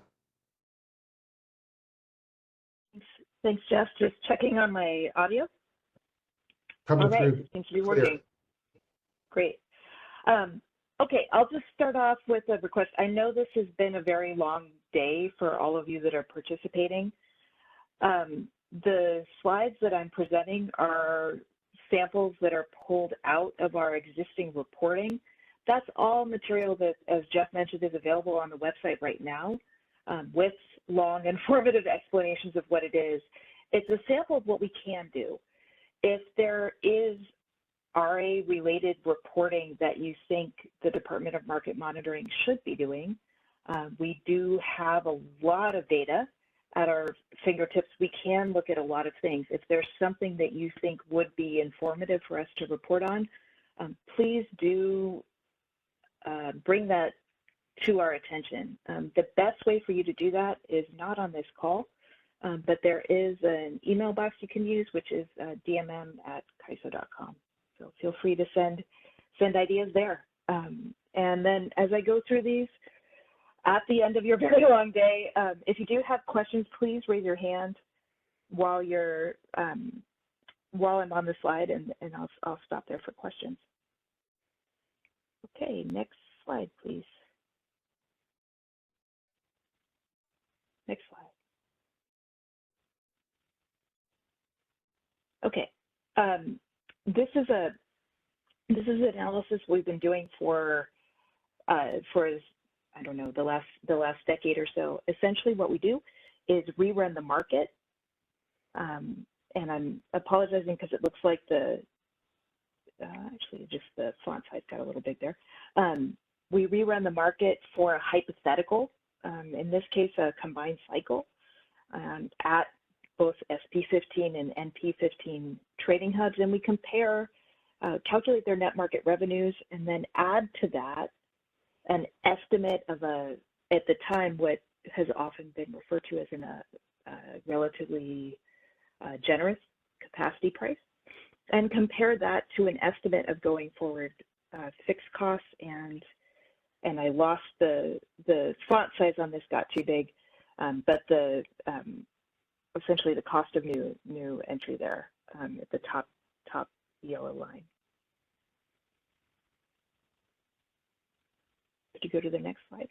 Thanks, Jeff. Just checking on my audio. Coming through. It seems to be working. Great. Okay, I'll just start off with a request. I know this has been a very long day for all of you that are participating. The slides that I'm presenting are samples that are pulled out of our existing reporting. That's all material that, as Jeff mentioned, is available on the website right now with long, informative explanations of what it is. It's a sample of what we can do. If there is RA-related reporting that you think the Department of Market Monitoring should be doing, we do have a lot of data at our fingertips. We can look at a lot of things. If there's something that you think would be informative for us to report on, please do bring that to our attention. The best way for you to do that is not on this call, but there is an email box you can use, which is dmm@kaiso.com. So feel free to send ideas there. And then as I go through these, at the end of your very long day, if you do have questions, please raise your hand while you're while I'm on the slide, and I'll stop there for questions. Okay, next slide, please. Next slide. Okay, this is an analysis we've been doing for I don't know, the last decade or so. Essentially, what we do is rerun the market, and I'm apologizing because it looks like actually just the font size got a little big there. We rerun the market for a hypothetical, in this case, a combined cycle, at both SP15 and NP15 trading hubs, and we compare, calculate their net market revenues, and then add to that an estimate of at the time, what has often been referred to as a relatively generous capacity price, and compare that to an estimate of going forward fixed costs, and I lost the font size on this, got too big, but essentially the cost of new entry there at the top yellow line. If you go to the next slide.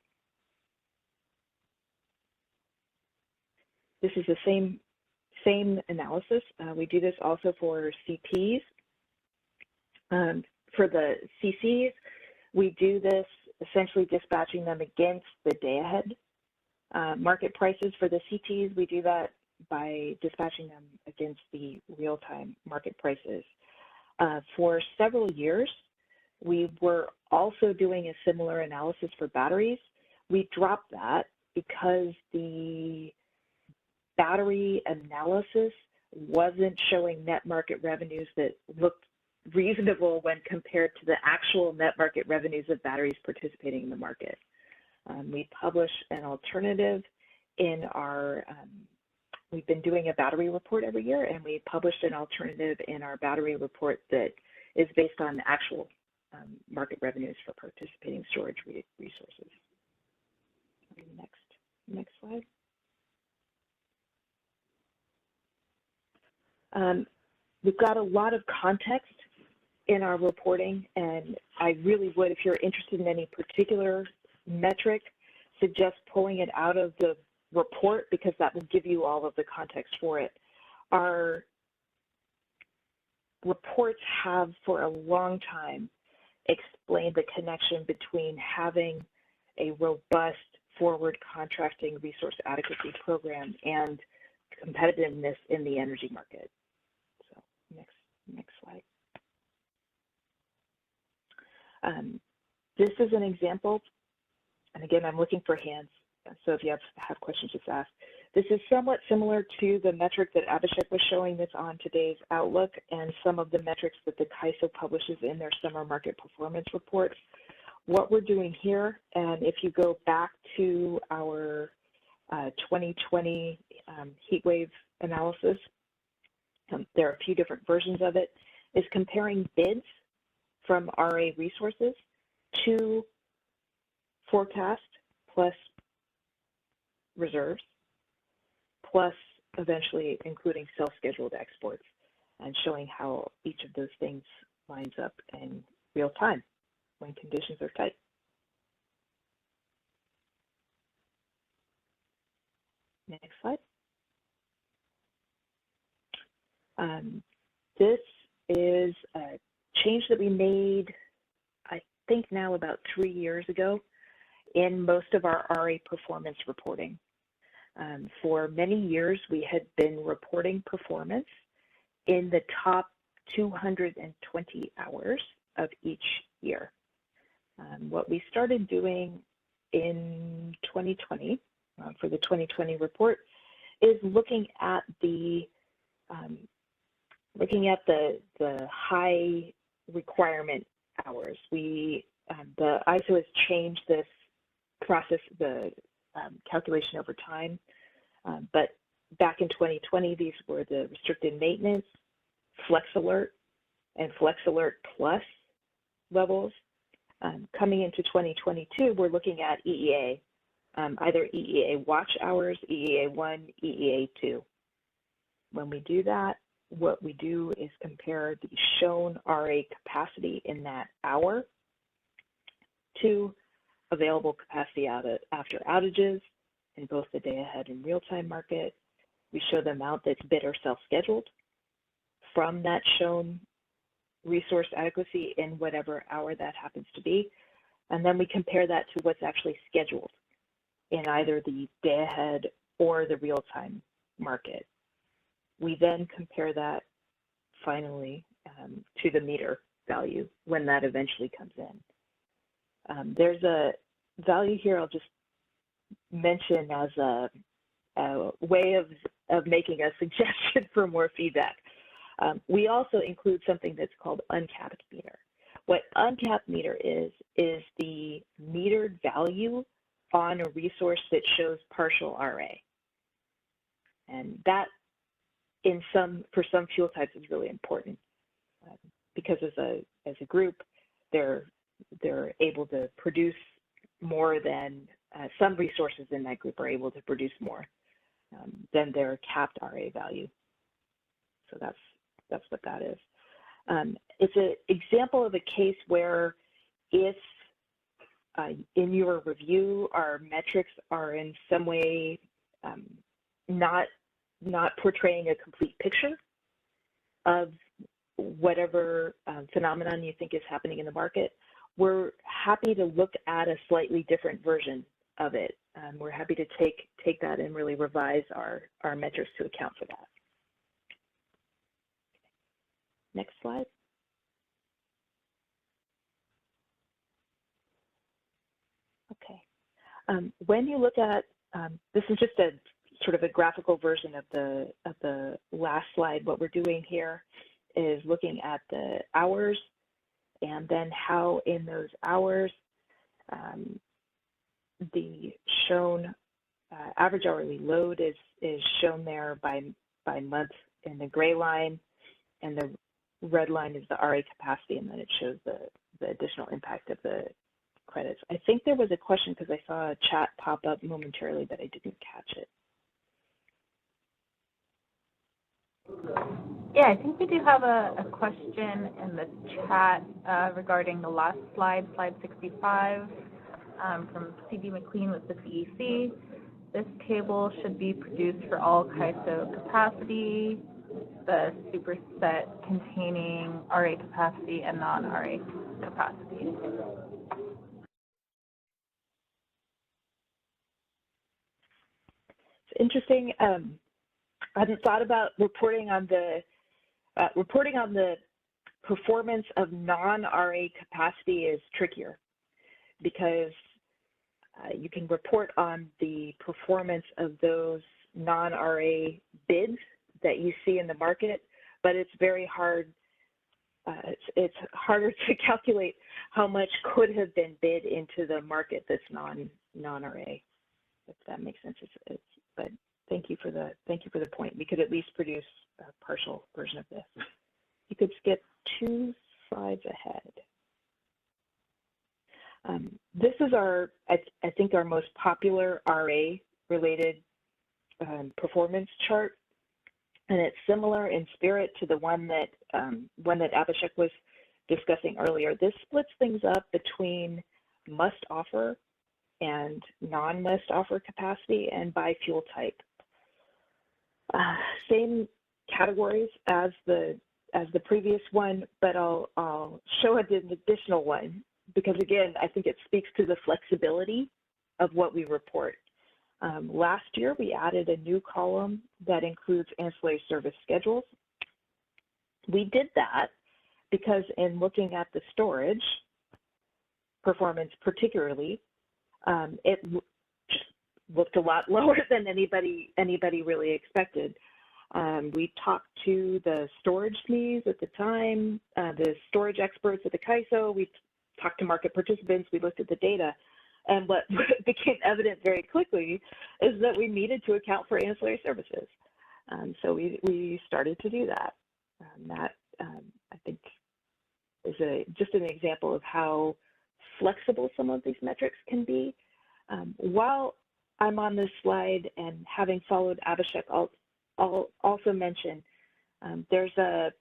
This is the same analysis. We do this also for CPs. For the CCs, we do this essentially dispatching them against the day-ahead market prices. For the CTs, we do that by dispatching them against the real-time market prices. For several years, we were also doing a similar analysis for batteries. We dropped that because the battery analysis wasn't showing net market revenues that looked reasonable when compared to the actual net market revenues of batteries participating in the market. We publish an alternative in our, we've been doing a battery report every year, and we published an alternative in our battery report that is based on actual market revenues for participating storage resources. Next slide. We've got a lot of context in our reporting, and I really would, if you're interested in any particular metric, suggest pulling it out of the report, because that will give you all of the context for it. Our reports have for a long time explained the connection between having a robust forward contracting resource adequacy program and competitiveness in the energy market. So next slide. This is an example, and again, I'm looking for hands, so if you have questions, just ask. This is somewhat similar to the metric that Abhishek was showing this on today's Outlook, and some of the metrics that the CAISO publishes in their summer market performance reports. What we're doing here, and if you go back to our 2020 heat wave analysis, there are a few different versions of it, is comparing bids from RA resources to forecast plus reserves, plus eventually including self-scheduled exports, and showing how each of those things lines up in real time when conditions are tight. Next slide. This is a change that we made, I think now about 3 years ago, in most of our RA performance reporting. For many years, we had been reporting performance in the top 220 hours of each year. What we started doing in 2020, for the 2020 report, is looking at the high requirement hours. The ISO has changed this process, the calculation over time, but back in 2020, these were the restricted maintenance, Flex Alert, and Flex Alert Plus levels. Coming into 2022, we're looking at EEA, either EEA watch hours, EEA 1, EEA 2. When we do that, what we do is compare the shown RA capacity in that hour to available capacity after outages in both the day-ahead and real-time market. We show the amount that's bid or self-scheduled from that shown resource adequacy in whatever hour that happens to be. And then we compare that to what's actually scheduled in either the day-ahead or the real-time market. We then compare that finally to the meter value when that eventually comes in. There's a value here I'll just mention as a way of making a suggestion for more feedback. We also include something that's called uncapped meter. What uncapped meter is the metered value on a resource that shows partial RA. And that for some fuel types is really important because as a group, they're able to produce more than some resources in that group are able to produce more than their capped RA value. So that's what that is. It's an example of a case where if in your review our metrics are in some way not portraying a complete picture of whatever phenomenon you think is happening in the market, we're happy to look at a slightly different version of it. We're happy to take that and really revise our metrics to account for that. Next slide. Okay. When you look at, this is just a sort of a graphical version of the last slide. What we're doing here is looking at the hours and then how in those hours the shown average hourly load is shown there by month in the gray line, and the red line is the RA capacity, and then it shows the additional impact of the credits. I think there was a question because I saw a chat pop up momentarily, but I didn't catch it. Yeah, I think we do have a question in the chat regarding the last slide, slide 65, from CD McLean with the CEC. This table should be produced for all CAISO capacity, the superset containing RA capacity and non-RA capacity. It's interesting. I hadn't thought about reporting on the performance of non-RA capacity is trickier because you can report on the performance of those non-RA bids that you see in the market, but it's very hard. It's harder to calculate how much could have been bid into the market that's non-RA. If that makes sense. But thank you for the point. We could at least produce a partial version of this. You could skip 2 slides ahead. This is I think our most popular RA related performance chart, and it's similar in spirit to the one that Abhishek was discussing earlier. This splits things up between must offer and non-must offer capacity and by fuel type. Same categories as the previous one, but I'll show it an additional one because again, I think it speaks to the flexibility of what we report. Last year, we added a new column that includes ancillary service schedules. We did that because in looking at the storage performance particularly, it looked a lot lower than anybody really expected. We talked to the storage SMEs at the time, the storage experts at the CAISO. We talked to market participants. We looked at the data. And what became evident very quickly is that we needed to account for ancillary services. So we started to do that. That, I think, is just an example of how flexible some of these metrics can be. While I'm on this slide and having followed Abhishek, I'll also mention There's a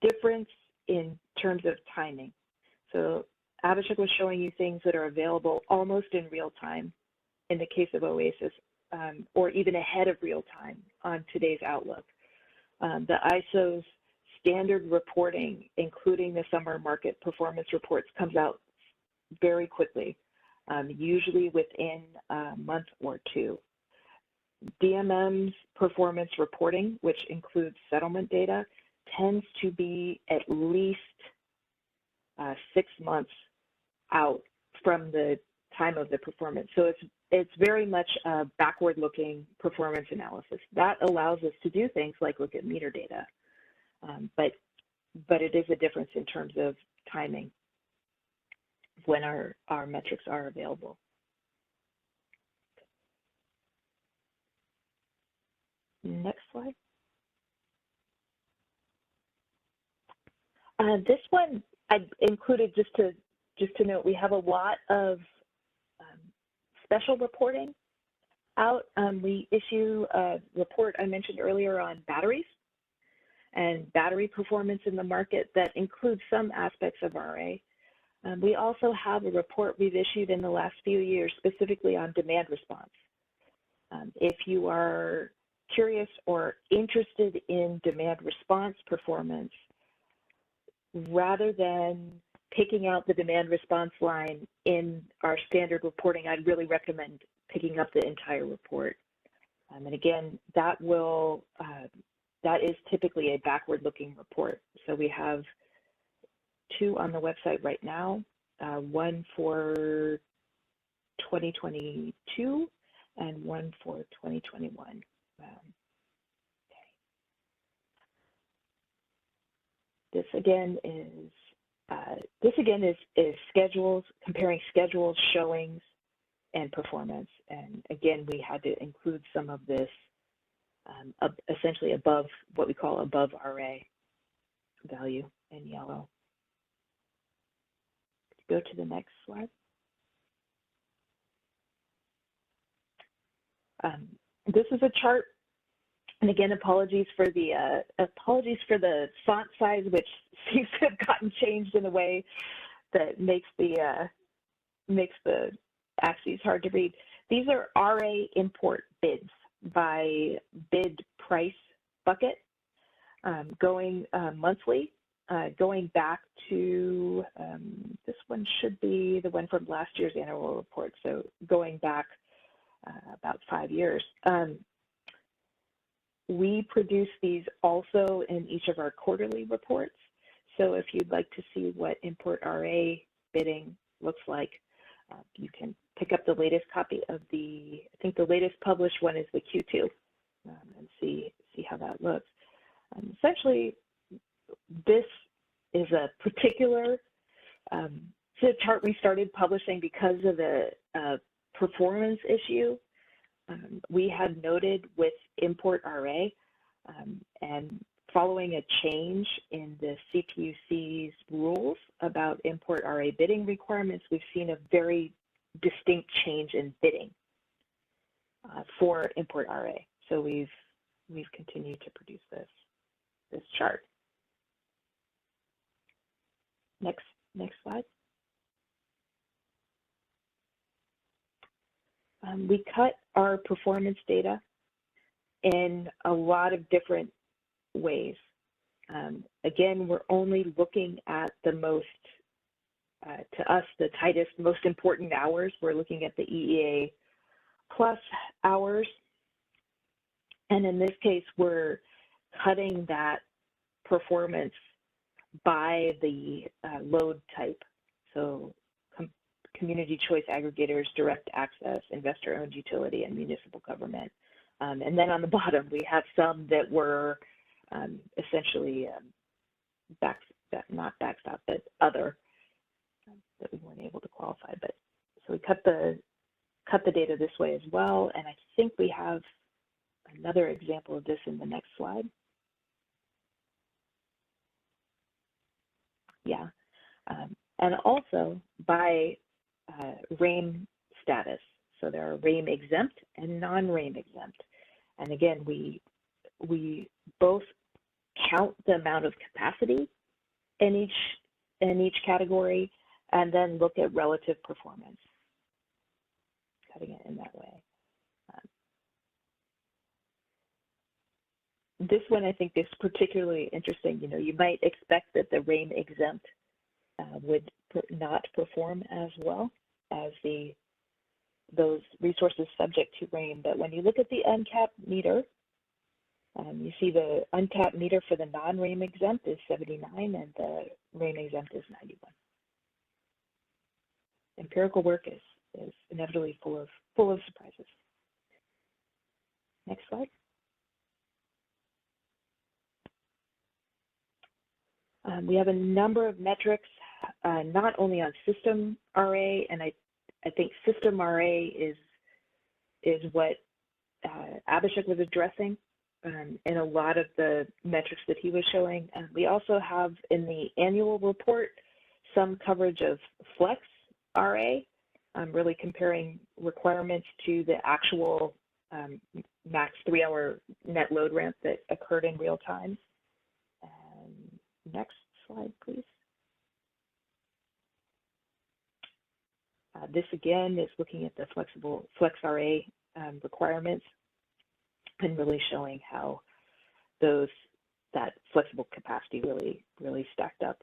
difference in terms of timing. So Abhishek was showing you things that are available almost in real time in the case of OASIS, or even ahead of real time on today's Outlook. The ISO's standard reporting, including the summer market performance reports, comes out very quickly, usually within a month or two. DMM's performance reporting, which includes settlement data, tends to be at least 6 months out from the time of the performance. So it's very much a backward-looking performance analysis. That allows us to do things like look at meter data, but it is a difference in terms of timing when our metrics are available. Next slide. This one I included just to note, we have a lot of special reporting out. We issue a report I mentioned earlier on batteries and battery performance in the market that includes some aspects of RA. We also have a report we've issued in the last few years specifically on demand response. If you are curious or interested in demand response performance, rather than picking out the demand response line in our standard reporting, I'd really recommend picking up the entire report. And again, that is typically a backward-looking report. So we have 2 on the website right now, one for 2022 and one for 2021. This again is schedules, comparing schedules, showings, and performance. And again, we had to include some of this essentially above what we call above RA value in yellow. Go to the next slide. This is a chart. And again, apologies for the font size, which seems to have gotten changed in a way that makes the axes hard to read. These are RA import bids by bid price bucket, going monthly, going back to this one should be the one from last year's annual report. So going back about 5 years. We produce these also in each of our quarterly reports. So if you'd like to see what import RA bidding looks like, you can pick up the latest copy of I think the latest published one is the Q2, and see how that looks. Essentially, this is a particular it's a chart we started publishing because of the performance issue. We had noted with import RA, and following a change in the CPUC's rules about import RA bidding requirements, we've seen a very distinct change in bidding for import RA. So we've continued to produce this chart. Next slide. We cut our performance data in a lot of different ways. Again, we're only looking at the most, to us, the tightest, most important hours. We're looking at the EEA plus hours. And in this case, we're cutting that performance by the load type. So community choice aggregators, direct access, investor-owned utility, and municipal government. And then on the bottom, we have some that were essentially not backstop, but other that we weren't able to qualify. But so we cut the data this way as well. And I think we have another example of this in the next slide. Yeah, and also by RAIM status. So there are RAIM exempt and non-RAIM exempt. And again, we we both count the amount of capacity in each category and then look at relative performance, cutting it in that way. This one I think is particularly interesting. You know, you might expect that the RAIN exempt would not perform as well as those resources subject to RAIN, but when you look at the uncapped meter, you see the uncapped meter for the non-RAIN exempt is 79 and the RAIN exempt is 91. Empirical work is inevitably full of surprises. Next slide. We have a number of metrics, not only on system RA, and I think system RA is what Abhishek was addressing in a lot of the metrics that he was showing. And we also have in the annual report some coverage of flex RA, really comparing requirements to the actual max 3-hour net load ramp that occurred in real time. Next slide, please. This again is looking at the flex RA requirements and really showing how that flexible capacity really stacked up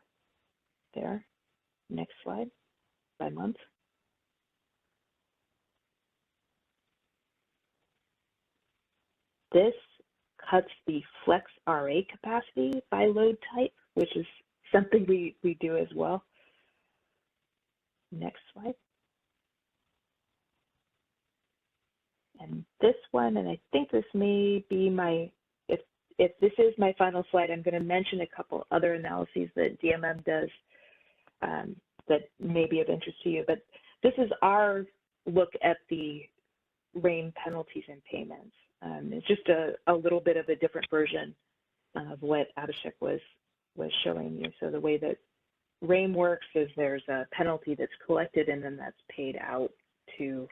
there. Next slide, by month. This cuts the flex RA capacity by load type, which is something we do as well. Next slide. And this one, and I think this may be if this is my final slide, I'm going to mention a couple other analyses that DMM does that may be of interest to you. But this is our look at the RAIN penalties and payments. It's just a little bit of a different version of what Abhishek was showing you. So the way that RAIN works is there's a penalty that's collected and then that's paid out to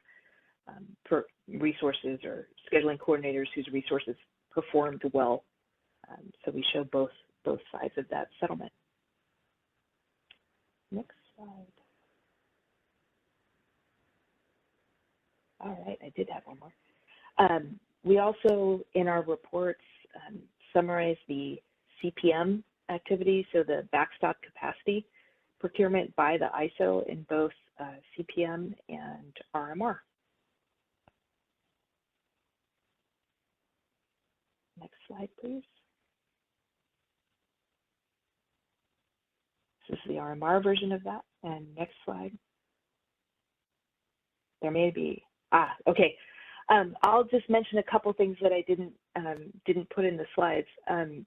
for resources or scheduling coordinators whose resources performed well. So we show both sides of that settlement. Next slide. All right, I did have one more. We also, in our reports, summarize the CPM activity, so the backstop capacity procurement by the ISO in both CPM and RMR. Next slide, please. This is the RMR version of that. And next slide. There may be, okay. I'll just mention a couple things that I didn't put in the slides.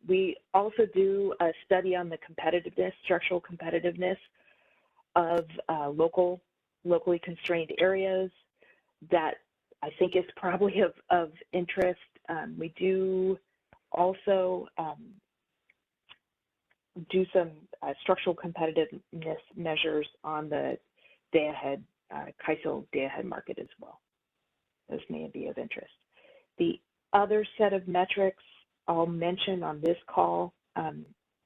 We also do a study on the competitiveness, structural competitiveness of locally constrained areas that I think is probably of interest. We do also do some structural competitiveness measures on the day-ahead, CAISO day-ahead market as well. Those may be of interest. The other set of metrics I'll mention on this call,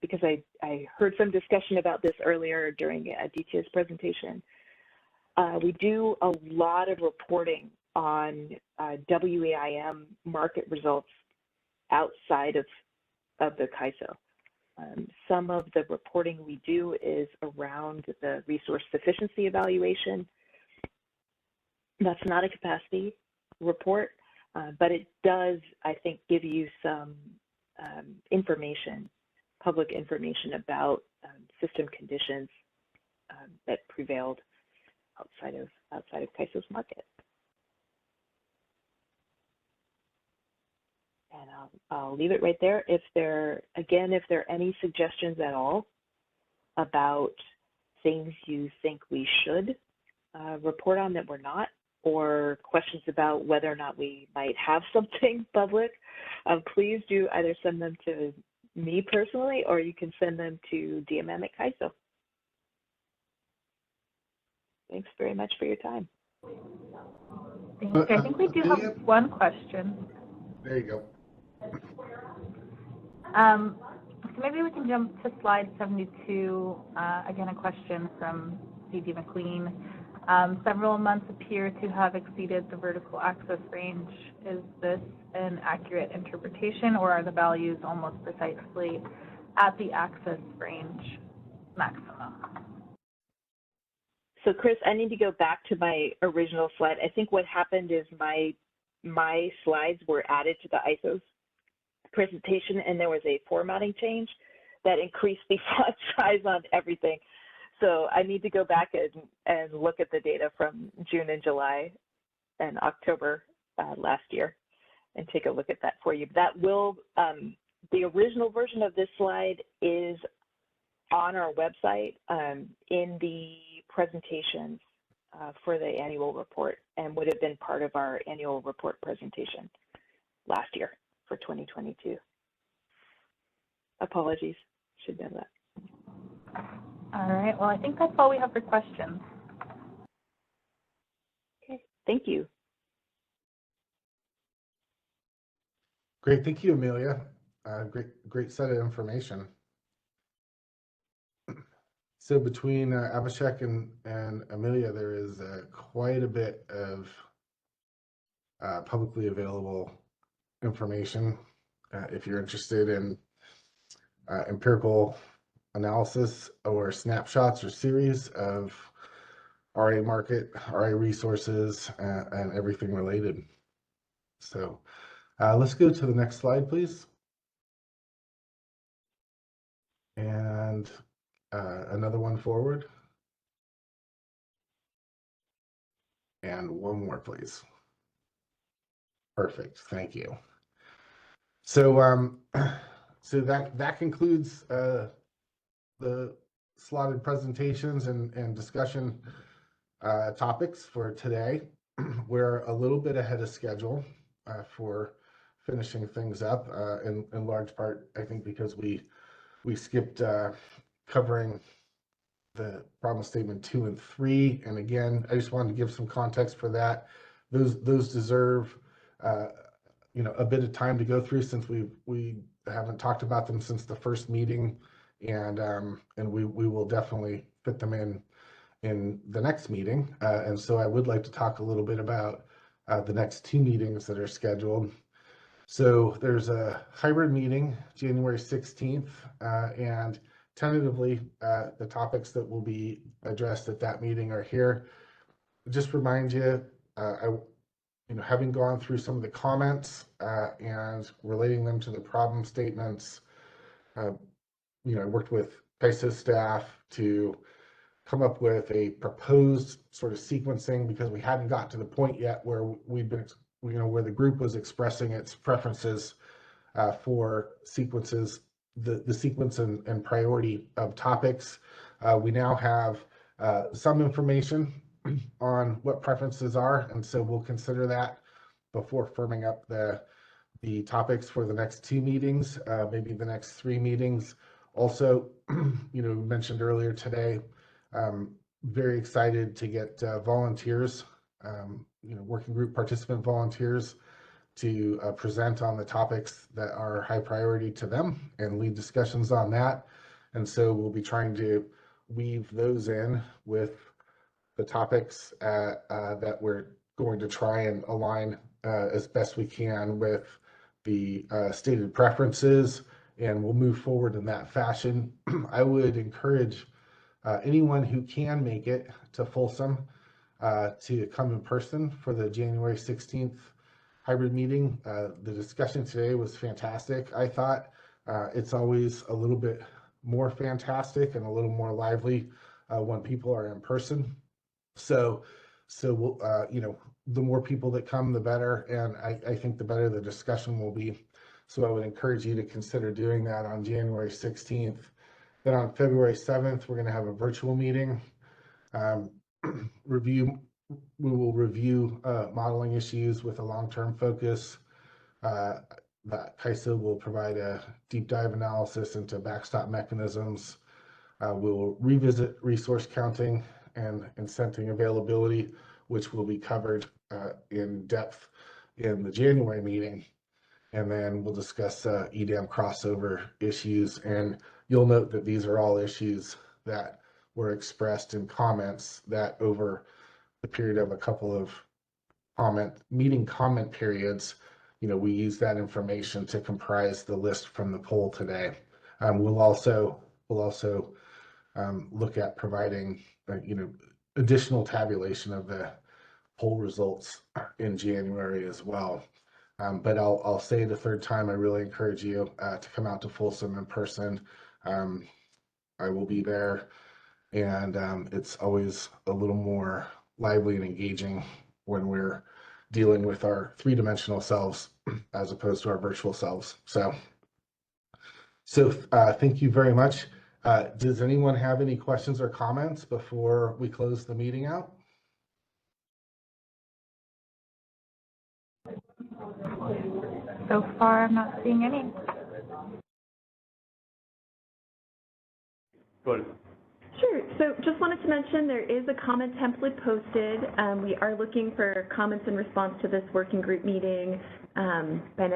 because I heard some discussion about this earlier during Aditya's presentation. We do a lot of reporting on WEIM market results outside of the CAISO. Some of the reporting we do is around the resource sufficiency evaluation. That's not a capacity report, but it does, I think, give you some information, public information about system conditions that prevailed outside of CAISO's market. And I'll leave it right there. If there are any suggestions at all about things you think we should report on that we're not, or questions about whether or not we might have something public, please do either send them to me personally, or you can send them to DMM at CAISO. Thanks very much for your time. Thank you. I think we do have one question. There you go. So maybe we can jump to slide 72. Again, a question from C.D. McLean. Several months appear to have exceeded the vertical axis range. Is this an accurate interpretation, or are the values almost precisely at the axis range maximum? So Chris, I need to go back to my original slide. I think what happened is my slides were added to the ISO's presentation, and there was a formatting change that increased the font size on everything. So I need to go back and look at the data from June and July and October last year and take a look at that for you. That will, the original version of this slide is on our website in the presentation for the annual report, and would have been part of our annual report presentation last year for 2022. Apologies, should know that. All right, well, I think that's all we have for questions. Okay, thank you. Great, thank you, Amelia. Great set of information. So between Abhishek and Amelia, there is quite a bit of publicly available information. If you're interested in empirical analysis or snapshots or series of RA market, RA resources, and everything related. So let's go to the next slide, please. And another one forward. And one more, please. Perfect, thank you. So so that concludes the slotted presentations and discussion topics for today. We're a little bit ahead of schedule for finishing things up, in large part, I think, because we skipped covering the problem statement 2 and 3. And again, I just wanted to give some context for that. Those deserve a bit of time to go through, since we haven't talked about them since the first meeting, and we will definitely fit them in the next meeting. And so I would like to talk a little bit about the next 2 meetings that are scheduled. So there's a hybrid meeting, January 16th, and tentatively the topics that will be addressed at that meeting are here. Just remind you, having gone through some of the comments and relating them to the problem statements, I worked with CAISO staff to come up with a proposed sort of sequencing, because we hadn't got to the point yet where we'd been, where the group was expressing its preferences for sequences, the sequence and priority of topics. We now have some information on what preferences are, and so we'll consider that before firming up the topics for the next 2 meetings, maybe the next 3 meetings. Also, mentioned earlier today, very excited to get volunteers, working group participant volunteers to present on the topics that are high priority to them and lead discussions on that. And so we'll be trying to weave those in with the topics that we're going to try and align as best we can with the stated preferences, and we'll move forward in that fashion. I would encourage anyone who can make it to Folsom to come in person for the January 16th hybrid meeting. The discussion today was fantastic. I thought it's always a little bit more fantastic and a little more lively when people are in person. So we'll, the more people that come, the better, and I think the better the discussion will be. So I would encourage you to consider doing that on January 16th. Then on February 7th, we're going to have a virtual meeting. We will review modeling issues with a long-term focus. That CAISO will provide a deep dive analysis into backstop mechanisms. We'll revisit resource counting and incenting availability, which will be covered in depth in the January meeting. and then we'll discuss EDAM crossover issues. And you'll note that these are all issues that were expressed in comments that over the period of a couple of meeting comment periods, we use that information to comprise the list from the poll today. We'll also look at providing, additional tabulation of the poll results in January as well. But I'll say it a third time, I really encourage you to come out to Folsom in person. I will be there, and it's always a little more lively and engaging when we're dealing with our three-dimensional selves as opposed to our virtual selves. So thank you very much. Does anyone have any questions or comments before we close the meeting out? So far, I'm not seeing any. Go ahead. Sure. So just wanted to mention there is a comment template posted. We are looking for comments in response to this working group meeting by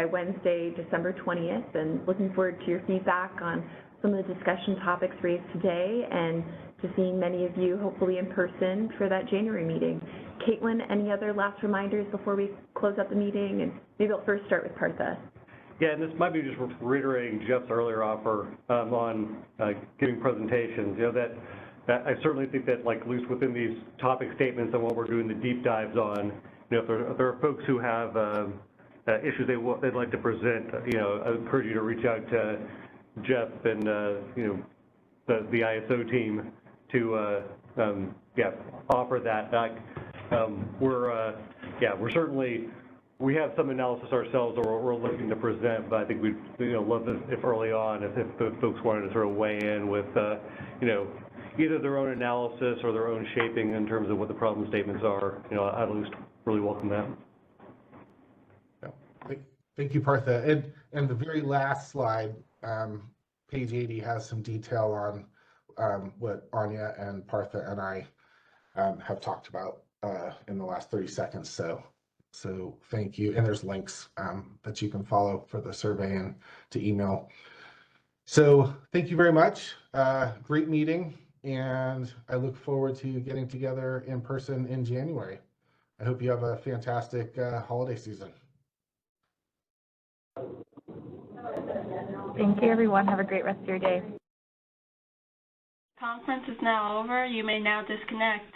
Wednesday, December 20th, and looking forward to your feedback on some of the discussion topics raised today and to seeing many of you hopefully in person for that January meeting. Caitlin, any other last reminders before we close up the meeting? And maybe I'll first start with Partha. Yeah, and this might be just reiterating Jeff's earlier offer on giving presentations. That I certainly think that, like, at least within these topic statements and what we're doing the deep dives on, if there are folks who have issues they'd like to present, I encourage you to reach out to Jeff and the ISO team to offer that back. We're certainly. We have some analysis ourselves that we're looking to present, but I think we'd love if early on, if the folks wanted to sort of weigh in with, either their own analysis or their own shaping in terms of what the problem statements are, I'd at least really welcome that. Yeah. Thank you, Partha. And the very last slide, page 80, has some detail on what Anya and Partha and I have talked about in the last 30 seconds. So thank you. And there's links that you can follow for the survey and to email. So thank you very much. Great meeting. And I look forward to getting together in person in January. I hope you have a fantastic holiday season. Thank you, everyone. Have a great rest of your day. Conference is now over. You may now disconnect.